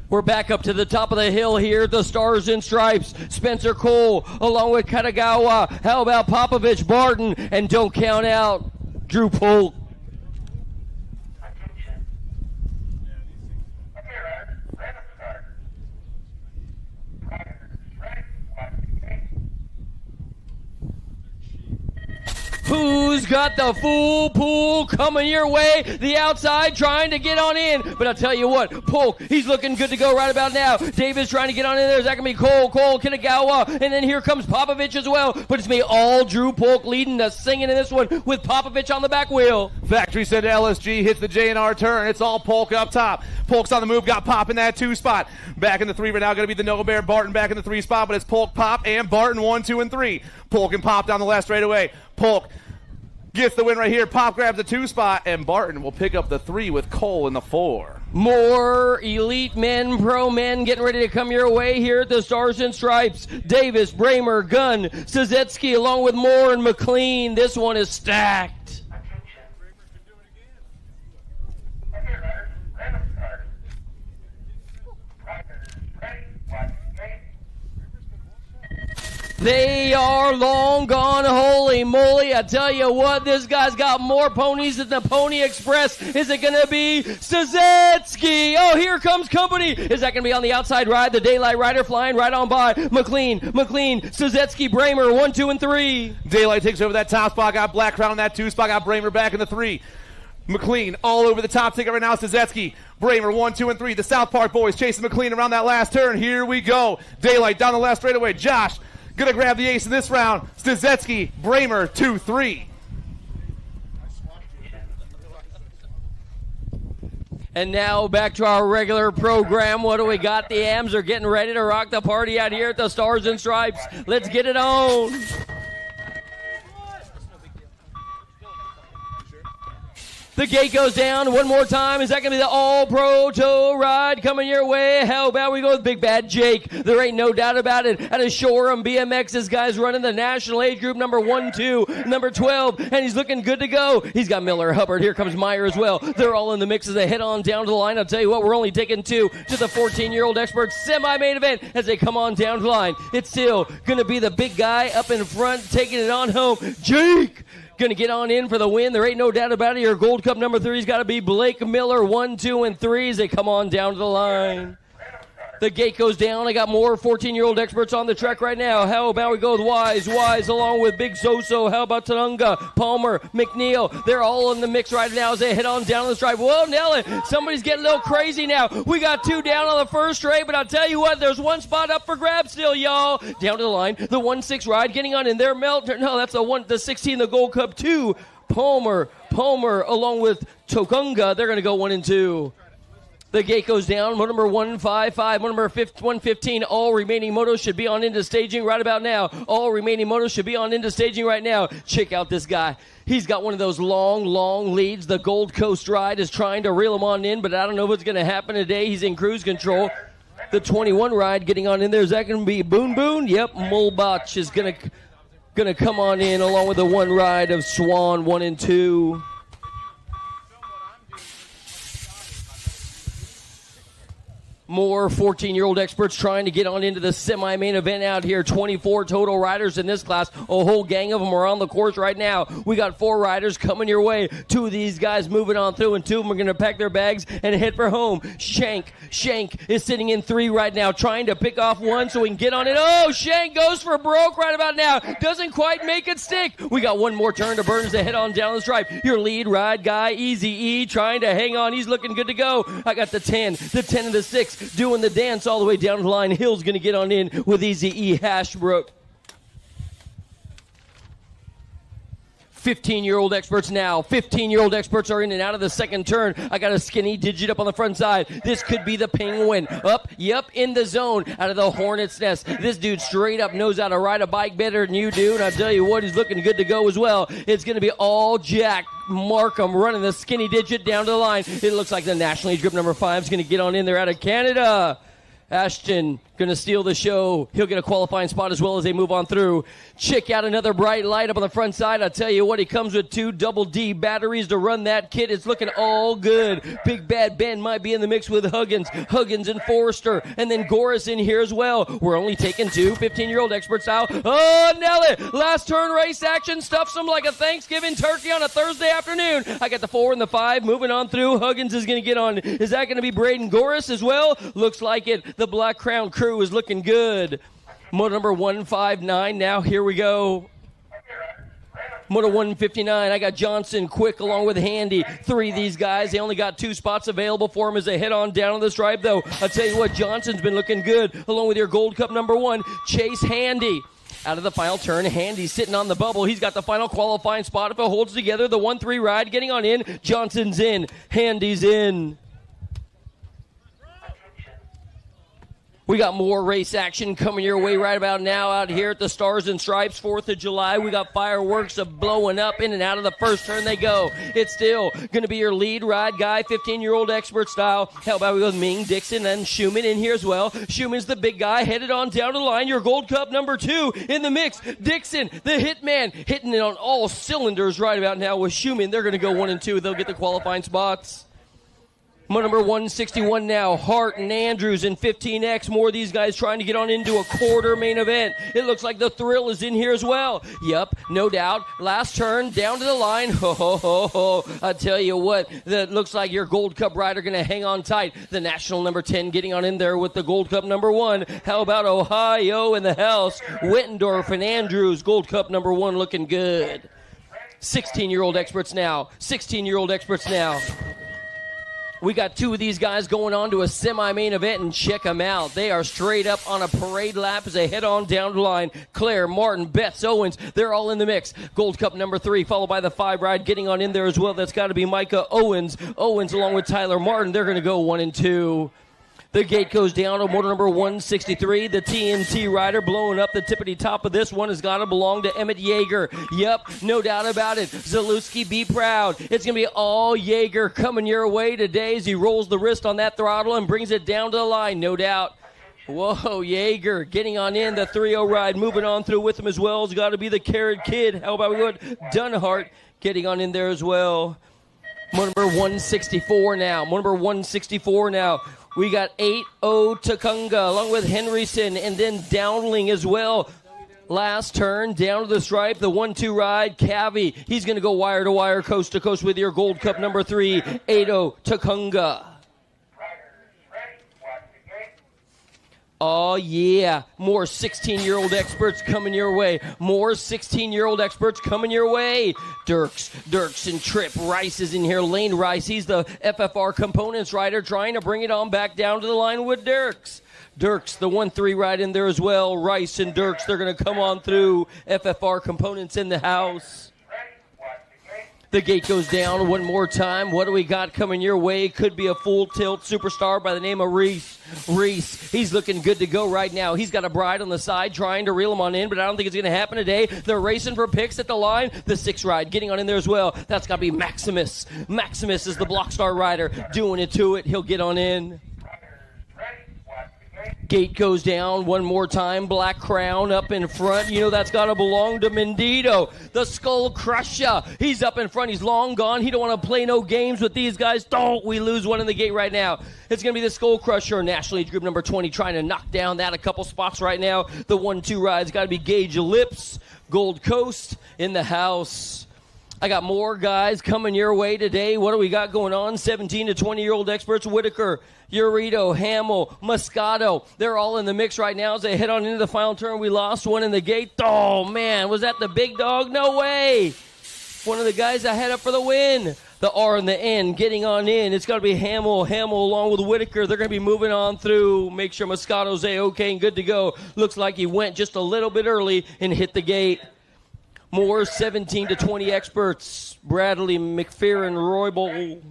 We're back up to the top of the hill here. The Stars and Stripes. Spencer Cole along with Katagawa. How about Popovich, Barton, and don't count out Drew Polk. Who's got the full pool coming your way? The outside trying to get on in. But I'll tell you what, Polk, he's looking good to go right about now. Davis trying to get on in there. Is that going to be Cole, Kinagawa? And then here comes Popovich as well. But it's me, all Drew Polk leading the singing in this one with Popovich on the back wheel. Factory Center LSG hits the J&R turn. It's all Polk up top. Polk's on the move, got Pop in that 2 spot. Back in the 3 right now, going to be the Noah Bear. Barton back in the 3 spot, but it's Polk, Pop, and Barton 1, 2, and 3. Polk and Pop down the left straight away. Polk gets the win right here. Pop grabs the 2 spot, and Barton will pick up the 3 with Cole in the 4. More elite men, pro men getting ready to come your way here at the Stars and Stripes. Davis, Bramer, Gunn, Sazetsky, along with Moore and McLean. This one is stacked. They are long gone, holy moly. I tell you what, this guy's got more ponies than the Pony Express. Is it going to be Sazetsky? Oh, here comes company. Is that going to be on the outside ride? The Daylight Rider flying right on by. McLean, Sazetsky, Bramer, 1, 2, and 3. Daylight takes over that top spot. Got Black Crown in that 2 spot. Got Bramer back in the 3. McLean all over the top ticket right now. Sazetsky, Bramer, 1, 2, and 3. The South Park boys chasing McLean around that last turn. Here we go. Daylight down the left straightaway. Josh gonna grab the ace in this round. Sazetsky, Bramer, 2, 3. And now back to our regular program. What do we got? The Ams are getting ready to rock the party out here at the Stars and Stripes. Let's get it on. The gate goes down one more time. Is that going to be the all-pro tow ride coming your way? How about we go with Big Bad Jake? There ain't no doubt about it. Out of Shoreham, BMX, this guy's running the national age group number 1, 2, number 12, and he's looking good to go. He's got Miller, Hubbard. Here comes Meyer as well. They're all in the mix as they head on down to the line. I'll tell you what, we're only taking 2 to the 14-year-old experts semi-main event as they come on down the line. It's still going to be the big guy up in front taking it on home. Jake! Going to get on in for the win. There ain't no doubt about it. Your Gold Cup number 3's got to be Blake Miller, 1, 2, and 3 as they come on down to the line. The gate goes down. I got more 14-year-old experts on the track right now. How about we go with Wise along with Big Soso. How about Tanunga, Palmer, McNeil? They're all in the mix right now as they head on down the stripe. Whoa, Nelly, somebody's getting a little crazy now. We got 2 down on the first straight, but I'll tell you what, there's 1 spot up for grabs still, y'all. Down to the line, the 1-6 ride getting on in their Melton. No, that's the 16, the Gold Cup 2. Palmer, along with Tokunga. They're going to go 1 and 2. The gate goes down. Number 155, number 115. All remaining motos should be on into staging right about now. All remaining motos should be on into staging right now. Check out this guy. He's got one of those long leads. The Gold Coast ride is trying to reel him on in, but I don't know what's going to happen today. He's in cruise control. The 21 ride getting on in there. Is that going to be Boon? Yep, Mulbach is going to come on in along with the 1 ride of Swan 1 and 2. More 14-year-old experts trying to get on into the semi-main event out here. 24 total riders in this class. A whole gang of them are on the course right now. We got 4 riders coming your way. 2 of these guys moving on through, and 2 of them are going to pack their bags and head for home. Shank is sitting in 3 right now, trying to pick off 1 so we can get on it. Oh, Shank goes for broke right about now. Doesn't quite make it stick. We got 1 more turn to burn as they head on down the stripe. Your lead ride guy, Easy E, trying to hang on. He's looking good to go. I got the 10 and the 6. Doing the dance all the way down the line. Hill's going to get on in with Easy E. Hashbrook. 15-year-old experts now. 15-year-old experts are in and out of the second turn. I got a skinny digit up on the front side. This could be the Penguin. In the zone out of the Hornet's Nest. This dude straight up knows how to ride a bike better than you do, and I tell you what, he's looking good to go as well. It's going to be all Jack Markham running the skinny digit down to the line. It looks like the National Age Group number 5 is going to get on in there out of Canada. Ashton going to steal the show. He'll get a qualifying spot as well as they move on through. Check out another bright light up on the front side. I tell you what, he comes with 2 double D batteries to run that kit. It's looking all good. Big Bad Ben might be in the mix with Huggins and Forrester, and then Goris in here as well. We're only taking 2 15-year-old experts out. Oh, Nelly! Last turn race action stuffs them like a Thanksgiving turkey on a Thursday afternoon. I got the 4 and the 5 moving on through. Huggins is going to get on. Is that going to be Braden Goris as well? Looks like it. The Black Crown crew is looking good. Motor number 159 now. Here we go. Moto 159, I got Johnson quick along with Handy. 3 of these guys, they only got 2 spots available for him as they head on down to the stripe, though. I'll tell you what, Johnson's been looking good, along with your Gold Cup number 1, Chase Handy. Out of the final turn, Handy's sitting on the bubble. He's got the final qualifying spot if it holds together. The 1-3 ride getting on in. Johnson's in. Handy's in. We got more race action coming your way right about now out here at the Stars and Stripes, 4th of July. We got fireworks blowing up in and out of the first turn they go. It's still going to be your lead ride guy, 15-year-old expert style. How about we go with Ming, Dixon, and Schumann in here as well. Schumann's the big guy headed on down the line. Your Gold Cup number 2 in the mix. Dixon, the hitman, hitting it on all cylinders right about now with Schumann. They're going to go 1 and 2. They'll get the qualifying spots. Number 161 now, Hart and Andrews in 15X. More of these guys trying to get on into a quarter main event. It looks like the thrill is in here as well. Yep, no doubt. Last turn, down to the line. Ho, ho, ho, ho. I tell you what, that looks like your Gold Cup rider going to hang on tight. The national number 10 getting on in there with the Gold Cup number 1. How about Ohio in the house? Wittendorf and Andrews, Gold Cup number 1 looking good. 16-year-old experts now. 16-year-old experts now. We got 2 of these guys going on to a semi-main event, and check them out. They are straight up on a parade lap as they head on down the line. Claire, Martin, Betts, Owens, they're all in the mix. Gold Cup number 3, followed by the 5 ride getting on in there as well. That's got to be Micah Owens. Owens along with Tyler Martin. They're going to go 1 and 2. The gate goes down to motor number 163. The TNT rider blowing up the tippity top of this one has got to belong to Emmett Yeager. Yep, no doubt about it. Zalewski, be proud. It's going to be all Yeager coming your way today as he rolls the wrist on that throttle and brings it down to the line, no doubt. Whoa, Yeager getting on in the 3-0 ride, moving on through with him as well. It's got to be the Carrot Kid. How about we go with Dunhart getting on in there as well. Motor number 164 now. Motor number 164 now. We got 8-0 Takunga along with Henryson and then Dowling as well. Last turn, down to the stripe, the 1-2 ride, Cavi. He's going to go wire to wire, coast to coast with your Gold Cup number 3, 8-0 Takunga. Oh, yeah. More 16-year-old experts coming your way. More 16-year-old experts coming your way. Dirks and Tripp. Rice is in here. Lane Rice. He's the FFR components rider trying to bring it on back down to the line with Dirks. Dirks, the 1-3 ride in there as well. Rice and Dirks, they're going to come on through. FFR components in the house. The gate goes down one more time. What do we got coming your way? Could be a full tilt superstar by the name of Reese. Reese, he's looking good to go right now. He's got a bride on the side trying to reel him on in, but I don't think it's going to happen today. They're racing for picks at the line. The 6 ride getting on in there as well. That's got to be Maximus. Maximus is the Blockstar rider doing it to it. He'll get on in. Gate goes down one more time. Black Crown up in front. You know that's got to belong to Mendito. The Skull Crusher. He's up in front. He's long gone. He don't want to play no games with these guys. Don't we lose one in the gate right now. It's going to be the Skull Crusher. National Age Group number 20 trying to knock down that a couple spots right now. The 1-2 ride's got to be Gage Lips. Gold Coast in the house. I got more guys coming your way today. What do we got going on? 17 to 20-year-old experts. Whitaker, Urito, Hamill, Moscato. They're all in the mix right now as they head on into the final turn. We lost one in the gate. Oh, man. Was that the big dog? No way. One of the guys that head up for the win. The R and the N getting on in. It's got to be Hamill along with Whitaker. They're going to be moving on through. Make sure Moscato's A-OK and good to go. Looks like he went just a little bit early and hit the gate. More 17 to 20 experts. Bradley, McPherson, Roybal.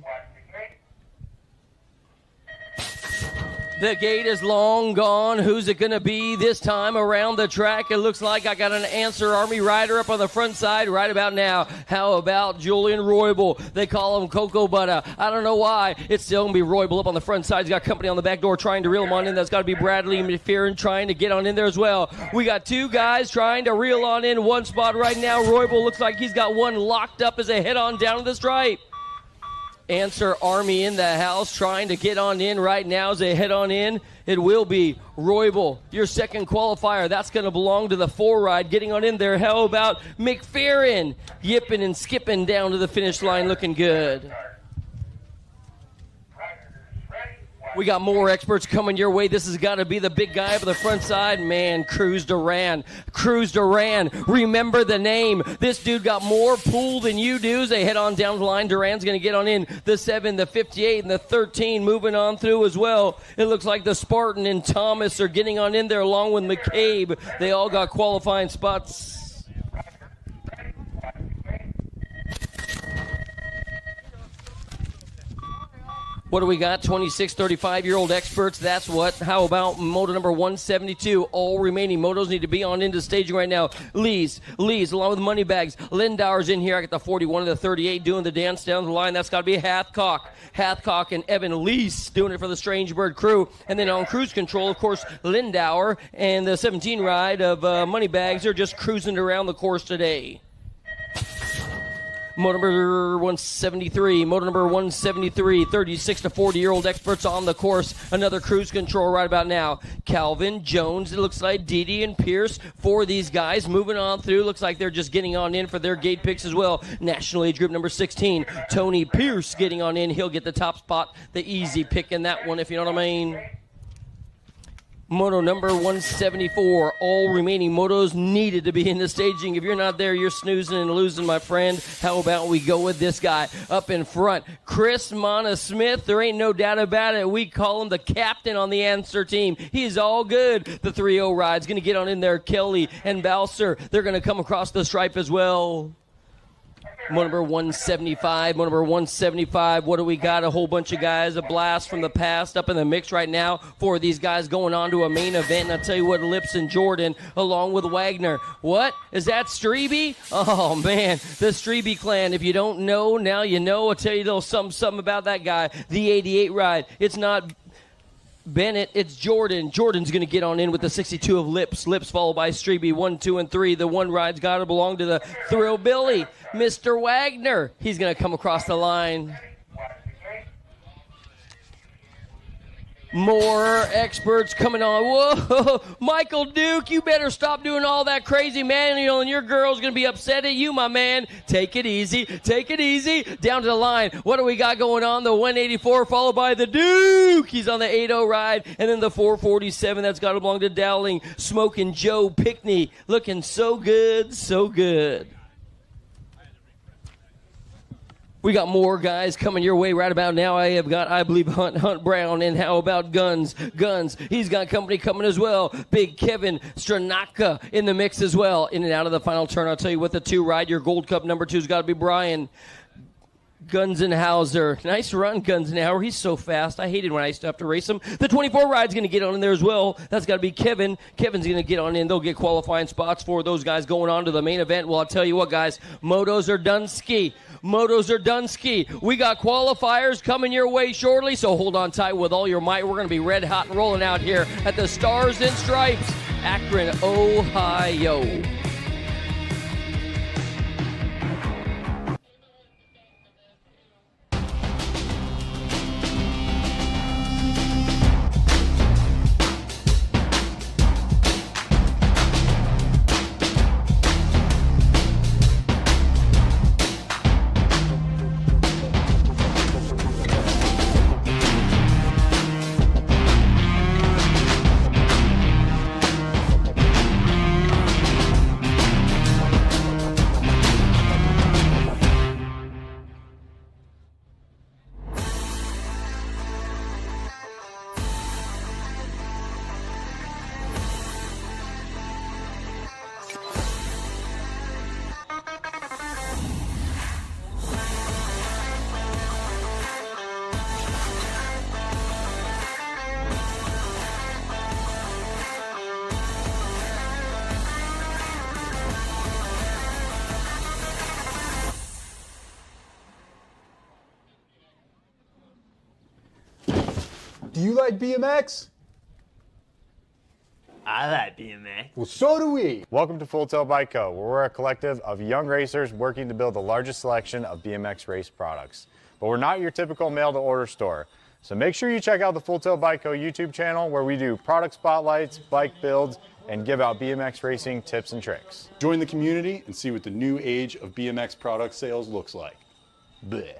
The gate is long gone. Who's it going to be this time around the track? It looks like I got an Answer Army rider up on the front side right about now. How about Julian Roybal? They call him Cocoa Butter. I don't know why. It's still going to be Roybal up on the front side. He's got company on the back door trying to reel him on in. That's got to be Bradley McPherson trying to get on in there as well. We got 2 guys trying to reel on in one spot right now. Roybal looks like he's got one locked up as they head on down to the stripe. Answer Army in the house trying to get on in right now as they head on in. It will be Roybal, your second qualifier. That's going to belong to the 4 ride getting on in there. How about McPherson yipping and skipping down to the finish line looking good. We got more experts coming your way. This has got to be the big guy up the front side. Man, Cruz Duran. Cruz Duran. Remember the name. This dude got more pool than you do. As they head on down the line, Duran's going to get on in. The 7, the 58, and the 13 moving on through as well. It looks like the Spartan and Thomas are getting on in there along with McCabe. They all got qualifying spots. What do we got? 26, 35-year-old experts. That's what. How about moto number 172? All remaining motos need to be on into staging right now. Lee's, along with Moneybags. Lindauer's in here. I got the 41 and the 38 doing the dance down the line. That's got to be Hathcock and Evan Lease doing it for the Strange Bird crew. And then on cruise control, of course, Lindauer and the 17 ride of Moneybags are just cruising around the course today. Motor number 173, 36 to 40-year-old experts on the course. Another cruise control right about now. Calvin, Jones, it looks like Didi and Pierce for these guys. Moving on through, looks like they're just getting on in for their gate picks as well. National age group number 16, Tony Pierce getting on in. He'll get the top spot, the easy pick in that one, if you know what I mean. Moto number 174. All remaining motos needed to be in the staging. If you're not there, you're snoozing and losing, my friend. How about we go with this guy up in front? Chris Smith. There ain't no doubt about it. We call him the captain on the answer team. He's all good. The 3-0 ride's going to get on in there. Kelly and Balser, they're going to come across the stripe as well. Moto number 175. What do we got? A whole bunch of guys, a blast from the past up in the mix right now for these guys going on to a main event. And I'll tell you what, Lips and Jordan along with Wagner. What? Is that Strebe? Oh, man, the Strebe clan. If you don't know, now you know. I'll tell you a little something about that guy. The 88 ride. It's not Bennett, it's Jordan. Jordan's going to get on in with the 62 of Lips. Lips followed by Strebe, 1, 2, and 3. The one ride's got to belong to the Thrill Billy, Mr. Wagner. He's going to come across the line. More experts coming on. Whoa, Michael Duke, you better stop doing all that crazy manual, and your girl's going to be upset at you, my man. Take it easy. Take it easy. Down to the line. What do we got going on? The 184 followed by the Duke. He's on the 80 ride. And then the 447, that's got to belong to Dowling. Smoking Joe Pickney. Looking so good, so good. We got more guys coming your way right about now. I believe, Hunt Brown. And how about Guns? He's got company coming as well. Big Kevin Stranaka in the mix as well. In and out of the final turn. I'll tell you what, the 2 ride. Your Gold Cup number 2's got to be Brian Gunzenhauser. Nice run, Gunzenhauser. He's so fast. I hated when I used to have to race him. The 24 ride's going to get on in there as well. That's got to be Kevin. Kevin's going to get on in. They'll get qualifying spots for those guys going on to the main event. Well, I'll tell you what, guys. Motos are done ski. We got qualifiers coming your way shortly, so hold on tight with all your might. We're going to be red hot and rolling out here at the Stars and Stripes, Akron, Ohio. Do you like BMX? I like BMX. Well, so do we. Welcome to Full Tilt Bike Co., where we're a collective of young racers working to build the largest selection of BMX race products. But we're not your typical mail-to-order store. So make sure you check out the Full Tilt Bike Co. YouTube channel, where we do product spotlights, bike builds, and give out BMX racing tips and tricks. Join the community and see what the new age of BMX product sales looks like. Bleh.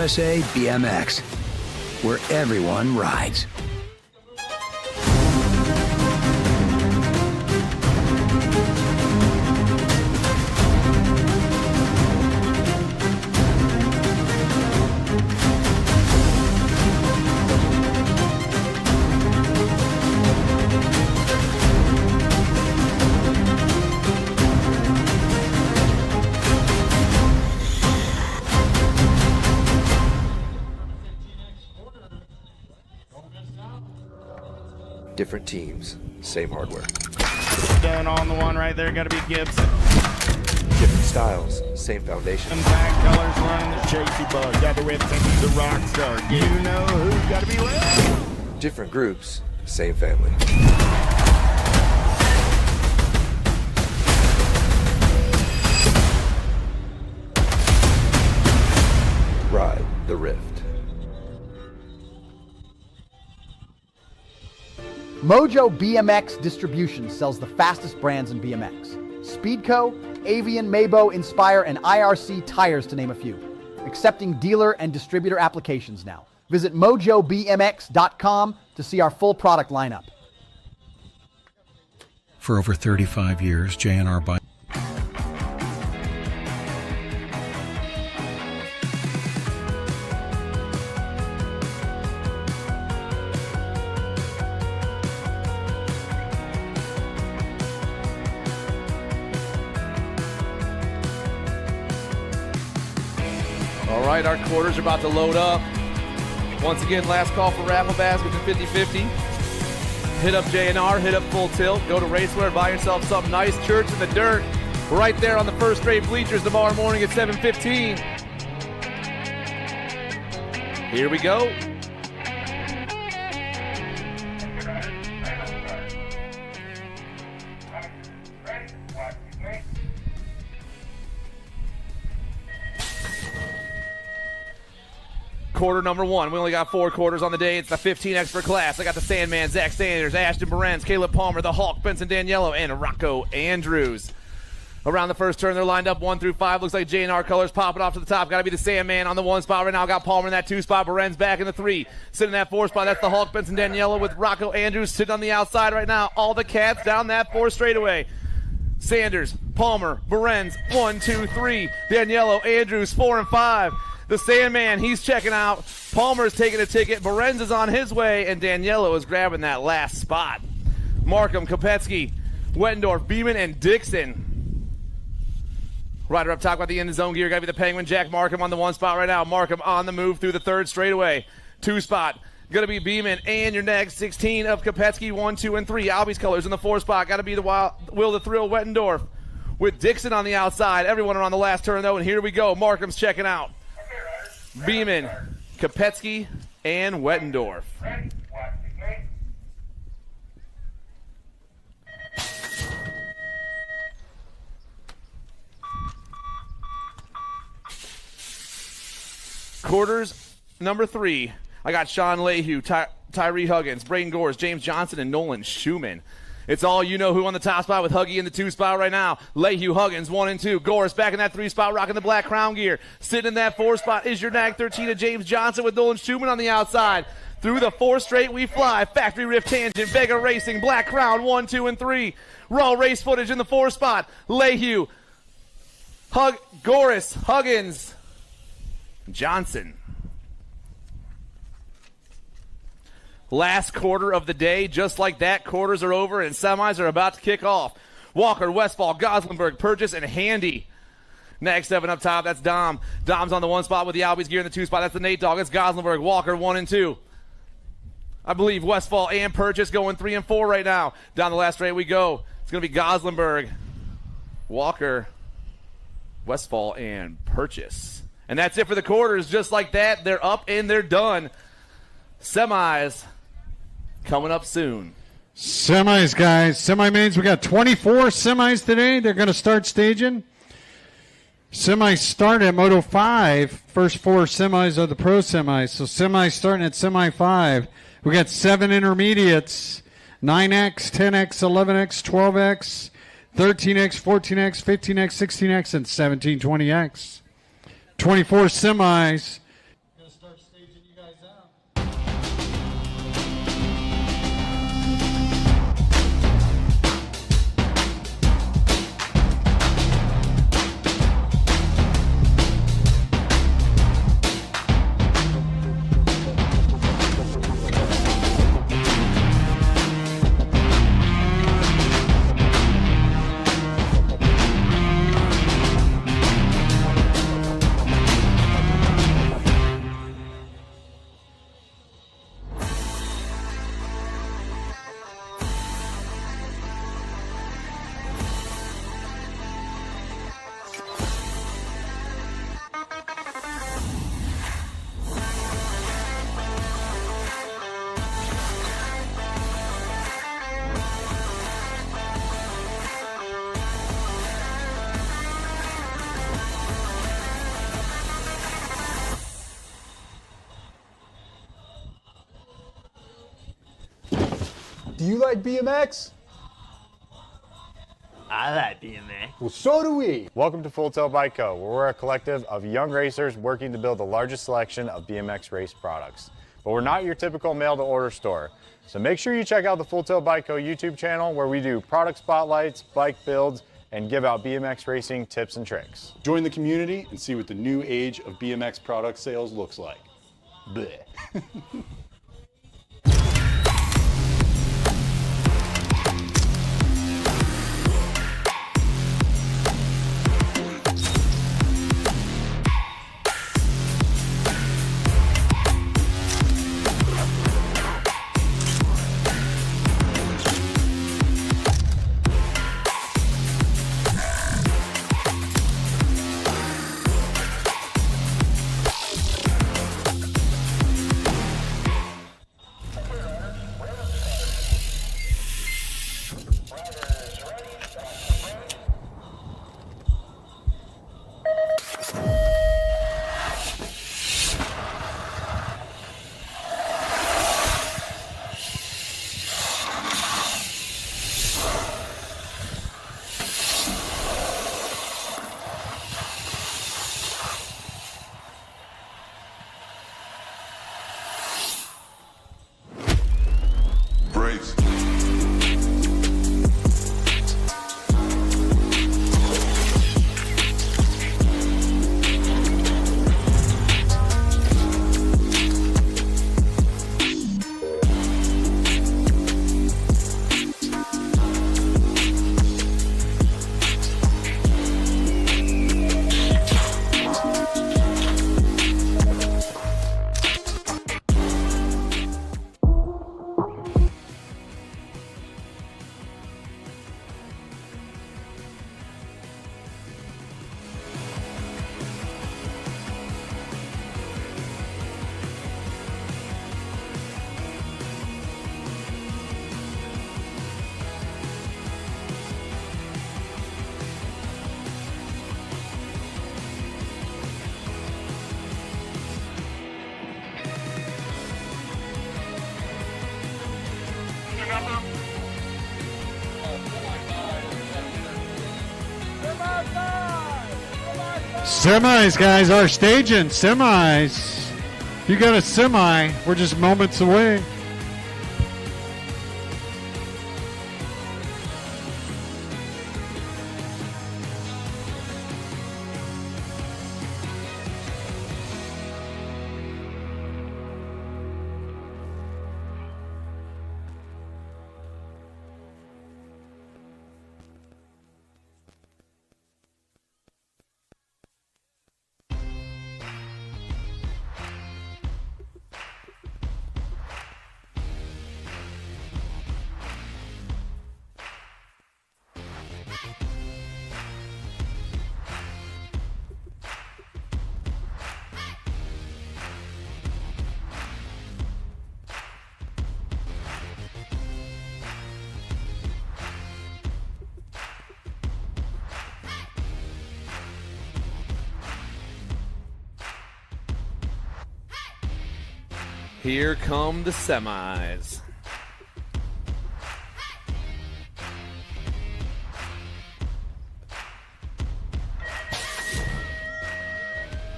USA BMX, where everyone rides. Different teams, same hardware. Done on the one right there, got to be Gibson. Different styles, same foundation. Them black colors running the Chasey Bug, got the red thinking the rock star. You know who's got to be left. Different groups, same family. Ride the Rift. Mojo BMX Distribution sells the fastest brands in BMX. Speedco, Avian, Mabo, Inspire, and IRC tires, to name a few. Accepting dealer and distributor applications now. Visit mojobmx.com to see our full product lineup. For over 35 years, J&R Bike. All right, our quarters are about to load up. Once again, last call for raffle baskets at 50-50. Hit up J&R, hit up Full Tilt, go to Racewear, buy yourself something nice. Church in the Dirt, right there on the first straight bleachers tomorrow morning at 7:15. Here we go. Quarter number one. We only got 4 quarters on the day. It's the 15 expert class. I got the Sandman, Zach Sanders, Ashton Behrens, Caleb Palmer, the Hulk, Benson Daniello, and Rocco Andrews. Around the first turn, they're lined up 1 through 5. Looks like J&R colors popping off to the top. Got to be the Sandman on the 1 spot right now. Got Palmer in that 2 spot. Behrens back in the 3. Sitting in that 4 spot. That's the Hulk, Benson Daniello, with Rocco Andrews sitting on the outside right now. All the cats down that 4 straightaway. Sanders, Palmer, Behrens, 1, 2, 3. Daniello, Andrews, 4 and 5. The Sandman, he's checking out. Palmer's taking a ticket. Behrens is on his way, and Daniello is grabbing that last spot. Markham, Kopetsky, Wettendorf, Beeman, and Dixon. Rider up top, got the end of zone gear. Got to be the Penguin, Jack Markham on the 1 spot right now. Markham on the move through the 3rd straightaway. 2 spot. Going to be Beeman and your next 16 of Kopetsky, 1, 2, and 3. Albie's colors in the 4 spot. Got to be the Will the Thrill Wettendorf with Dixon on the outside. Everyone around the last turn, though, and here we go. Markham's checking out. Beeman, Kopetsky, and Wettendorf. Quarters number 3. I got Sean Lehue, Tyree Huggins, Braden Gores, James Johnson, and Nolan Schumann. It's all you know who on the top spot with Huggy in the 2 spot right now. Lehue, Huggins, 1 and 2. Gores back in that 3 spot, rocking the black crown gear. Sitting in that 4 spot is your NAG 13 of James Johnson with Nolan Schumann on the outside. Through the 4 straight we fly. Factory Rift Tangent, Vega Racing, Black Crown, 1, 2, and 3. Raw race footage in the 4 spot. Lehue, Gores, Huggins, Johnson. Last quarter of the day, just like that, quarters are over and semis are about to kick off. Walker, Westfall, Goslinberg, Purchase, and Handy. Next, 7 up top, that's Dom. Dom's on the 1 spot with the Albies gear in the 2 spot. That's the Nate Dogg. It's Goslinberg, Walker, 1 and 2. I believe Westfall and Purchase going 3 and 4 right now. Down the last straight we go. It's going to be Goslinberg, Walker, Westfall, and Purchase. And that's it for the quarters. Just like that, they're up and they're done. Semis coming up soon. Semis, guys. Semi-mains, we got 24 semis today. They're going to start staging. Semis start at Moto 5. First 4 semis are the pro semis. So semis starting at semi 5. We got 7 intermediates. 9X, 10X, 11X, 12X, 13X, 14X, 15X, 16X, and 1720X. 24 semis. Gonna start staging you guys out. Do you like BMX? I like BMX. Well, so do we. Welcome to Full Tilt Bike Co., where we're a collective of young racers working to build the largest selection of BMX race products. But we're not your typical mail-to-order store. So make sure you check out the Full Tilt Bike Co. YouTube channel, where we do product spotlights, bike builds, and give out BMX racing tips and tricks. Join the community and see what the new age of BMX product sales looks like. Bleh. Brakes. Semis, guys, are staging. Semis. You got a semi. We're just moments away. Here come the semis.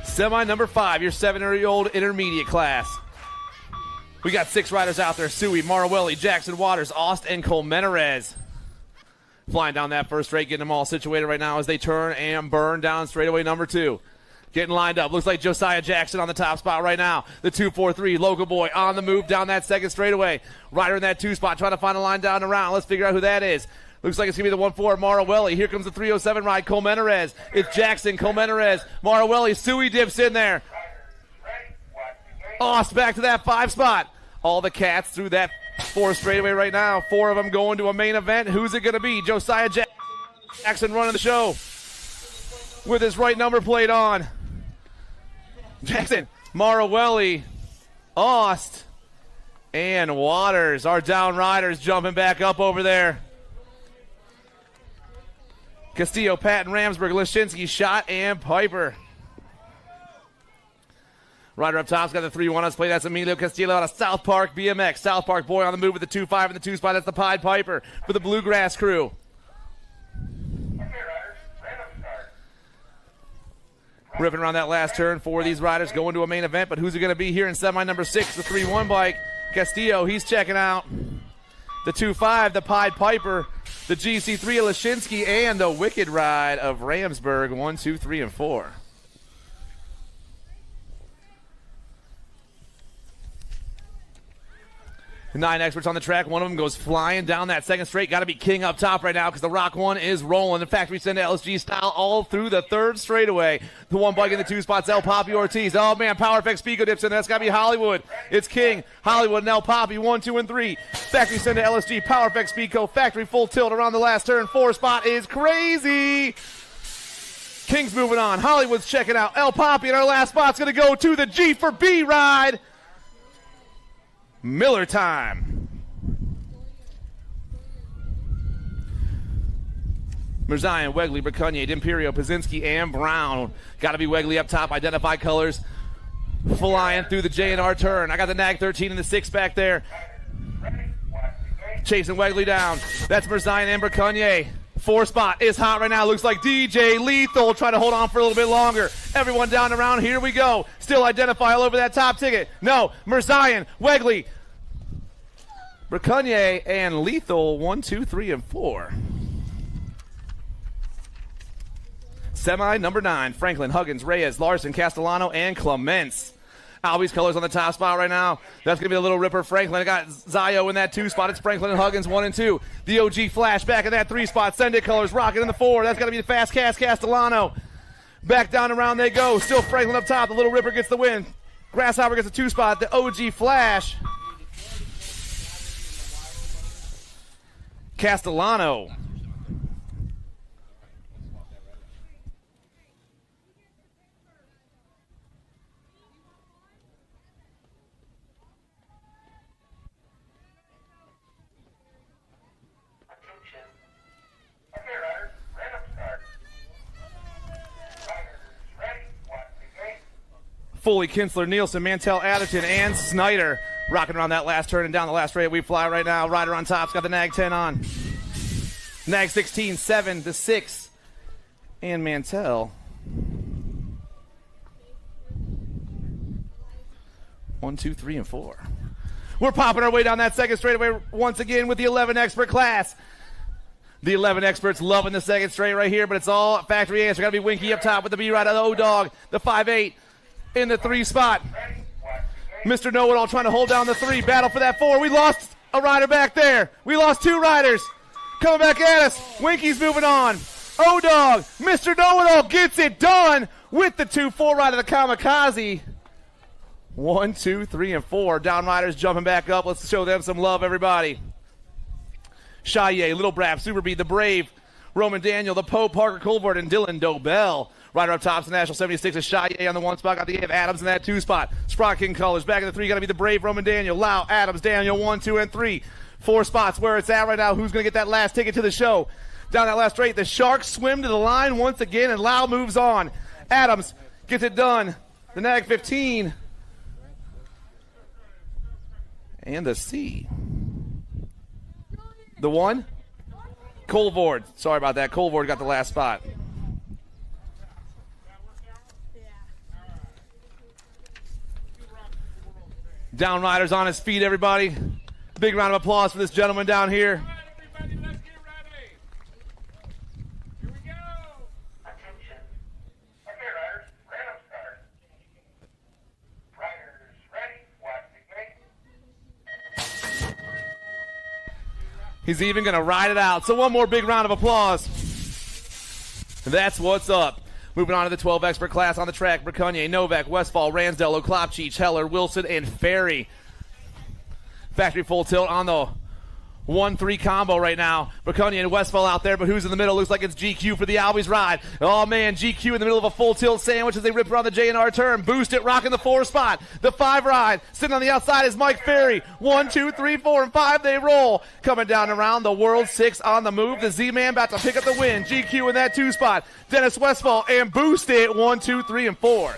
Semi number 5, your 7-year-old intermediate class. We got 6 riders out there. Suey, Marawelli, Jackson Waters, Aust, and Colmenares. Flying down that first straight, getting them all situated right now as they turn and burn down straightaway number 2. Getting lined up. Looks like Josiah Jackson on the top spot right now. The 2-4-3, Local Boy on the move down that second straightaway. Rider in that 2 spot trying to find a line down the round. Let's figure out who that is. Looks like it's going to be the 1-4, Marawelli. Here comes the 307 ride, Colmenares. It's Jackson, Colmenares, Marawelli. Suey dips in there. Ost back to that 5 spot. All the cats through that 4 straightaway right now. 4 of them going to a main event. Who's it going to be? Josiah Jackson running the show with his right number plate on. Jackson, Marawelli, Ost, and Waters. Our down riders jumping back up over there. Castillo, Patton, Ramsberg, Leshinsky, Schott, and Piper. Rider up top's got the 3-1 on play. That's Emilio Castillo out of South Park BMX. South Park boy on the move with the 2-5 in the 2 spot. That's the Pied Piper for the Bluegrass crew. Ripping around that last turn for these riders going to a main event, but who's it going to be here in semi number 6, the 3-1 bike? Castillo, he's checking out. The 2-5, the Pied Piper, the GC3 of Leshinsky, and the Wicked Ride of Ramsberg, 1, 2, 3, and 4. 9 experts on the track. One of them goes flying down that second straight. Got to be king up top right now because the Rock 1 is rolling. In fact, we send LSG style all through the 3rd straightaway. The 1 bike in the 2 spots, El Papi Ortiz. Oh, man, Power Effects Pico dips in. That's got to be Hollywood. It's King, Hollywood, and El Papi, 1, 2, and 3. Factory send to LSG, Power Effects Pico. Factory full tilt around the last turn. 4 spot is crazy. King's moving on. Hollywood's checking out. El Papi in our last spot's going to go to the G for B ride. Miller time. Mirzayan, Wegley, Bracunier, D'Imperio, Pazinski, and Brown. Got to be Wegley up top. Identify colors. Flying through the J&R turn. I got the Nag 13 in the 6 back there. Chasing Wegley down. That's Mirzayan and Bracunier. 4 spot is hot right now. Looks like DJ Lethal trying to hold on for a little bit longer. Everyone down around. Here we go. Still Identify all over that top ticket. No, Mirzayan, Wegley, Bracunier, and Lethal, 1, 2, 3, and 4. Semi number 9, Franklin, Huggins, Reyes, Larson, Castellano, and Clements. Albie's colors on the top spot right now. That's going to be a little ripper. Franklin, I got Zio in that 2 spot. It's Franklin and Huggins, 1 and 2. The OG Flash back in that 3 spot. Send it colors, Rocket in the 4. That's got to be the Fast Cast Castellano. Back down around they go. Still Franklin up top. The little ripper gets the win. Grasshopper gets a 2 spot. The OG Flash. Castellano. Foley, Kinsler, Nielsen, Mantell, Adderton, and Snyder. Rocking around that last turn and down the last straight. We fly right now. Rider on top's got the Nag 10 on. Nag 16, 7 to 6. And Mantell. 1, 2, 3, and 4. We're popping our way down that second straightaway once again with the 11 expert class. The 11 experts loving the second straight right here, but it's all factory answer. Got to be Winky up top with the B-Ride of the O-Dog. The 5-8 in the 3 spot. Mr. Know-It-All trying to hold down the 3. Battle for that 4. We lost a rider back there. We lost 2 riders. Coming back at us. Winky's moving on. O-Dog, Mr. Know-It-All gets it done with the 2-4 rider, the Kamikaze. 1, 2, 3, and 4. Down riders jumping back up. Let's show them some love, everybody. Shaye, Little Brap, Super Beat, The Brave, Roman Daniel, The Pope, Parker Colvard, and Dylan Dobell. Rider up top, the National 76 is Shaye on the 1 spot. Got the Ave Adams in that 2 spot. Sprott King colors. Back in the 3, got to be The Brave, Roman Daniel, Lau, Adams, Daniel, 1, 2, and 3. 4 spots where it's at right now. Who's going to get that last ticket to the show? Down that last straight, the Sharks swim to the line once again, and Lau moves on. Adams gets it done. The Nag 15. and the C. The 1? Colvord. Sorry about that. Colvord got the last spot. Down Rider's on his feet, everybody. Big round of applause for this gentleman down here. He's even going to ride it out. So one more big round of applause. That's what's up. Moving on to the 12 expert class on the track. Braconier, Novak, Westfall, Ransdell, Oklopchich, Heller, Wilson, and Ferry. Factory full tilt on the 1-3 combo right now. Braconier and Westfall out there, but who's in the middle? Looks like it's GQ for the Albies ride. Oh, man, GQ in the middle of a full tilt sandwich as they rip around the J&R turn. Boost it, rocking the 4 spot. The 5 ride. Sitting on the outside is Mike Ferry. 1, 2, 3, 4, and 5, they roll. Coming down around the World 6 on the move. The Z-Man about to pick up the win. GQ in that 2 spot. Dennis Westfall and Boost it. 1, 2, 3, and 4.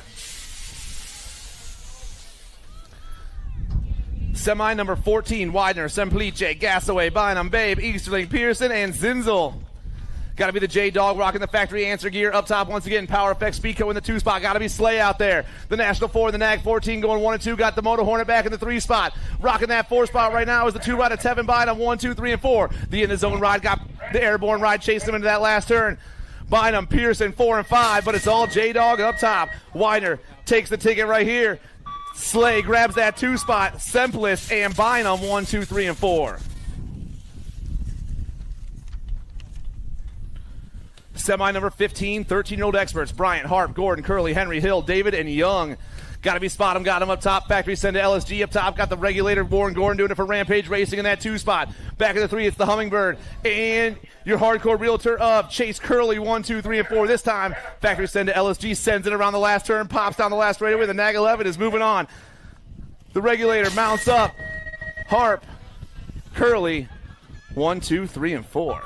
Semi number 14, Widener, Semplice, Gasaway, Bynum, Babe, Easterling, Pearson, and Zinzel. Got to be the J-Dog rocking the factory answer gear up top once again. Power Effects Speedco in the 2 spot. Got to be Slay out there. The National 4, the Nag 14 going 1 and 2. Got the Moto Hornet back in the 3 spot. Rocking that 4 spot right now is the 2 ride of Tevin Bynum, 1, 2, 3, and 4. The in the zone ride got the airborne ride, chasing him into that last turn. Bynum, Pearson, 4 and 5, but it's all J-Dog up top. Widener takes the ticket right here. Slay grabs that 2 spot. Sempless and Bynum 1, 2, 3, and 4. Semi number 15, 13-year-old experts. Bryant, Harp, Gordon, Curley, Henry, Hill, David, and Young. Got to be Spot him, got him up top. Factory send to LSG up top. Got the regulator, Warren Gordon doing it for Rampage Racing in that 2 spot. Back in the 3, it's the Hummingbird. And your hardcore realtor of Chase Curley, 1, 2, 3, and 4. This time, factory send to LSG, sends it around the last turn, pops down the last straightaway. The Nag 11 is moving on. The regulator mounts up. Harp, Curley, 1, 2, 3, and 4.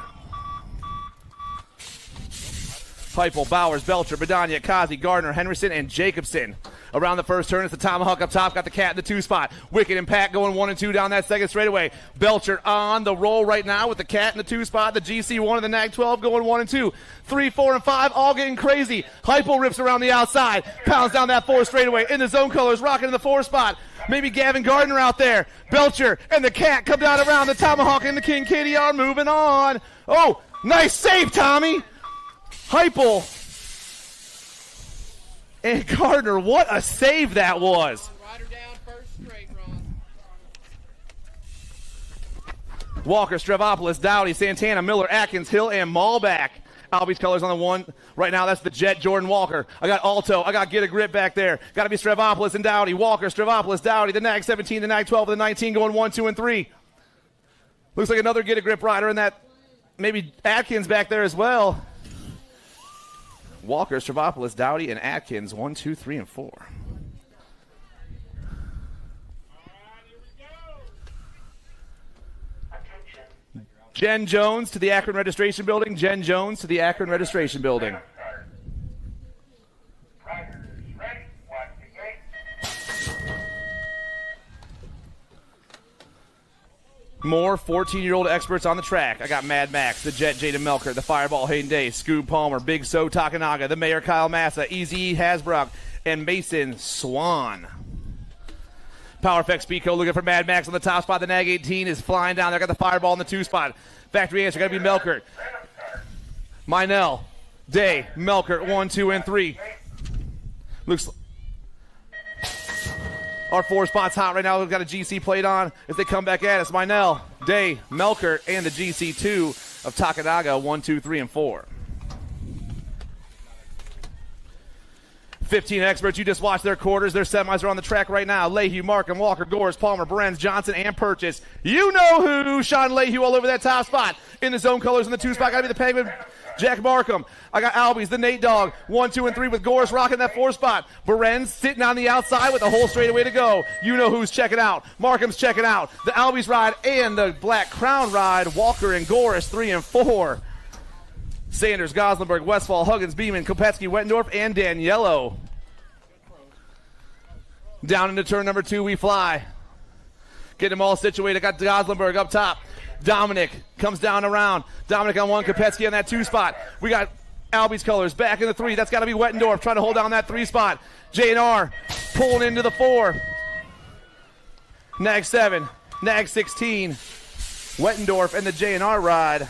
Heupel, Bowers, Belcher, Bedania, Kazi, Gardner, Henderson, and Jacobson. Around the first turn, it's the Tomahawk up top. Got the Cat in the 2 spot. Wicked and Pat going 1 and 2 down that second straightaway. Belcher on the roll right now with the Cat in the 2 spot. The GC1 and the Nag 12 going 1 and 2. 3, 4, and 5 all getting crazy. Heupel rips around the outside. Pounds down that 4 straightaway. In the zone colors, rocking in the 4 spot. Maybe Gavin Gardner out there. Belcher and the Cat come down around. The Tomahawk and the King Kitty are moving on. Oh, nice save, Tommy. Heupel and Gardner, what a save that was. Walker, Stravopolis, Dowdy, Santana, Miller, Atkins, Hill, and Malback. Albies colors on the 1. Right now, that's the Jet, Jordan Walker. I got Alto. I got Get a Grip back there. Got to be Stravopolis and Dowdy. Walker, Stravopolis, Dowdy. The Nag 17, the Nag 12, the 19 going 1, 2, and 3. Looks like another Get a Grip rider in that. Maybe Atkins back there as well. Walker, Stravopolis, Dowdy, and Atkins, 1, 2, 3, and 4. Jen Jones to the Akron Registration Building. Jen Jones to the Akron Registration Building. More 14-year-old experts on the track. I got Mad Max, the Jet, Jaden Melker, the Fireball, Hayden Day, Scoob Palmer, Big So Takanaga, the Mayor, Kyle Massa, Easy Hasbrook, and Mason Swan. Power Effects Speedco looking for Mad Max on the top spot. The Nag 18 is flying down there. Got the Fireball in the 2 spot. Factory answer got to be Melkert. Minell, Day, Melkert, 1, 2, and 3. Looks our 4 spots hot right now. We've got a GC plate on. If they come back at us, Minell, Day, Melkert, and the GC2 of Takanaga, 1, 2, 3, and 4. 15 experts. You just watched their quarters. Their semis are on the track right now. Lehue, Markham, Walker, Gores, Palmer, Berens, Johnson, and Purchase. You know who. Sean Lehue all over that top spot. In the zone colors in the 2 spot. Got to be the Penguin, Jack Markham. I got Albies, the Nate Dog. 1, 2, and 3 with Gores rocking that 4 spot. Berens sitting on the outside with the whole straightaway to go. You know who's checking out. Markham's checking out. The Albies ride and the Black Crown ride. Walker and Gores, 3 and 4. Sanders, Goslenberg, Westfall, Huggins, Beeman, Kopetsky, Wettendorf, and Daniello. Down into turn number 2 we fly. Get them all situated. Got Goslenberg up top. Dominic comes down around. Dominic on 1, Kopetsky on that 2 spot. We got Albie's colors back in the 3. That's got to be Wettendorf trying to hold down that 3 spot. J&R pulling into the 4. Nag 7, Nag 16. Wettendorf and the J&R ride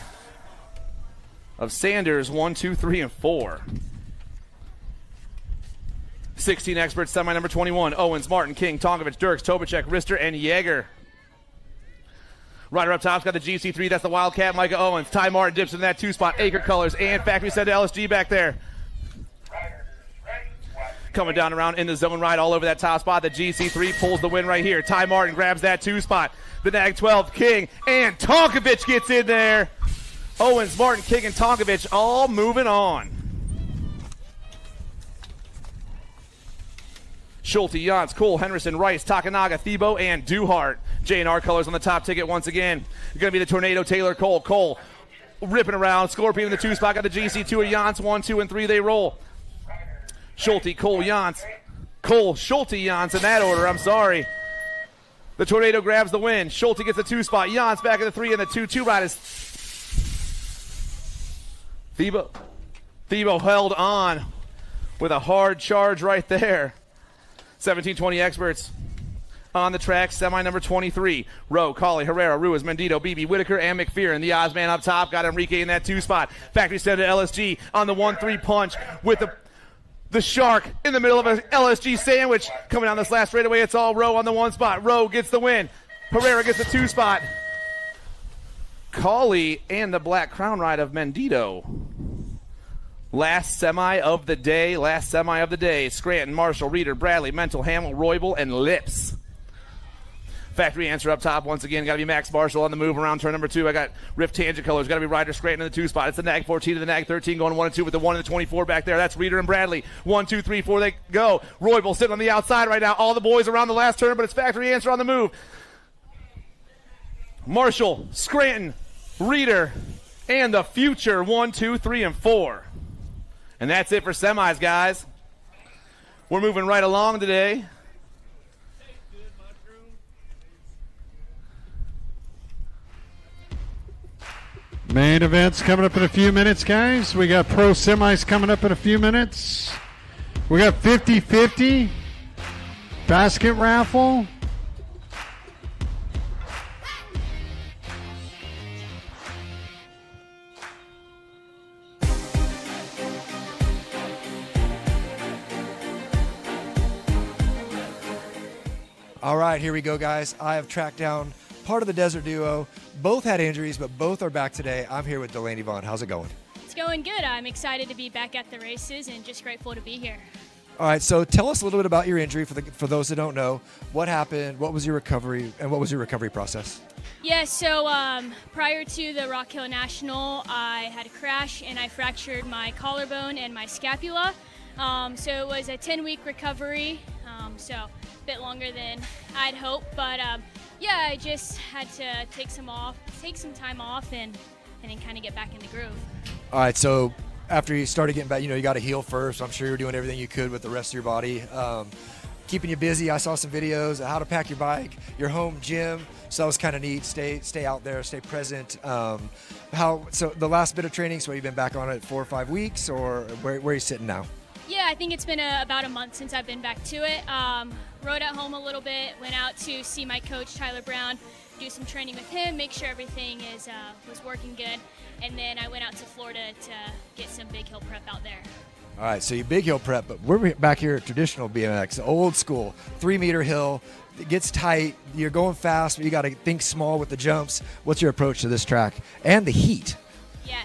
of Sanders 1, 2, 3, and 4. 16 experts, semi number 21. Owens, Martin, King, Tonkovich, Dirks, Tobacek, Rister, and Yeager. Rider up top's got the GC3. That's the Wildcat, Micah Owens. Ty Martin dips in that 2 spot. Acre colors and factory set to LSG back there. Coming down around in the zone ride all over that top spot. The GC3 pulls the win right here. Ty Martin grabs that 2 spot. The Nag 12, King, and Tonkovich gets in there. Owens, Martin, King, and Tonkovich all moving on. Schulte, Jans, Cole, Henderson, Rice, Takanaga, Thiebaud, and Duhart. J&R colors on the top ticket once again. It's going to be the Tornado, Taylor, Cole. Cole ripping around. Scorpion in the 2 spot. Got the GC2 of Jans. 1, 2, and 3 they roll. Schulte, Cole, Jans. Cole, Schulte, Jans in that order. I'm sorry. The Tornado grabs the win. Schulte gets the 2 spot. Jans back in the 3 and the 2 riders. Thiebaud held on with a hard charge right there. 1720 experts on the track. Semi number 23. Rowe, Colley, Herrera, Ruiz, Mendito, Beebe, Whitaker, and McPherson. The Ozman up top got Enrique in that 2 spot. Factory set to LSG on the 1-3 punch with the Shark in the middle of an LSG sandwich. Coming down this last straightaway, it's all Rowe on the 1 spot. Rowe gets the win. Herrera gets the 2 spot. Colley and the Black Crown ride of Mendito. Last semi of the day. Scranton, Marshall, Reeder, Bradley, Mental, Hamill, Roybal, and Lips. Factory answer up top once again. Got to be Max Marshall on the move around turn number 2. I got Rift Tangent colors. Got to be Ryder Scranton in the 2 spot. It's the Nag 14 to the Nag 13 going 1 and 2 with the 1 and the 24 back there. That's Reeder and Bradley. 1, 2, 3, 4 they go. Roybal sitting on the outside right now. All the boys around the last turn, but it's Factory answer on the move. Marshall, Scranton, Reeder, and the future 1, 2, 3, and 4. And that's it for semis, guys. We're moving right along today. Main event's coming up in a few minutes, guys. We got pro semis coming up in a few minutes. We got 50-50 basket raffle. All right, here we go, guys. I have tracked down part of the Desert Duo. Both had injuries, but both are back today. I'm here with Delaney Vaughn. How's it going? It's going good. I'm excited to be back at the races and just grateful to be here. All right, so tell us a little bit about your injury for those that don't know. What happened? What was your recovery? And what was your recovery process? Yeah, so prior to the Rock Hill National, I had a crash and I fractured my collarbone and my scapula. So it was a 10-week recovery, so a bit longer than I'd hoped. But yeah, I just had to take some time off and then kind of get back in the groove. All right, so after you started getting back, you got to heal first. I'm sure you were doing everything you could with the rest of your body. Keeping you busy. I saw some videos of how to pack your bike, your home gym. So that was kind of neat. Stay out there, stay present. So the last bit of training, so you've been back on it 4 or 5 weeks, or where are you sitting now? Yeah, I think it's been about a month since I've been back to it. Rode at home a little bit, went out to see my coach, Tyler Brown, do some training with him, make sure everything was working good. And then I went out to Florida to get some big hill prep out there. All right, so you big hill prep, but we're back here at traditional BMX, old school, 3-meter hill. It gets tight. You're going fast, but you got to think small with the jumps. What's your approach to this track and the heat? Yeah,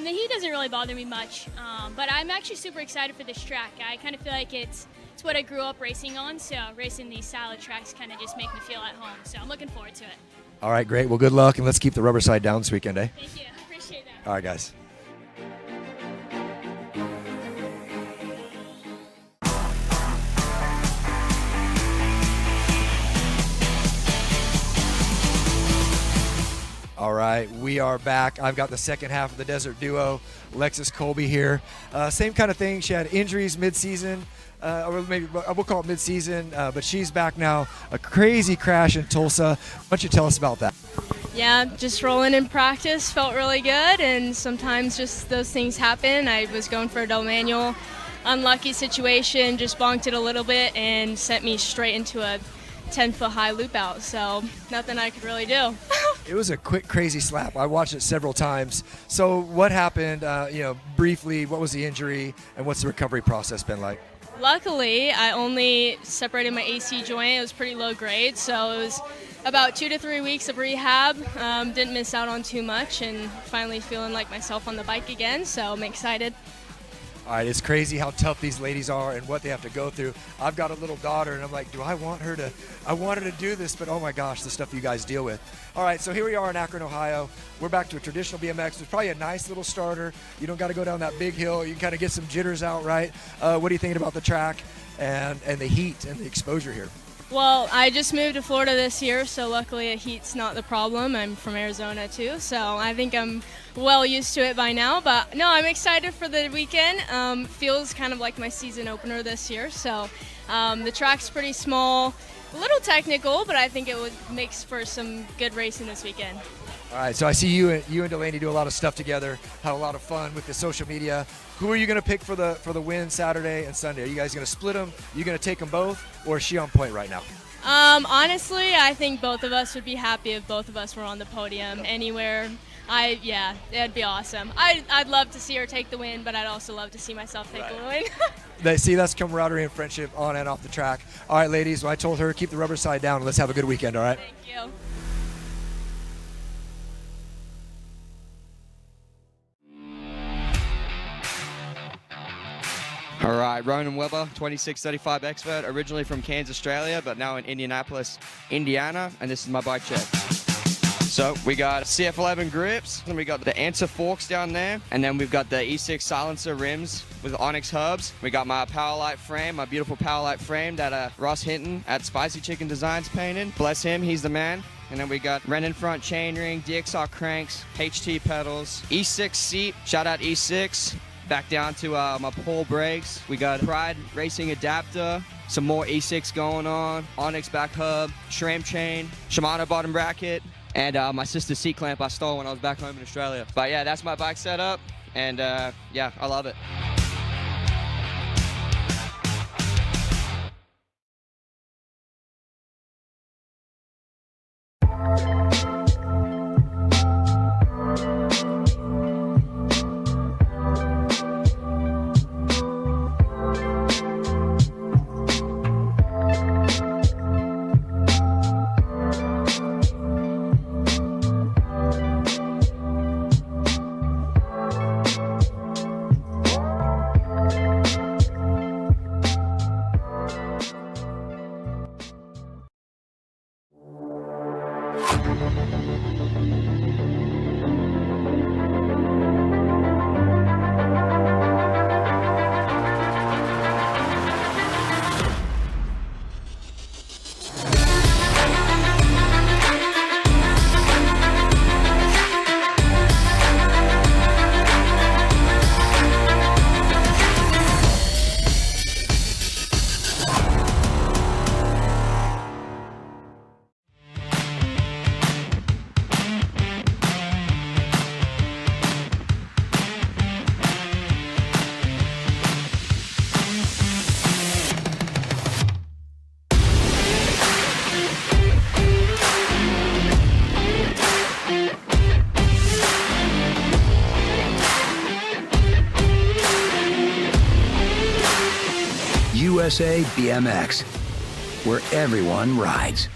the heat doesn't really bother me much, but I'm actually super excited for this track. I kind of feel like it's what I grew up racing on, so racing these style of tracks kind of just make me feel at home. So I'm looking forward to it. All right, great. Well, good luck, and let's keep the rubber side down this weekend, eh? Thank you. I appreciate that. All right, guys. All right, we are back. I've got the second half of the Desert Duo, Lexus Colby here. Same kind of thing. She had injuries mid-season. or maybe we'll call it mid-season, but she's back now. A crazy crash in Tulsa. Why don't you tell us about that? Yeah, just rolling in practice felt really good, and sometimes just those things happen. I was going for a double manual, unlucky situation, just bonked it a little bit and sent me straight into a 10-foot high loop out, so nothing I could really do. It was a quick, crazy slap. I watched it several times. So what happened, briefly, what was the injury, and what's the recovery process been like? Luckily, I only separated my AC joint. It was pretty low grade, so it was about 2 to 3 weeks of rehab. Didn't miss out on too much, and finally feeling like myself on the bike again, so I'm excited. All right, it's crazy how tough these ladies are and what they have to go through. I've got a little daughter, and I'm like, I want her to do this, but oh my gosh, the stuff you guys deal with. All right, so here we are in Akron, Ohio. We're back to a traditional BMX. It's probably a nice little starter. You don't got to go down that big hill. You can kind of get some jitters out, right? What are you thinking about the track and the heat and the exposure here? Well, I just moved to Florida this year, so luckily heat's not the problem. I'm from Arizona too, so I think I'm well used to it by now. But no, I'm excited for the weekend. Feels kind of like my season opener this year, so the track's pretty small, a little technical, but I think it makes for some good racing this weekend. All right, so I see you and Delaney do a lot of stuff together. Had a lot of fun with the social media. Who are you going to pick for the win Saturday and Sunday? Are you guys going to split them? Are you going to take them both, or is she on point right now? Honestly, I think both of us would be happy if both of us were on the podium anywhere. Yeah, it'd be awesome. I'd love to see her take the win, but I'd also love to see myself take the win. See, that's camaraderie and friendship on and off the track. All right, ladies, well, I told her keep the rubber side down and let's have a good weekend, all right? Thank you. All right, Ronan Weber, 2635 expert, originally from Cairns, Australia, but now in Indianapolis, Indiana, and this is my bike check. So we got CF11 grips, and we got the Answer forks down there, and then we've got the E6 silencer rims with Onyx hubs. We got my Powerlight frame, my beautiful Powerlight frame that Ross Hinton at Spicy Chicken Designs painted. Bless him, he's the man. And then we got Renin front chainring, DXR cranks, HT pedals, E6 seat, shout out E6. Back down to my pull brakes. We got Pride Racing adapter, some more E6 going on, Onyx back hub, SRAM chain, Shimano bottom bracket, and my sister's seat clamp I stole when I was back home in Australia. But yeah, that's my bike setup, and yeah, I love it. USA BMX, where everyone rides.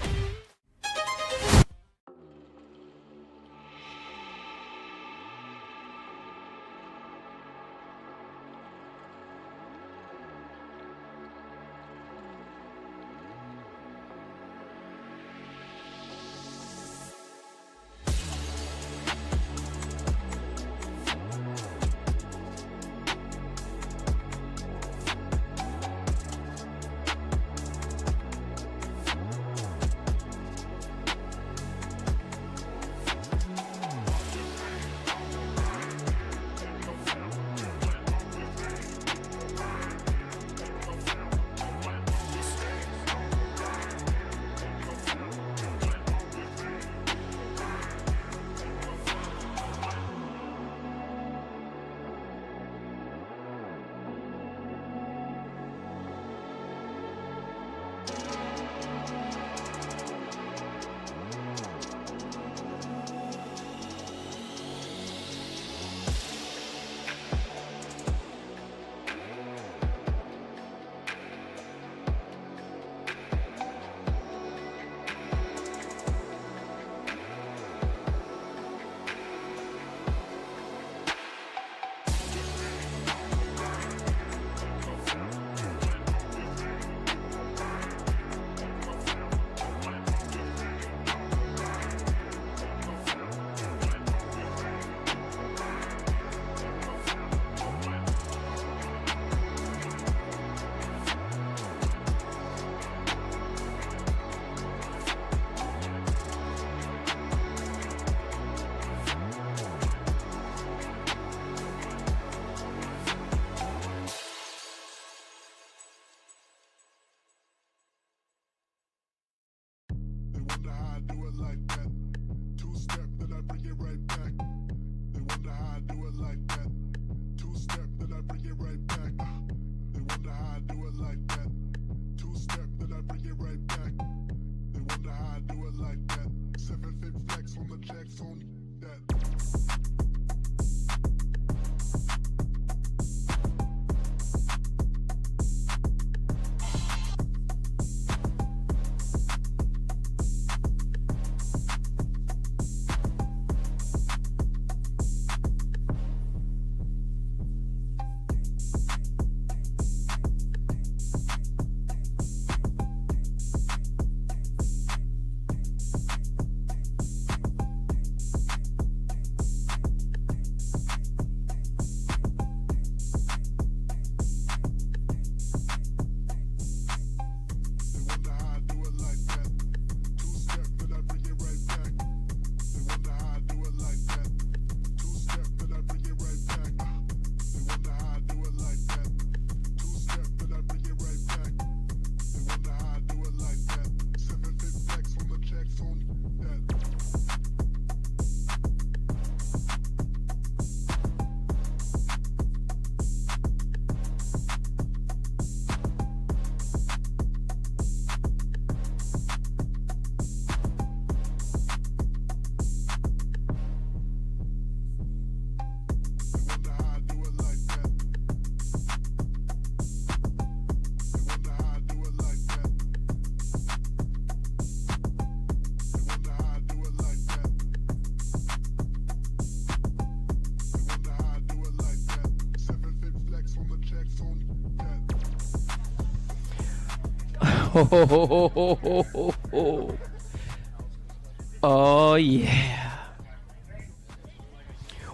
Oh, yeah.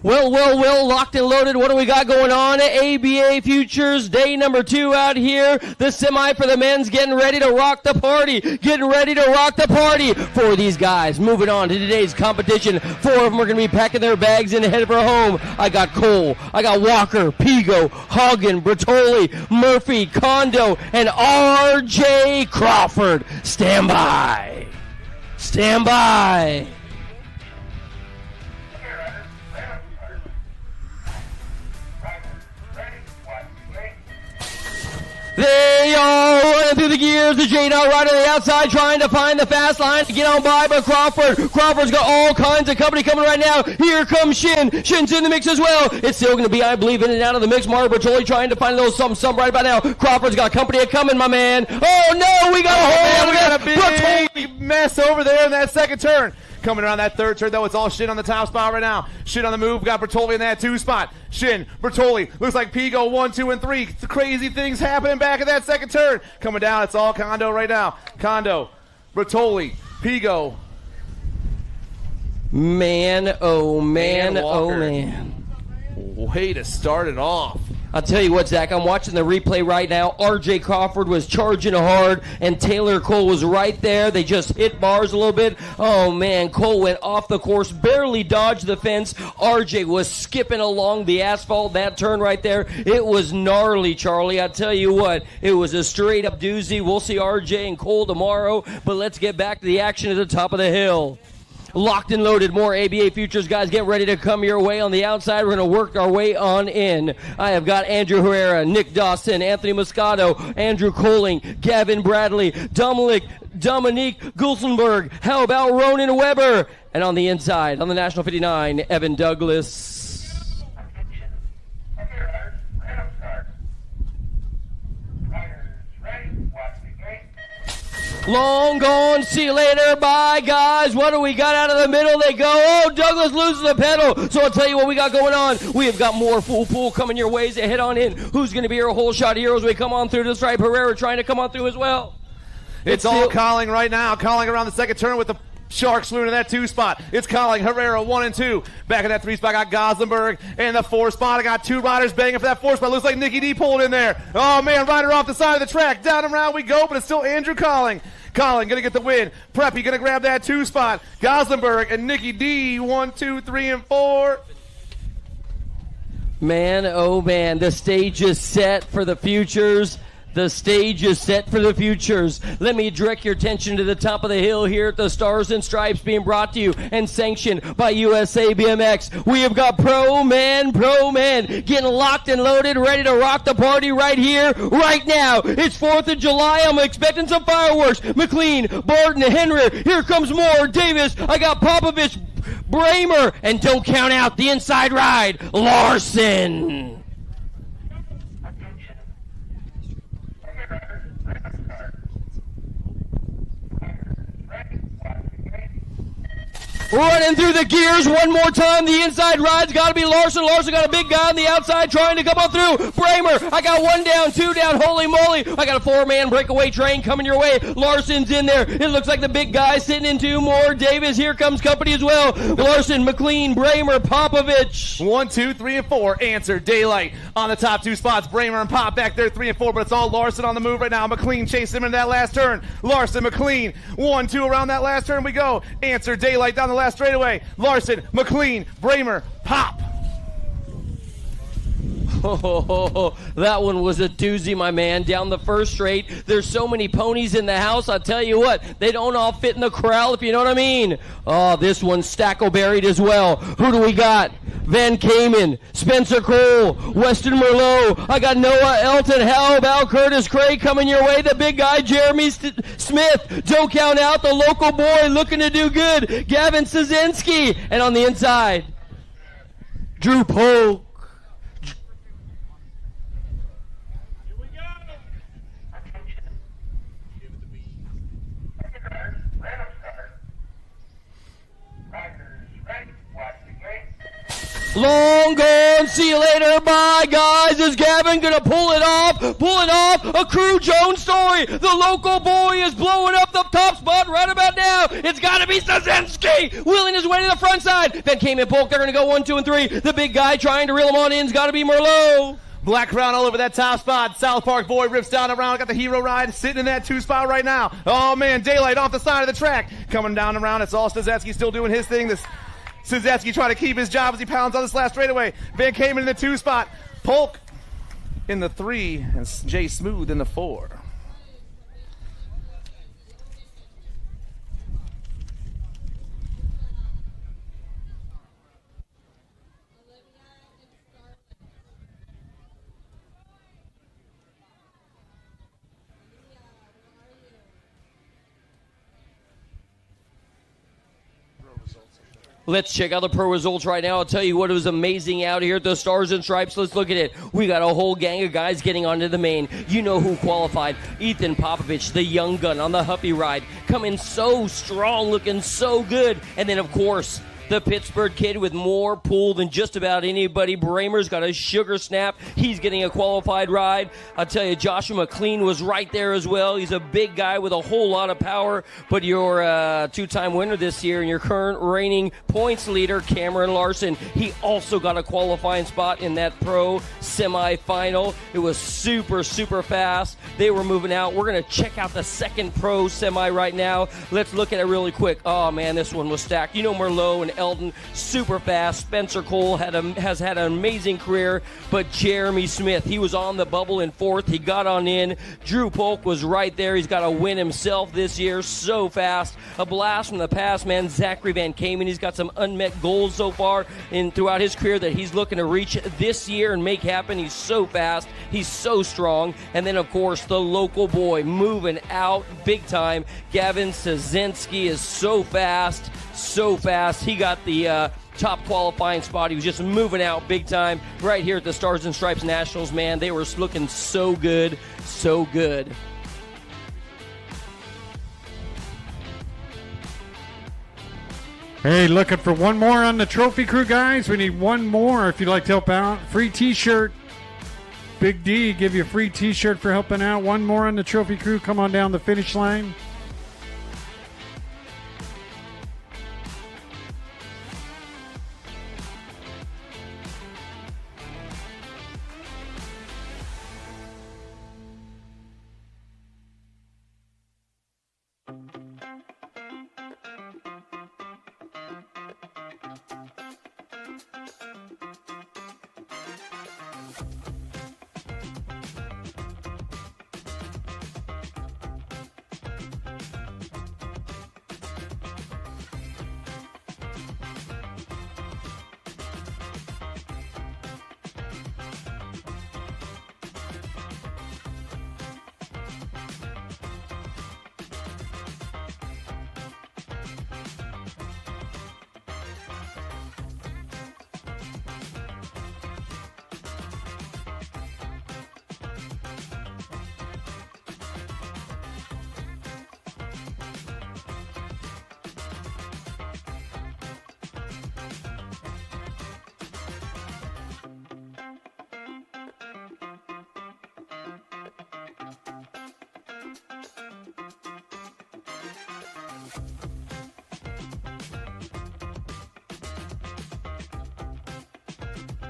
Well, locked and loaded. What do we got going on? ABA Futures, day number 2 out here. The semi for the men's getting ready to rock the party. For these guys. Moving on to today's competition. 4 of them are going to be packing their bags and headed for home. I got Cole, I got Walker, Pigo, Hagen, Bertoli, Murphy, Kondo, and R.J. Crawford. Stand by. They are running through the gears. The J now right on the outside trying to find the fast line to get on by, but Crawford's got all kinds of company coming right now. Here comes Shin. Shin's in the mix as well. It's still going to be, I believe, in and out of the mix. Mario Bertoli trying to find a little something right about now. Crawford's got company coming, my man. Oh, no, we got a big mess over there in that second turn. Coming around that third turn, though, it's all Shin on the top spot right now. Shin on the move, got Bertoli in that 2 spot. Shin, Bertoli, looks like Pigo 1, 2, and 3. Crazy things happening back in that second turn. Coming down, it's all Kondo right now. Kondo, Bertoli, Pigo. Man, oh man, and Walker. oh man. Way to start it off. I'll tell you what, Zach, I'm watching the replay right now. R.J. Crawford was charging hard, and Taylor Cole was right there. They just hit bars a little bit. Oh, man, Cole went off the course, barely dodged the fence. R.J. was skipping along the asphalt, that turn right there. It was gnarly, Charlie. I tell you what, it was a straight-up doozy. We'll see R.J. and Cole tomorrow, but let's get back to the action at the top of the hill. Locked and loaded, more ABA Futures guys get ready to come your way on the outside. We're going to work our way on in. I have got Andrew Herrera, Nick Dawson, Anthony Moscato, Andrew Coling, Gavin Bradley, Dominique Gulsenberg. How about Ronan Weber? And on the inside, on the National 59, Evan Douglas. Long gone, see you later, bye guys. What do we got out of the middle? They go, oh, Douglas loses the pedal. So I'll tell you what we got going on. We have got more full pool coming your ways. Head on in. Who's going to be our whole shot heroes? We come on through to the stripe. Herrera trying to come on through as well. It's all Colling right now. Colling around the second turn with the Shark Saloon in that 2 spot. It's Colling, Herrera 1 and 2. Back in that 3 spot, I got Goslenberg. And the 4 spot, I got 2 riders banging for that 4 spot. Looks like Nicky D pulled in there. Oh, man, rider off the side of the track. Down and around we go, but it's still Andrew Colling. Colling gonna get the win. Preppy gonna grab that 2 spot. Goslenberg and Nicky D, 1, 2, 3, and 4. Man, oh man, the stage is set for the futures. The stage is set for the futures. Let me direct your attention to the top of the hill here at the Stars and Stripes, being brought to you and sanctioned by USA BMX. We have got Pro Man, getting locked and loaded, ready to rock the party right here, right now. It's 4th of July. I'm expecting some fireworks. McLean, Barton, Henry. Here comes more. Davis. I got Popovich, Bramer, and don't count out the inside ride, Larson. Running through the gears one more time. The inside ride's got to be Larson. Larson got a big guy on the outside trying to come on through. Bramer, I got 1 down, 2 down. Holy moly. I got a 4-man breakaway train coming your way. Larson's in there. It looks like the big guy sitting in 2 more. Davis, here comes company as well. Larson, McLean, Bramer, Popovich. 1, 2, 3, and 4. Answer, Daylight on the top 2 spots. Bramer and Pop back there, 3 and 4, but it's all Larson on the move right now. McLean chasing him in that last turn. Larson, McLean, 1, 2 around that last turn we go. Answer, Daylight down the last straightaway. Larson, McLean, Bramer, Pop. Oh, that one was a doozy, my man. Down the first straight. There's so many ponies in the house. I'll tell you what, they don't all fit in the corral, if you know what I mean. Oh, this one's stacko-buried as well. Who do we got? Van Kamen, Spencer Cole, Weston Merlot. I got Noah Elton. How about Curtis Craig coming your way? The big guy, Jeremy Smith. Don't count out the local boy looking to do good, Gavin Szynski. And on the inside, Drew Polk. Long gone, see you later, bye guys. Is Gavin gonna pull it off? Pull it off, a Crew Jones story. The local boy is blowing up the top spot right about now. It's gotta be Stasinski, wheeling his way to the front side. Then came in Polk, they're gonna go 1, 2, and 3. The big guy trying to reel him on in's gotta be Merlot. Black crown all over that top spot. South Park boy rips down around. Got the hero ride sitting in that 2 spot right now. Oh man, Daylight off the side of the track. Coming down around. It's all Stasinski still doing his thing. This Stasinski trying to keep his job as he pounds on this last straightaway. Van Kamen in the 2 spot. Polk in the 3 and Jay Smooth in the 4. Let's check out the pro results right now. I'll tell you what, it was amazing out here at the Stars and Stripes. Let's look at it. We got a whole gang of guys getting onto the main. You know who qualified. Ethan Popovich, the young gun on the Huffy ride, coming so strong, looking so good. And then, of course, the Pittsburgh kid with more pull than just about anybody. Bramer's got a sugar snap. He's getting a qualified ride. I'll tell you, Joshua McLean was right there as well. He's a big guy with a whole lot of power. But your two-time winner this year and your current reigning points leader, Cameron Larson, he also got a qualifying spot in that pro semifinal. It was super, super fast. They were moving out. We're going to check out the second pro semi right now. Let's look at it really quick. Oh, man, this one was stacked. You know Merlot and Eldon, super fast. Spencer Cole has had an amazing career, but Jeremy Smith, he was on the bubble in 4th. He got on in. Drew Polk was right there. He's got a win himself this year. So fast. A blast from the past, man. Zachary Van Kamen, he's got some unmet goals so far throughout his career that he's looking to reach this year and make happen. He's so fast. He's so strong. And then, of course, the local boy moving out big time. Gavin Stasinski is so fast. So fast. He got the top qualifying spot. He was just moving out big time right here at the Stars and Stripes Nationals, man. They were looking so good, so good. Hey, looking for one more on the trophy crew, guys? We need one more if you'd like to help out. Free t-shirt. Big D, give you a free t-shirt for helping out. One more on the trophy crew. Come on down the finish line.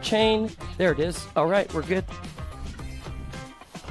Chain. There it is. All right, we're good.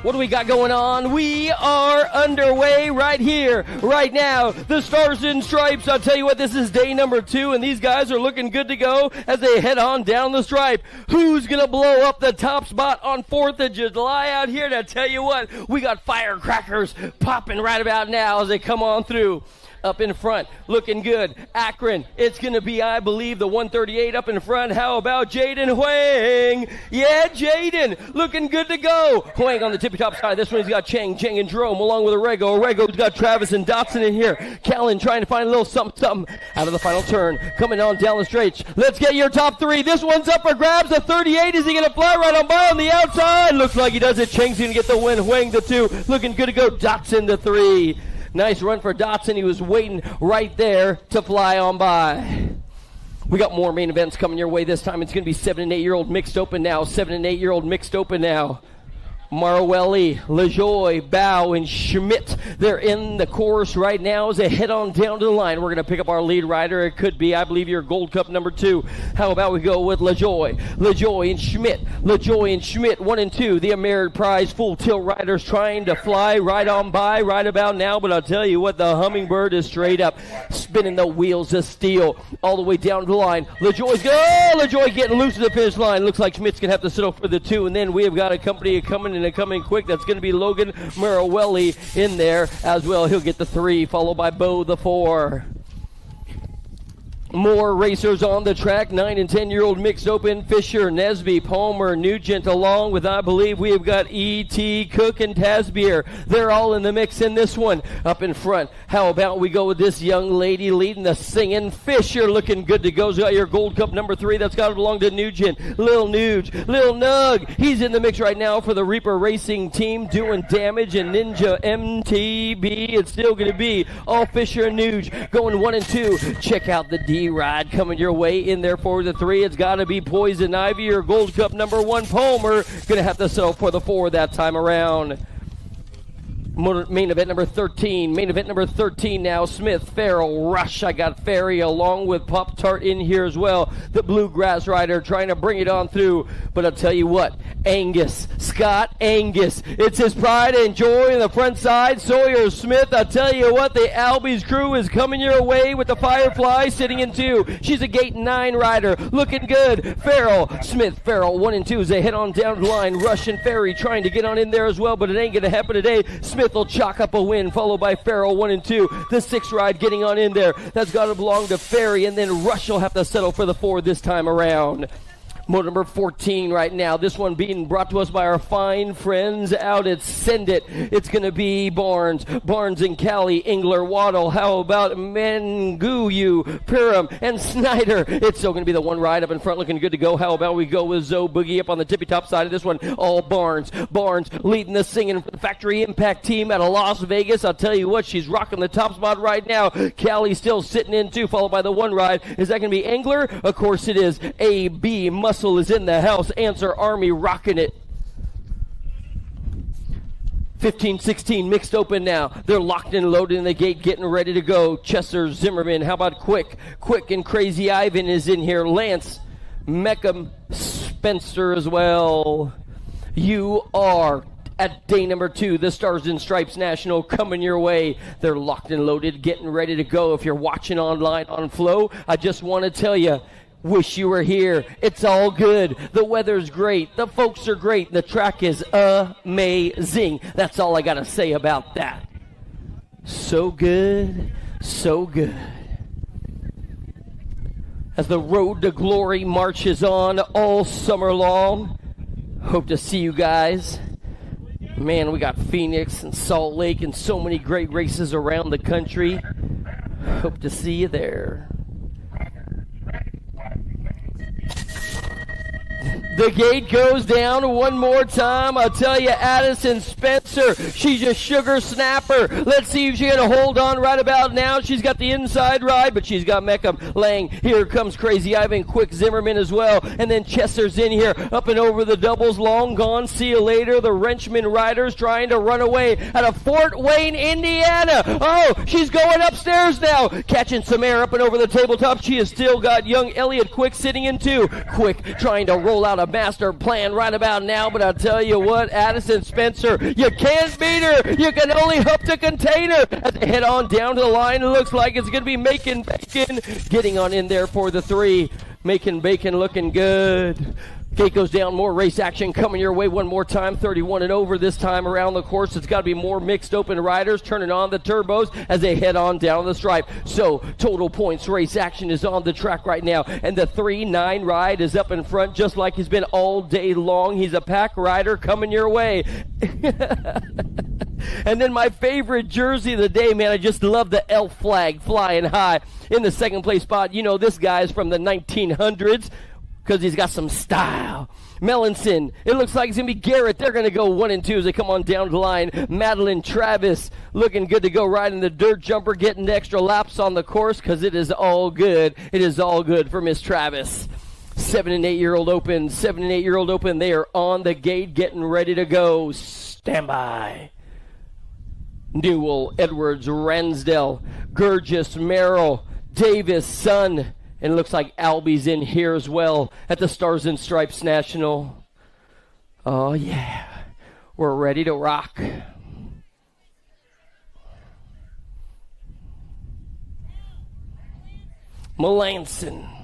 What do we got going on? We are underway right here, right now. The Stars and Stripes. I'll tell you what, this is day number 2, and these guys are looking good to go as they head on down the stripe. Who's going to blow up the top spot on 4th of July out here? To tell you what, we got firecrackers popping right about now as they come on through. Up in front, looking good. Akron, it's going to be, I believe, the 138 up in front. How about Jaden Huang? Yeah, Jaden, looking good to go. Huang on the tippy-top side. This one, he's got Cheng and Jerome along with Orego. Orego's got Travis and Dotson in here. Callan trying to find a little something out of the final turn. Coming on down the straight. Let's get your top 3. This one's up for grabs. The 38, is he going to fly right on by on the outside? Looks like he does it. Cheng's going to get the win. Huang the 2. Looking good to go. Dotson the 3. Nice run for Dotson. He was waiting right there to fly on by. We got more main events coming your way. This time it's going to be 7 and 8-year-old mixed open now. 7 and 8-year-old mixed open now. Marwelli, LaJoy, Bow, and Schmidt. They're in the course right now as they head on down to the line. We're going to pick up our lead rider. It could be, I believe, your Gold Cup number 2. How about we go with LaJoy? LaJoy and Schmidt. LaJoy and Schmidt, 1 and 2. The American Prize full tilt riders trying to fly right on by right about now. But I'll tell you what, the Hummingbird is straight up spinning the wheels of steel all the way down the line. LaJoy getting loose to the finish line. Looks like Schmidt's going to have to settle for the 2. And then we have got a company coming and coming quick. That's going to be Logan Marwelli in there as well. He'll get the 3, followed by Bo the 4. More racers on the track. 9 and 10-year-old mixed open. Fisher, Nesby, Palmer, Nugent, along with, I believe, we have got E.T., Cook, and Tasbier. They're all in the mix in this one. Up in front, how about we go with this young lady leading the singing? Fisher looking good to go. Got your Gold Cup number 3. That's got to belong to Nugent. Lil Nug. He's in the mix right now for the Reaper Racing team, doing damage. And Ninja MTB, it's still going to be all Fisher and Nuge going 1 and 2. Check out the D-Ride coming your way in there for the 3. It's got to be Poison Ivy or Gold Cup number 1. Palmer going to have to settle for the 4 that time around. Main event number 13. Main event number 13 now. Smith, Farrell, Rush. I got Ferry along with Pop Tart in here as well. The Bluegrass Rider trying to bring it on through. But I'll tell you what, Scott Angus. It's his pride and joy in the front side. Sawyer Smith. I'll tell you what, the Albies crew is coming your way with the Firefly sitting in 2. She's a gate 9 rider. Looking good. Farrell, Smith, Farrell 1 and 2 as they head on down the line. Rush and Ferry trying to get on in there as well, but it ain't going to happen today. Smith will chalk up a win, followed by Farrell 1 and 2. The 6 ride getting on in there. That's got to belong to Ferry, and then Rush will have to settle for the 4 this time around. Motor number 14 right now. This one being brought to us by our fine friends out at Send It. It's going to be Barnes and Callie, Engler, Waddle. How about Manguyu, Piram, and Snyder? It's still going to be the 1 ride up in front looking good to go. How about we go with Zoe Boogie up on the tippy-top side of this one? All Barnes leading the singing for the Factory Impact team out of Las Vegas. I'll tell you what, she's rocking the top spot right now. Callie still sitting in 2, followed by the 1 ride. Is that going to be Engler? Of course it is. A.B. Muscle is in the house. Answer Army rocking it. 15-16 mixed open now. They're locked and loaded in the gate, getting ready to go. Chester Zimmerman. How about Quick and Crazy Ivan is in here. Lance Meckham Spencer as well. You are at day number 2, the Stars and Stripes National coming your way. They're locked and loaded, getting ready to go. If you're watching online on Flow, I just want to tell you, wish you were here. It's all good. The weather's great. The folks are great. The track is amazing. That's all I got to say about that. So good. So good. As the road to glory marches on all summer long. Hope to see you guys. Man, we got Phoenix and Salt Lake and so many great races around the country. Hope to see you there. The gate goes down one more time. I'll tell you, Addison Spencer, she's a sugar snapper. Let's see if she can hold on right about now. She's got the inside ride, but she's got Meckham Lang. Here comes Crazy Ivan, Quick Zimmerman as well. And then Chester's in here, up and over the doubles, long gone. See you later. The Wrenchman Riders trying to run away out of Fort Wayne, Indiana. Oh, she's going upstairs now. Catching some air up and over the tabletop. She has still got young Elliott Quick sitting in 2. Quick trying to roll out a master plan right about now, but I'll tell you what, Addison Spencer, you can't beat her. You can only hope to contain her. As they head on down to the line, it looks like it's going to be Making Bacon getting on in there for the 3. Making Bacon looking good. Gate goes down, more race action coming your way one more time. 31 and over this time around the course. It's got to be more mixed open riders turning on the turbos as they head on down the stripe. So total points race action is on the track right now. And the 3-9 ride is up in front just like he's been all day long. He's a pack rider coming your way. And then my favorite jersey of the day, man, I just love the elf flag flying high in the second place spot. You know, this guy's from the 1900s. Because he's got some style. Melanson. It looks like it's going to be Garrett. They're going to go 1 and 2 as they come on down the line. Madeline Travis looking good to go riding the dirt jumper, getting extra laps on the course because it is all good. It is all good for Miss Travis. 7 and 8-year-old open. 7 and 8-year-old open. They are on the gate getting ready to go. Stand by. Newell, Edwards, Ransdell, Gurgis, Merrill, Davis, Sun. And it looks like Albie's in here as well at the Stars and Stripes National. Oh, yeah. We're ready to rock. Melanson.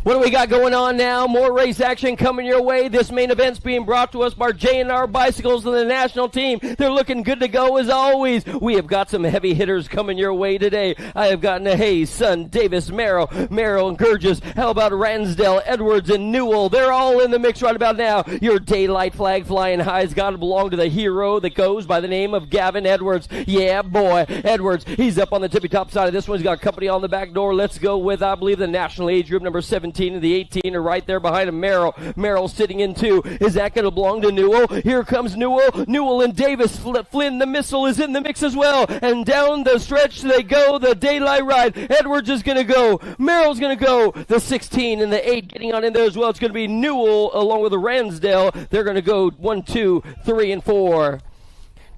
What do we got going on now? More race action coming your way. This main event's being brought to us by J&R Bicycles and the national team. They're looking good to go as always. We have got some heavy hitters coming your way today. I have gotten a Hayes, Sun, Davis, Merrill, and Gurgis. How about Ransdell, Edwards, and Newell? They're all in the mix right about now. Your daylight flag flying high has got to belong to the hero that goes by the name of Gavin Edwards. Yeah, boy, Edwards. He's up on the tippy top side of this one. He's got company on the back door. Let's go with, I believe, the national age group number 17. And the 18 are right there behind him. Merrill sitting in 2. Is that going to belong to Newell? Here comes Newell. Newell and Davis. Flynn, the missile, is in the mix as well. And down the stretch they go. The daylight ride. Edwards is going to go. Merrill's going to go. The 16 and the 8 getting on in there as well. It's going to be Newell along with the Ransdell. They're going to go 1, 2, 3, and 4.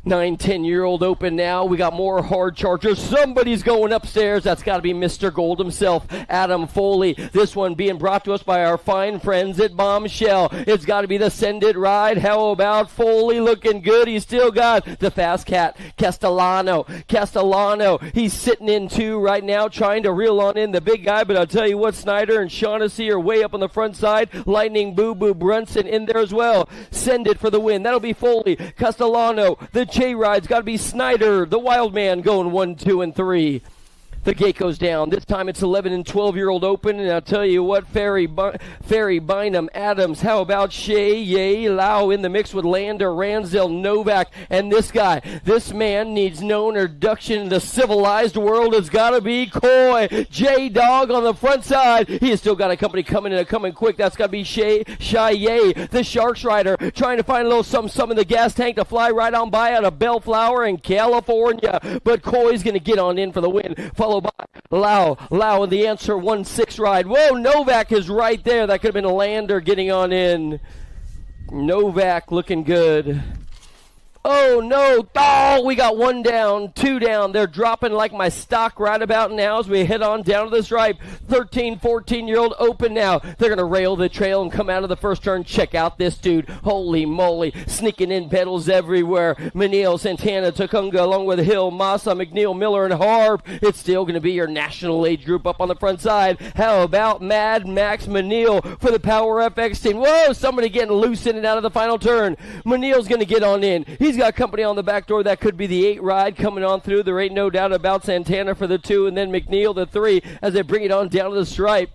9, 10-year-old open now. We got more hard chargers. Somebody's going upstairs. That's got to be Mr. Gold himself, Adam Foley. This one being brought to us by our fine friends at Bombshell. It's got to be the Send It ride. How about Foley looking good? He's still got the fast cat, Castellano. He's sitting in 2 right now, trying to reel on in the big guy. But I'll tell you what, Snyder and Shaughnessy are way up on the front side. Lightning Boo Boo Brunson in there as well. Send It for the win. That'll be Foley. Castellano. The J-Ride's got to be Snyder, the wild man, going 1, 2, and 3. The gate goes down. This time it's 11 and 12-year-old open, and I'll tell you what, Ferry, Bynum, Adams, how about Shea, Ye, Lau in the mix with Lander, Ransdell, Novak, and this guy. This man needs no introduction in the civilized world. It's got to be Coy. J-Dog on the front side. He has still got a company coming in, coming quick. That's got to be Shea, the Sharks rider, trying to find a little something in the gas tank to fly right on by out of Bellflower in California. But Coy's going to get on in for the win. Followed by Lau in the Answer 1-6 ride. Whoa, Novak is right there. That could have been a Lander getting on in. Novak looking good. Oh, no. Oh, we got 1 down, 2 down. They're dropping like my stock right about now as we head on down to the stripe. 13, 14-year-old open now. They're going to rail the trail and come out of the first turn. Check out this dude. Holy moly. Sneaking in pedals everywhere. Manil, Santana, Tukunga, along with Hill, Massa, McNeil, Miller, and Harb. It's still going to be your national age group up on the front side. How about Mad Max Manil for the Power FX team? Whoa, somebody getting loose in and out of the final turn. Manil's going to get on in. He's got company on the back door. That could be the 8 ride coming on through. There ain't no doubt about Santana for the 2, and then McNeil the 3 as they bring it on down to the stripe.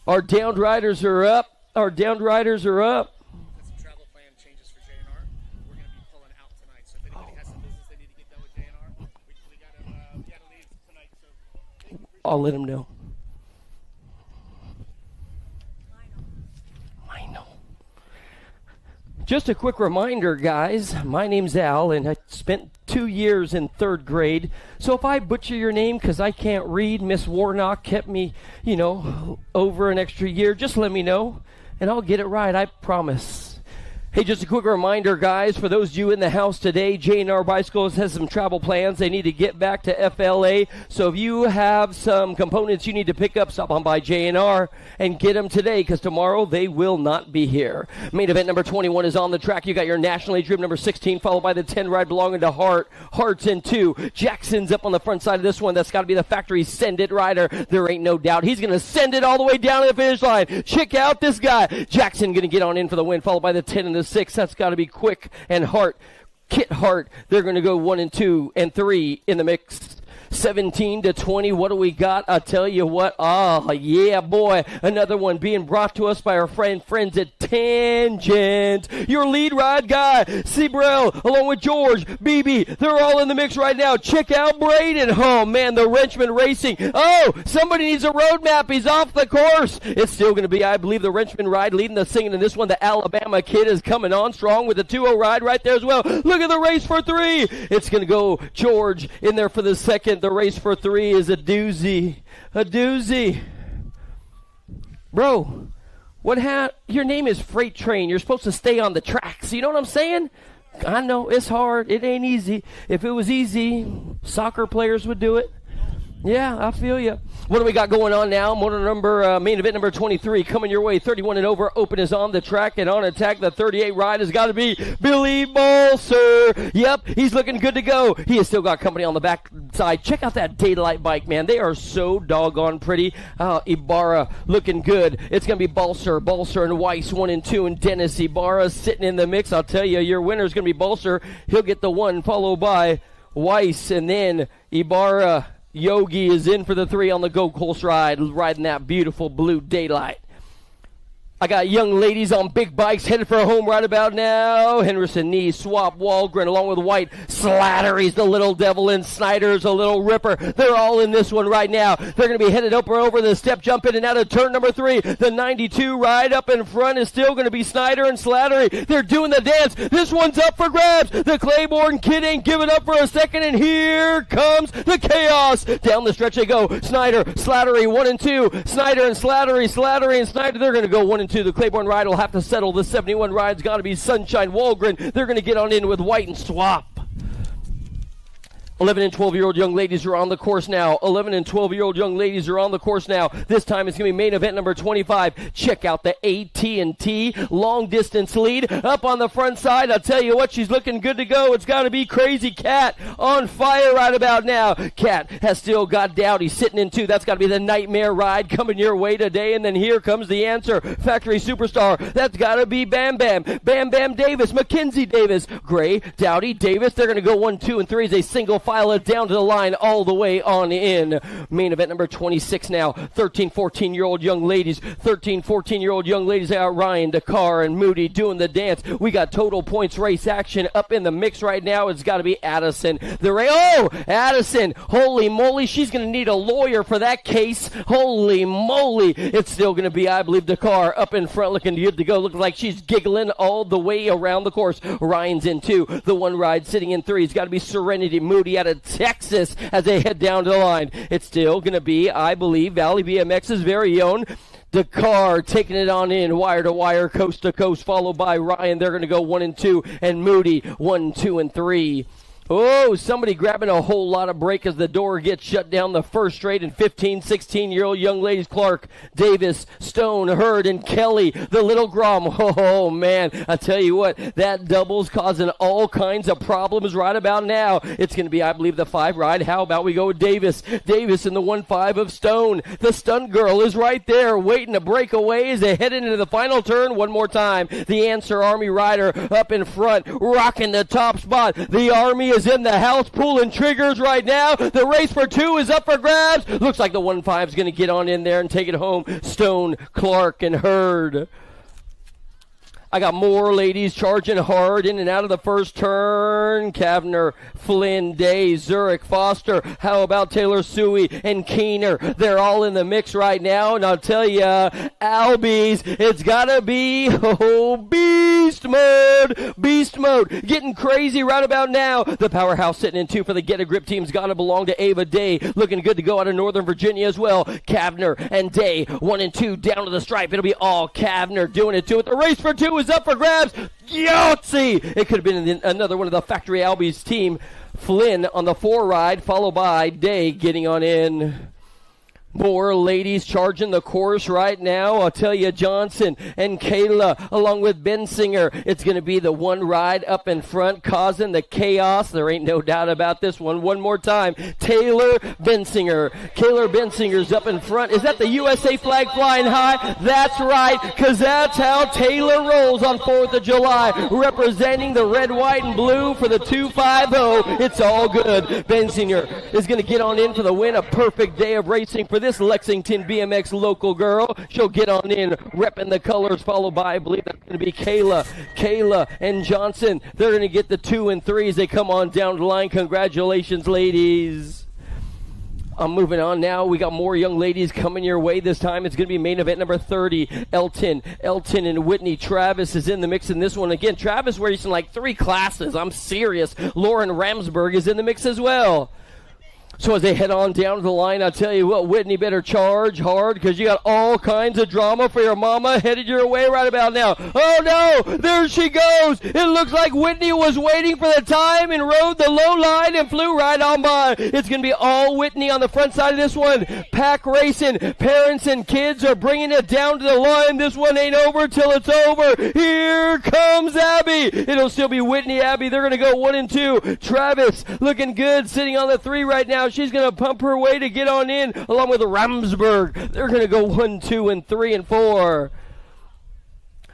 Our downed riders are up. Some travel plan changes for J&R. We're going to be pulling out tonight. So if anybody has some business they need to get done with J&R, we got to leave tonight. So I'll let them know. Just a quick reminder, guys, my name's Al, and I spent 2 years in 3rd grade. So if I butcher your name because I can't read, Miss Warnock kept me, over an extra year, just let me know, and I'll get it right, I promise. Hey, just a quick reminder, guys, for those of you in the house today, J&R Bicycles has some travel plans. They need to get back to FLA. So if you have some components you need to pick up, stop on by J&R and get them today, because tomorrow they will not be here. Main event number 21 is on the track. You got your national age group number 16, followed by the 10 ride belonging to Hart. Hart's in 2. Jackson's up on the front side of this one. That's got to be the factory Send It rider. There ain't no doubt. He's going to send it all the way down to the finish line. Check out this guy. Jackson going to get on in for the win, followed by the 10 and the 6. That's got to be Quick and Hart. Kit Hart. They're going to go 1 and 2 and 3 in the mix. 17-20. What do we got? I'll tell you what. Oh, yeah, boy. Another one being brought to us by our friends at Tangent. Your lead ride guy, Seabrell, along with George, BB. They're all in the mix right now. Check out Braden. Oh, man, the Wrenchman Racing. Oh, somebody needs a road map. He's off the course. It's still going to be, I believe, the Wrenchman ride leading the singing in this one. The Alabama kid is coming on strong with the 2-0 ride right there as well. Look at the race for 3. It's going to go George in there for the second. The race for 3 is a doozy. A doozy. Bro, your name is Freight Train. You're supposed to stay on the tracks. You know what I'm saying? I know, it's hard. It ain't easy. If it was easy, soccer players would do it. Yeah, I feel you. What do we got going on now? Main event number 23 coming your way. 31 and over. Open is on the track and on attack. The 38 ride has got to be Billy Balser. Yep, he's looking good to go. He has still got company on the back side. Check out that Daylight bike, man. They are so doggone pretty. Ibarra looking good. It's going to be Balser and Weiss 1 and 2, and Dennis Ibarra sitting in the mix. I'll tell you, your winner is going to be Balser. He'll get the 1, followed by Weiss, and then Ibarra. Yogi is in for the 3 on the Gold Coast ride, riding that beautiful blue Daylight. I got young ladies on big bikes headed for home right about now. Henderson, Knee, Swap, Walgren, along with White. Slattery's the little devil, and Snyder's a little ripper. They're all in this one right now. They're going to be headed over the step, jump in and out of turn number 3. The 92 ride up in front is still going to be Snyder and Slattery. They're doing the dance. This one's up for grabs. The Claiborne kid ain't giving up for a second, and here comes the chaos. Down the stretch they go. Snyder, Slattery, 1 and 2. Snyder and Slattery, Slattery and Snyder. They're going to go 1 and 2. The Claiborne ride will have to settle. The 71 ride's got to be Sunshine Walgren. They're going to get on in with White and Swap. 11 and 12-year-old young ladies are on the course now. 11 and 12-year-old young ladies are on the course now. This time it's going to be main event number 25. Check out the AT&T long distance lead up on the front side. I'll tell you what, she's looking good to go. It's got to be Crazy Cat on fire right about now. Cat has still got Dowdy sitting in 2. That's got to be the Nightmare ride coming your way today. And then here comes the answer. Factory Superstar. That's got to be Bam Bam. Bam Bam Davis. Mackenzie Davis. Gray, Dowdy, Davis. They're going to go 1, 2, and 3 as a single file it down to the line all the way on in. Main event number 26 now. 13, 14-year-old young ladies. 13, 14-year-old young ladies out. Ryan, Dakar, and Moody doing the dance. We got total points race action up in the mix right now. It's got to be Addison. Addison. Holy moly. She's going to need a lawyer for that case. Holy moly. It's still going to be, I believe, Dakar up in front looking good to go. Looks like she's giggling all the way around the course. Ryan's in 2. The 1 ride sitting in 3. It's got to be Serenity Moody out of Texas as they head down to the line. It's still going to be, I believe, Valley BMX's very own Dakar taking it on in, wire to wire, coast to coast, followed by Ryan. They're going to go 1 and 2, and Moody 1, 2, and 3. Oh, somebody grabbing a whole lot of brake as the door gets shut down. The first straight, and 15, 16-year-old young ladies, Clark, Davis, Stone, Hurd, and Kelly, the little Grom. Oh, man, I tell you what, that double's causing all kinds of problems right about now. It's going to be, I believe, the 5 ride. How about we go with Davis? Davis in the 1-5 of Stone. The stunt girl is right there waiting to break away as they head into the final turn one more time. The Answer Army rider up in front, rocking the top spot. The Army is in the house, pulling triggers right now. The race for 2 is up for grabs. Looks like the 1-5 is going to get on in there and take it home. Stone, Clark, and Hurd. I got more ladies charging hard in and out of the first turn. Kavner, Flynn, Day, Zurich, Foster. How about Taylor Suey and Keener? They're all in the mix right now. And I'll tell you, Albies, it's got to be beast mode. Beast mode. Getting crazy right about now. The powerhouse sitting in 2 for the Get a Grip team's got to belong to Ava Day. Looking good to go out of Northern Virginia as well. Kavner and Day, 1 and 2 down to the stripe. It'll be all Kavner doing it to it. The race for 2 is up for grabs. Yahtzee! It could have been another one of the Factory Albies team. Flynn on the 4 ride, followed by Day getting on in. More ladies charging the course right now. I'll tell you, Johnson and Kayla along with Bensinger. It's going to be the one ride up in front causing the chaos. There ain't no doubt about this one. One more time. Taylor Bensinger. Taylor Bensinger's up in front. Is that the USA flag flying high? That's right, because that's how Taylor rolls on 4th of July, representing the red, white, and blue for the 250. It's all good. Bensinger is going to get on in for the win. A perfect day of racing for this Lexington BMX local girl. She'll get on in, repping the colors, followed by, I believe that's going to be Kayla and Johnson. They're going to get the 2 and 3 as they come on down the line. Congratulations, ladies. I'm moving on now. We got more young ladies coming your way. This time it's going to be main event number 30. Elton and Whitney Travis is in the mix in this one. Again, Travis racing like 3 classes. I'm serious. Lauren Ramsberg is in the mix as well. So as they head on down to the line, I'll tell you what, Whitney better charge hard because you got all kinds of drama for your mama headed your way right about now. Oh, no, there she goes. It looks like Whitney was waiting for the time and rode the low line and flew right on by. It's going to be all Whitney on the front side of this one. Pack racing. Parents and kids are bringing it down to the line. This one ain't over till it's over. Here comes Abby. It'll still be Whitney, Abby. They're going to go 1 and 2. Travis looking good, sitting on the 3 right now. She's going to pump her way to get on in along with Ramsberg. They're going to go 1, 2, and 3 and 4.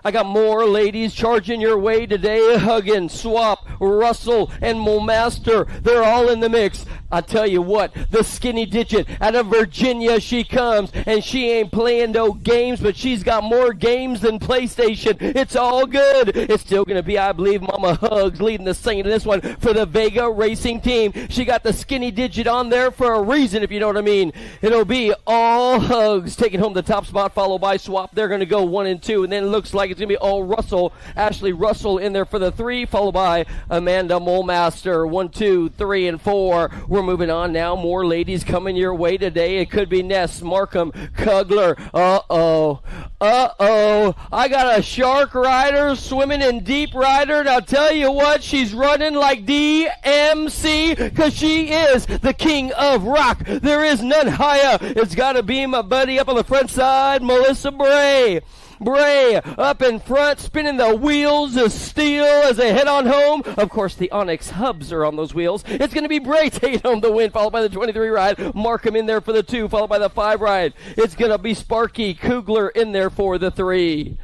I got more ladies charging your way today. Huggins, Swap, Russell, and Mulmaster. They're all in the mix. I tell you what, the skinny digit out of Virginia she comes, and she ain't playing no games, but she's got more games than PlayStation. It's all good. It's still going to be, I believe, Mama Hugs leading the singing in this one for the Vega Racing Team. She got the skinny digit on there for a reason, if you know what I mean. It'll be all Hugs taking home the top spot, followed by Swap. They're going to go 1 and 2, and then it looks like it's going to be all Russell. Ashley Russell in there for the 3, followed by Amanda Mulmaster. 1, 2, 3, and 4. We're moving on now. More ladies coming your way today. It could be Ness, Markham, Kugler. Uh-oh. I got a shark rider swimming in deep rider, and I'll tell you what, she's running like DMC because she is the king of rock. There is none higher. It's got to be my buddy up on the front side, Melissa Bray. Bray up in front, spinning the wheels of steel as they head on home. Of course, the Onyx hubs are on those wheels. It's going to be Bray taking home the win, followed by the 23 ride. Markham in there for the 2, followed by the 5 ride. It's going to be Sparky Kugler in there for the 3.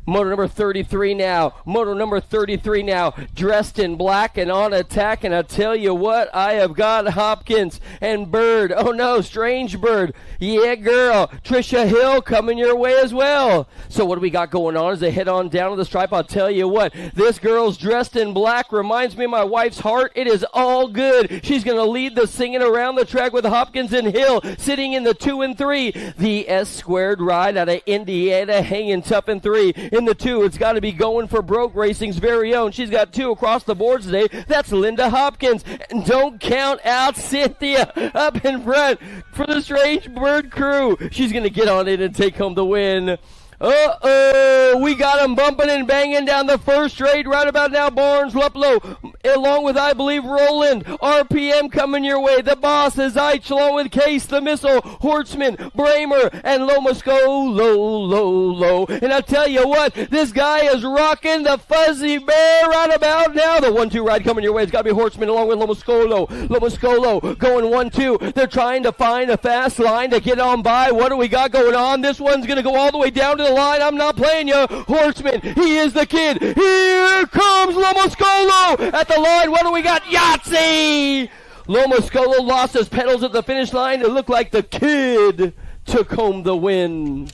Moto number 33 now. Moto number 33 now. Dressed in black and on attack. And I tell you what, I have got Hopkins and Bird. Oh no, Strange Bird. Yeah, girl. Trisha Hill coming your way as well. So what do we got going on as they head on down to the stripe? I'll tell you what, this girl's dressed in black reminds me of my wife's heart. It is all good. She's going to lead the singing around the track with Hopkins and Hill sitting in the 2 and 3. The S-squared ride out of Indiana hanging tough in 3. In the 2, it's got to be going for Broke Racing's very own. She's got 2 across the board today. That's Linda Hopkins. And don't count out Cynthia up in front for the Strange Bird crew. She's going to get on it and take home the win. Uh-oh, we got them bumping and banging down the first straight right about now. Barnes, Luplow, along with, I believe, Roland. RPM coming your way. The Boss is Eich, along with Case, the Missile, Hortzman, Bramer, and Low. And I tell you what, this guy is rocking the Fuzzy Bear right about now. The 1-2 ride coming your way. It's got to be Hortzman along with Lomuscolo. Lomuscolo going 1-2. They're trying to find a fast line to get on by. What do we got going on? This one's going to go all the way down to the line. I'm not playing you. Hortzman, he is the kid. Here comes Lomuscolo at the line. What do we got? Yahtzee! Lomuscolo lost his pedals at the finish line. It looked like the kid took home the win.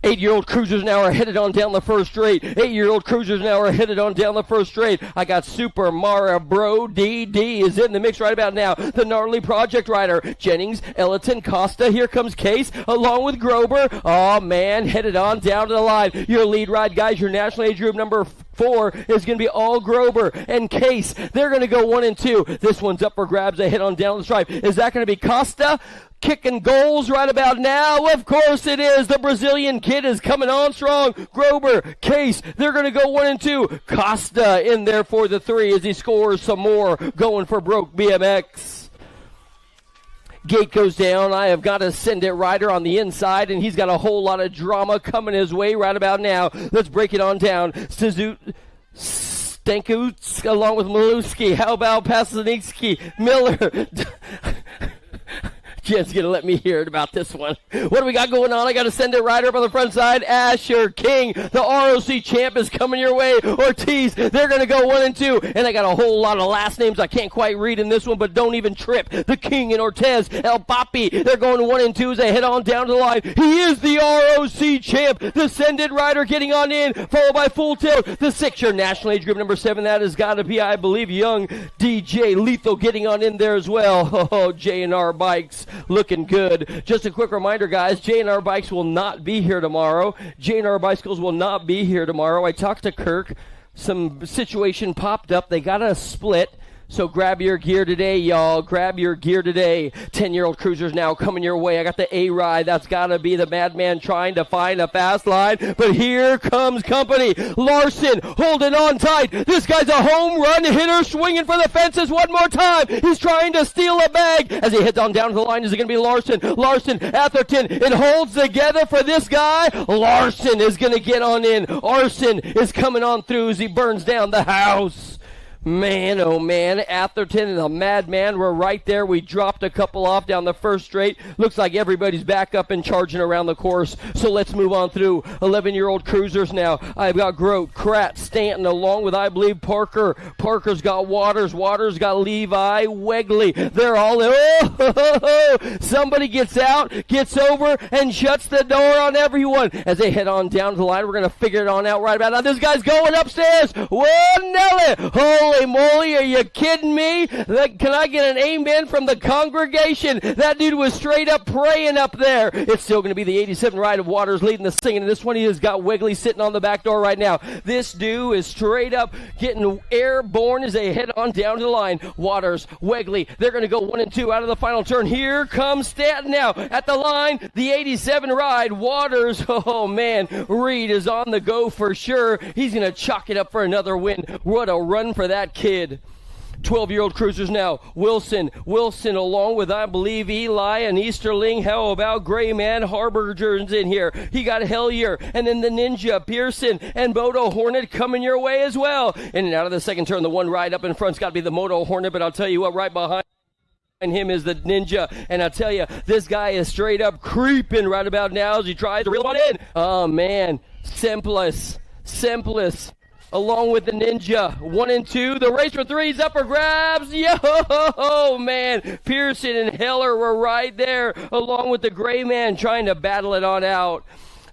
8-year-old cruisers now are headed on down the first straight. 8-year-old cruisers now are headed on down the first straight. I got Super Mara Bro DD is in the mix right about now. The gnarly project rider. Jennings, Ellerton, Costa. Here comes Case along with Grober. Oh, man, headed on down to the line. Your lead ride, guys, your national age group number 4 is going to be all Grober and Case. They're going to go 1 and 2. This one's up for grabs. They head on down the stripe. Is that going to be Costa? Kicking goals right about now. Of course it is. The Brazilian kid is coming on strong. Grober, Case, they're going to go 1 and 2. Costa in there for the 3 as he scores some more, going for Broke BMX. Gate goes down. I have got a Send It rider on the inside, and he's got a whole lot of drama coming his way right about now. Let's break it on down. Stankus along with Maluski. How about Pasanicki? Miller. Jen's going to let me hear it about this one. What do we got going on? I got to Send It rider up on the front side. Asher King, the ROC champ, is coming your way. Ortiz, they're going to go 1 and 2. And I got a whole lot of last names I can't quite read in this one, but don't even trip. The King and Ortez, El Papi, they're going 1 and 2 as they head on down to the line. He is the ROC champ. The Send It rider getting on in, followed by Full Tilt. The 6-year national age group number 7, that has got to be, I believe, young DJ Lethal getting on in there as well. Oh, J&R Bikes looking good. Just a quick reminder, guys, J&R Bikes will not be here tomorrow. J&R Bicycles will not be here tomorrow. I talked to Kirk. Some situation popped up. They got a split. So grab your gear today, y'all. Grab your gear today. 10-year-old cruisers now coming your way. I got the A-Ride. That's got to be the madman trying to find a fast line. But here comes company. Larson holding on tight. This guy's a home run hitter swinging for the fences one more time. He's trying to steal a bag. As he heads on down to the line, is it going to be Larson? Larson, Atherton. It holds together for this guy. Larson is going to get on in. Arson is coming on through as he burns down the house. Man, oh man, Atherton and the Madman were right there. We dropped a couple off down the first straight. Looks like everybody's back up and charging around the course. So let's move on through 11-year-old cruisers now. I've got Grote, Kratz, Stanton, along with, I believe, Parker. Parker's got Waters. Waters got Levi, Wegley. They're all in. Oh, somebody gets out, gets over, and shuts the door on everyone. As they head on down to the line, we're going to figure it on out right about now. This guy's going upstairs. Whoa, Nelly. Holy moly, are you kidding me? Can I get an amen from the congregation? That dude was straight up praying up there. It's still going to be the 87 ride of Waters leading the singing. And this one, he has got Wegley sitting on the back door right now. This dude is straight up getting airborne as they head on down to the line. Waters, Wegley, they're going to go 1 and 2 out of the final turn. Here comes Stanton now at the line. The 87 ride. Waters, oh man, Reed is on the go for sure. He's going to chalk it up for another win. What a run for that kid. 12-year-old cruisers now. Wilson along with, I believe, Eli and Easterling. How about Grayman Harberger's in here? He got Hellier. And then the Ninja, Pearson, and Moto Hornet coming your way as well. In and out of the second turn, the one ride up in front's got to be the Moto Hornet, but I'll tell you what, right behind him is the Ninja, and I tell you, this guy is straight up creeping right about now as he tries to reel one in. Oh man, Simplest along with the Ninja. 1 and 2. The race for 3's up for grabs. Yo, man. Pearson and Heller were right there, along with the Gray Man trying to battle it on out.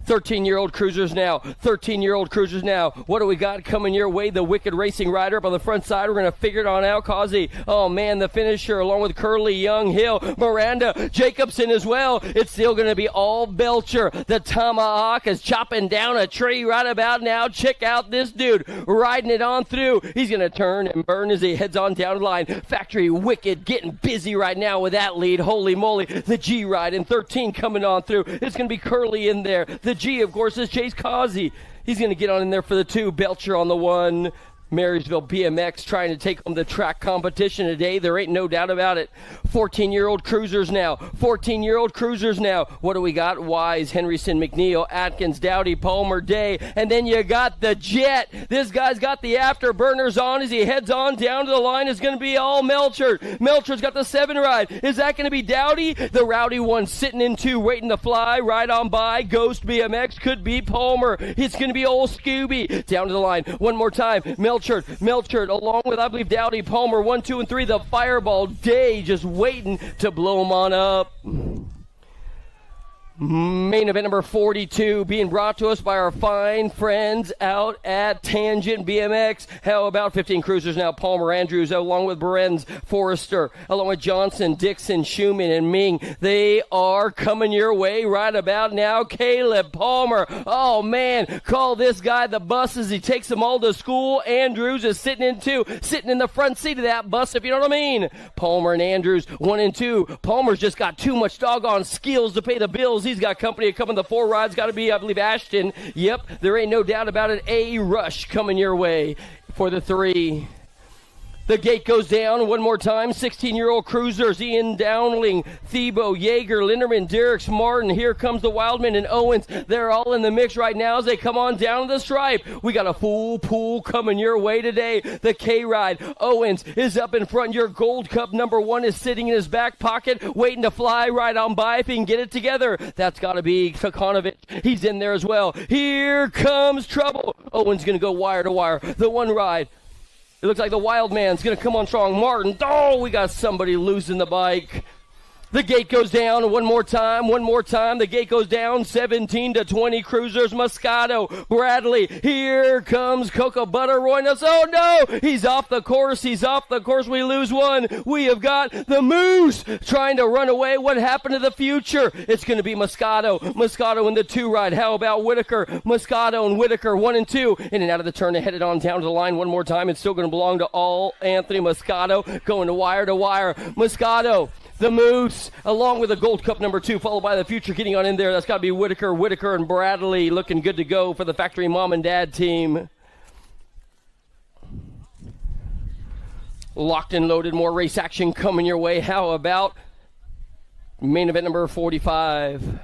13-year-old cruisers now. What do we got coming your way? The Wicked Racing rider up on the front side. We're going to figure it on out. Causey, oh man, the finisher along with Curly, Young, Hill, Miranda, Jacobson as well. It's still going to be all Belcher. The Tomahawk is chopping down a tree right about now. Check out this dude riding it on through. He's going to turn and burn as he heads on down the line. Factory Wicked getting busy right now with that lead. Holy moly. The G ride in 13 coming on through. It's going to be Curly in there. The G, of course, is Chase Causey. He's going to get on in there for the 2. Belcher on the 1. Marysville BMX trying to take home the track competition today. There ain't no doubt about it. 14-year-old cruisers now. What do we got? Wise, Henryson, McNeil, Atkins, Dowdy, Palmer, Day. And then you got the Jet. This guy's got the afterburners on as he heads on down to the line. It's going to be all Melcher. Melcher's got the 7 ride. Is that going to be Dowdy? The rowdy one sitting in 2, waiting to fly. Right on by. Ghost BMX. Could be Palmer. It's going to be old Scooby. Down to the line. One more time. Melcher along with, I believe, Dowdy, Palmer, 1, 2, and 3. The Fireball, Day just waiting to blow them on up. Main event number 42 being brought to us by our fine friends out at Tangent BMX. How about 15 cruisers now? Palmer, Andrews, along with Berenz, Forrester, along with Johnson, Dixon, Schumann, and Ming. They are coming your way right about now. Caleb, Palmer. Oh, man. Call this guy the bus as he takes them all to school. Andrews is sitting in the front seat of that bus, if you know what I mean. Palmer and Andrews, 1 and 2. Palmer's just got too much doggone skills to pay the bills. He's got company coming. The 4 rides got to be, I believe, Ashton. Yep, there ain't no doubt about it. A Rush coming your way for the 3. The gate goes down one more time. 16-year-old cruisers, Ian Dowling, Thiebaud, Yeager, Linderman, Derricks, Martin. Here comes the Wildman and Owens. They're all in the mix right now as they come on down the stripe. We got a full pool coming your way today. The K-Ride. Owens is up in front. Your Gold Cup number 1 is sitting in his back pocket, waiting to fly right on by if he can get it together. That's got to be Takanovich. He's in there as well. Here comes trouble. Owens going to go wire to wire. The one ride. It looks like the Wild Man's going to come on strong. Martin. Oh, we got somebody losing the bike. The gate goes down one more time. The gate goes down 17-20 cruisers. Moscato, Bradley. Here comes Cocoa Butter Roynos. Oh no, he's off the course. We lose one. We have got the Moose trying to run away. What happened to the future? It's going to be Moscato. Moscato in the 2 ride. How about Whitaker? Moscato and Whitaker 1 and 2. In and out of the turn and headed on down to the line one more time. It's still going to belong to all Anthony Moscato. Going to wire. Moscato. The Moose, along with the Gold Cup number 2, followed by the Future getting on in there. That's got to be Whitaker, and Bradley looking good to go for the factory mom and dad team. Locked and loaded, more race action coming your way. How about main event number 45?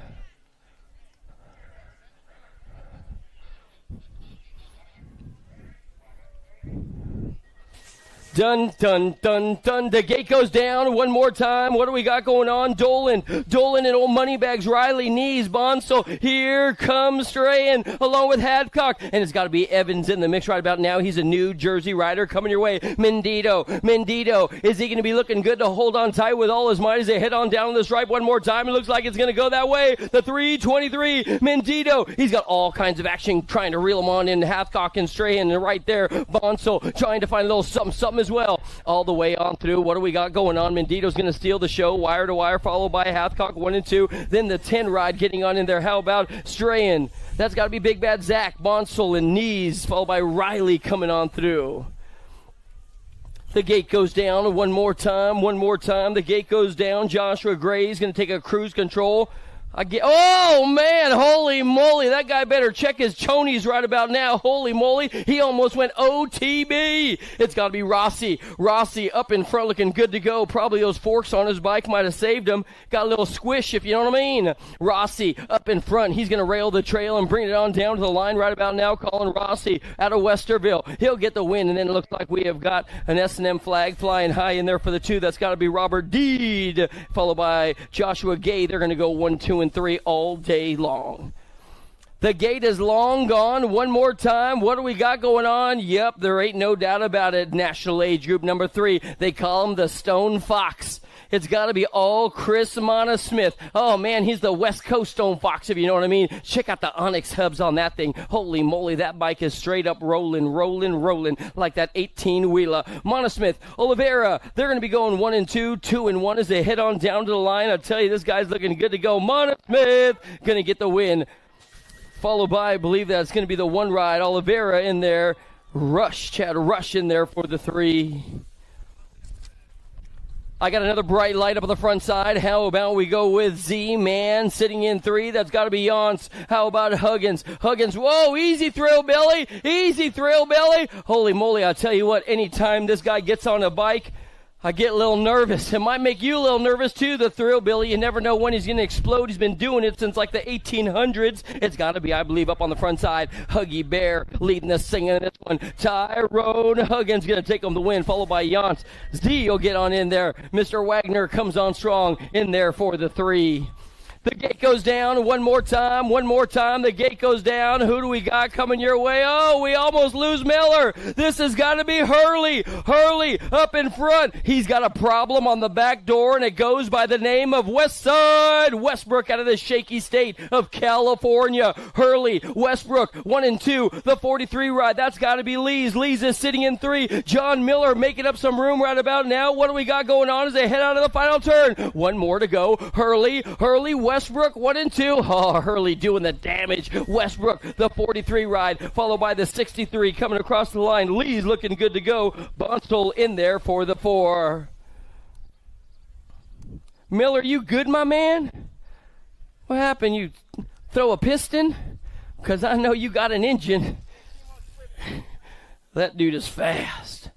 Dun, dun, dun, dun. The gate goes down one more time. What do we got going on? Dolan and old Moneybags, Riley, Knees, Bonsall. Here comes Strahan along with Hadcock. And it's got to be Evans in the mix right about now. He's a New Jersey rider coming your way. Mendito, is he going to be looking good to hold on tight with all his might as they head on down the stripe one more time? It looks like it's going to go that way. The 323, Mendito. He's got all kinds of action trying to reel him on in. Hadcock and Strahan and right there. Bonsall trying to find a little something as well. All the way on through. What do we got going on? Mendito's going to steal the show. Wire to wire, followed by Hathcock 1 and 2. Then the 10 ride getting on in there. How about Strahan? That's got to be Big Bad Zach, Bonsall, and Knees, followed by Riley coming on through. The gate goes down one more time. The gate goes down. Joshua Gray's going to take a cruise control. Oh, man, holy moly. That guy better check his chonies right about now. Holy moly. He almost went OTB. It's got to be Rossi. Rossi up in front looking good to go. Probably those forks on his bike might have saved him. Got a little squish, if you know what I mean. Rossi up in front. He's going to rail the trail and bring it on down to the line right about now. Colin Rossi out of Westerville. He'll get the win, and then it looks like we have got an S&M flag flying high in there for the 2. That's got to be Robert Deed, followed by Joshua Gay. They're going to go 1, 2, and 3 all day long. The gate is long gone. One more time. What do we got going on? Yep, there ain't no doubt about it. National age group number 3. They call him the Stone Fox. It's got to be all Chris Smith. Oh, man, he's the West Coast Stone Fox, if you know what I mean. Check out the Onyx hubs on that thing. Holy moly, that bike is straight up rolling like that 18-wheeler. Monosmith, Oliveira, they're going to be going 1 and 2, 2 and 1 as they head on down to the line. I tell you, this guy's looking good to go. Monosmith going to get the win. Followed by, I believe that's going to be the 1 ride. Oliveira in there. Chad Rush in there for the 3. I got another bright light up on the front side. How about we go with Z-Man sitting in 3? That's got to be Yance. How about Huggins? Whoa, easy thrill belly. Holy moly, I tell you what, anytime this guy gets on a bike, I get a little nervous. It might make you a little nervous too, the thrill Billy. You never know when he's going to explode. He's been doing it since like the 1800s. It's got to be, I believe, up on the front side. Huggy Bear leading the singing in this one. Tyrone Huggins going to take him the win, followed by Yance. Z will get on in there. Mr. Wagner comes on strong in there for the 3. The gate goes down one more time. The gate goes down. Who do we got coming your way? Oh, we almost lose Miller. This has got to be Hurley. Hurley up in front. He's got a problem on the back door, and it goes by the name of Westside Westbrook out of the shaky state of California. Hurley, Westbrook, 1 and 2. The 43 ride. That's got to be Lee's. Lee's is sitting in 3. John Miller making up some room right about now. What do we got going on as they head out of the final turn? 1 more to go. Hurley, Westbrook, 1 and 2. Oh, Hurley doing the damage. Westbrook, the 43 ride, followed by the 63 coming across the line. Lee's looking good to go. Bonsall in there for the 4. Miller, you good, my man? What happened? You throw a piston? Because I know you got an engine. That dude is fast.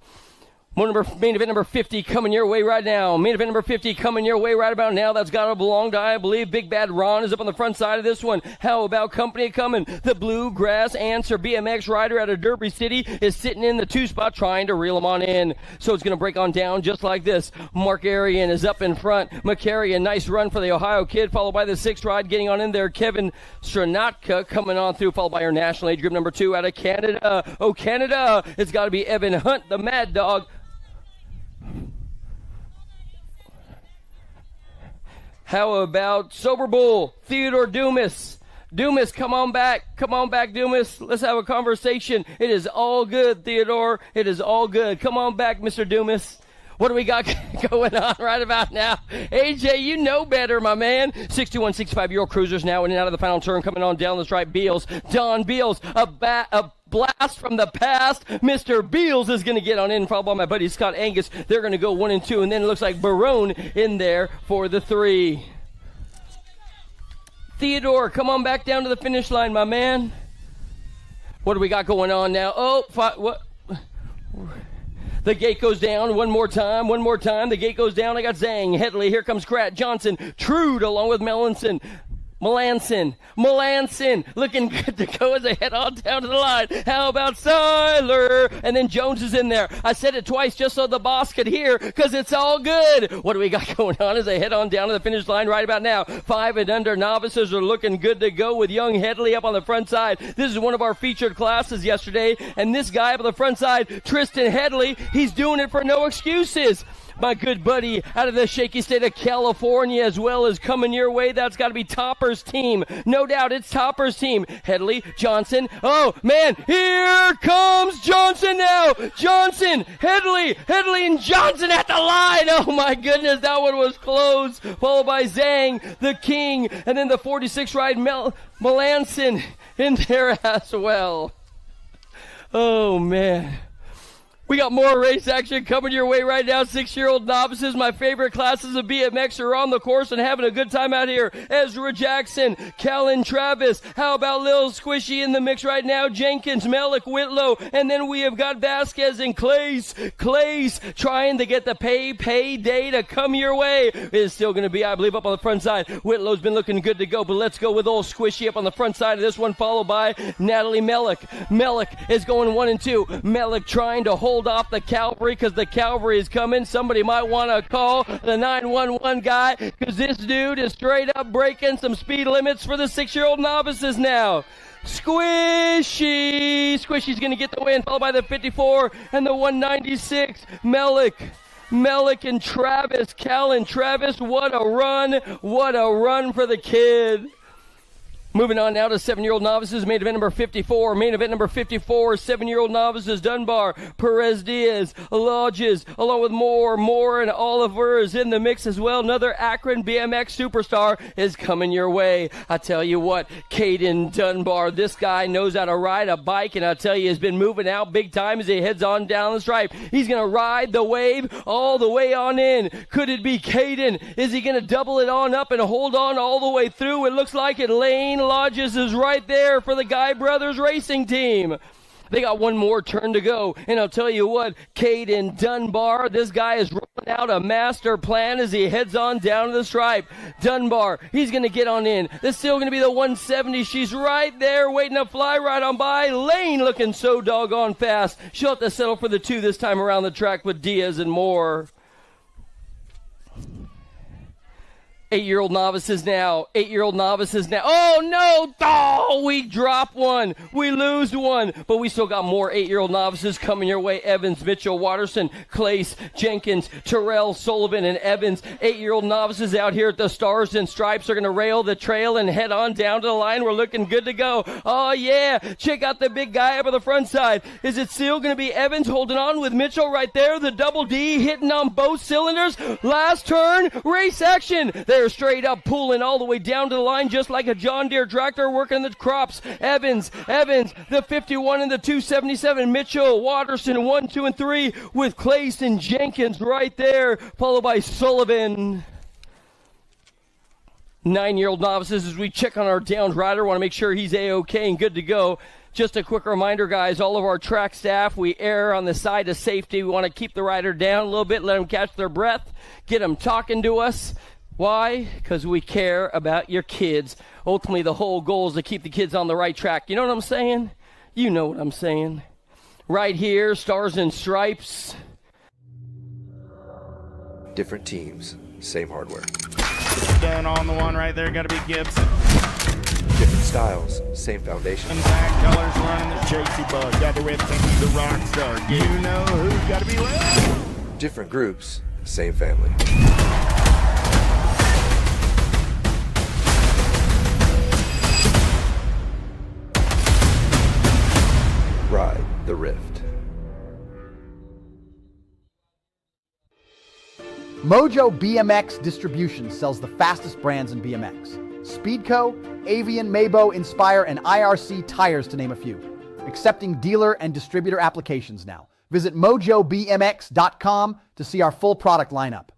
Main event number 50 coming your way right now. Main event number 50 coming your way right about now. That's got to belong to, I believe, Big Bad Ron is up on the front side of this one. How about company coming? The Bluegrass Answer BMX rider out of Derby City is sitting in the 2 spot trying to reel him on in. So it's going to break on down just like this. Mark Arian is up in front. McCarrion, nice run for the Ohio kid, followed by the 6th ride getting on in there. Kevin Stranatka coming on through, followed by our national age group number 2 out of Canada. Oh, Canada! It's got to be Evan Hunt, the Mad Dog. How about Sober Bull, Theodore Dumas? Dumas, come on back. Come on back, Dumas. Let's have a conversation. It is all good, Theodore. It is all good. Come on back, Mr. Dumas. What do we got going on right about now? AJ, you know better, my man. 61, 65-year-old cruisers now in and out of the final turn, coming on down the stripe. Beals, Don Beals, a blast from the past. Mr. Beals is going to get on in, followed by my buddy Scott Angus. They're going to go 1 and 2, and then it looks like Barone in there for the 3. Theodore, come on back down to the finish line, my man. What do we got going on now? What? The gate goes down one more time. The gate goes down. I got Zhang, Headley. Here comes Krat, Johnson, Trude, along with Melanson, looking good to go as they head on down to the line. How about Seiler? And then Jones is in there. I said it twice just so the boss could hear, because it's all good. What do we got going on as they head on down to the finish line right about now? 5 and under novices are looking good to go with young Headley up on the front side. This is one of our featured classes yesterday, and this guy up on the front side, Tristan Headley, he's doing it for no excuses. My good buddy out of the shaky state of California as well is coming your way. That's got to be Topper's team. No doubt it's Topper's team. Headley, Johnson. Oh, man, here comes Johnson now. Johnson, Headley, and Johnson at the line. Oh, my goodness, that one was close. Followed by Zhang, the king, and then the 46 ride Melanson in there as well. Oh, man. We got more race action coming your way right now. 6-year-old novices, my favorite classes of BMX, are on the course and having a good time out here. Ezra Jackson, Callan Travis. How about Lil Squishy in the mix right now? Jenkins, Melick, Whitlow. And then we have got Vasquez and Clays trying to get the payday to come your way. It is still going to be, I believe, up on the front side. Whitlow's been looking good to go, but let's go with old Squishy up on the front side of this one, followed by Natalie Melick. Melick is going 1 and 2. Melick trying to hold off the cavalry because the cavalry is coming. Somebody might want to call the 911 guy because this dude is straight up breaking some speed limits for the 6-year-old novices now. Squishy's going to get the win, followed by the 54 and the 196. Melick and Travis, Callan Travis, what a run for the kid. Moving on now to 7-year-old novices, main event number 54. 7-year-old novices, Dunbar, Perez Diaz, Lodges, along with Moore, and Oliver is in the mix as well. Another Akron BMX superstar is coming your way. I tell you what, Caden Dunbar, this guy knows how to ride a bike, and I tell you, he's been moving out big time as he heads on down the stripe. He's going to ride the wave all the way on in. Could it be Caden? Is he going to double it on up and hold on all the way through? It looks like it. Lane Lodges is right there for the Guy Brothers Racing Team. They got one more turn to go, and I'll tell you what, Caden Dunbar, this guy is rolling out a master plan as he heads on down to the stripe. Dunbar, he's going to get on in. This is still going to be the 170. She's right there waiting to fly right on by. Lane looking so doggone fast. She'll have to settle for the 2 this time around the track with Diaz and Moore. 8-year-old novices now. Oh, no. Oh, we drop one. We lose one. But we still got more 8-year-old novices coming your way. Evans, Mitchell, Watterson, Clace, Jenkins, Terrell, Sullivan, and Evans. 8-year-old novices out here at the Stars and Stripes are going to rail the trail and head on down to the line. We're looking good to go. Oh, yeah. Check out the big guy up on the front side. Is it still going to be Evans holding on with Mitchell right there? The double D hitting on both cylinders. Last turn. Race action. They're straight up pulling all the way down to the line just like a John Deere tractor working the crops. Evans, the 51 and the 277. Mitchell, Watterson, 1, 2, and 3 with Clace and Jenkins right there, followed by Sullivan. 9-year-old novices as we check on our downed rider. Want to make sure he's A-OK and good to go. Just a quick reminder, guys, all of our track staff, we err on the side of safety. We want to keep the rider down a little bit, let them catch their breath, get them talking to us. Why? Because we care about your kids. Ultimately, the whole goal is to keep the kids on the right track. You know what I'm saying? You know what I'm saying. Right here, Stars and Stripes. Different teams, same hardware. Done on the one right there, got to be Gibson. Different styles, same foundation. Back colors running the Chasey Bug, got the red thing, the rock star. You know who's got to be left. Different groups, same family. Ride the Rift. Mojo BMX Distribution sells the fastest brands in BMX. Speedco, Avian, Mabo, Inspire, and IRC tires, to name a few. Accepting dealer and distributor applications now. Visit mojobmx.com to see our full product lineup.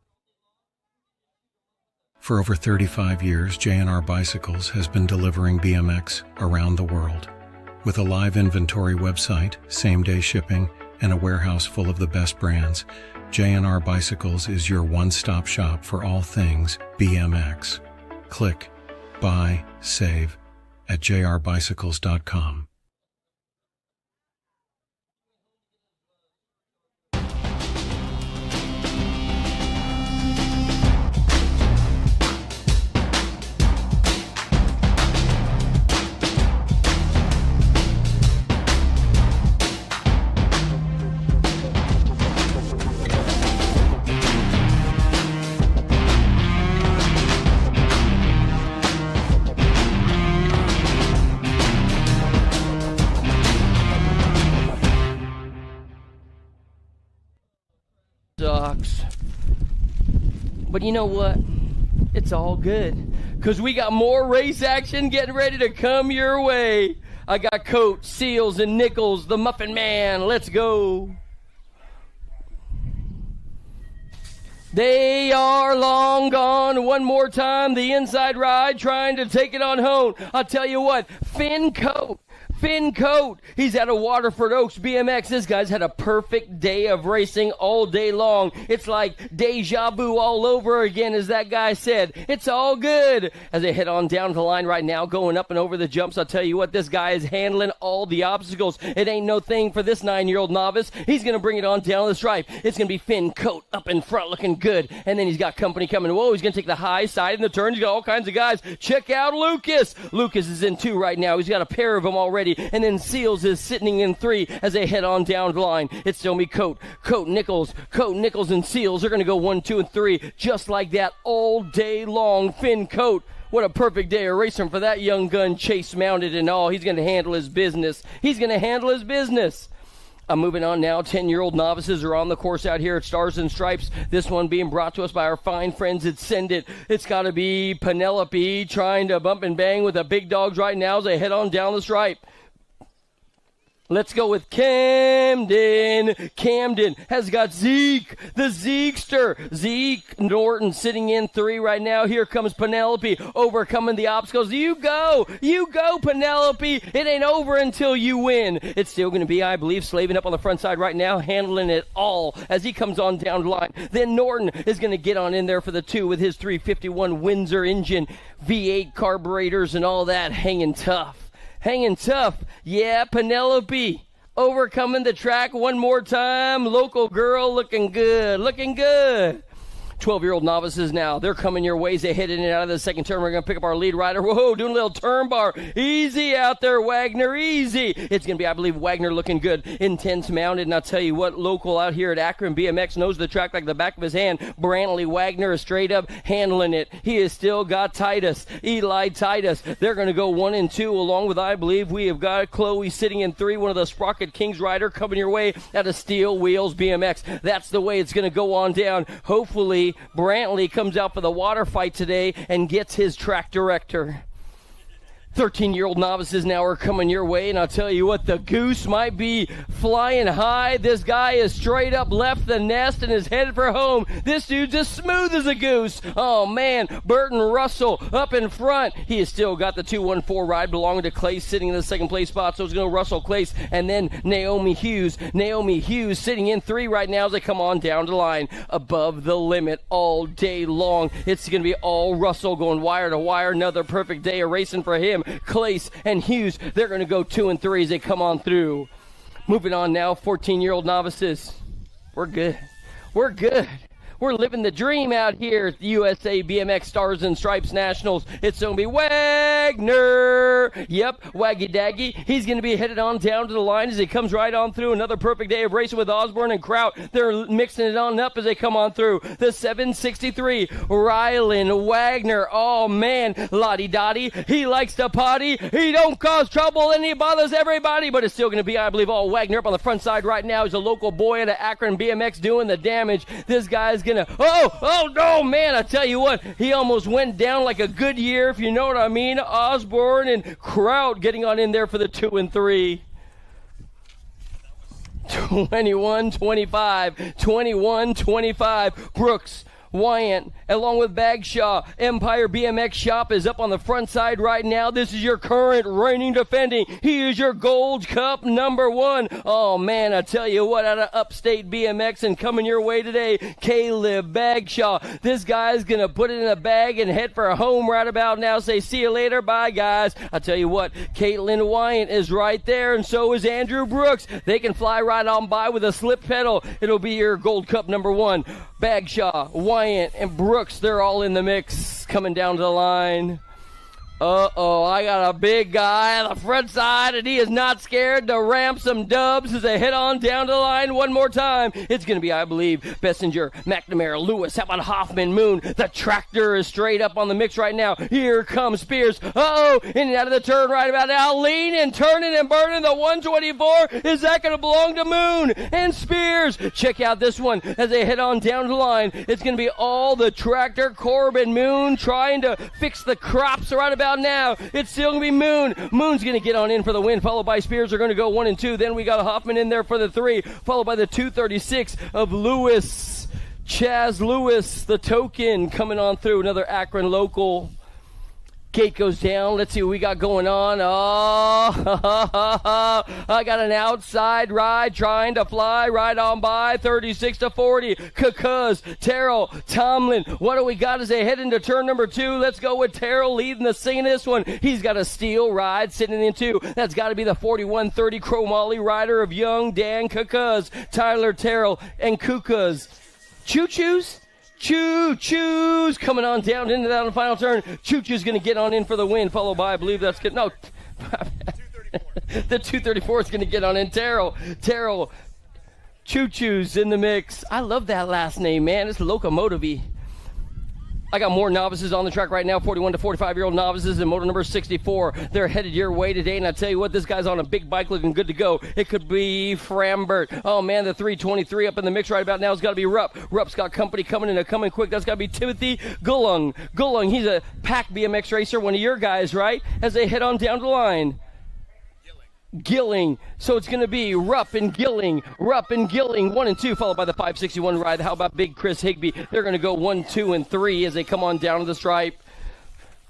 For over 35 years, J&R Bicycles has been delivering BMX around the world. With a live inventory website, same-day shipping, and a warehouse full of the best brands, J&R Bicycles is your one-stop shop for all things BMX. Click, buy, save at jrbicycles.com. Sucks. But you know what? It's all good. Because we got more race action getting ready to come your way. I got Coates, Seals, and Nichols, the Muffin Man. Let's go. They are long gone. One more time, the inside ride, trying to take it on home. I'll tell you what, Finn Coate, he's out of Waterford Oaks BMX. This guy's had a perfect day of racing all day long. It's like deja vu all over again, as that guy said. It's all good. As they head on down the line right now, going up and over the jumps, I'll tell you what, this guy is handling all the obstacles. It ain't no thing for this 9-year-old novice. He's going to bring it on down the stripe. It's going to be Finn Coate up in front looking good. And then he's got company coming. Whoa, he's going to take the high side in the turn. He's got all kinds of guys. Check out Lucas. Lucas is in 2 right now. He's got a pair of them already. And then Seals is sitting in 3 as they head on down the line. It's still me, Coate, Nichols, and Seals. They're going to go 1, 2, and 3 just like that all day long. Finn Coate, what a perfect day of racing for that young gun, Chase mounted and all. He's going to handle his business. I'm moving on now. 10-year-old novices are on the course out here at Stars and Stripes. This one being brought to us by our fine friends at Send It. It's got to be Penelope trying to bump and bang with the big dogs right now as they head on down the stripe. Let's go with Camden. Camden has got Zeke, the Zekester. Zeke Norton sitting in 3 right now. Here comes Penelope overcoming the obstacles. You go, Penelope. It ain't over until you win. It's still going to be, I believe, slaving up on the front side right now, handling it all as he comes on down the line. Then Norton is going to get on in there for the 2 with his 351 Windsor engine, V8 carburetors and all that, hanging tough. Yeah, Penelope overcoming the track one more time. Local girl looking good. 12-year-old novices now. They're coming your ways. They head in and out of the second turn. We're going to pick up our lead rider. Whoa, doing a little turn bar. Easy out there, Wagner. Easy. It's going to be, I believe, Wagner looking good. Intense mounted. And I'll tell you what, local out here at Akron BMX knows the track like the back of his hand. Brantley Wagner is straight up handling it. He has still got Titus, Eli Titus. They're going to go 1 and 2 along with, I believe, we have got Chloe sitting in 3. One of the Sprocket Kings rider coming your way out of Steel Wheels BMX. That's the way it's going to go on down. Hopefully, Brantley comes out for the water fight today and gets his track director. 13-year-old novices now are coming your way, and I'll tell you what, the goose might be flying high. This guy is straight up left the nest and is headed for home. This dude's as smooth as a goose. Oh, man, Burton Russell up in front. He has still got the 214 ride belonging to Clace sitting in the second place spot, so it's going to Russell, Clace, and then Naomi Hughes. Naomi Hughes sitting in 3 right now as they come on down the line. Above the limit all day long. It's going to be all Russell going wire to wire. Another perfect day of racing for him. Clace and Hughes, they're going to go 2 and 3 as they come on through. Moving on now, 14-year-old novices. We're good. We're good. We're living the dream out here at the USA BMX Stars and Stripes Nationals. It's going to be Wagner. Yep, Waggy Daggy. He's going to be headed on down to the line as he comes right on through. Another perfect day of racing with Osborne and Kraut. They're mixing it on up as they come on through. The 763, Rylan Wagner. Oh, man, Lottie Dottie. He likes to potty. He don't cause trouble and he bothers everybody, but it's still going to be, I believe, all Wagner up on the front side right now. He's a local boy at Akron BMX doing the damage. This guy's oh no, man, I tell you what, he almost went down like a good year, if you know what I mean. Osborne and Kraut getting on in there for the 2 and 3. 21-25. Brooks, Wyant, along with Bagshaw. Empire BMX Shop is up on the front side right now. This is your current reigning defending. He is your Gold Cup #1. Oh, man, I tell you what, out of Upstate BMX and coming your way today, Caleb Bagshaw. This guy's going to put it in a bag and head for home right about now. Say, see you later. Bye, guys. I tell you what, Caitlin Wyant is right there, and so is Andrew Brooks. They can fly right on by with a slip pedal. It'll be your Gold Cup #1. Bagshaw, Wyant, and Brooks, they're all in the mix coming down to the line. Uh-oh, I got a big guy on the front side, and he is not scared to ramp some dubs as they head on down the line one more time. It's going to be, I believe, Bessinger, McNamara, Lewis, how about Hoffman, Moon? The tractor is straight up on the mix right now. Here comes Spears. Uh-oh, in and out of the turn right about now. Leaning, turning, and burning the 124. Is that going to belong to Moon and Spears? Check out this one as they head on down the line. It's going to be all the tractor, Corbin, Moon trying to fix the crops right about now. It's still going to be Moon. Moon's going to get on in for the win, followed by Spears. They're going to go 1 and 2. Then we got Hoffman in there for the 3, followed by the 236 of Lewis. Chaz Lewis, the token, coming on through. Another Akron local. Gate goes down. Let's see what we got going on. Oh, I got an outside ride trying to fly right on by. 36-40. Kakuz, Terrell, Tomlin. What do we got as they head into turn number 2? Let's go with Terrell leading the scene in this one. He's got a steel ride sitting in 2. That's got to be the 41-30 Chromoly rider of young Dan Kakuz, Tyler Terrell, and Kukas. Choo-choos? Choo-choo's coming on down into that on the final turn. Choo-choo's going to get on in for the win, followed by, I believe that's good. No, the 234 is going to get on in. Terrell, Choo-choo's in the mix. I love that last name, man. It's locomotive-y. I got more novices on the track right now, 41 to 45-year-old novices in motor number 64. They're headed your way today, and I tell you what, this guy's on a big bike looking good to go. It could be Frambert. Oh, man, the 323 up in the mix right about now has got to be Rupp. Rupp's got company coming in and coming quick. That's got to be Timothy Gullung. Gullung, he's a pack BMX racer, one of your guys, right, as they head on down the line. Gilling. So it's going to be Rupp and Gilling, 1 and 2, followed by the 561 ride. How about big Chris Higby? They're going to go 1, 2, and 3 as they come on down to the stripe.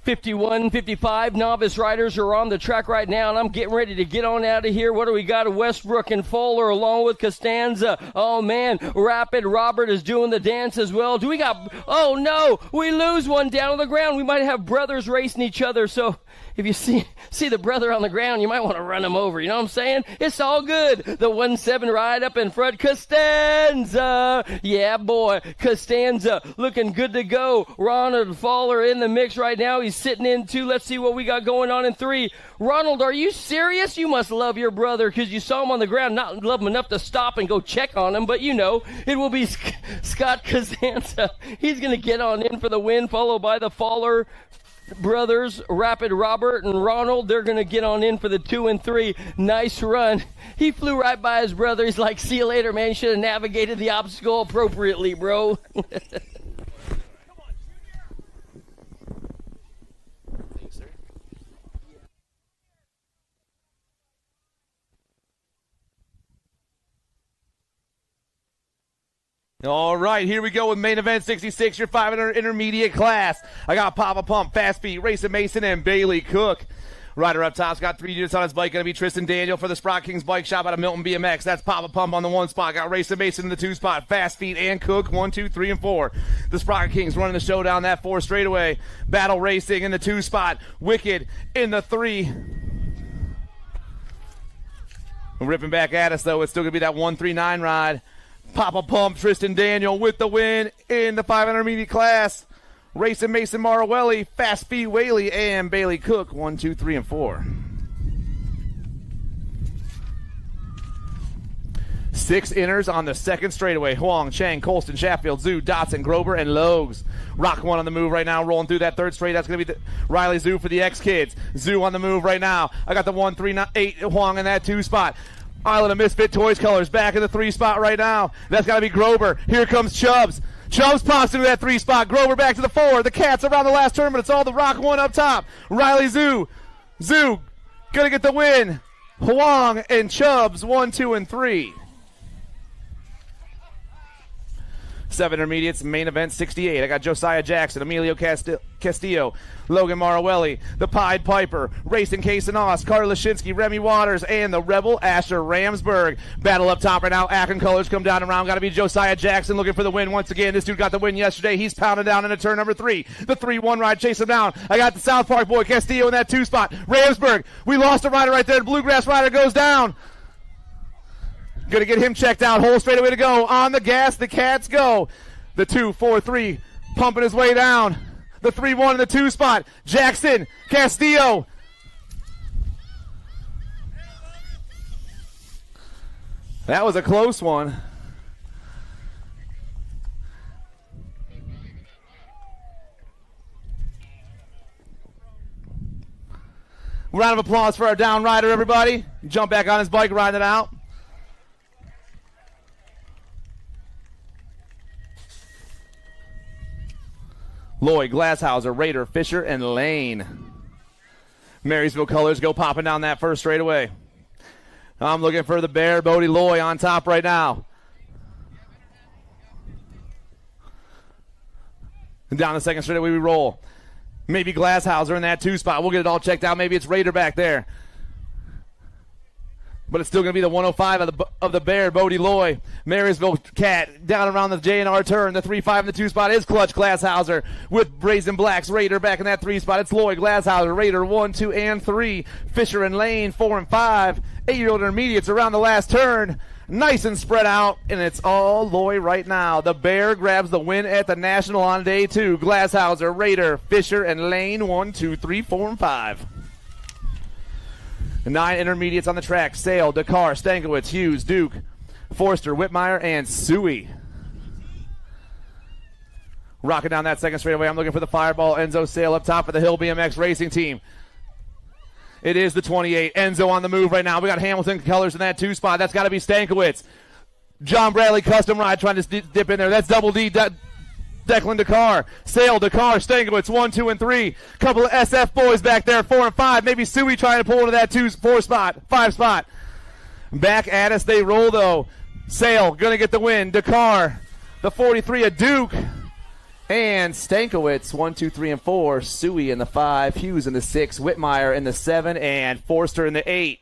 51, 55 novice riders are on the track right now, and I'm getting ready to get on out of here. What do we got? Westbrook and Fowler along with Costanza. Oh, man, Rapid Robert is doing the dance as well. Do we got, oh, no, we lose one down on the ground. We might have brothers racing each other, so if you see the brother on the ground, you might want to run him over. You know what I'm saying? It's all good. The 1-7 ride up in front. Costanza. Yeah, boy. Costanza looking good to go. Ronald Fowler in the mix right now. He's sitting in 2. Let's see what we got going on in 3. Ronald, are you serious? You must love your brother because you saw him on the ground. Not love him enough to stop and go check on him, but you know, it will be Scott Costanza. He's going to get on in for the win, followed by the Fowler brothers, Rapid Robert and Ronald. They're going to get on in for the 2 and 3. Nice run. He flew right by his brother. He's like, see you later, man. You should have navigated the obstacle appropriately, bro. All right, here we go with main event 66, your 500 intermediate class. I got Papa Pump, Fast Feet, Racing Mason, and Bailey Cook. Rider up top's got 3 units on his bike. Going to be Tristan Daniel for the Sprott Kings Bike Shop out of Milton BMX. That's Papa Pump on the 1 spot. Got Racing Mason in the 2 spot. Fast Feet and Cook, 1, 2, 3, and 4. The Sprott Kings running the show down that 4 straightaway. Battle Racing in the 2 spot. Wicked in the 3. Ripping back at us, though. It's still going to be that 139 ride. Papa Pump, Tristan Daniel with the win in the 500 intermediate class. Racing Mason Marwelli, Fast Feet Whaley, and Bailey Cook, 1, 2, 3, and 4. 6 inners on the second straightaway. Huang, Chang, Colston, Sheffield, Zhu, Dotson, Grover, and Logues. Rock 1 on the move right now, rolling through that 3rd straight. That's going to be Riley Zhu for the X-Kids. Zhu on the move right now. I got the 1, 3, 8 Huang in that 2 spot. Island of Misfit Toys colors back in the 3 spot right now. That's got to be Grover. Here comes Chubbs. Chubbs pops into that 3 spot. Grover back to the 4. The Cats around the last turn, but it's all the Rock 1 up top. Riley Zhu. Zhu gonna get the win. Huang and Chubbs 1, 2, and 3. 7 intermediates, main event 68. I got Josiah Jackson, Emilio Castillo, Logan Marwelli, the Pied Piper, Racing Casanos, Carl Lashinsky, Remy Waters, and the Rebel Asher Ramsberg. Battle up top right now. Akron colors come down around. Got to be Josiah Jackson looking for the win once again. This dude got the win yesterday. He's pounding down into turn number 3. The 3-1 ride, chase him down. I got the South Park boy, Castillo, in that 2 spot. Ramsberg, we lost a rider right there. The Bluegrass rider goes down. Going to get him checked out. Whole straightaway to go. On the gas, the Cats go. The 2, 4, 3, pumping his way down. The 3-1 in the 2 spot. Jackson, Castillo. That was a close one. Round of applause for our down rider, everybody. Jump back on his bike, ride it out. Lloyd, Glasshauser, Raider, Fisher, and Lane. Marysville colors go popping down that 1st straightaway. I'm looking for the Bear, Bodie Loy on top right now. And down the 2nd straightaway we roll. Maybe Glasshauser in that 2 spot. We'll get it all checked out. Maybe it's Raider back there. But it's still going to be the 105 of the Bear, Bodie Loy. Marysville Cat down around the J&R turn. The 3-5 in the 2 spot is Clutch Glasshauser with Brazen Blacks. Raider back in that 3 spot. It's Loy, Glasshauser, Raider 1, 2, and 3. Fisher and Lane 4 and 5. 8-year-old intermediates around the last turn. Nice and spread out, and it's all Loy right now. The Bear grabs the win at the National on day 2. Glasshauser, Raider, Fisher, and Lane 1, 2, 3, 4, and 5. 9 intermediates on the track. Sale, Dakar, Stankiewicz, Hughes, Duke, Forster, Whitmire, and Suey. Rocking down that 2nd straightaway. I'm looking for the Fireball. Enzo Sale up top for the Hill BMX Racing Team. It is the 28. Enzo on the move right now. We got Hamilton colors in that 2 spot. That's got to be Stankiewicz. John Bradley custom ride trying to dip in there. That's Double D. Declan Dakar, Sale, Dakar, Stankiewicz, 1, 2, and 3. Couple of SF boys back there, 4 and 5. Maybe Suey trying to pull into that 4 spot, 5 spot. Back at us they roll though. Sale gonna get the win. Dakar, the 43 of Duke, and Stankiewicz, 1, 2, 3, and 4. Suey in the 5, Hughes in the 6, Whitmire in the 7, and Forster in the 8.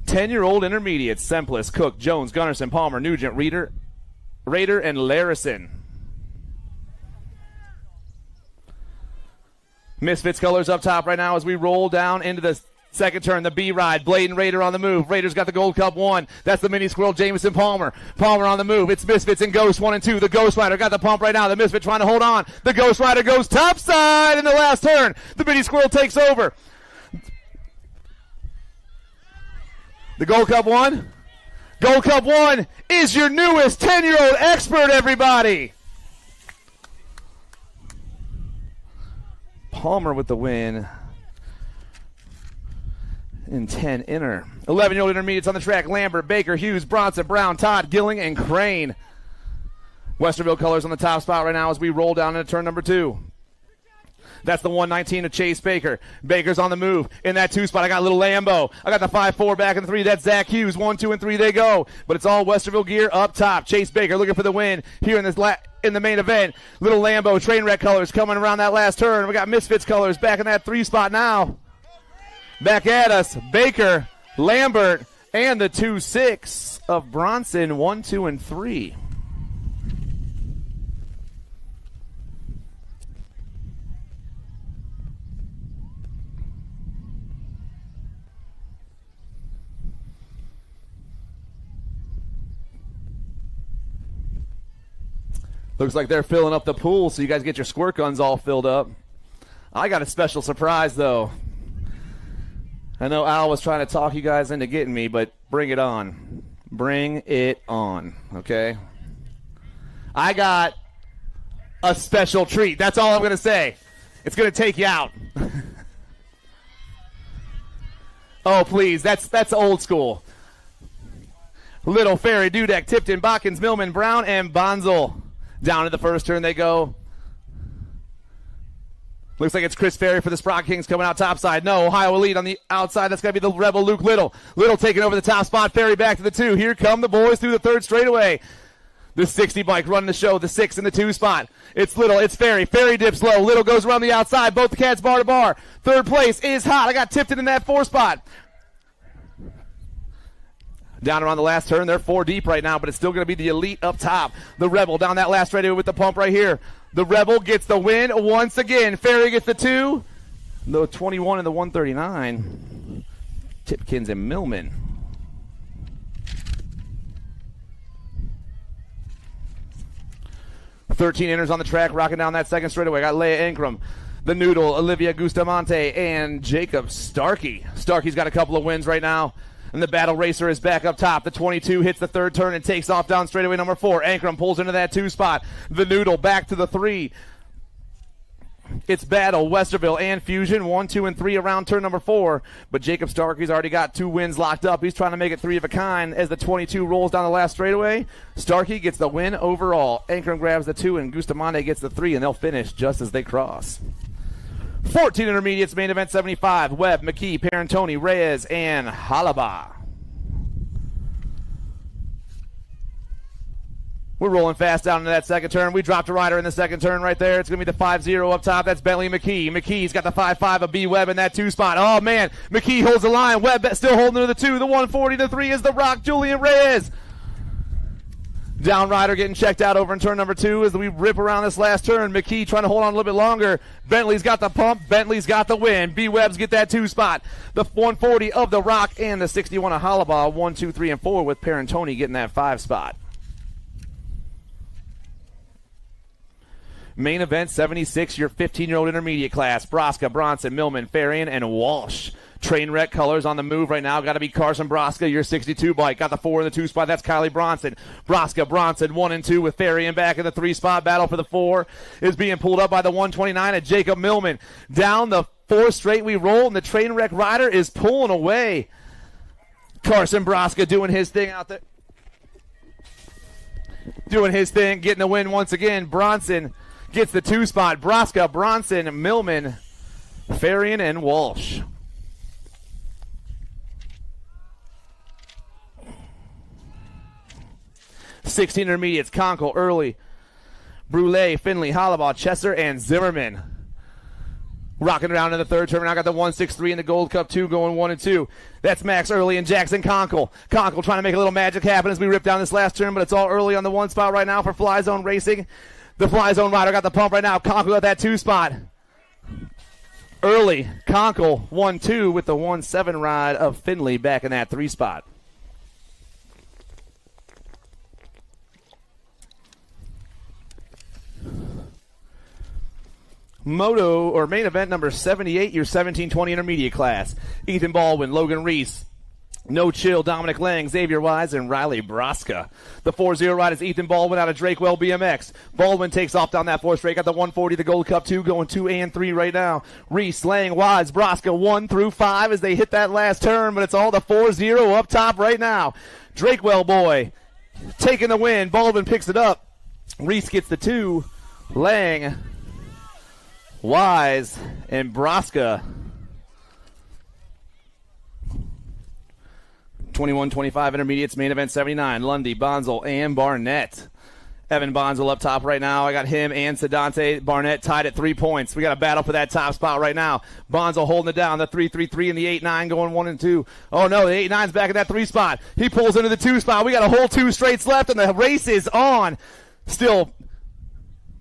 10-year-old intermediates: Sempless, Cook, Jones, Gunnarsson, Palmer, Nugent, Raider, and Larison. Misfits colors up top right now as we roll down into the 2nd turn. The B ride, Bladen Raider on the move. Raider's got the Gold Cup 1. That's the Mini Squirrel, Jameson Palmer. Palmer on the move. It's Misfits and Ghost 1 and 2. The Ghost Rider got the pump right now. The Misfit trying to hold on. The Ghost Rider goes topside in the last turn. The Mini Squirrel takes over. The Gold Cup 1. Gold Cup 1 is your newest 10-year-old expert, everybody. Palmer with the win in 10 inner. 11-year-old intermediates on the track: Lambert, Baker, Hughes, Bronson, Brown, Todd, Gilling, and Crane. Westerville colors on the top spot right now as we roll down into turn number 2. That's the 119 of Chase Baker. Baker's on the move in that 2 spot. I got a little Lambo. I got the 5-4 back in the 3. That's Zach Hughes. 1, 2, and 3 they go. But it's all Westerville gear up top. Chase Baker looking for the win here in this in the main event. Little Lambo train wreck colors coming around that last turn. We got Misfits colors back in that 3 spot now. Back at us, Baker, Lambert, and the 2-6 of Bronson. 1, 2, and 3. Looks like they're filling up the pool, so you guys get your squirt guns all filled up. I got a special surprise, though. I know Al was trying to talk you guys into getting me, but bring it on. Bring it on, okay? I got a special treat. That's all I'm going to say. It's going to take you out. Oh, please. That's old school. Little Ferry, Dudek, Tipton, Botkins, Millman, Brown, and Bonzel. Down to the first turn they go. Looks like it's Chris Ferry for the Sprocket Kings coming out topside. No, Ohio Elite on the outside. That's going to be the Rebel Luke Little. Little taking over the top spot. Ferry back to the 2. Here come the boys through the 3rd straightaway. The 60 bike running the show. The 6 in the 2 spot. It's Little. It's Ferry. Ferry dips low. Little goes around the outside. Both the cats bar to bar. 3rd place is hot. I got Tipton in that 4 spot. Down around the last turn, they're 4 deep right now, but it's still going to be the Elite up top. The Rebel down that last straightaway with the pump right here. The Rebel gets the win once again. Ferry gets the 2. The 21 and the 139. Tipkins and Millman. "13 enters on the track, rocking down that 2nd straightaway. Got Leia Ankrum, the Noodle, Olivia Bustamante, and Jacob Starkey. Starkey's got a couple of wins right now. And the Battle Racer is back up top. The 22 hits the 3rd turn and takes off down straightaway number 4. Ankrum pulls into that 2 spot. The Noodle back to the 3. It's Battle, Westerville, and Fusion. 1, 2, and 3 around turn number 4. But Jacob Starkey's already got 2 wins locked up. He's trying to make it 3 of a kind as the 22 rolls down the last straightaway. Starkey gets the win overall. Ankrum grabs the 2, and Bustamante gets the 3, and they'll finish just as they cross. 14 intermediates, main event 75. Webb, McKee, Parentoni, Reyes, and Halaba. We're rolling fast down into that 2nd turn. We dropped a rider in the 2nd turn right there. It's going to be the 5-0 up top. That's Bentley McKee. McKee's got the 5-5 of B. Webb in that 2 spot. Oh, man. McKee holds the line. Webb still holding to the 2. The 140 to 3 is the Rock, Julian Reyes. Down rider getting checked out over in turn number 2 as we rip around this last turn. McKee trying to hold on a little bit longer. Bentley's got the pump. Bentley's got the win. B. Webb's get that 2 spot. The 140 of the Rock and the 61 of Hollabaugh. 1, 2, 3, and 4 with Parentoni getting that 5 spot. Main event 76, your 15-year-old intermediate class. Broska, Bronson, Millman, Farian, and Walsh. Train wreck colors on the move right now. Got to be Carson Broska, your 62 bike. Got the 4 in the 2 spot. That's Kylie Bronson. Broska, Bronson, 1 and 2 with Farian back in the 3 spot. Battle for the 4 is being pulled up by the 129 of Jacob Millman. Down the 4 straight we roll, and the train wreck rider is pulling away. Carson Broska doing his thing out there. Doing his thing, getting the win once again. Bronson gets the 2 spot. Broska, Bronson, Millman, Farian, and Walsh. "16 intermediates, Conkle, Early, Brule, Finley, Hollabaugh, Chesser, and Zimmerman. Rocking around in the 3rd turn. Now got the 163 in the Gold Cup 2 going 1 and 2. That's Max Early and Jackson Conkle. Conkle trying to make a little magic happen as we rip down this last turn, but it's all Early on the 1 spot right now for Fly Zone Racing. The Fly Zone rider got the pump right now. Conkle got that 2 spot. Early, Conkle, 1-2 with the 1-7 ride of Finley back in that 3 spot. Moto or main event number 78, your 17-20 intermediate class. Ethan Baldwin, Logan Reese, No Chill, Dominic Lang, Xavier Wise, and Riley Broska. The 4-0 ride is Ethan Baldwin out of Drakewell BMX. Baldwin takes off down that 4th straight. Got the 140, the Gold Cup 2 going 2 and 3 right now. Reese, Lang, Wise, Broska 1 through 5 as they hit that last turn, but it's all the 4-0 up top right now. Drakewell boy taking the win. Baldwin picks it up. Reese gets the 2. Lang, Wise, and Broska. 21-25 intermediates, main event 79. Lundy, Bonzel, and Barnett. Evan Bonzel up top right now. I got him and Sedante Barnett tied at 3 points. We got a battle for that top spot right now. Bonzel holding it down. The 3-3-3 and the 8-9 going 1 and 2. Oh no, the 8-9's back in that 3 spot. He pulls into the 2 spot. We got a whole 2 straights left, and the race is on. Still,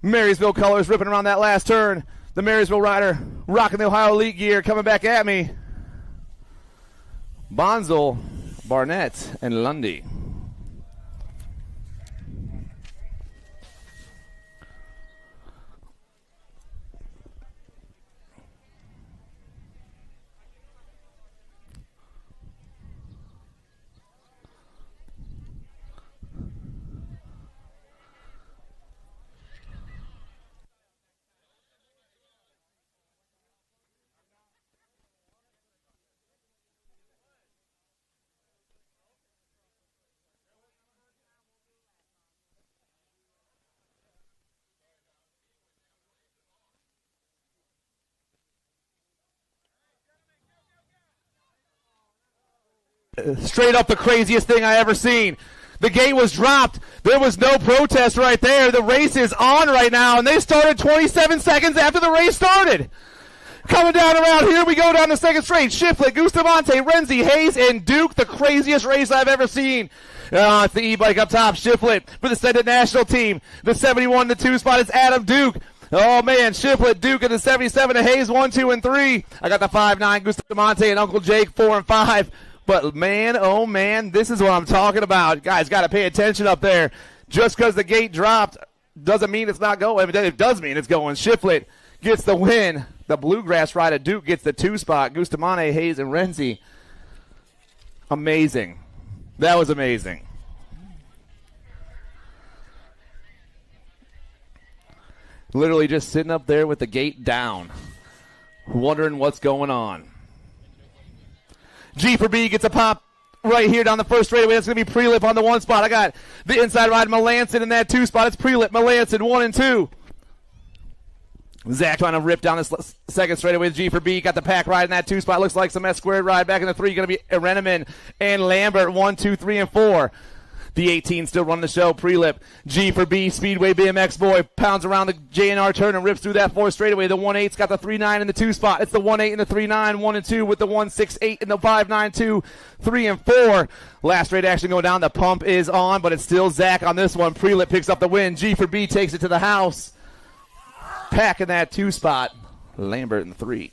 Marysville colors ripping around that last turn. The Marysville rider rocking the Ohio Elite gear coming back at me. Bonzel, Barnett, and Lundy. Straight up the craziest thing I ever seen. The gate was dropped. There was no protest right there. The race is on right now, and they started 27 seconds after the race started. Coming down around here, we go down the second straight. Shiflett, Bustamante, Renzi, Hayes, and Duke. The craziest race I've ever seen. It's the e-bike up top. Shiflett for the Senate national team. The 71 to 2 spot is Adam Duke. Oh, man, Shiflett, Duke in the 77 to Hayes, 1, 2, and 3. I got the 5-9, Bustamante, and Uncle Jake, 4 and 5. But, man, oh, man, this is what I'm talking about. Guys, got to pay attention up there. Just because the gate dropped doesn't mean it's not going. It does mean it's going. Shiflett gets the win. The Bluegrass rider Duke gets the 2 spot. Bustamante, Hayes, and Renzi. Amazing. That was amazing. Literally just sitting up there with the gate down, wondering what's going on. G for B gets a pop right here down the first straightaway. That's going to be Prelip on the 1 spot. I got the inside ride Melanson in that 2 spot. It's Prelip, Melanson, 1 and 2. Zach trying to rip down this second straightaway with G for B. Got the pack ride in that 2 spot. Looks like some S-squared ride back in the 3. Going to be Reneman and Lambert, 1, 2, 3, and 4. The 18 still running the show. Prelip, G for B, Speedway BMX boy, pounds around the JNR turn and rips through that 4 straightaway. The 1-8's got the 3-9 in the 2 spot. It's the 1-8 and the 3-9, 1 and 2 with the 1-6-8 and the 5-9, 2, 3, and 4. Last straight action going down. The pump is on, but it's still Zach on this one. Prelip picks up the win. G for B takes it to the house. Pack in that 2 spot. Lambert in the 3.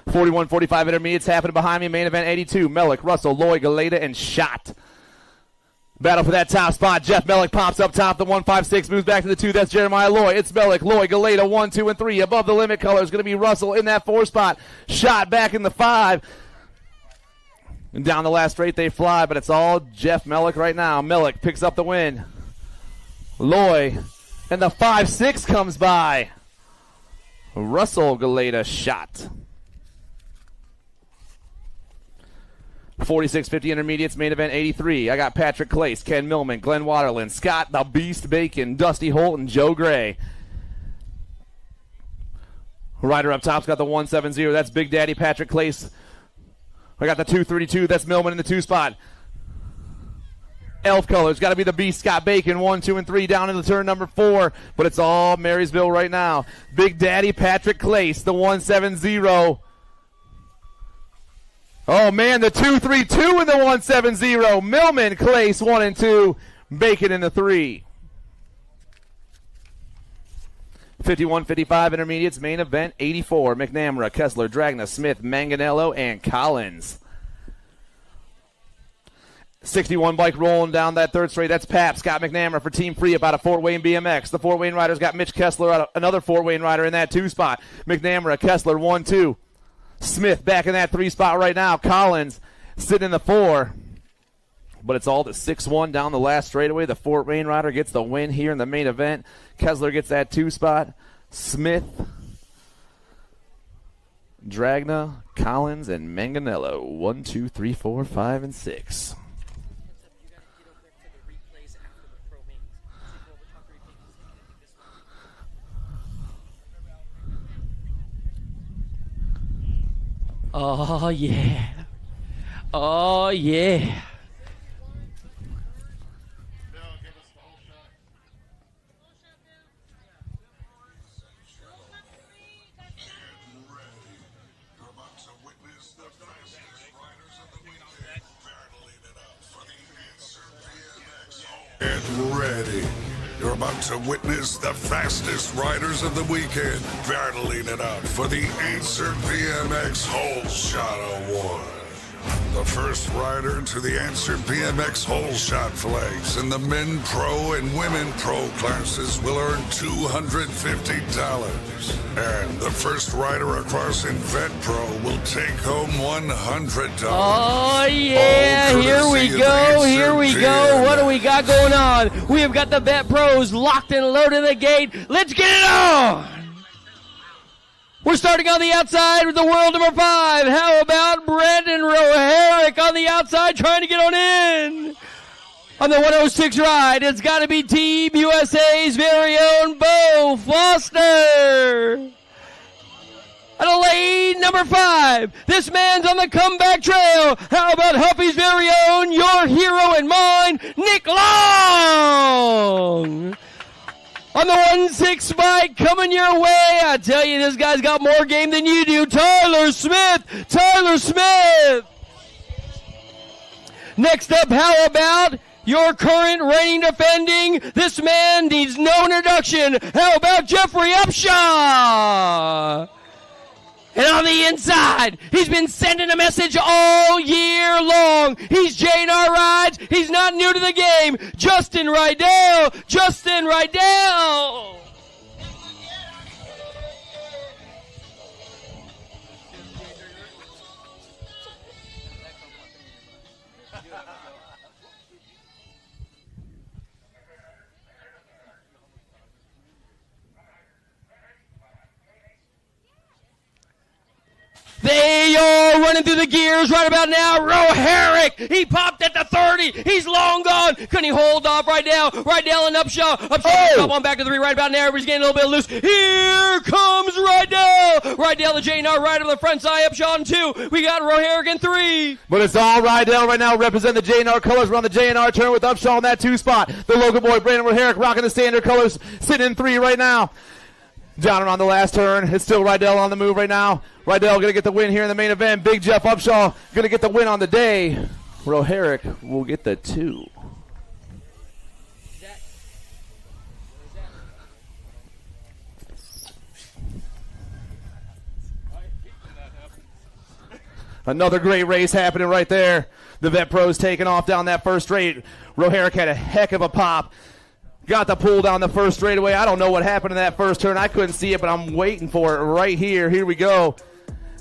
41-45 intermediates happening behind me. Main event 82. Mellick, Russell, Loy, Galeta, and Schott. Battle for that top spot. Jeff Mellick pops up top. The 1-5-6 moves back to the 2. That's Jeremiah Loy. It's Mellick, Loy, Galeta, 1, 2, and 3. Above the limit color is going to be Russell in that 4 spot. Schott back in the 5. And down the last straight they fly, but it's all Jeff Mellick right now. Mellick picks up the win. Loy, and the 5-6 comes by. Russell, Galeta, Schott. 46-50 intermediates, main event 83. I got Patrick Clace, Ken Millman, Glenn Waterland, Scott the Beast Bacon, Dusty Holt, and Joe Gray. Rider up top's got the 170. That's Big Daddy Patrick Clace. I got the 232. That's Millman in the 2 spot. Elf colors. Got to be the Beast Scott Bacon. 1, 2, and 3 down into turn number 4. But it's all Marysville right now. Big Daddy Patrick Clace, the 170. Oh, man, the 232 in the 170. Millman, Clace, 1 and 2. Bacon in the 3. 51-55 intermediates, main event 84. McNamara, Kessler, Dragna, Smith, Manganello, and Collins. 61 bike rolling down that 3rd straight. That's Pap, Scott McNamara for Team Free out of Fort Wayne BMX. The Fort Wayne Riders got Mitch Kessler, out of another Fort Wayne Rider in that 2 spot. McNamara, Kessler, 1, 2. Smith back in that 3 spot right now. Collins sitting in the 4. But it's all the 6-1 down the last straightaway. The Fort Wayne Rider gets the win here in the main event. Kessler gets that 2 spot. Smith Dragna, Collins, and Manganello. 1, 2, 3, 4, 5, and 6. Oh, yeah. Oh, yeah. Get ready. You're about to witness the fastest riders of the weekend battling it out for the Answer BMX Hole Shot Award. The first rider to the Answer BMX Hole Shot flags in the Men Pro and Women Pro classes will earn $250. And the first rider across in Vet Pro will take home $100. Oh, yeah. Here we go. Here we go. What do we got going on? We have got the Vet Pros locked and loaded at the gate. Let's get it on. We're starting on the outside with the world number 5. How about Brandon Roherick on the outside trying to get on in? On the 106 ride, it's got to be Team USA's very own Bo Foster. At a lane number 5, this man's on the comeback trail. How about Huffy's very own, your hero and mine, Nick Long? On the 1-6 bike coming your way. I tell you, this guy's got more game than you do. Tyler Smith. Tyler Smith. Next up, how about your current reigning defending? This man needs no introduction. How about Jeffrey Upshaw? And on the inside, he's been sending a message all year long. He's J&R Rides. He's not new to the game. Justin Rydell. Justin Rydell. They are running through the gears right about now. Roherick, he popped at the 30. He's long gone. Couldn't he hold off right now? Rydell and Upshaw. Upshaw top on back to the 3 right about now. Everybody's getting a little bit loose. Here comes Rydell. Rydell, the J&R right on the front side. Upshaw in 2. We got Roherick in 3. But it's all Rydell right now, representing the J&R colors. We're on the J&R turn with Upshaw in that 2 spot. The local boy, Brandon Roherick, rocking the standard colors, sitting in 3 right now. John on the last turn. It's still Rydell on the move right now. Rydell going to get the win here in the main event. Big Jeff Upshaw going to get the win on the day. Roherick will get the 2. Another great race happening right there. The Vet Pros taking off down that first straight. Roherick had a heck of a pop. Got the pull down the first straightaway. I don't know what happened in that first turn. I couldn't see it, but I'm waiting for it right here. Here we go.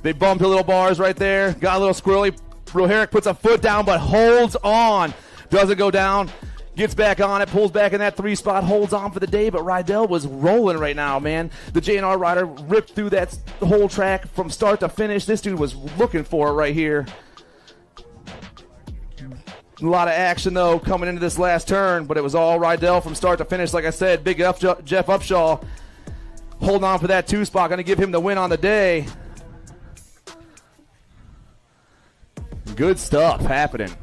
They bumped a little bars right there. Got a little squirrely. Roherick puts a foot down, but holds on. Doesn't go down. Gets back on it. Pulls back in that 3 spot. Holds on for the day, but Rydell was rolling right now, man. The J&R rider ripped through that whole track from start to finish. This dude was looking for it right here. A lot of action, though, coming into this last turn, but it was all Rydell from start to finish. Like I said, big Jeff Upshaw holding on for that 2 spot. Going to give him the win on the day. Good stuff happening.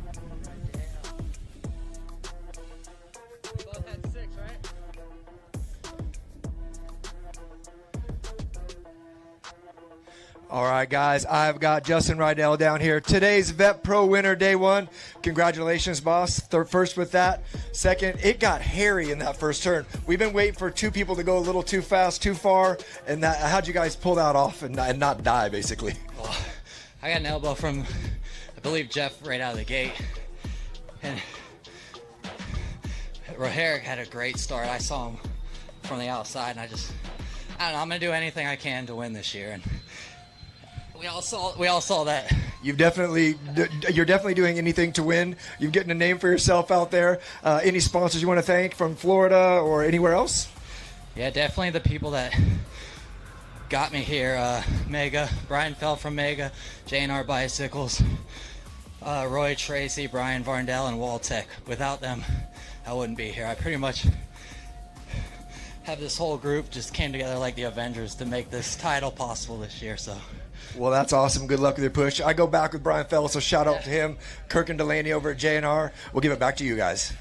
All right, guys, I've got Justin Rydell down here. Today's Vet Pro winner, day 1. Congratulations, boss. First with that. Second, it got hairy in that first turn. We've been waiting for 2 people to go a little too fast, too far, and how'd you guys pull that off and not die, basically? Well, I got an elbow from, I believe, Jeff right out of the gate. And Roherick had a great start. I saw him from the outside, and I don't know, I'm going to do anything I can to win this year. And we all saw that. You're definitely doing anything to win. You're getting a name for yourself out there. Any sponsors you want to thank from Florida or anywhere else? Yeah, definitely the people that got me here. Mega, Brian Fell from Mega, J&R Bicycles, Roy Tracy, Brian Varndell, and Waltech. Without them, I wouldn't be here. I pretty much have this whole group just came together like the Avengers to make this title possible this year. So. Well, that's awesome. Good luck with your push. I go back with Brian Fell, so shout out to him. Kirk and Delaney over at J&R. We'll give it back to you guys.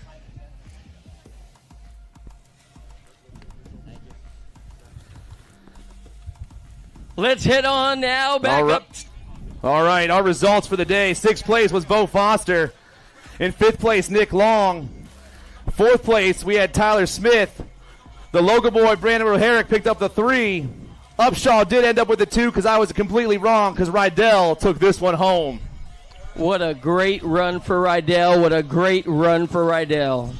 Let's head on now back All right. up. All right, our results for the day. 6th place was Bo Foster. In 5th place, Nick Long. 4th place, we had Tyler Smith. The logo boy, Brandon Roharick, picked up the 3. Upshaw did end up with the 2 because I was completely wrong because Rydell took this one home. What a great run for Rydell. What a great run for Rydell.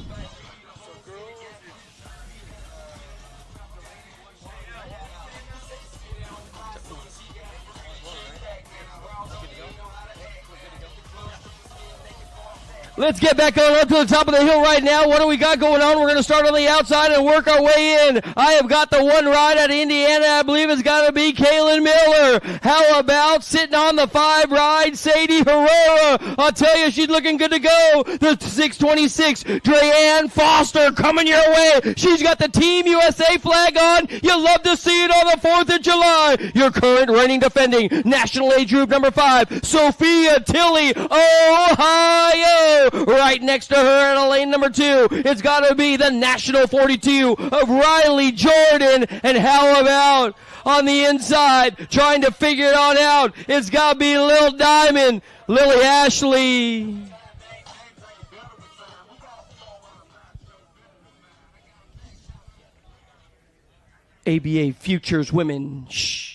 Let's get back on up to the top of the hill right now. What do we got going on? We're going to start on the outside and work our way in. I have got the one ride out of Indiana. I believe it's got to be Kaylin Miller. How about sitting on the 5 ride, Sadie Herrera? I'll tell you, she's looking good to go. The 626, Dreanne Foster coming your way. She's got the Team USA flag on. You'll love to see it on the 4th of July. Your current reigning defending national age group number 5, Sophia Tilley, Ohio. Right next to her in lane number 2, it's got to be the national 42 of Riley Jordan. And how about on the inside, trying to figure it on out, it's got to be Lil Diamond, Lily Ashley. ABA Futures Women. Shh.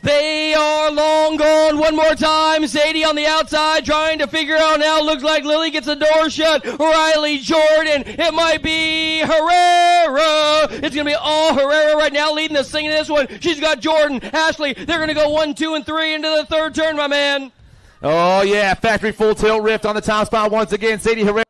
They are long gone. One more time. Sadie on the outside trying to figure out now. Looks like Lily gets the door shut. Riley Jordan. It might be Herrera. It's going to be all Herrera right now leading the singing this one. She's got Jordan, Ashley. They're going to go 1, 2, and 3 into the 3rd turn, my man. Oh, yeah, factory full tilt rift on the top spot once again. Sadie Herrera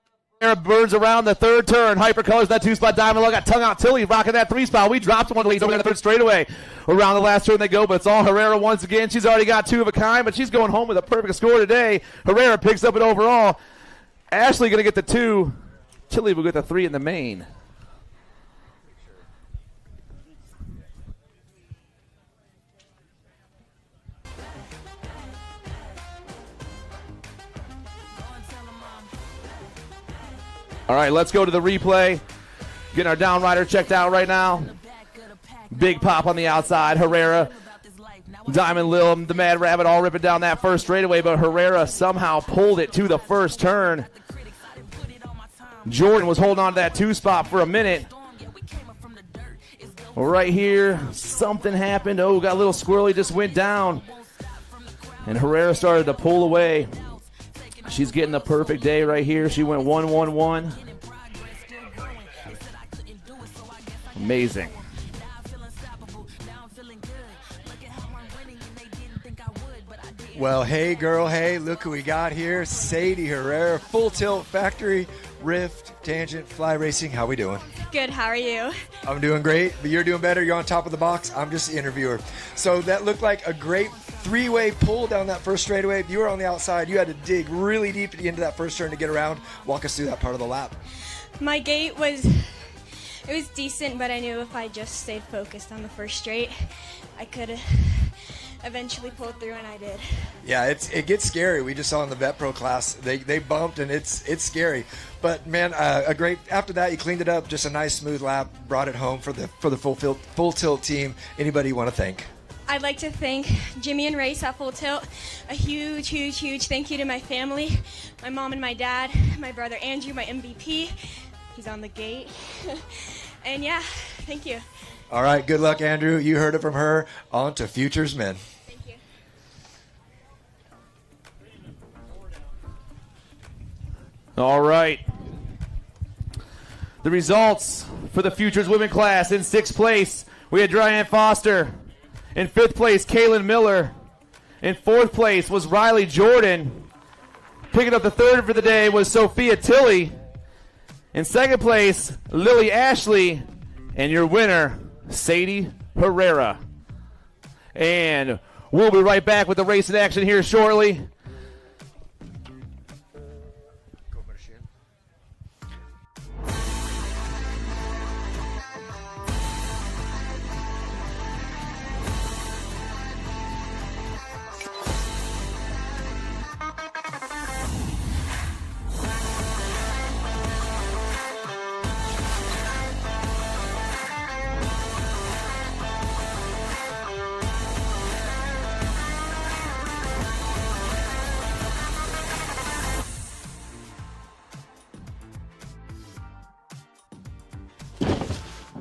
burns around the 3rd turn. Hypercolors that 2-spot. Diamond Low got tongue out. Tilly rocking that 3-spot. We dropped one leads over there in the 3rd straightaway. Around the last turn they go, but it's all Herrera once again. She's already got 2 of a kind, but she's going home with a perfect score today. Herrera picks up it overall. Ashley going to get the 2. Tilly will get the 3 in the main. All right, let's go to the replay. Getting our down rider checked out right now. Big pop on the outside. Herrera, Diamond Lil, the Mad Rabbit all ripping down that 1st straightaway, but Herrera somehow pulled it to the 1st turn. Jordan was holding on to that 2 spot for a minute. Well, right here, something happened. Oh, got a little squirrely, just went down. And Herrera started to pull away. She's getting the perfect day right here. She went 1-1-1. Amazing. Well, hey, girl, hey, look who we got here. Sadie Herrera, Full Tilt Factory, Rift, Tangent, Fly Racing. How we doing? Good, how are you? I'm doing great, but you're doing better. You're on top of the box. I'm just the interviewer. So that looked like a great 3-way pull down that 1st straightaway. You were on the outside. You had to dig really deep into that 1st turn to get around. Walk us through that part of the lap. My gait was decent, but I knew if I just stayed focused on the 1st straight, I could eventually pull through, and I did. Yeah, it gets scary. We just saw in the Vet Pro class, they bumped, and it's scary. But man, a great after that, you cleaned it up. Just a nice smooth lap, brought it home for the full tilt team. Anybody you want to thank? I'd like to thank Jimmy and Race at Full Tilt. A huge, huge, huge thank you to my family, my mom and my dad, my brother Andrew, my MVP. He's on the gate. And yeah, thank you. All right, good luck, Andrew. You heard it from her. On to Futures Men. Thank you. All right. The results for the Futures Women class: in 6th place, we had Dreanne Foster. In 5th place, Kaylin Miller. In 4th place was Riley Jordan. Picking up the 3rd for the day was Sophia Tilley. In second place, Lily Ashley. And your winner, Sadie Herrera. And we'll be right back with the race in action here shortly.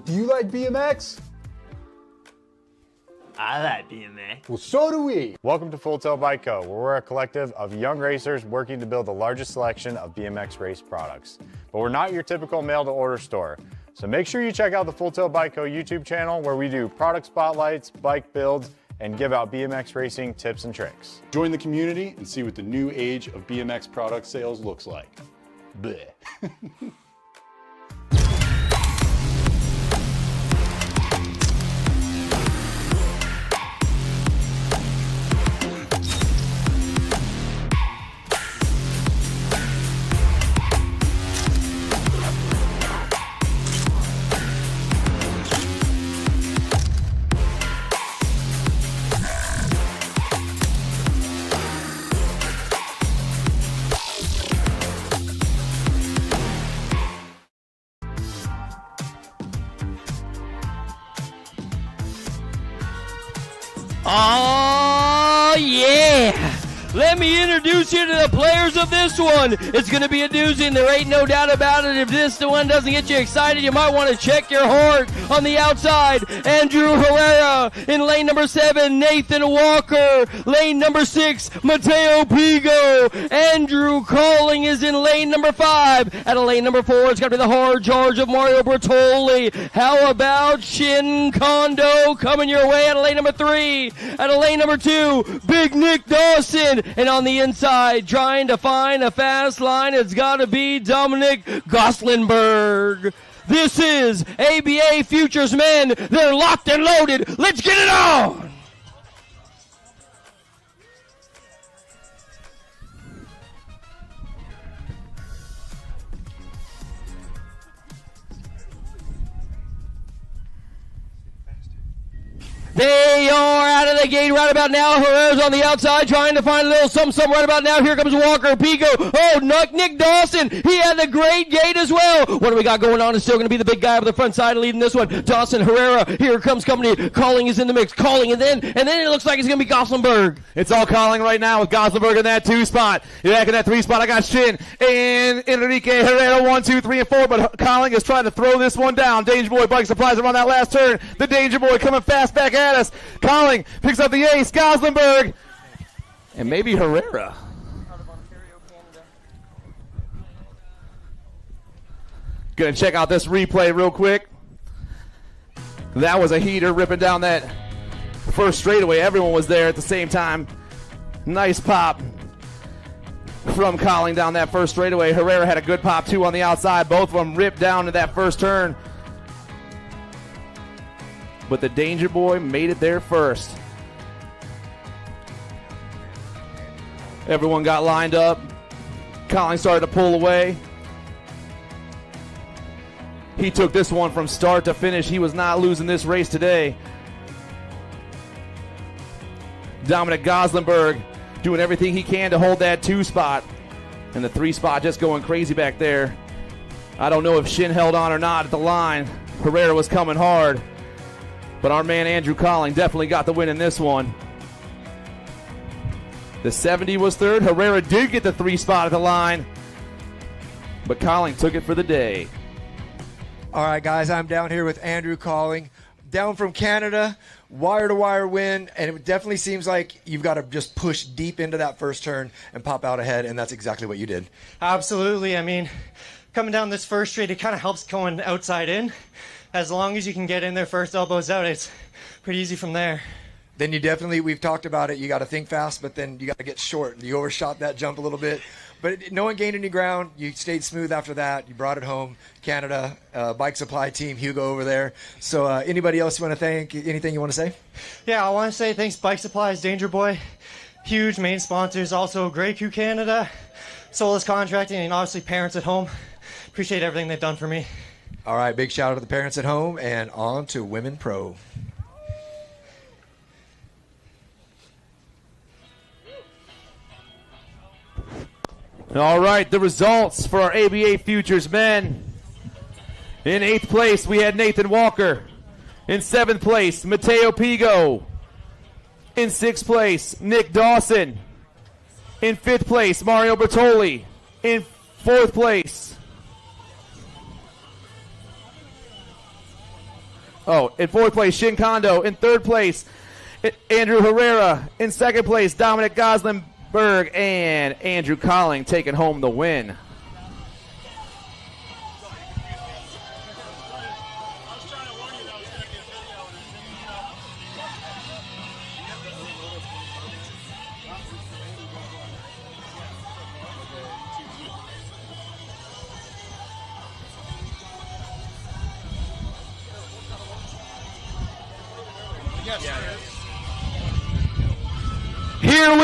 Do you like BMX? I like BMX. Well, so do we. Welcome to Full Tilt Bike Co., where we're a collective of young racers working to build the largest selection of BMX race products. But we're not your typical mail-to-order store. So make sure you check out the Full Tilt Bike Co. YouTube channel, where we do product spotlights, bike builds, and give out BMX racing tips and tricks. Join the community and see what the new age of BMX product sales looks like. Bleh. Oh, yeah! Let me introduce you to the players of this one. It's going to be a doozy, and there ain't no doubt about it. If this one doesn't get you excited, you might want to check your heart. On the outside, Andrew Herrera. In lane number 7, Nathan Walker. Lane number 6, Mateo Pigo. Andrew Calling is in lane number 5. At a lane number 4, it's going to be the hard charge of Mario Bertoli. How about Shin Kondo coming your way at a lane number 3? At a lane number 2, Big Nick Dawson. And on the inside, trying to find a fast line, it's got to be Dominic Goslinberg. This is ABA Futures Men. They're locked and loaded. Let's get it on! They are out of the gate right about now. Herrera's on the outside trying to find a little something right about now. Here comes Walker, Pico. Oh, Nick Dawson. He had the great gate as well. What do we got going on? It's still going to be the big guy up the front side leading this one. Dawson, Herrera. Here comes company. Calling is in the mix. Calling, and then it looks like it's going to be Goslinberg. It's all Calling right now with Goslinberg in that 2 spot. You're back in that 3 spot. I got Shin and Enrique Herrera 1, 2, 3, and 4. But Calling is trying to throw this one down. Danger Boy Bike Supplies are on that last turn. The Danger Boy coming fast back at us. Calling picks up the ace, Goslinberg, and maybe Herrera. Gonna check out this replay real quick. That was a heater ripping down that first straightaway. Everyone was there at the same time. Nice pop from Calling down that first straightaway. Herrera had a good pop too on the outside. Both of them ripped down to that first turn. But the Danger Boy made it there first. Everyone got lined up. Calling started to pull away. He took this one from start to finish. He was not losing this race today. Dominic Goslinberg doing everything he can to hold that 2 spot. And the 3 spot just going crazy back there. I don't know if Shin held on or not at the line. Herrera was coming hard. But our man Andrew Calling definitely got the win in this one. The 70 was third. Herrera did get the 3 spot at the line. But Calling took it for the day. All right, guys, I'm down here with Andrew Calling. Down from Canada, wire-to-wire win, and it definitely seems like you've got to just push deep into that first turn and pop out ahead, and that's exactly what you did. Absolutely. I mean, coming down this first straight, it kind of helps going outside in. As long as you can get in there first, elbows out, it's pretty easy from there. Then you definitely, we've talked about it, you got to think fast, but then you got to get short. You overshot that jump a little bit. But no one gained any ground. You stayed smooth after that. You brought it home. Canada, bike supply team, Hugo over there. So anybody else you want to thank? Anything you want to say? Yeah, I want to say thanks Bike Supplies, Danger Boy, huge main sponsors, also Grey Q Canada, Solus Contracting, and obviously parents at home. Appreciate everything they've done for me. All right, big shout out to the parents at home, and on to Women Pro. All right, the results for our ABA Futures men. In 8th place, we had Nathan Walker. In 7th place, Mateo Pigo. In 6th place, Nick Dawson. In 5th place, Mario Bertoli. In 4th place, Shin Kondo. In 3rd place, Andrew Herrera. In 2nd place, Dominic Goslenberg. And Andrew Colling taking home the win. Here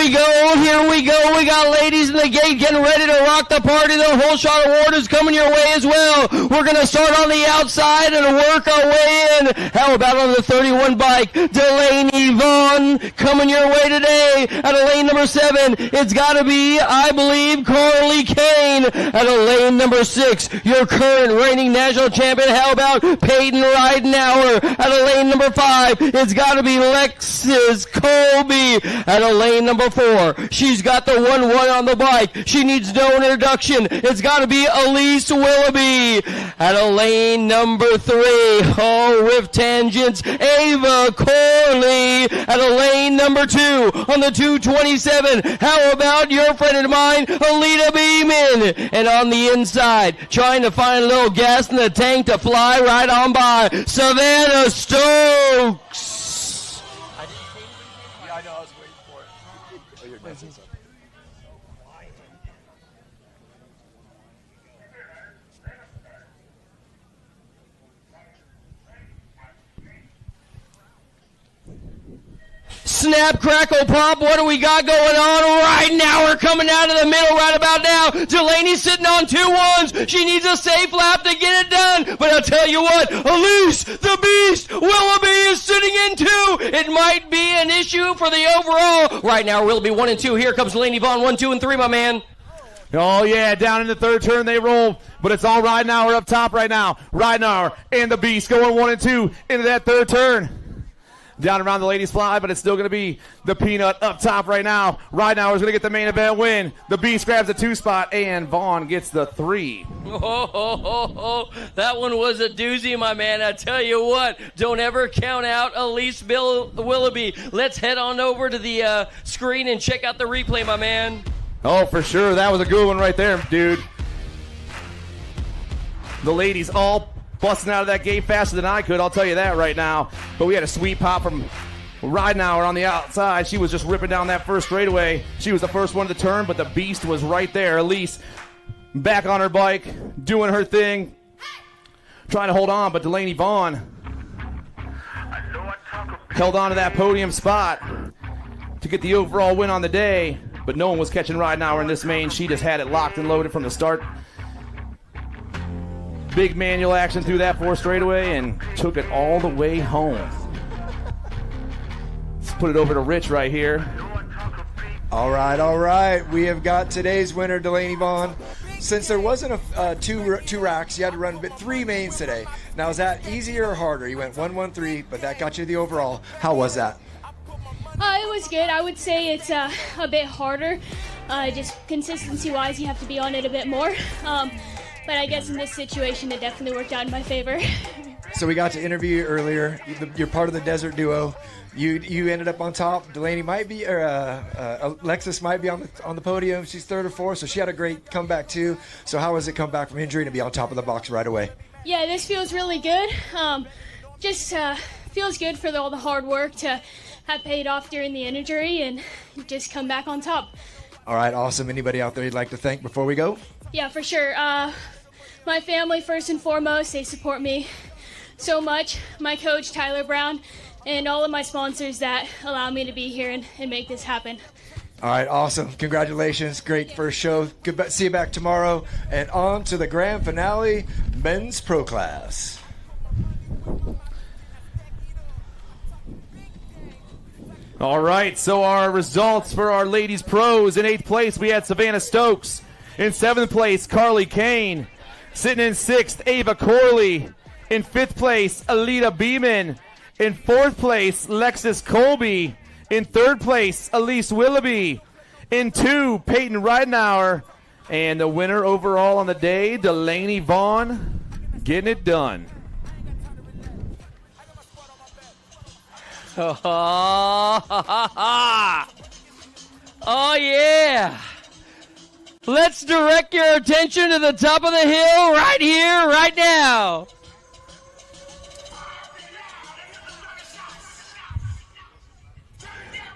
we go. We got ladies in the gate getting ready to rock the party. The whole shot award is coming your way as well. We're going to start on the outside and work our way in. How about on the 31 bike? Delaney Vaughn coming your way today. At a lane number 7, it's got to be, I believe, Carly Kane. At a lane number 6, your current reigning national champion. How about Peyton Ridenauer? At a lane number 5, it's got to be Lexus Colby. At a lane number 4, she's got the 1-1 on the bike. She needs no introduction. It's got to be Elise Willoughby. At a lane number 3, with tangents, Ava Corley. At a lane number 2, on the 227, how about your friend of mine, Alita Beeman? And on the inside, trying to find a little gas in the tank to fly right on by, Savannah Stokes. Snap, crackle, pop, what do we got going on right now? We're coming out of the middle right about now. Delaney's sitting on 2 1s. She needs a safe lap to get it done. But I'll tell you what, Elise, the Beast, Willoughby is sitting in 2. It might be an issue for the overall. Right now, Willoughby 1 and 2. Here comes Delaney Vaughn 1, 2, and 3, my man. Oh, yeah, down in the 3rd turn they roll, but it's all Ridenauer up top right now. Ridenauer and the Beast going 1 and 2 into that 3rd turn. Down around the ladies fly, but it's still going to be the Peanut up top right now. Ridenauer is going to get the main event win. The Beast grabs the 2 spot, and Vaughn gets the 3. That one was a doozy, my man. I tell you what, don't ever count out Elise Willoughby. Let's head on over to the screen and check out the replay, my man. Oh, for sure. That was a good one right there, dude. The ladies all busting out of that gate faster than I could, I'll tell you that right now. But we had a sweet pop from Ridenauer on the outside. She was just ripping down that first straightaway. She was the first one to turn, but the Beast was right there. Elise back on her bike, doing her thing, trying to hold on, but Delaney Vaughn held on to that podium spot to get the overall win on the day, but no one was catching Ridenauer in this main. She just had it locked and loaded from the start. Big manual action through that 4 straightaway and took it all the way home. Let's put it over to Rich right here. All right. We have got today's winner, Delaney Vaughn. Since there wasn't a two racks, you had to run 3 mains today. Now, is that easier or harder? You went 1-1-3, but that got you the overall. How was that? It was good. I would say it's a bit harder. Just consistency-wise, you have to be on it a bit more. But I guess in this situation, it definitely worked out in my favor. So we got to interview you earlier. You're part of the Desert Duo. You ended up on top. Delaney might be, or Alexis might be on the podium. She's 3rd or 4th, so she had a great comeback too. So how was it come back from injury to be on top of the box right away? Yeah, this feels really good. Just feels good for all the hard work to have paid off during the injury and just come back on top. All right, awesome. Anybody out there you'd like to thank before we go? Yeah, for sure. My family, first and foremost, they support me so much. My coach, Tyler Brown, and all of my sponsors that allow me to be here and make this happen. All right, awesome. Congratulations. Great first show. See you back tomorrow. And on to the grand finale, men's pro class. All right, so our results for our ladies pros. In 8th place, we had Savannah Stokes. In 7th place, Carly Kane. Sitting in 6th, Ava Corley. In 5th place, Alita Beeman. In 4th place, Lexus Colby. In 3rd place, Elise Willoughby. In 2, Peyton Ridenauer. And the winner overall on the day, Delaney Vaughn, getting it done. Oh, yeah. Let's direct your attention to the top of the hill right here, right now.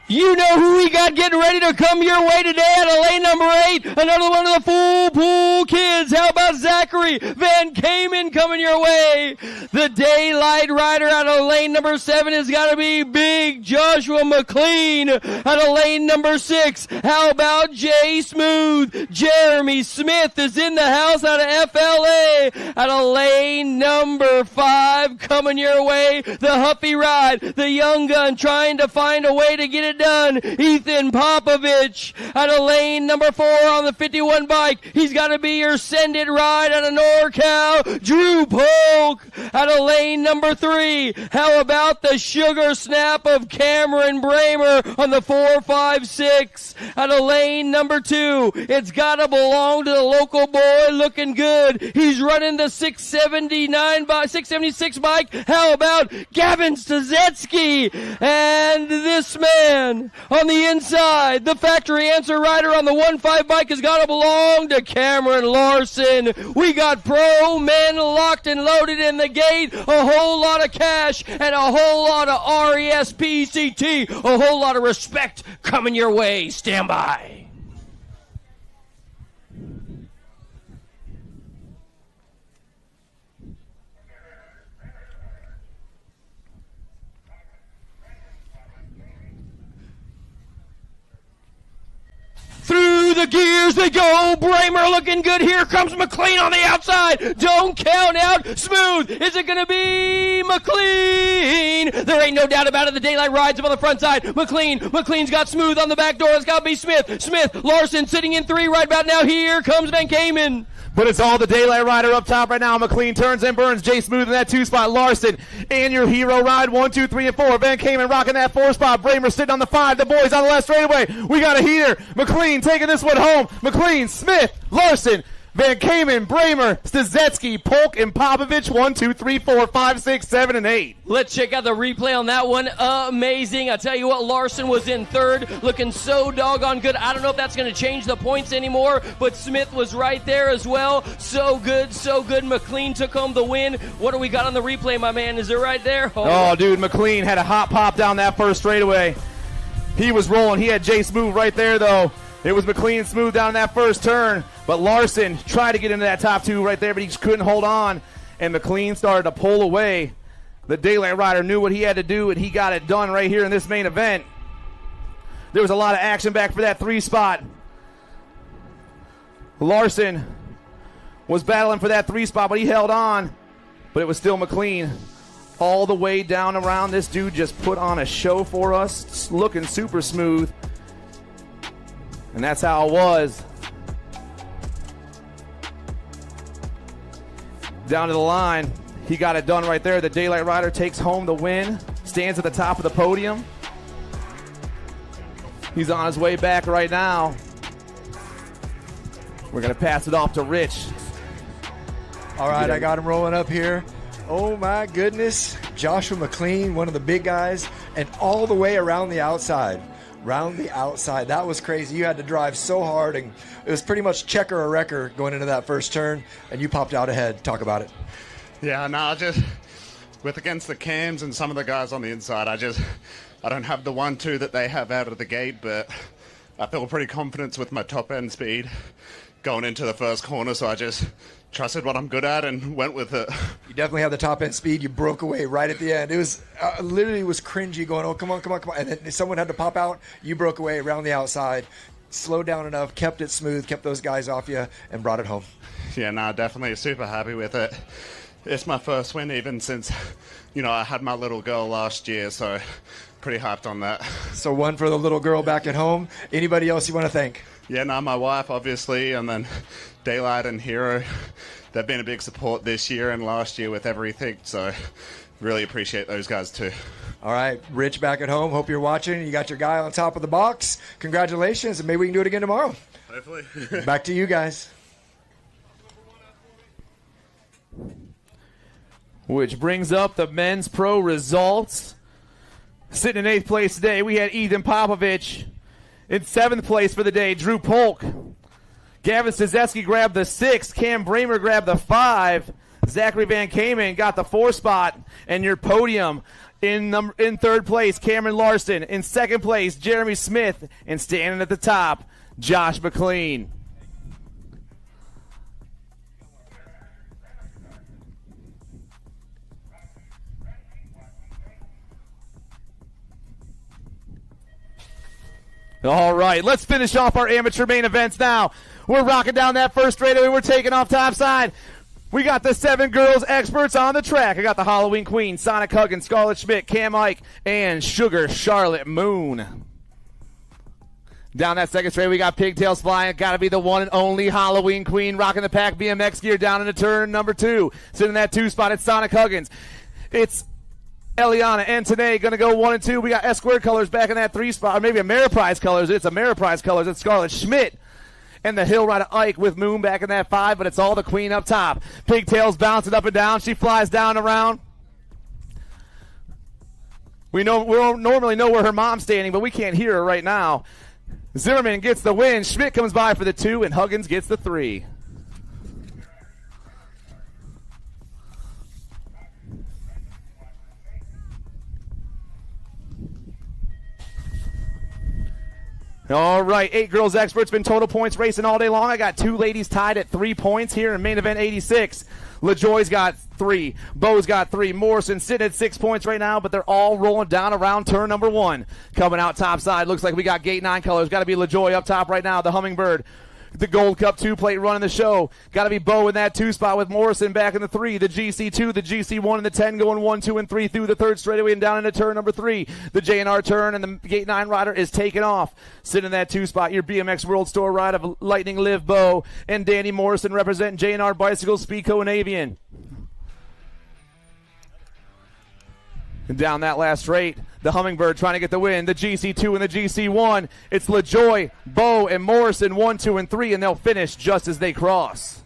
You know who we got getting ready to come your way today out of lane number 8. Another one of the full pool kids. How about Zachary Van Kamen coming your way? The daylight rider out of lane number 7 has got to be big Joshua McLean out of lane number 6. How about Jay Smooth? Jeremy Smith is in the house out of FLA. Out of lane number 5 coming your way. The Huffy Ride, the young gun trying to find a way to get it done. Ethan Popovich out of lane number 4 on the 51 bike. He's got to be your Send It Ride out of NorCal. Drew Polk out of lane number 3. How about the Sugar Snap of Cameron Bramer on the 456 out of lane number 2. It's got to belong to the local boy looking good. He's running the 676 bike. How about Gavin Stazetsky? And this man on the inside, the factory answer rider on the 1.5 bike has got to belong to Cameron Larson. We got pro men locked and loaded in the gate. A whole lot of cash and a whole lot of RESPCT. A whole lot of respect coming your way. Stand by. Through the gears they go. Bramer looking good. Here comes McLean on the outside. Don't count out. Smooth. Is it going to be McLean? There ain't no doubt about it. The daylight rides up on the front side. McLean's got Smooth on the back door. It's got to be Smith. Larson sitting in 3 right about now. Here comes Van Kamen. But it's all the daylight rider up top right now. McLean turns and burns. Jay Smooth in that 2 spot. Larson and your hero ride 1, 2, 3, and 4. Van Kamen rocking that 4 spot. Bramer sitting on the 5. The boys on the left straightaway. We got a heater. McLean taking this one home. McLean, Smith, Larson, Van Kamen, Bramer, Stazetsky, Polk, and Popovich. 1, 2, 3, 4, 5, 6, 7, and 8. Let's check out the replay on that one. Amazing. I tell you what, Larson was in 3rd, looking so doggone good. I don't know if that's going to change the points anymore, but Smith was right there as well. So good, so good. McLean took home the win. What do we got on the replay, my man? Is it right there? Oh, dude, McLean had a hot pop down that first straightaway. He was rolling. He had Jay Smooth right there, though. It was McLean Smooth down in that first turn, but Larson tried to get into that top 2 right there, but he just couldn't hold on, and McLean started to pull away. The daylight rider knew what he had to do, and he got it done right here in this main event. There was a lot of action back for that 3 spot. Larson was battling for that 3 spot, but he held on, but it was still McLean all the way down around. This dude just put on a show for us, looking super smooth. And that's how it was. Down to the line. He got it done right there. The daylight rider takes home the win. Stands at the top of the podium. He's on his way back right now. We're going to pass it off to Rich. All right, I got him rolling up here. Oh, my goodness. Joshua McLean, one of the big guys, and all the way around the outside. Round the outside. That was crazy. You had to drive so hard, and it was pretty much checker or wrecker going into that first turn, and you popped out ahead. Talk about it. Yeah, no, just with against the cams and some of the guys on the inside, I don't have the 1-2 that they have out of the gate, but I feel pretty confident with my top end speed going into the first corner, so I just trusted what I'm good at and went with it. You definitely have the top end speed. You broke away right at the end. It was literally was cringy going, oh, come on. And then someone had to pop out. You broke away around the outside, slowed down enough, kept it smooth, kept those guys off you, and brought it home. Yeah, definitely super happy with it. It's my first win even since, I had my little girl last year, so pretty hyped on that. So one for the little girl back at home. Anybody else you want to thank? Yeah, my wife, obviously, and then Daylight and Hero. They've been a big support this year and last year with everything, so really appreciate those guys too. All right, Rich back at home. Hope you're watching. You got your guy on top of the box. Congratulations, and maybe we can do it again tomorrow. Hopefully. Back to you guys. Which brings up the men's pro results. Sitting in 8th place today, we had Ethan Popovich. In 7th place for the day, Drew Polk. Gavin Stazeski grabbed the 6. Cam Bramer grabbed the 5. Zachary Van Kamen got the 4 spot. And your podium in 3rd place, Cameron Larson. In 2nd place, Jeremy Smith. And standing at the top, Josh McLean. All right, let's finish off our amateur main events now. We're rocking down that first straightaway. We're taking off topside. We got the 7 girls experts on the track. I got the Halloween Queen, Sonic Huggins, Scarlett Schmidt, Cam Ike, and Sugar Charlotte Moon. Down that second straight, we got Pigtails flying. Got to be the one and only Halloween Queen, rocking the pack BMX gear down into turn number 2. Sitting in that 2 spot, it's Sonic Huggins. It's Eliana and Tanae going to go 1 and 2. We got S squared colors back in that 3 spot, or maybe Ameriprise colors. It's Ameriprise colors. It's Scarlett Schmidt and the Hill Rider Ike with Moon back in that 5, but it's all the Queen up top. Pigtails bouncing up and down. She flies down around. We don't normally know where her mom's standing, but we can't hear her right now. Zimmerman gets the win. Schmidt comes by for the 2, and Huggins gets the 3. All right, 8 girls experts, been total points racing all day long. I got 2 ladies tied at 3 points here in main event 86. LaJoy's got 3. Bo's got 3. Morrison sitting at 6 points right now, but they're all rolling down around turn number 1. Coming out top side, looks like we got gate 9 colors. Got to be LaJoy up top right now, the Hummingbird. The Gold Cup 2 plate running the show. Got to be Bo in that 2 spot with Morrison back in the 3. The GC2, the GC1, and the 10 going 1, 2, and 3 through the 3rd straightaway and down into turn number 3. The J&R turn and the Gate 9 rider is taking off. Sitting in that 2 spot, your BMX World Store ride of Lightning Live Bo and Danny Morrison representing J&R Bicycles, Speedco, and Avian. And down that last straight, the Hummingbird trying to get the win. The GC2 and the GC1. It's LaJoy, Bo, and Morrison 1, 2, and 3, and they'll finish just as they cross.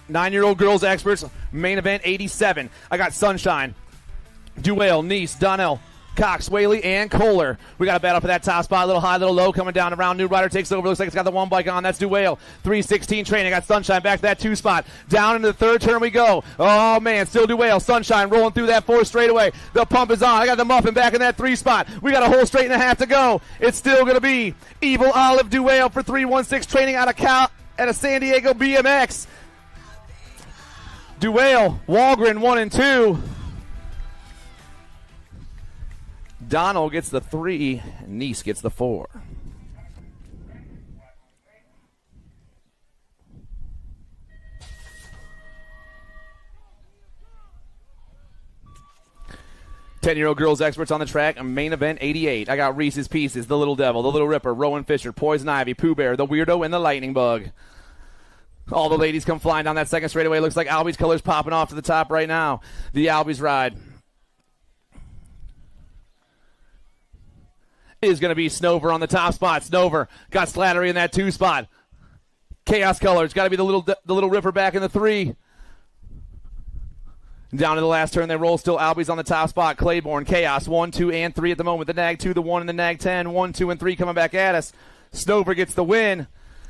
Nine-year-old girls experts, main event 87. I got Sunshine, Duell, Nice, Donnell, Cox, Whaley, and Kohler. We got a battle for that top spot. A little high, a little low, coming down around. New rider takes over. Looks like it's got the 1 bike on. That's Duell. 316 training. Got Sunshine back to that 2 spot. Down into the 3rd turn we go. Oh, man. Still Duell. Sunshine rolling through that 4th straightaway. The pump is on. I got the Muffin back in that 3 spot. We got a whole straight and a half to go. It's still going to be Evil Olive Duell for 316 training out of San Diego BMX. Duell, Walgren 1 and 2. Donald gets the 3, and Nice gets the 4. Ten-year-old girls experts on the track, main event 88. I got Reese's Pieces, the Little Devil, the Little Ripper, Rowan Fisher, Poison Ivy, Pooh Bear, the Weirdo, and the Lightning Bug. All the ladies come flying down that 2nd straightaway. Looks like Albie's colors popping off to the top right now. The Albie's ride is going to be Snover on the top spot. Snover got Slattery in that 2 spot. Chaos colors. Got to be the little Ripper back in the 3. Down to the last turn, they roll. Still Albie's on the top spot. Claiborne, Chaos, 1, 2, and 3 at the moment. The Nag 2, the 1, and the Nag 10. 1, 2, and 3 coming back at us. Snover gets the win.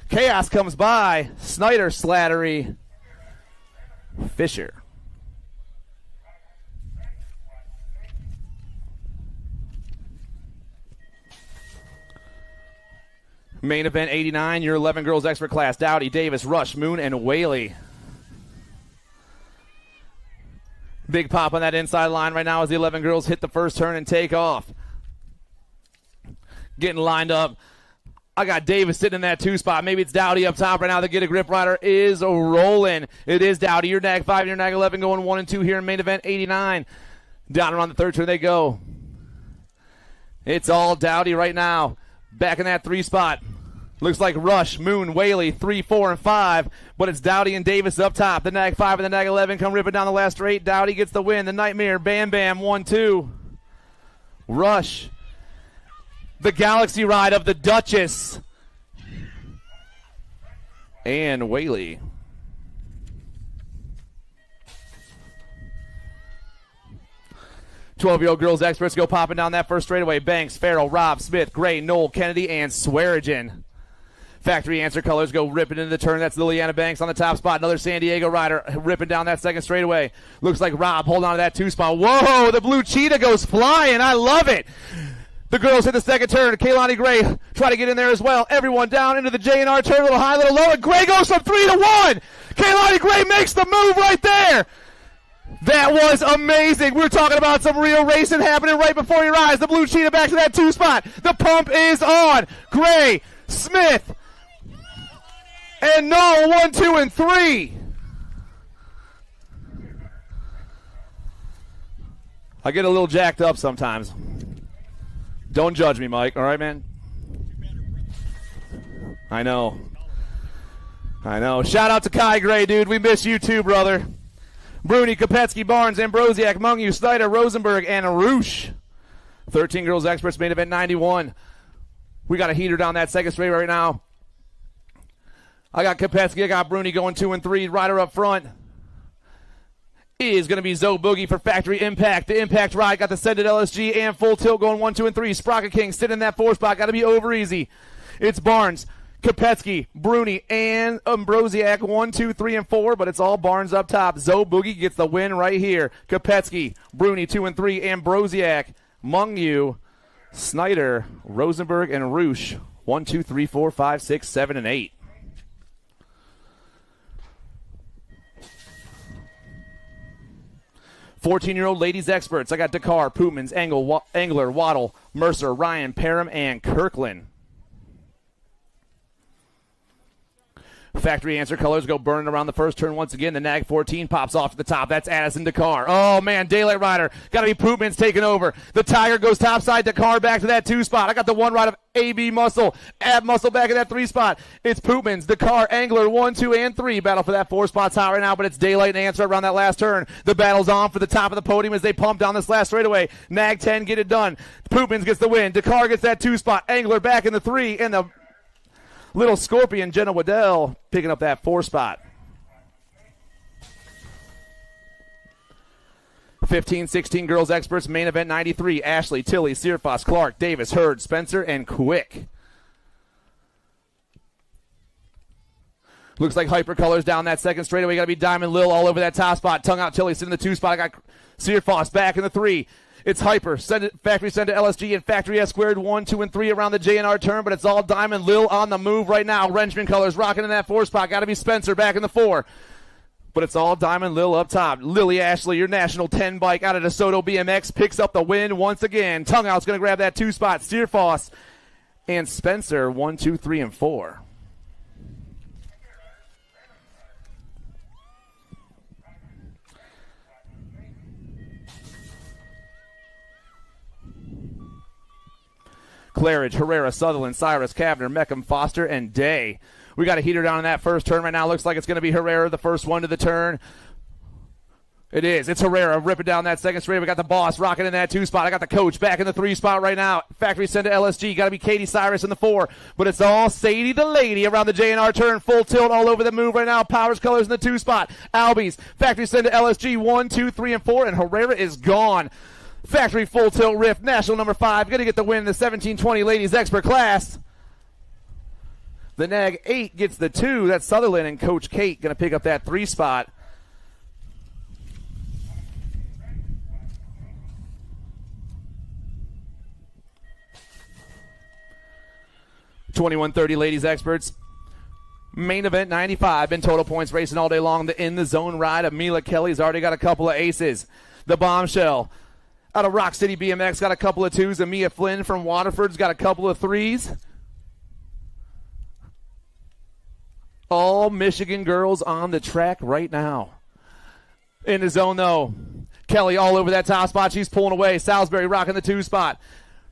Chaos comes by. Snyder, Slattery, Fisher. Main event 89, your 11 girls expert class. Dowdy, Davis, Rush, Moon, and Whaley. Big pop on that inside line right now as the 11 girls hit the first turn and take off. Getting lined up. I got Davis sitting in that 2 spot. Maybe it's Dowdy up top right now. The Get a Grip rider is rolling. It is Dowdy. Your nag 5 and your nag 11 going 1 and 2 here in main event 89. Down around the third turn they go. It's all Dowdy right now. Back in that 3 spot. Looks like Rush, Moon, Whaley, 3, 4, and 5. But it's Dowdy and Davis up top. The nag 5 and the nag 11 come ripping down the last straight. Dowdy gets the win. The Nightmare, Bam Bam, 1, 2. Rush. The Galaxy ride of the Duchess. And Whaley. "12-year-old girls experts go popping down that first straightaway. Banks, Farrell, Robb, Smith, Gray, Knoll, Kennedy, and Swearigan. Factory answer colors go ripping into the turn. That's Liliana Banks on the top spot. Another San Diego rider ripping down that second straightaway. Looks like Robb holding on to that 2 spot. Whoa, the blue cheetah goes flying. I love it. The girls hit the second turn. Kaylani Gray try to get in there as well. Everyone down into the J&R turn. Little high, little low. And Gray goes from 3 to 1. Kaylani Gray makes the move right there. That was amazing. We were talking about some real racing happening right before your eyes. The blue cheetah back to that 2 spot. The pump is on. Gray, Smith, and Knoll, 1, 2, and 3. I get a little jacked up sometimes. Don't judge me, Mike. All right, man? I know. Shout out to Kai Gray, dude. We miss you too, brother. Bruni, Kopetsky, Barnes, Ambrosiak, Mungu, Snyder, Rosenberg, and Roosh. 13 girls experts, main event 91. We got a heater down that second straight right now. I got Kopetsky, I got Bruni going 2 and 3. Rider up front is going to be Zoe Boogie for Factory Impact. The Impact ride got the Send It LSG and Full Tilt going 1, 2, and 3. Sprocket King sitting in that 4 spot. Got to be over easy. It's Barnes, Kopetsky, Bruni, and Ambrosiak 1, 2, 3, and 4, but it's all Barnes up top. Zoe Boogie gets the win right here. Kopetsky, Bruni 2 and 3, Ambrosiak, Mungu, Snyder, Rosenberg, and Roosh 1, 2, 3, 4, 5, 6, 7, and 8. "14-year-old ladies experts. I got Dakar, Pootmans, Engler, Waddle, Mercer, Ryan, Parham, and Kirkland. Factory answer colors go burning around the first turn once again. The nag 14 pops off to the top. That's Addison Dakar. Oh, man, Daylight Rider. Got to be Pootmans taking over. The Tiger goes topside. Dakar back to that 2 spot. I got the 1 ride of AB Muscle. Ab Muscle back in that 3 spot. It's Pootmans, Dakar, Angler, 1, 2, and 3. Battle for that 4 spot hot right now, but it's Daylight and Answer around that last turn. The battle's on for the top of the podium as they pump down this last straightaway. Nag 10 get it done. Pootmans gets the win. Dakar gets that 2 spot. Angler back in the 3, and the Little Scorpion, Jenna Waddell, picking up that 4 spot. 15-16 girls experts, main event 93. Ashley, Tilly, Searfoss, Clark, Davis, Hurd, Spencer, and Quick. Looks like Hyper Colors down that second straightaway. Got to be Diamond Lil all over that top spot. Tongue out Tilly sitting in the 2 spot. I got Searfoss back in the 3. It's Hyper, Factory Send to LSG, and Factory S squared 1, 2, and 3 around the J&R turn, but it's all Diamond Lil on the move right now. Wrenchman Colors rocking in that 4 spot. Got to be Spencer back in the 4. But it's all Diamond Lil up top. Lily Ashley, your national 10 bike out of DeSoto BMX, picks up the win once again. Tongue Out's going to grab that 2 spot. Steerfoss and Spencer 1, 2, 3, and 4. Claridge, Herrera, Sutherland, Cyrus, Kavner, Meckham, Foster, and Day. We got a heater down in that first turn right now. Looks like it's going to be Herrera, the first one to the turn. It is. It's Herrera ripping down that second straight. We got the boss rocking in that 2 spot. I got the coach back in the 3 spot right now. Factory Send to LSG. Got to be Katie Cyrus in the 4. But it's all Sadie the lady around the J&R turn. Full tilt all over the move right now. Powers Colors in the 2 spot. Albies. Factory Send to LSG. 1, 2, 3, and 4. And Herrera is gone. Factory Full Tilt Rift, national number 5, going to get the win in the 17-20 ladies expert class. The Nag 8 gets the 2. That's Sutherland and Coach Kate going to pick up that 3 spot. $21.30 ladies experts. Main event 95 in total points racing all day long. The in the zone ride of Mila Kelly's already got a couple of aces. The Bombshell out of Rock City BMX got a couple of 2s. And Mia Flynn from Waterford's got a couple of 3s. All Michigan girls on the track right now. In the zone though. Kelly all over that top spot. She's pulling away. Salisbury rocking the 2 spot.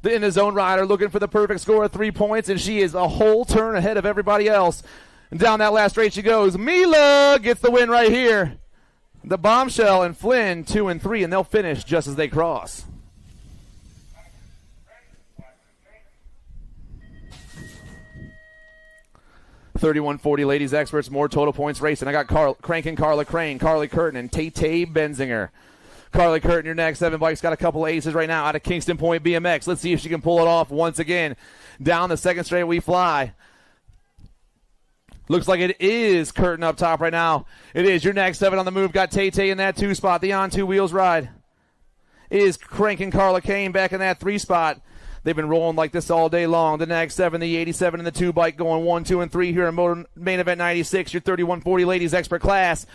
The in the zone rider looking for the perfect score of 3 points, and she is a whole turn ahead of everybody else. And down that last straight she goes. Mila gets the win right here. The Bombshell and Flynn 2 and 3, and they'll finish just as they cross. $31.40 ladies experts, more total points racing. I got Crankin' Carla Crane, Carly Curtin, and Tay Benzinger. Carly Curtin, your next 7 bikes, got a couple of aces right now out of Kingston Point BMX. Let's see if she can pull it off once again. Down the second straight we fly. Looks like it is Curtin up top right now. It is your next 7 on the move. Got Tay in that 2 spot. The on 2 wheels ride is Crankin' Carla Kane back in that 3 spot. They've been rolling like this all day long. The next 7, the 87, and the 2 bike going 1, 2, and 3 here in main event 96. Your 31.40 ladies expert class.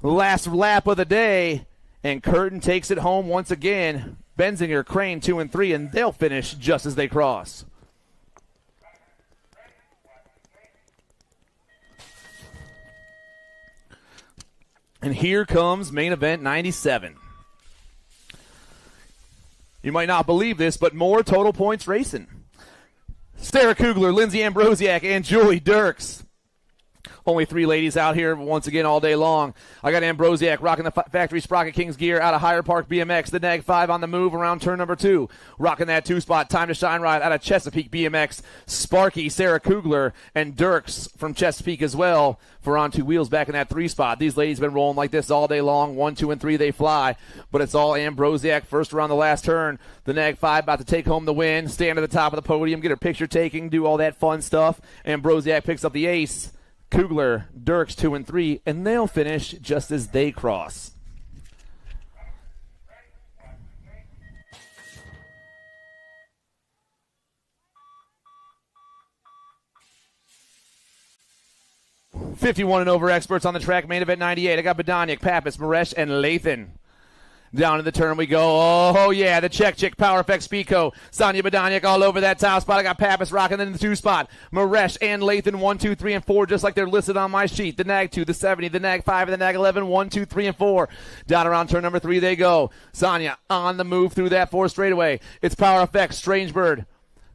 Last lap of the day. And Curtin takes it home once again. Benzinger, Crane 2 and 3, and they'll finish just as they cross. And here comes main event 97. You might not believe this, but more total points racing. Sarah Kugler, Lindsay Ambrosiak, and Julie Dirks. Only 3 ladies out here once again all day long. I got Ambrosiak rocking the Factory Sprocket Kings gear out of Higher Park BMX. The Nag 5 on the move around turn number 2. Rocking that 2 spot. Time to Shine ride out of Chesapeake BMX. Sparky, Sarah Kugler, and Dirks from Chesapeake as well for on 2 wheels back in that 3 spot. These ladies have been rolling like this all day long. 1, 2, and 3 they fly. But it's all Ambrosiak first around the last turn. The Nag 5 about to take home the win. Stand at the top of the podium. Get her picture taking. Do all that fun stuff. Ambrosiak picks up the ace. Kugler, Dirks 2 and 3, and they'll finish just as they cross. $51 and over experts on the track. Main event 98. I got Badaniak, Pappas, Maresh, and Lathan. Down in the turn we go. Oh, yeah, the Czech chick, Power Effect Speedco. Sonia Badaniak all over that top spot. I got Pappas rocking in the 2 spot. Maresh and Lathan 1, 2, 3, and 4, just like they're listed on my sheet. The Nag 2, the 70, the Nag 5, and the Nag 11, 1, 2, 3, and 4. Down around turn number 3 they go. Sonia on the move through that 4 straightaway. It's Power Effect, Strangebird,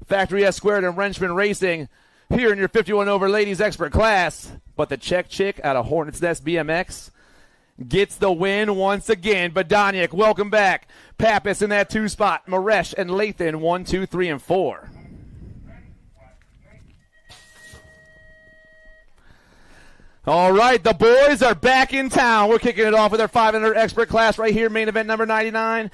Factory S Squared, and Wrenchman Racing here in your 51 over ladies expert class. But the Czech chick out of Hornets Nest BMX gets the win once again. Badaniak, welcome back. Pappas in that 2 spot. Maresh and Lathan, 1, 2, 3, and 4. All right, the boys are back in town. We're kicking it off with our 500 expert class right here, main event number 99.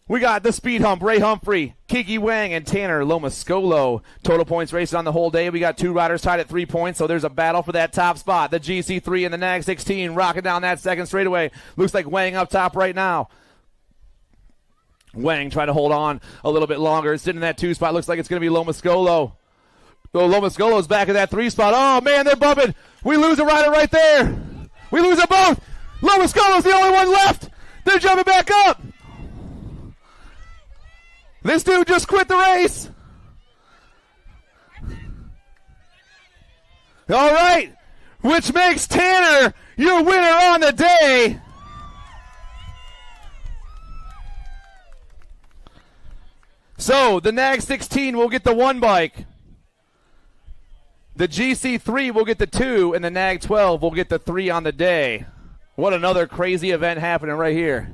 We got the Speed Hump, Ray Humphrey, Kiki Wang, and Tanner Lomascolo. Total points racing on the whole day. We got 2 riders tied at 3 points, so there's a battle for that top spot. The GC3 and the Nag 16 rocking down that second straightaway. Looks like Wang up top right now. Wang trying to hold on a little bit longer. Sitting in that 2 spot. Looks like it's going to be Lomascolo. Oh, Lomascolo's back in that 3 spot. Oh, man, they're bumping. We lose a rider right there. We lose them both. Lomascolo's the only one left. They're jumping back up. This dude just quit the race. All right, which makes Tanner your winner on the day. So the Nag 16 will get the 1 bike. The GC3 will get the 2, and the Nag 12 will get the 3 on the day. What another crazy event happening right here.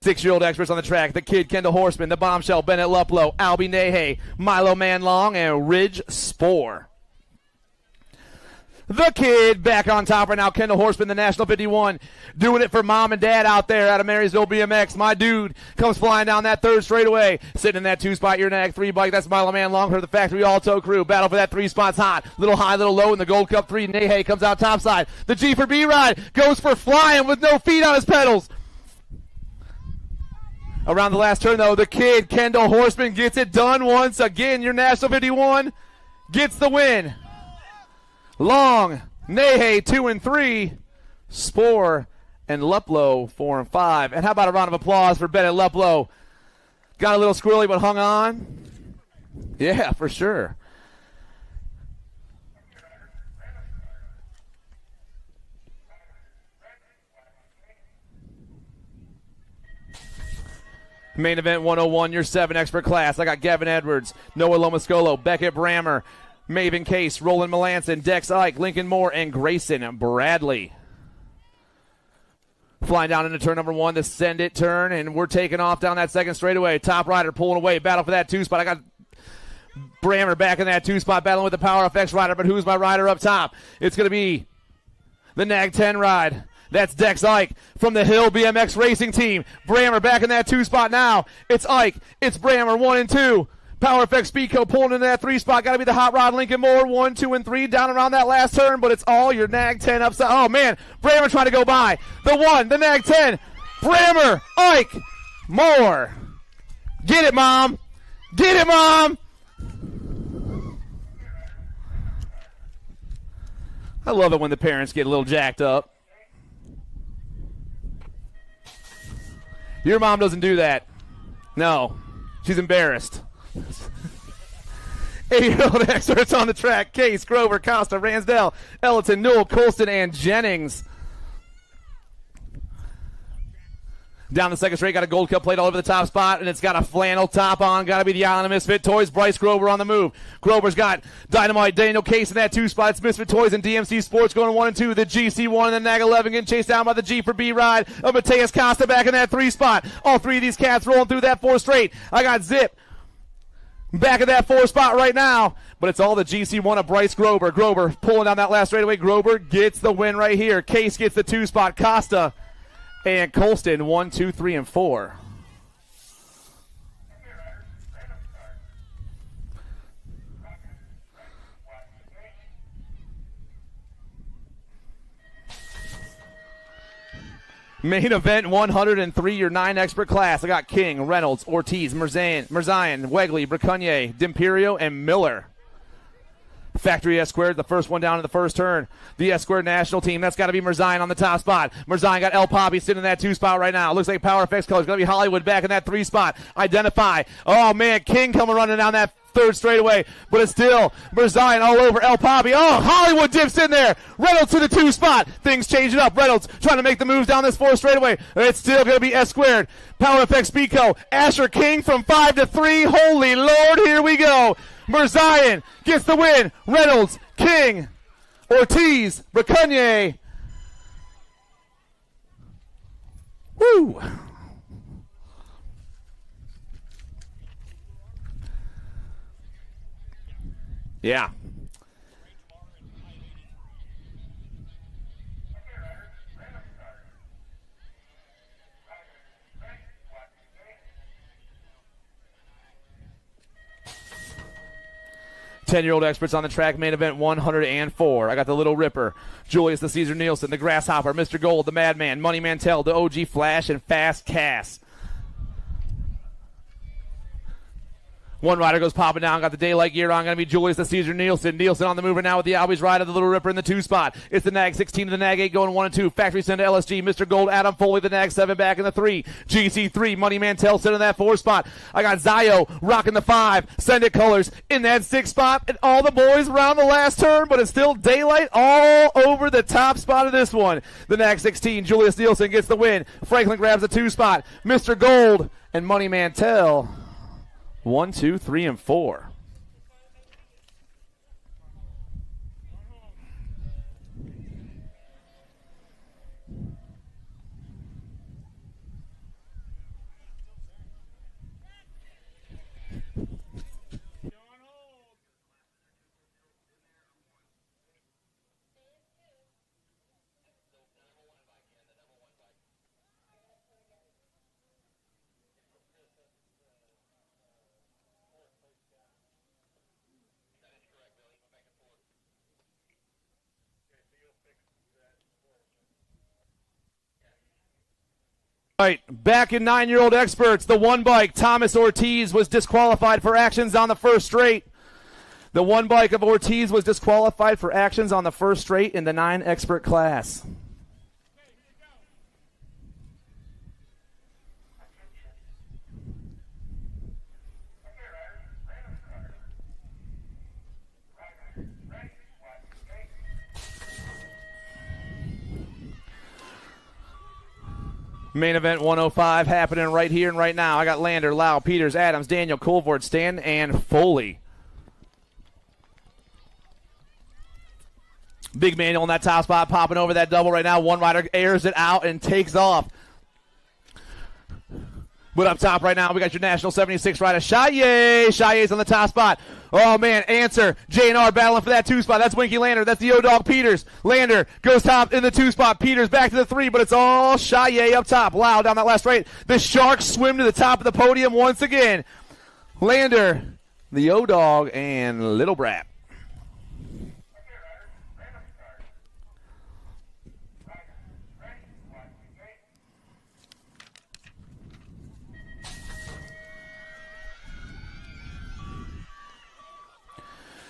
6-year-old experts on the track, the kid Kendall Horseman, the bombshell Bennett Luplow, Albie Nahe, Milo Manlong, and Ridge Spore. The kid back on top right now, Kendall Horseman, the National 51, doing it for mom and dad out there out of Marysville BMX. My dude comes flying down that third straightaway, sitting in that 2-spot, your nag 3 bike. That's Milo Man Long for the Factory Alto crew. Battle for that 3 spots hot. Little high, little low in the Gold Cup 3. Nahe comes out topside. The G for B ride goes for flying with no feet on his pedals. Around the last turn, though, the kid, Kendall Horseman, gets it done once again. Your National 51 gets the win. Long, Nahe 2 and 3, Spore and Luplow 4 and 5. And how about a round of applause for Bennett Luplow? Got a little squirrely but hung on. Yeah, for sure. Main event 101, your 7 expert class. I got Gavin Edwards, Noah Lomascolo, Beckett Brammer, Maven Case, Roland Melanson, Dex Ike, Lincoln Moore, and Grayson Bradley. Flying down into turn number 1, the send it turn, and we're taking off down that second straightaway. Top rider pulling away, battle for that 2 spot. I got Brammer back in that 2 spot, battling with the Power FX rider, but who's my rider up top? It's going to be the Nag 10 ride. That's Dex Ike from the Hill BMX Racing Team. Brammer back in that 2 spot now. It's Ike. It's Brammer 1 and 2. Power FX Speedco pulling into that 3 spot. Got to be the hot rod Lincoln Moore 1, 2, and 3 down around that last turn, but it's all your Nag 10 upside. Oh, man. Brammer trying to go by. The 1, the Nag 10. Brammer, Ike, Moore. Get it, Mom. Get it, Mom. I love it when the parents get a little jacked up. Your mom doesn't do that. No. She's embarrassed. 8-year-old experts on the track. Case, Grover, Costa, Ransdell, Ellington, Newell, Colston, and Jennings. Down the second straight, got a Gold Cup plate all over the top spot, and it's got a flannel top on. Got to be the Island of Misfit Toys. Bryce Grover on the move. Grover's got Dynamite Daniel Case in that 2 spot. It's Misfit Toys and DMC Sports going 1 and 2. The GC1 and the Nag 11 getting chased down by the G for B ride of Mateus Costa back in that 3 spot. All 3 of these cats rolling through that 4 straight. I got Zip back in that 4 spot right now, but it's all the GC1 of Bryce Grover. Grover pulling down that last straightaway. Grover gets the win right here. Case gets the 2 spot. Costa and Colston 1, 2, 3, and 4. Main event 103, your 9 expert class. I got King, Reynolds, Ortiz, Merzian, Wegley, Bracunier, D'Imperio, and Miller. Factory S squared, the first one down in the first turn. The S squared national team, that's got to be Merzian on the top spot. Merzian got El Poppy sitting in that 2 spot right now. Looks like Power FX colors. Going to be Hollywood back in that 3 spot. Identify. Oh, man, King coming running down that 3rd straightaway, but it's still Merzian all over El Poppy. Oh, Hollywood dips in there. Reynolds to the 2 spot. Things changing up. Reynolds trying to make the moves down this 4th straightaway. It's still going to be S squared. Power FX Speedco. Asher King from 5 to 3. Holy Lord, here we go. Merzian gets the win. Reynolds, King, Ortiz, Bracunier. Woo! Yeah. Ten-year-old experts on the track, main event 104. I got the Little Ripper, Julius the Caesar Nielsen, the Grasshopper, Mr. Gold, the Madman, Money Mantell, the OG Flash, and Fast Cass. One rider goes popping down, got the daylight gear on, going to be Julius the Caesar Nielsen. Nielsen on the mover now with the Albies ride of the Little Ripper in the 2 spot. It's the Nag 16 to the Nag 8 going 1 and 2. Factory send to LSG, Mr. Gold, Adam Foley, the Nag 7 back in the 3. GC3, Money Mantell sitting in that 4 spot. I got Zio rocking the 5. Send it colors in that 6 spot. And all the boys around the last turn, but it's still daylight all over the top spot of this one. The Nag 16, Julius Nielsen gets the win. Franklin grabs the 2 spot. Mr. Gold and Money Mantell 1, 2, 3, and 4. Right, back in 9-year-old experts, the one bike, Thomas Ortiz was disqualified for actions on the first straight. The one bike of Ortiz was disqualified for actions on the first straight in the 9 expert class. Main event 105 happening right here and right now. I got Lander, Lau, Peters, Adams, Daniel, Colvord, Stan, and Foley. Big Manuel in that top spot, popping over that double right now. One rider airs it out and takes off. But up top right now, we got your National 76 rider, Shaye. Shaye's on the top spot. Oh, man, Answer, J&R battling for that 2 spot. That's Winky Lander. That's the O-Dog Peters. Lander goes top in the 2 spot. Peters back to the 3, but it's all Shaye up top. Loud down that last straight. The Sharks swim to the top of the podium once again. Lander, the O-Dog, and Little Brat.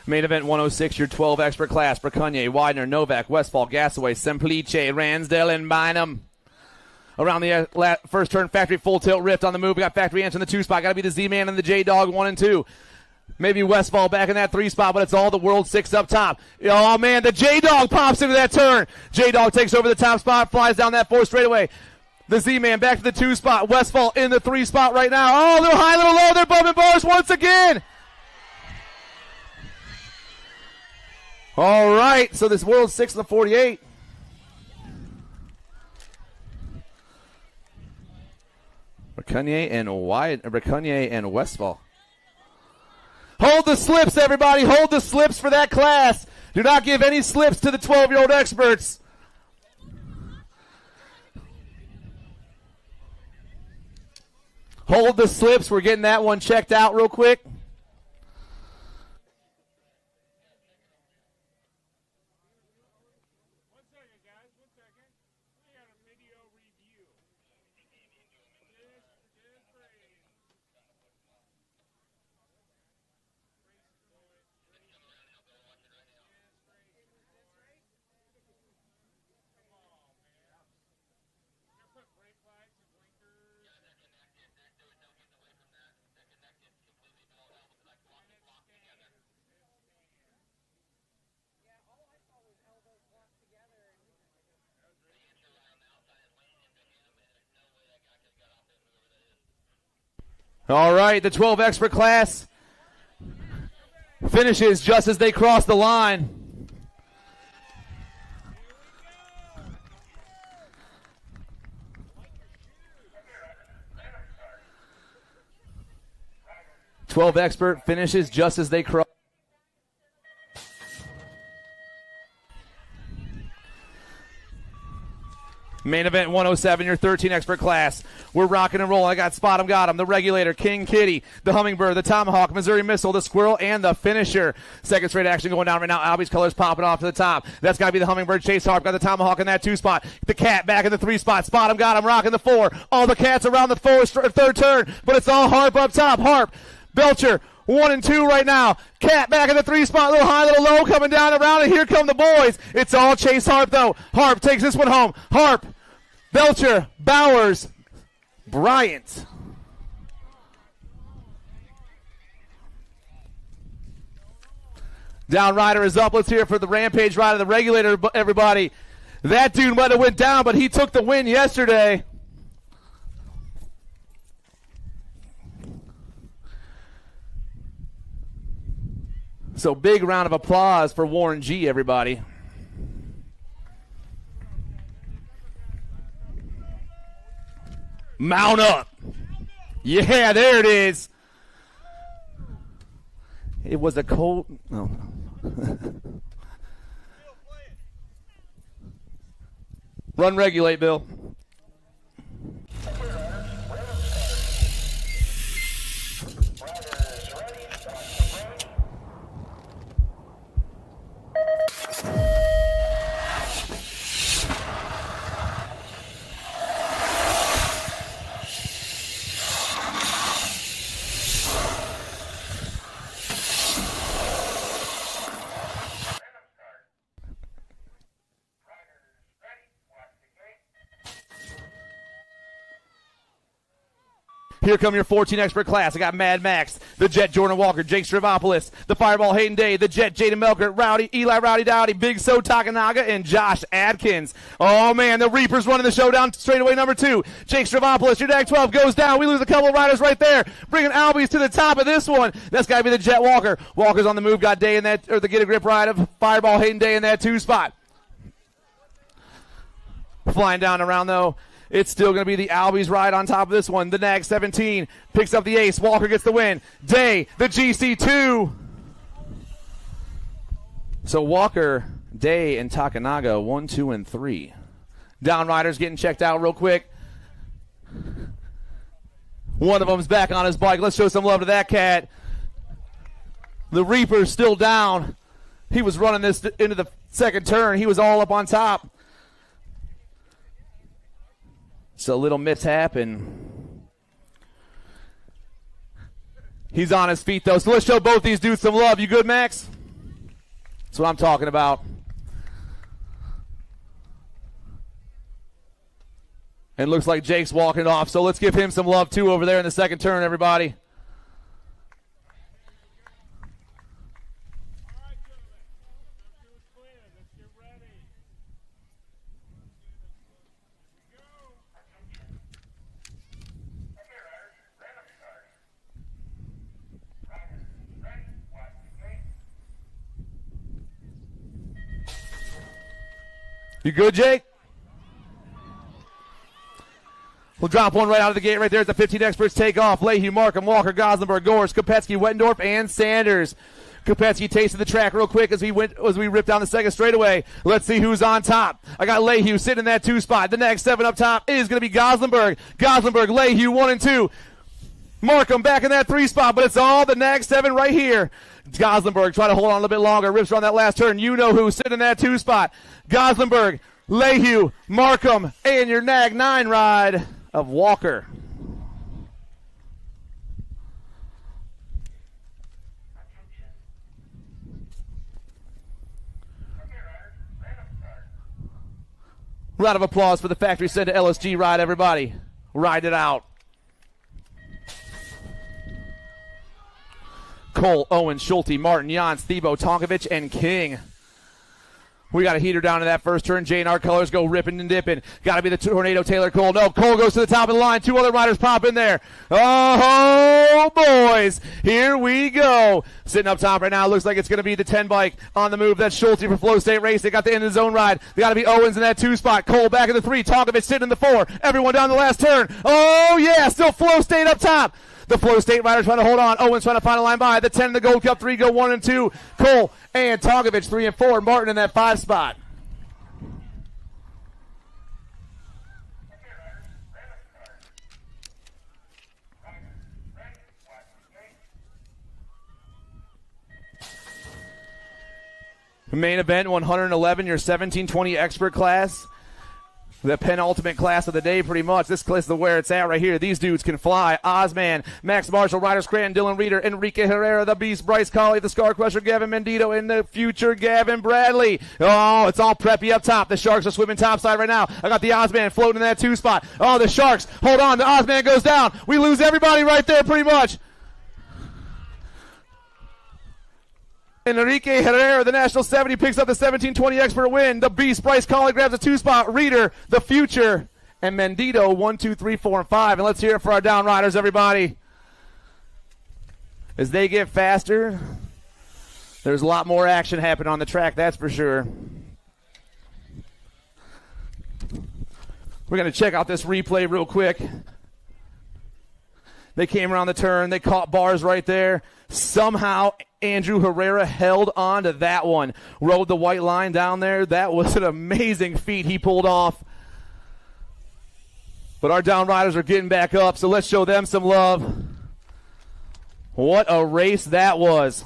Main event 106, your 12 expert class. Bracunye, Widener, Novak, Westfall, Gasaway, Semplice, Ransdell, and Bynum. Around the first turn, Factory full tilt rift on the move. We got Factory Answer in the 2 spot. Got to be the Z-Man and the J-Dog 1 and 2. Maybe Westfall back in that 3 spot, but it's all the World 6 up top. Oh, man, the J-Dog pops into that turn. J-Dog takes over the top spot, flies down that 4 straightaway. The Z-Man back to the 2 spot. Westfall in the 3 spot right now. Oh, little high, little low. They're bumping bars once again. All right, so this World 6 in the 48. Bracunye and Westfall. Hold the slips, everybody. Hold the slips for that class. Do not give any slips to the 12-year-old experts. Hold the slips. We're getting that one checked out real quick. All right, the 12 expert class finishes just as they cross the line. "12 expert finishes just as they cross." Main event 107, your 13 expert class. We're rocking and rolling. I got Spot 'em, got 'em, the Regulator, King Kitty, the Hummingbird, the Tomahawk, Missouri Missile, the Squirrel, and the Finisher. Second straight action going down right now. Albie's colors popping off to the top. That's got to be the Hummingbird. Chase Harp got the Tomahawk in that 2 spot. The Cat back in the 3 spot. Spot 'em, got 'em, rocking the 4. All the Cats around the 3rd turn, but it's all Harp up top. Harp, Belcher, 1 and 2 right now. Cat back in the 3 spot. Little high, little low, coming down around, and here come the boys. It's all Chase Harp, though. Harp takes this one home. Harp, Belcher, Bowers, Bryant. Down rider is up. Let's hear it for the Rampage rider, the Regulator, everybody. That dude might have went down, but he took the win yesterday. So big round of applause for Warren G, everybody. Mount up. Yeah, there it is. It was a cold. Oh. Run, regulate, Bill. Here come your 14 expert class. I got Mad Max, the Jet Jordan Walker, Jake Stravopoulos, the Fireball Hayden Day, the Jet Jaden Melkert, Rowdy, Eli Rowdy Dowdy, Big So Takanaga, and Josh Adkins. Oh, man, the Reapers running the show down straightaway number 2. Jake Stravopoulos, your DAG 12 goes down. We lose a couple of riders right there, bringing Albies to the top of this one. That's got to be the Jet Walker. Walker's on the move, got Day in that, or the Get a Grip ride of Fireball Hayden Day in that 2 spot. Flying down around, though. It's still going to be the Albies ride on top of this one. The Nag 17 picks up the ace. Walker gets the win. Day, the GC2. So Walker, Day, and Takanaga, 1, 2, and 3. Down riders getting checked out real quick. One of them's back on his bike. Let's show some love to that cat. The Reaper's still down. He was running this into the second turn. He was all up on top. It's a little mishap, and he's on his feet, though. So let's show both these dudes some love. You good, Max? That's what I'm talking about. And looks like Jake's walking off, so let's give him some love, too, over there in the second turn, everybody. You good, Jake? We'll drop one right out of the gate right there as the 15 experts take off. Leahy, Markham, Walker, Goslenberg, Gorse, Kopetsky, Wettendorf, and Sanders. Kopetsky tasted the track real quick as we ripped down the second straightaway. Let's see who's on top. I got Leahy sitting in that 2 spot. The next 7 up top is going to be Goslenberg. Goslenberg, Leahy, 1 and 2. Markham back in that 3 spot, but it's all the Nag 7 right here. Goslenberg trying to hold on a little bit longer. Rips on that last turn. You know who sitting in that 2 spot. Goslenberg, Leahy, Markham, and your Nag 9 ride of Walker. Round of applause for the Factory Center LSG ride, everybody. Ride it out. Cole, Owen, Schulte, Martin, Jans, Thebo, Tonkovic, and King. We got a heater down to that first turn. J&R colors go ripping and dipping. Got to be the Tornado Taylor Cole. No, Cole goes to the top of the line. 2 other riders pop in there. Oh, boys. Here we go. Sitting up top right now. Looks like it's going to be the 10 bike on the move. That's Schulte for Flow State Race. They got the end of the zone ride. They got to be Owens in that 2 spot. Cole back in the 3. Tonkovic sitting in the 4. Everyone down the last turn. Oh, yeah. Still Flow State up top. The Flow State riders trying to hold on. Owens trying to find a line by. The 10 in the Gold Cup 3 go 1 and 2. Cole and Tonkovic 3 and 4. Martin in that 5 spot. Main event 111, your 1720 expert class. The penultimate class of the day, pretty much. This is where it's at right here. These dudes can fly. Ozman, Max Marshall, Ryder Scranton, Dylan Reeder, Enrique Herrera, the Beast, Bryce Colley, the Scar Crusher, Gavin Mendito, and the future Gavin Bradley. Oh, it's all preppy up top. The Sharks are swimming topside right now. I got the Ozman floating in that 2 spot. Oh, the Sharks. Hold on. The Ozman goes down. We lose everybody right there, pretty much. Enrique Herrera, the National 70, picks up the 1720 expert win. The Beast, Bryce Colley, grabs a 2 spot. Reeder, the future, and Mendito, 1, 2, 3, 4, and 5. And let's hear it for our down riders, everybody. As they get faster, there's a lot more action happening on the track, that's for sure. We're going to check out this replay real quick. They came around the turn. They caught bars right there. Somehow, Andrew Herrera held on to that one. Rode the white line down there. That was an amazing feat he pulled off. But our down riders are getting back up, so let's show them some love. What a race that was.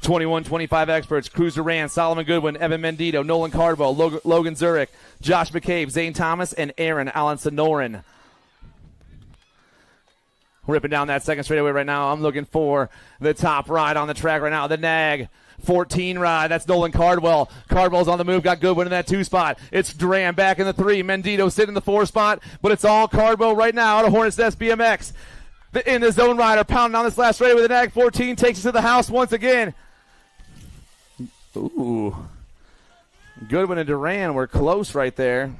21-25 experts, Cruz Duran, Solomon Goodwin, Evan Mendito, Nolan Cardwell, Logan Zurich, Josh McCabe, Zane Thomas, and Aaron Allen-Sonoran. Ripping down that second straightaway right now. I'm looking for the top ride on the track right now. The Nag 14 ride. That's Nolan Cardwell. Cardwell's on the move. Got Goodwin in that 2 spot. It's Duran back in the 3. Mendito sitting in the 4 spot. But it's all Cardwell right now out of Hornets Nest BMX. In the zone rider pounding on this last straightaway. The Nag 14 takes it to the house once again. Ooh. Goodwin and Duran were close right there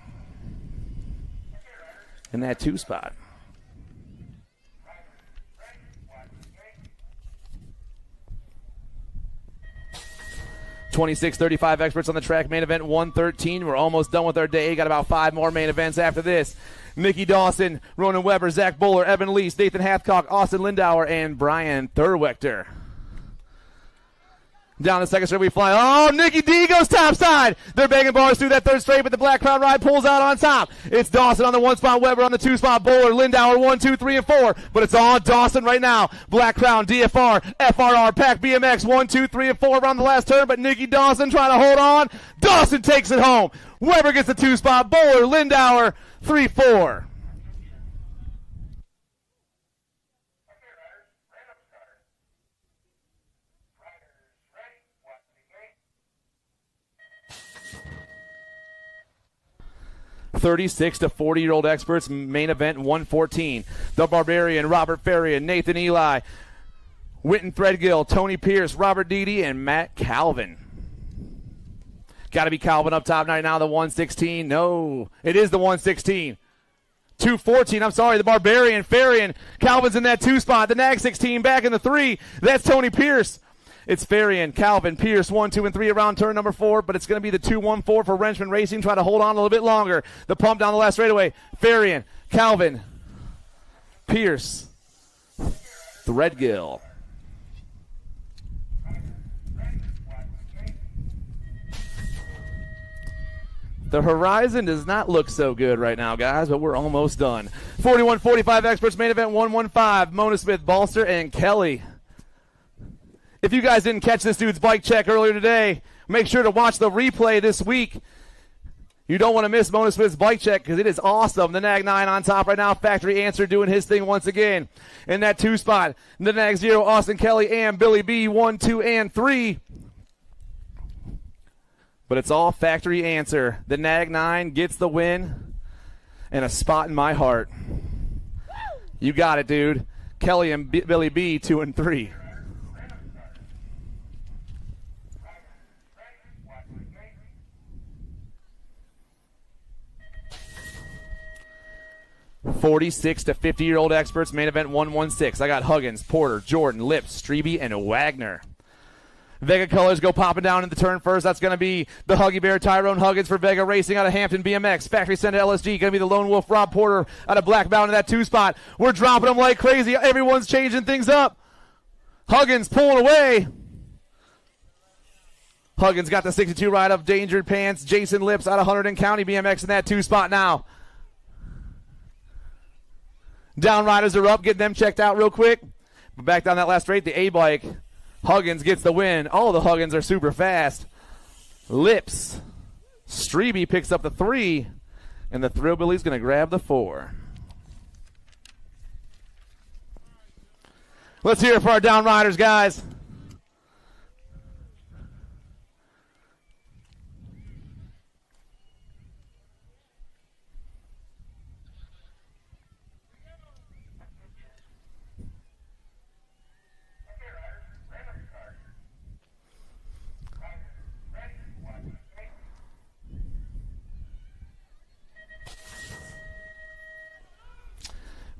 in that 2 spot. (26-35) experts on the track. Main event 113. We're almost done with our day. Got about 5 more main events after this. Mickey Dawson, Ronan Weber, Zach Bowler, Evan Lease, Nathan Hathcock, Austin Lindauer, and Brian Thurwechter. Down the second straight we fly. Oh, Nikki D goes topside. They're banging bars through that 3rd straight, but the Black Crowd ride pulls out on top. It's Dawson on the 1 spot, Weber on the 2 spot, Bowler, Lindauer 1, 2, 3, and 4. But it's all Dawson right now. Black Crown, DFR, FRR, Pack BMX 1, 2, 3, and 4 around the last turn, but Nikki Dawson trying to hold on. Dawson takes it home. Weber gets the 2 spot, Bowler, Lindauer 3, 4. (36 to 40-year-old experts, main event 114. The Barbarian, Robert Ferrian, Nathan Eli, Witten Threadgill, Tony Pierce, Robert Deedy, and Matt Calvin. Got to be Calvin up top right now, the 116. No, it is the 116. 214, I'm sorry, the Barbarian, Ferrian. Calvin's in that 2 spot. The Nag 16 back in the 3. That's Tony Pierce. It's Ferrian, Calvin, Pierce, 1, 2, and 3 around turn number 4, but it's going to be the 2-1-4 for Wrenchman Racing, trying to hold on a little bit longer. The pump down the last straightaway. Ferrian, Calvin, Pierce, Threadgill. The horizon does not look so good right now, guys, but we're almost done. 41-45 experts, main event 115. Mona Smith, Balster, and Kelly. If you guys didn't catch this dude's bike check earlier today, make sure to watch the replay this week. You don't want to miss Mona Smith's bike check because it is awesome. The Nag 9 on top right now. Factory Answer doing his thing once again. In that 2 spot, the Nag 0, Austin Kelly, and Billy B, 1, 2, and 3. But it's all Factory Answer. The Nag 9 gets the win and a spot in my heart. You got it, dude. Kelly and Billy B, 2 and 3. (46 to 50-year-old experts, main event 116. I got Huggins, Porter, Jordan, Lips, Strebe, and Wagner. Vega colors go popping down in the turn first. That's going to be the Huggy Bear, Tyrone Huggins for Vega Racing out of Hampton BMX. Factory Center LSG going to be the Lone Wolf, Rob Porter out of Black Mountain in that 2 spot. We're dropping them like crazy. Everyone's changing things up. Huggins pulling away. Huggins got the 62 ride of Dangered Pants. Jason Lips out of Hunterdon County BMX in that 2 spot now. Down riders are up, getting them checked out real quick. But back down that last straight, the A-bike. Huggins gets the win. All the Huggins are super fast. Lips. Strebe picks up the 3, and the Thrillbilly's going to grab the 4. Let's hear it for our down riders, guys.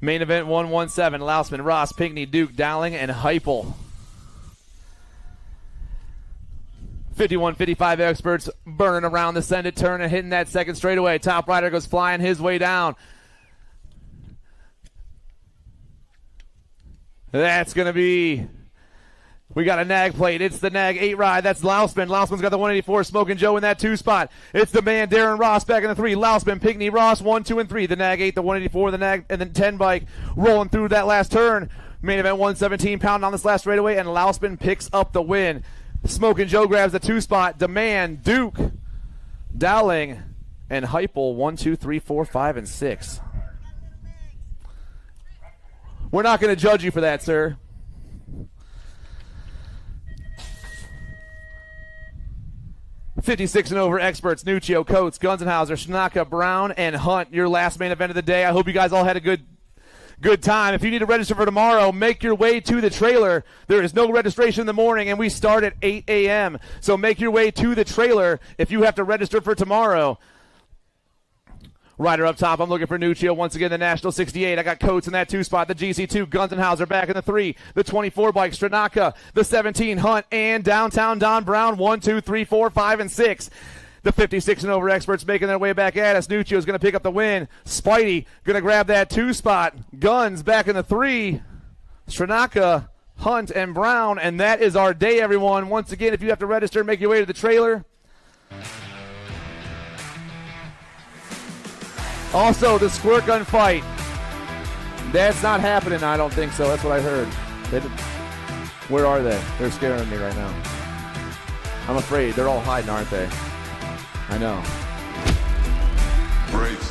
Main event 117, Lousman, Ross, Pinckney, Duke, Dowling, and Heupel. 51-55 experts burning around the send it turn and hitting that second straightaway. Top rider goes flying his way down. That's going to be... We got a Nag plate. It's the Nag 8 ride. That's Lousman. Lousman's got the 184. Smoking Joe in that 2 spot. It's the man, Darren Ross, back in the 3. Lousman, Pinckney, Ross, 1, 2, and 3. The Nag 8, the 184, the Nag, and then 10 bike rolling through that last turn. Main event 117, pounding on this last straightaway, and Lousman picks up the win. Smoking Joe grabs the 2 spot. Demand, Duke, Dowling, and Heupel 1, 2, 3, 4, 5, and 6. We're not going to judge you for that, sir. '56 and over experts: Nuccio, Coates, Gunzenhauser, Schnaka, Brown, and Hunt. Your last main event of the day. I hope you guys all had a good time. If you need to register for tomorrow, make your way to the trailer. There is no registration in the morning, and we start at 8 a.m. So make your way to the trailer if you have to register for tomorrow. Rider up top, I'm looking for Nuccio. Once again, the National 68. I got Coates in that 2 spot. The GC2, Gunzenhauser back in the 3. The 24 bike, Stranaka. The 17, Hunt. And downtown Don Brown, 1, 2, 3, 4, 5, and 6. The 56 and over experts making their way back at us. Nuccio's going to pick up the win. Spidey going to grab that 2 spot. Guns back in the 3. Stranaka, Hunt, and Brown. And that is our day, everyone. Once again, if you have to register, make your way to the trailer. Also, the squirt gun fight. That's not happening, I don't think so. That's what I heard. Where are they? They're scaring me right now. I'm afraid. They're all hiding, aren't they? I know. Brakes.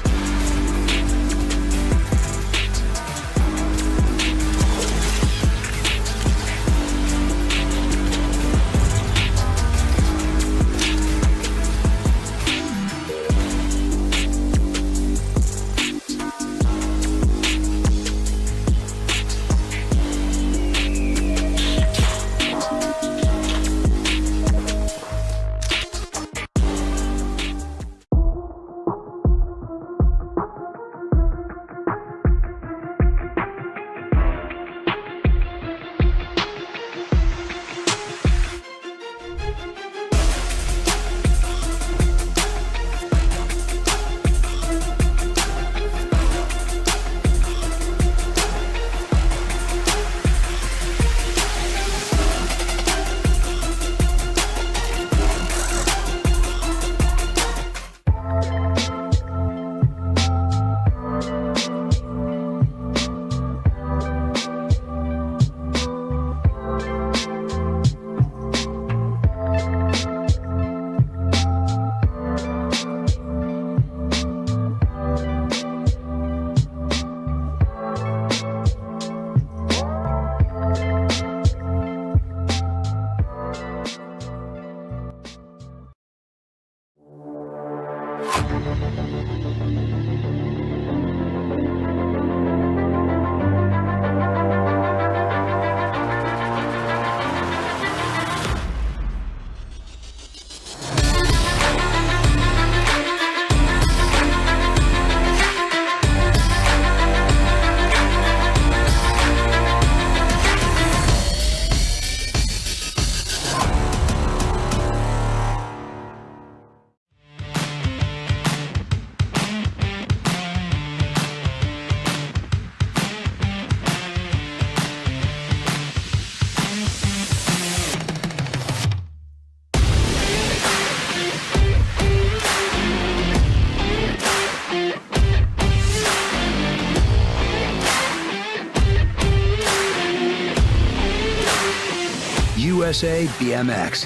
USA BMX,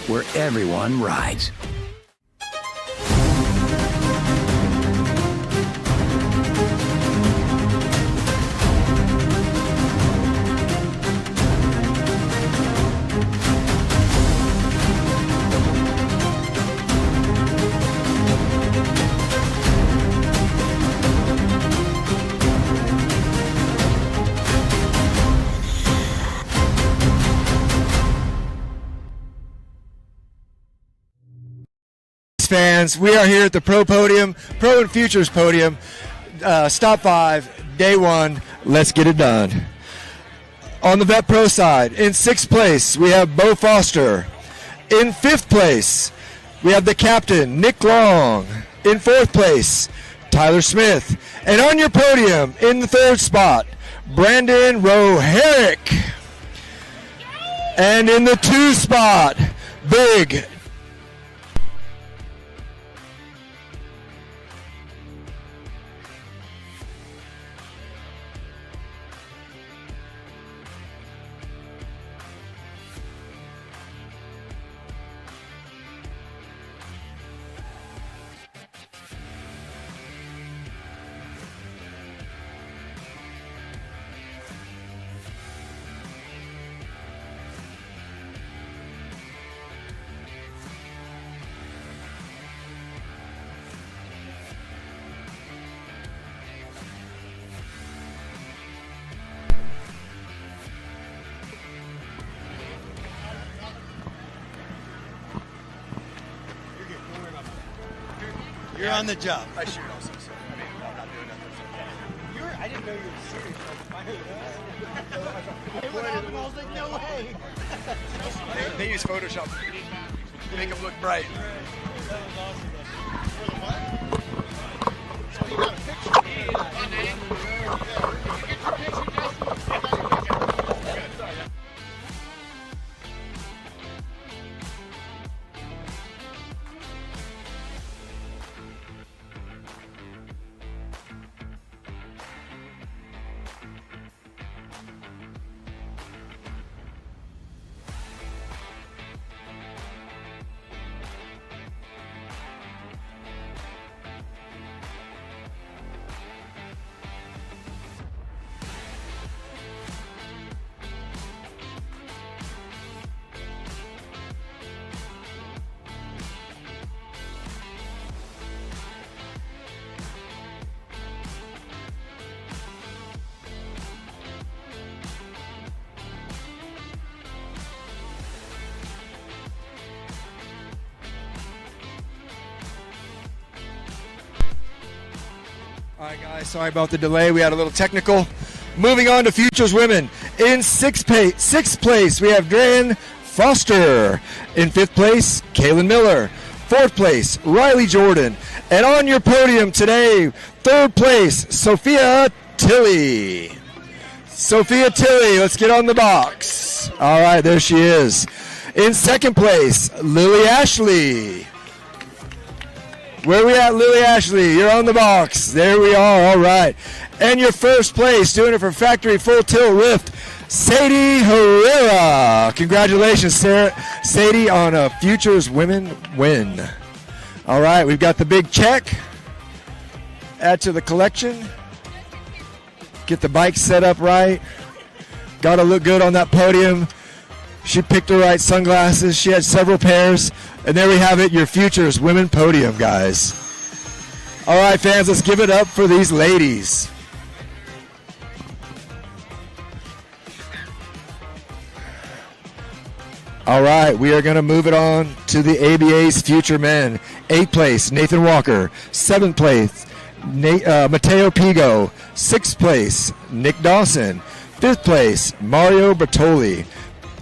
where everyone rides. Fans, we are here at the Pro Podium, Pro and Futures Podium, Stop 5, Day 1. Let's get it done. On the Vet Pro side, in 6th place, we have Bo Foster. In 5th place, we have the captain, Nick Long. In 4th place, Tyler Smith. And on your podium, in the 3rd spot, Brandon Roherick. And in the 2 spot, Big You're on the job. I shoot also, so I mean, I'm not doing nothing. I didn't know you were serious. I was like, no way. They use Photoshop to make them look bright. All right, guys, sorry about the delay. We had a little technical. Moving on to Futures Women. In sixth place, we have Dran Foster. In fifth place, Kaylin Miller. Fourth place, Riley Jordan. And on your podium today, third place, Sophia Tilley. Sophia Tilley, let's get on the box. All right, there she is. In second place, Lily Ashley. Where we at, Lily Ashley? You're on the box. There we are. All right. And your first place, doing it for Factory Full Tilt Rift, Sadie Herrera. Congratulations, Sadie, on a Futures Women win. All right, we've got the big check. Add to the collection. Get the bike set up right. Got to look good on that podium. She picked the right sunglasses. She had several pairs. And there we have it, your Futures Women podium, guys. All right, fans, let's give it up for these ladies. All right, we are going to move it on to the ABA's Future Men. 8th place, Nathan Walker. 7th place, Mateo Pigo. 6th place, Nick Dawson. 5th place, Mario Bertoli.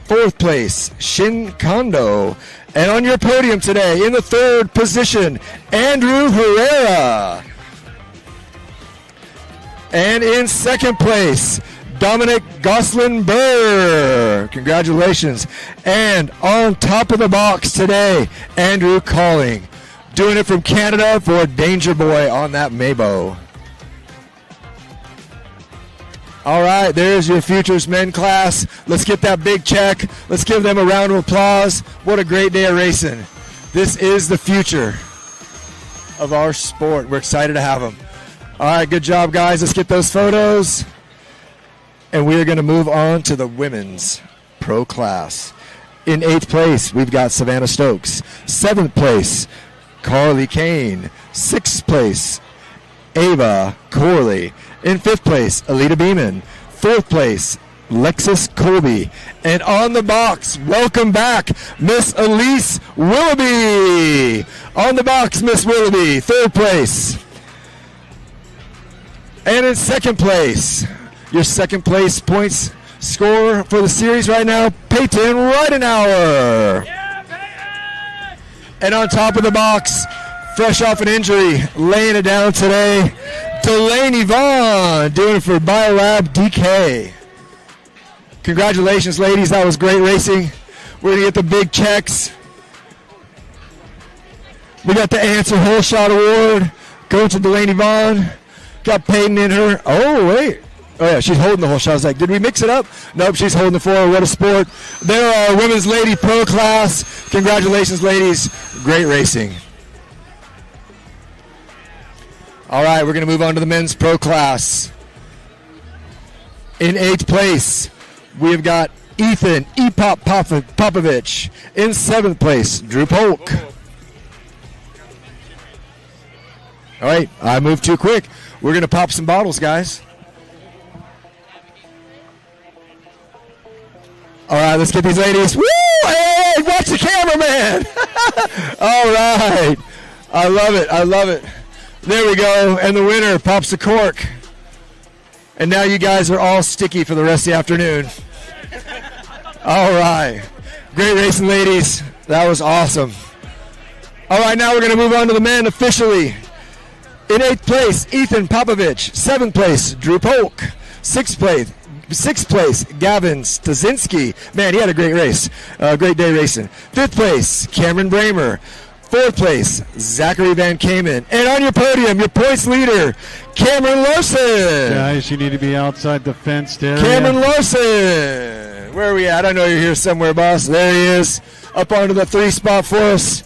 4th place, Shin Kondo. And on your podium today, in the 3rd position, Andrew Herrera. And in 2nd place, Dominic Goslin-Burr. Congratulations. And on top of the box today, Andrew Calling. Doing it from Canada for Danger Boy on that Mabo. All right, there's your Futures Men class. Let's get that big check. Let's give them a round of applause. What a great day of racing. This is the future of our sport. We're excited to have them. All right, good job, guys. Let's get those photos. And we are going to move on to the women's pro class. In 8th place, we've got Savannah Stokes. 7th place, Carly Kane. 6th place, Ava Corley. In 5th place, Alita Beeman. 4th place, Lexus Colby. And on the box, welcome back, Miss Elise Willoughby. On the box, Miss Willoughby, 3rd place. And in 2nd place, your 2nd place points scorer for the series right now, Peyton Ridenauer. And on top of the box, fresh off an injury, laying it down today, Delaney Vaughn, doing it for Biolab DK. Congratulations, ladies. That was great racing. We're going to get the big checks. We got the Answer Whole Shot Award going to Delaney Vaughn. Got Peyton in her. Oh, wait. Oh, yeah, she's holding the whole shot. I was like, did we mix it up? Nope, she's holding the floor. What a sport. There are Women's Lady Pro Class. Congratulations, ladies. Great racing. All right, we're going to move on to the Men's Pro Class. In 8th place, we've got Ethan Epop Popovich. In 7th place, Drew Polk. All right, I moved too quick. We're going to pop some bottles, guys. All right, let's get these ladies. Woo! Hey, watch the cameraman. All right. I love it. I love it. There we go. And the winner pops the cork. And now you guys are all sticky for the rest of the afternoon. All right. Great racing, ladies. That was awesome. All right, now we're going to move on to the men officially. In 8th place, Ethan Popovich. 7th place, Drew Polk. 6th place, Gavin Stasinski. Man, he had a great race. Great day racing. 5th place, Cameron Bramer. 4th place, Zachary Van Kamen. And on your podium, your points leader, Cameron Larson. Guys, you need to be outside the fenced area. Cameron Larson. Where are we at? I know you're here somewhere, boss. There he is. Up onto the 3 spot for us.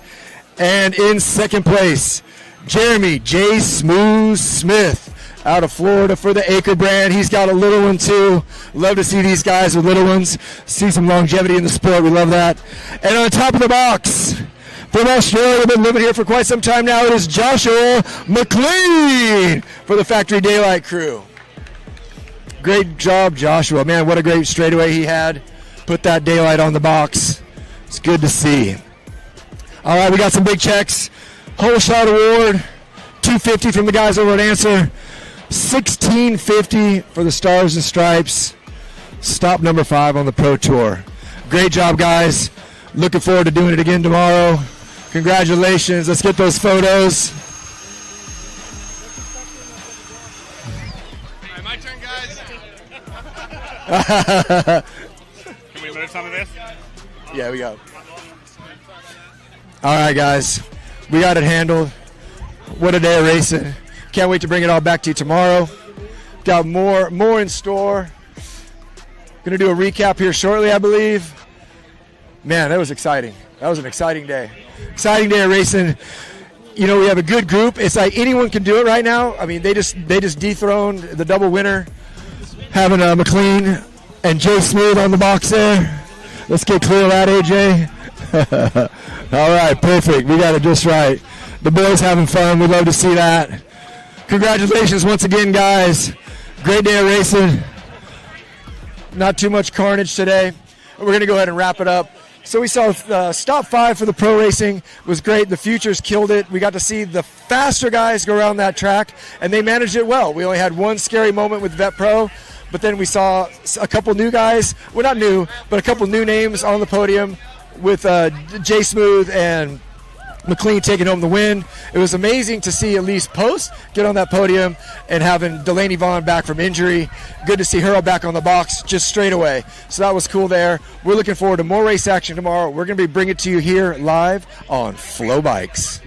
And in 2nd place, Jeremy J. Smooth Smith out of Florida for the Acre brand. He's got a little one too. Love to see these guys with little ones. See some longevity in the sport. We love that. And on top of the box, from Australia, been living here for quite some time now, it is Joshua McLean for the Factory Daylight crew. Great job, Joshua. Man, what a great straightaway he had. Put that daylight on the box. It's good to see. All right, we got some big checks. Whole shot award, $250 from the guys over at Answer, $1650 for the Stars and Stripes. Stop number 5 on the Pro Tour. Great job, guys. Looking forward to doing it again tomorrow. Congratulations. Let's get those photos. All right, my turn, guys. Can we move some of this? Yeah, we go. All right, guys. We got it handled. What a day of racing. Can't wait to bring it all back to you tomorrow. Got more in store. Going to do a recap here shortly, I believe. Man, that was exciting. That was an exciting day. Exciting day of racing. You know, we have a good group. It's like anyone can do it right now. I mean, they just dethroned the double winner, having McLean and Jay Smooth on the box there. Let's get clear of that, AJ. All right, perfect. We got it just right. The boys having fun. We'd love to see that. Congratulations once again, guys. Great day of racing. Not too much carnage today. We're going to go ahead and wrap it up. So we saw stop 5 for the pro racing. It was great. The Futures killed it. We got to see the faster guys go around that track, and they managed it well. We only had one scary moment with Vet Pro, but then we saw a couple new guys. Well, not new, but a couple new names on the podium with Jay Smooth and McLean taking home the win. It was amazing to see Elise Post get on that podium and having Delaney Vaughn back from injury. Good to see her back on the box just straight away. So that was cool there. We're looking forward to more race action tomorrow. We're going to be bringing it to you here live on Flow Bikes.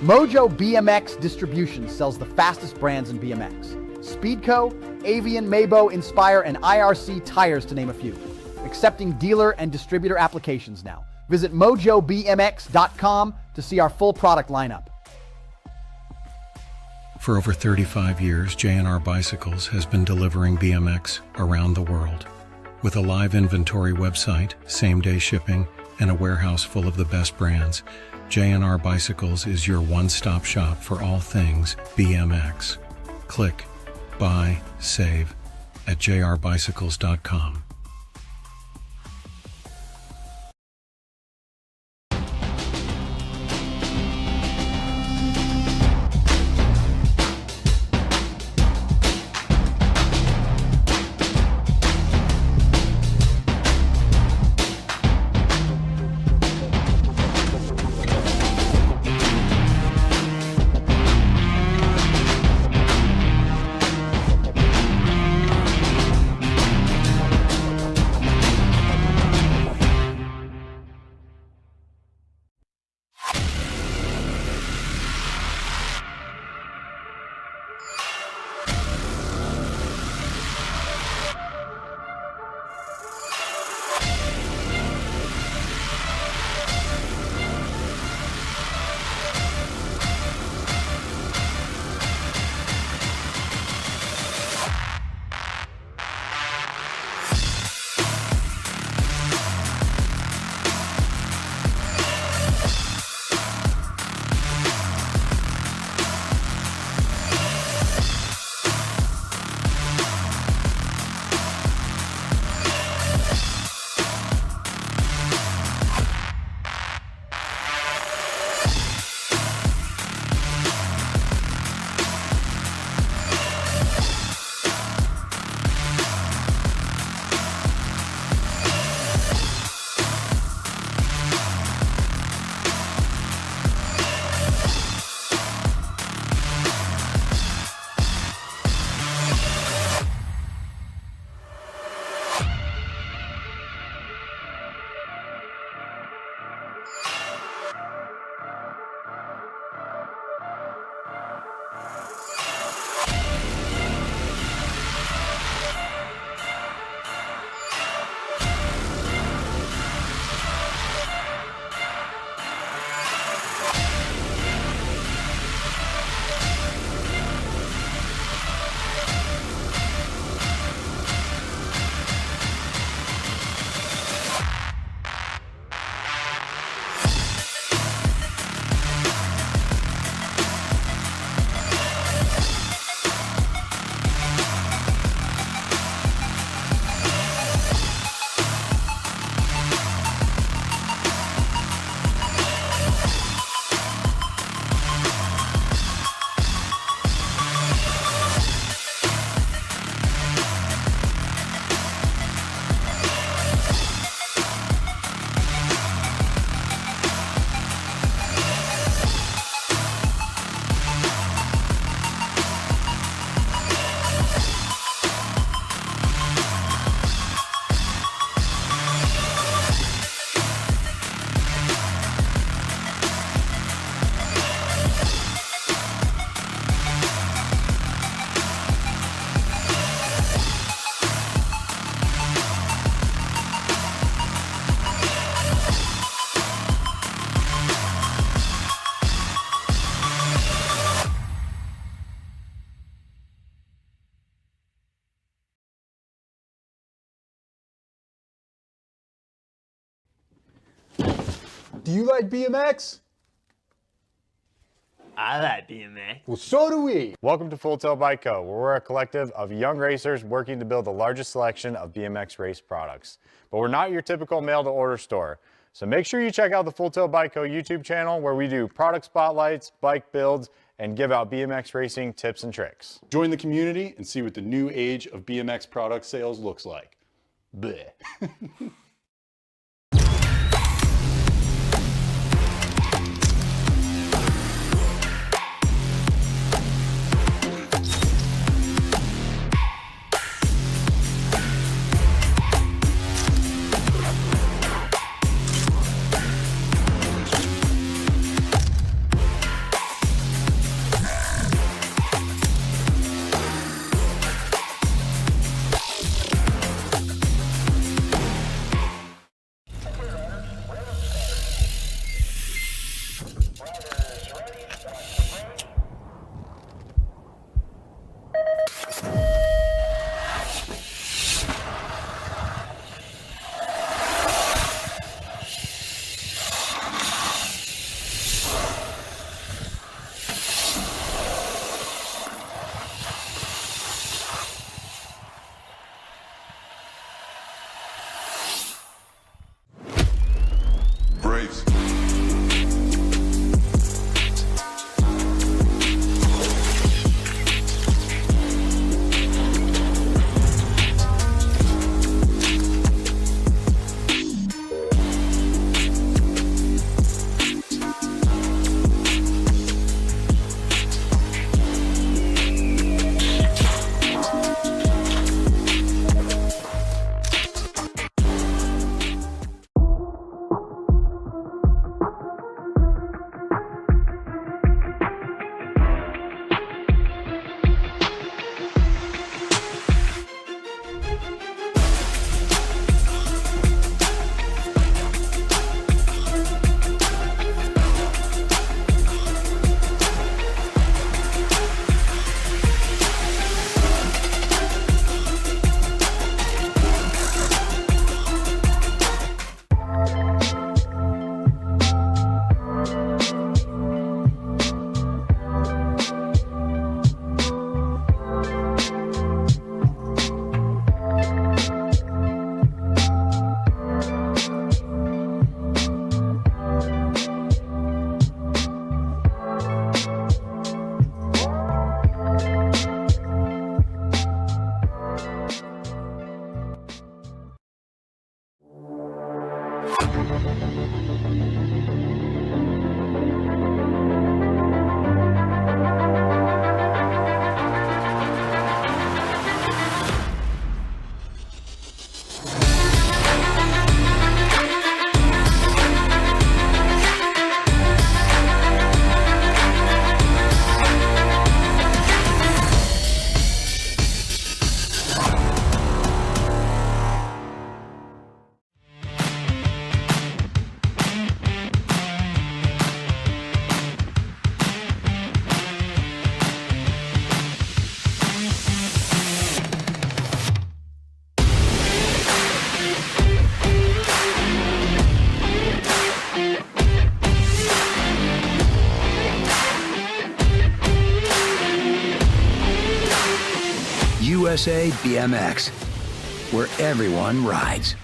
Mojo BMX Distribution sells the fastest brands in BMX. Speedco, Avian, Maybo, Inspire, and IRC tires, to name a few. Accepting dealer and distributor applications now. Visit mojobmx.com to see our full product lineup. For over 35 years, J&R Bicycles has been delivering BMX around the world. With a live inventory website, same-day shipping, and a warehouse full of the best brands, J&R Bicycles is your one-stop shop for all things BMX. Click, buy, save at jrbicycles.com. Do you like BMX? I like BMX. Well, so do we. Welcome to Full Tilt Bike Co., where we're a collective of young racers working to build the largest selection of BMX race products. But we're not your typical mail-to-order store. So make sure you check out the Full Tilt Bike Co. YouTube channel, where we do product spotlights, bike builds, and give out BMX racing tips and tricks. Join the community and see what the new age of BMX product sales looks like. Bleh. Brace. USA BMX, where everyone rides.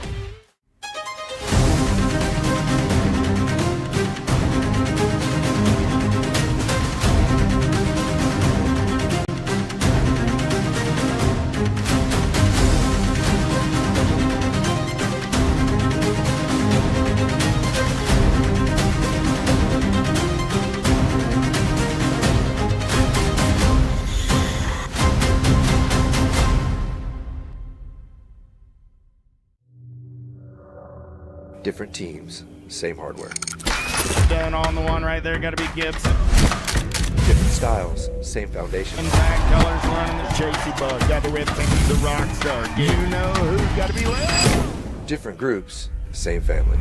Different teams, same hardware. Down on the one right there, got to be Gibson. Different styles, same foundation. And black colors running the Chasey Bug. Got the red thing, the rock star. You know who's got to be left. Different groups, same family.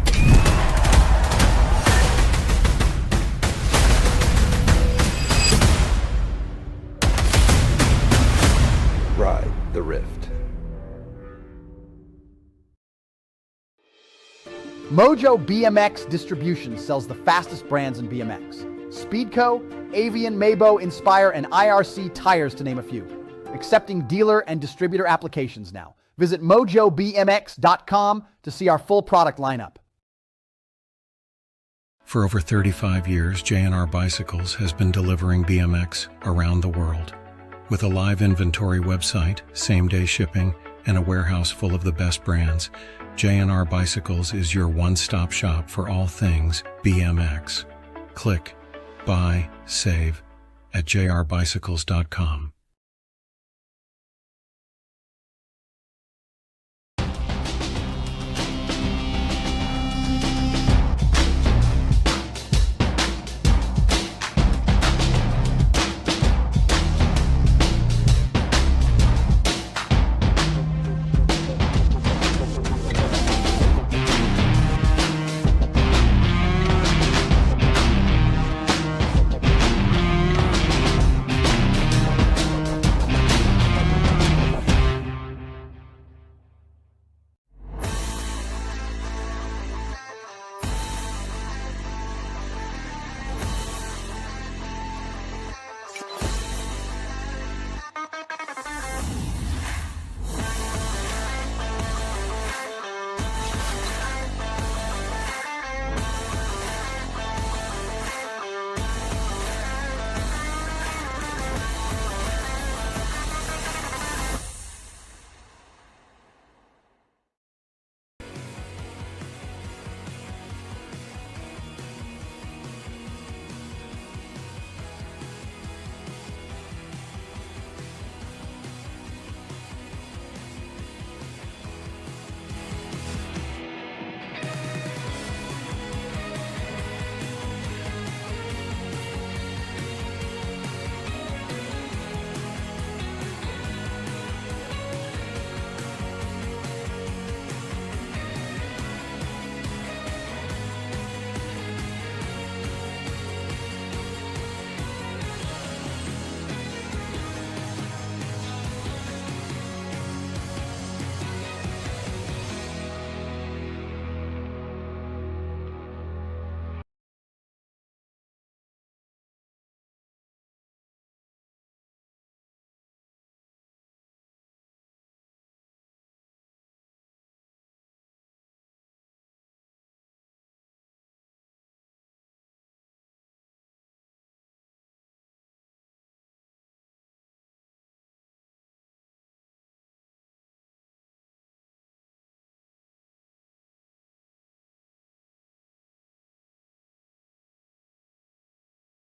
Ride the Rift. Mojo BMX Distribution sells the fastest brands in BMX. Speedco, Avian, Maybo, Inspire, and IRC tires, to name a few. Accepting dealer and distributor applications now. Visit mojobmx.com to see our full product lineup. For over 35 years, J&R Bicycles has been delivering BMX around the world. With a live inventory website, same-day shipping, and a warehouse full of the best brands, J&R Bicycles is your one-stop shop for all things BMX. Click, buy, save at jrbicycles.com.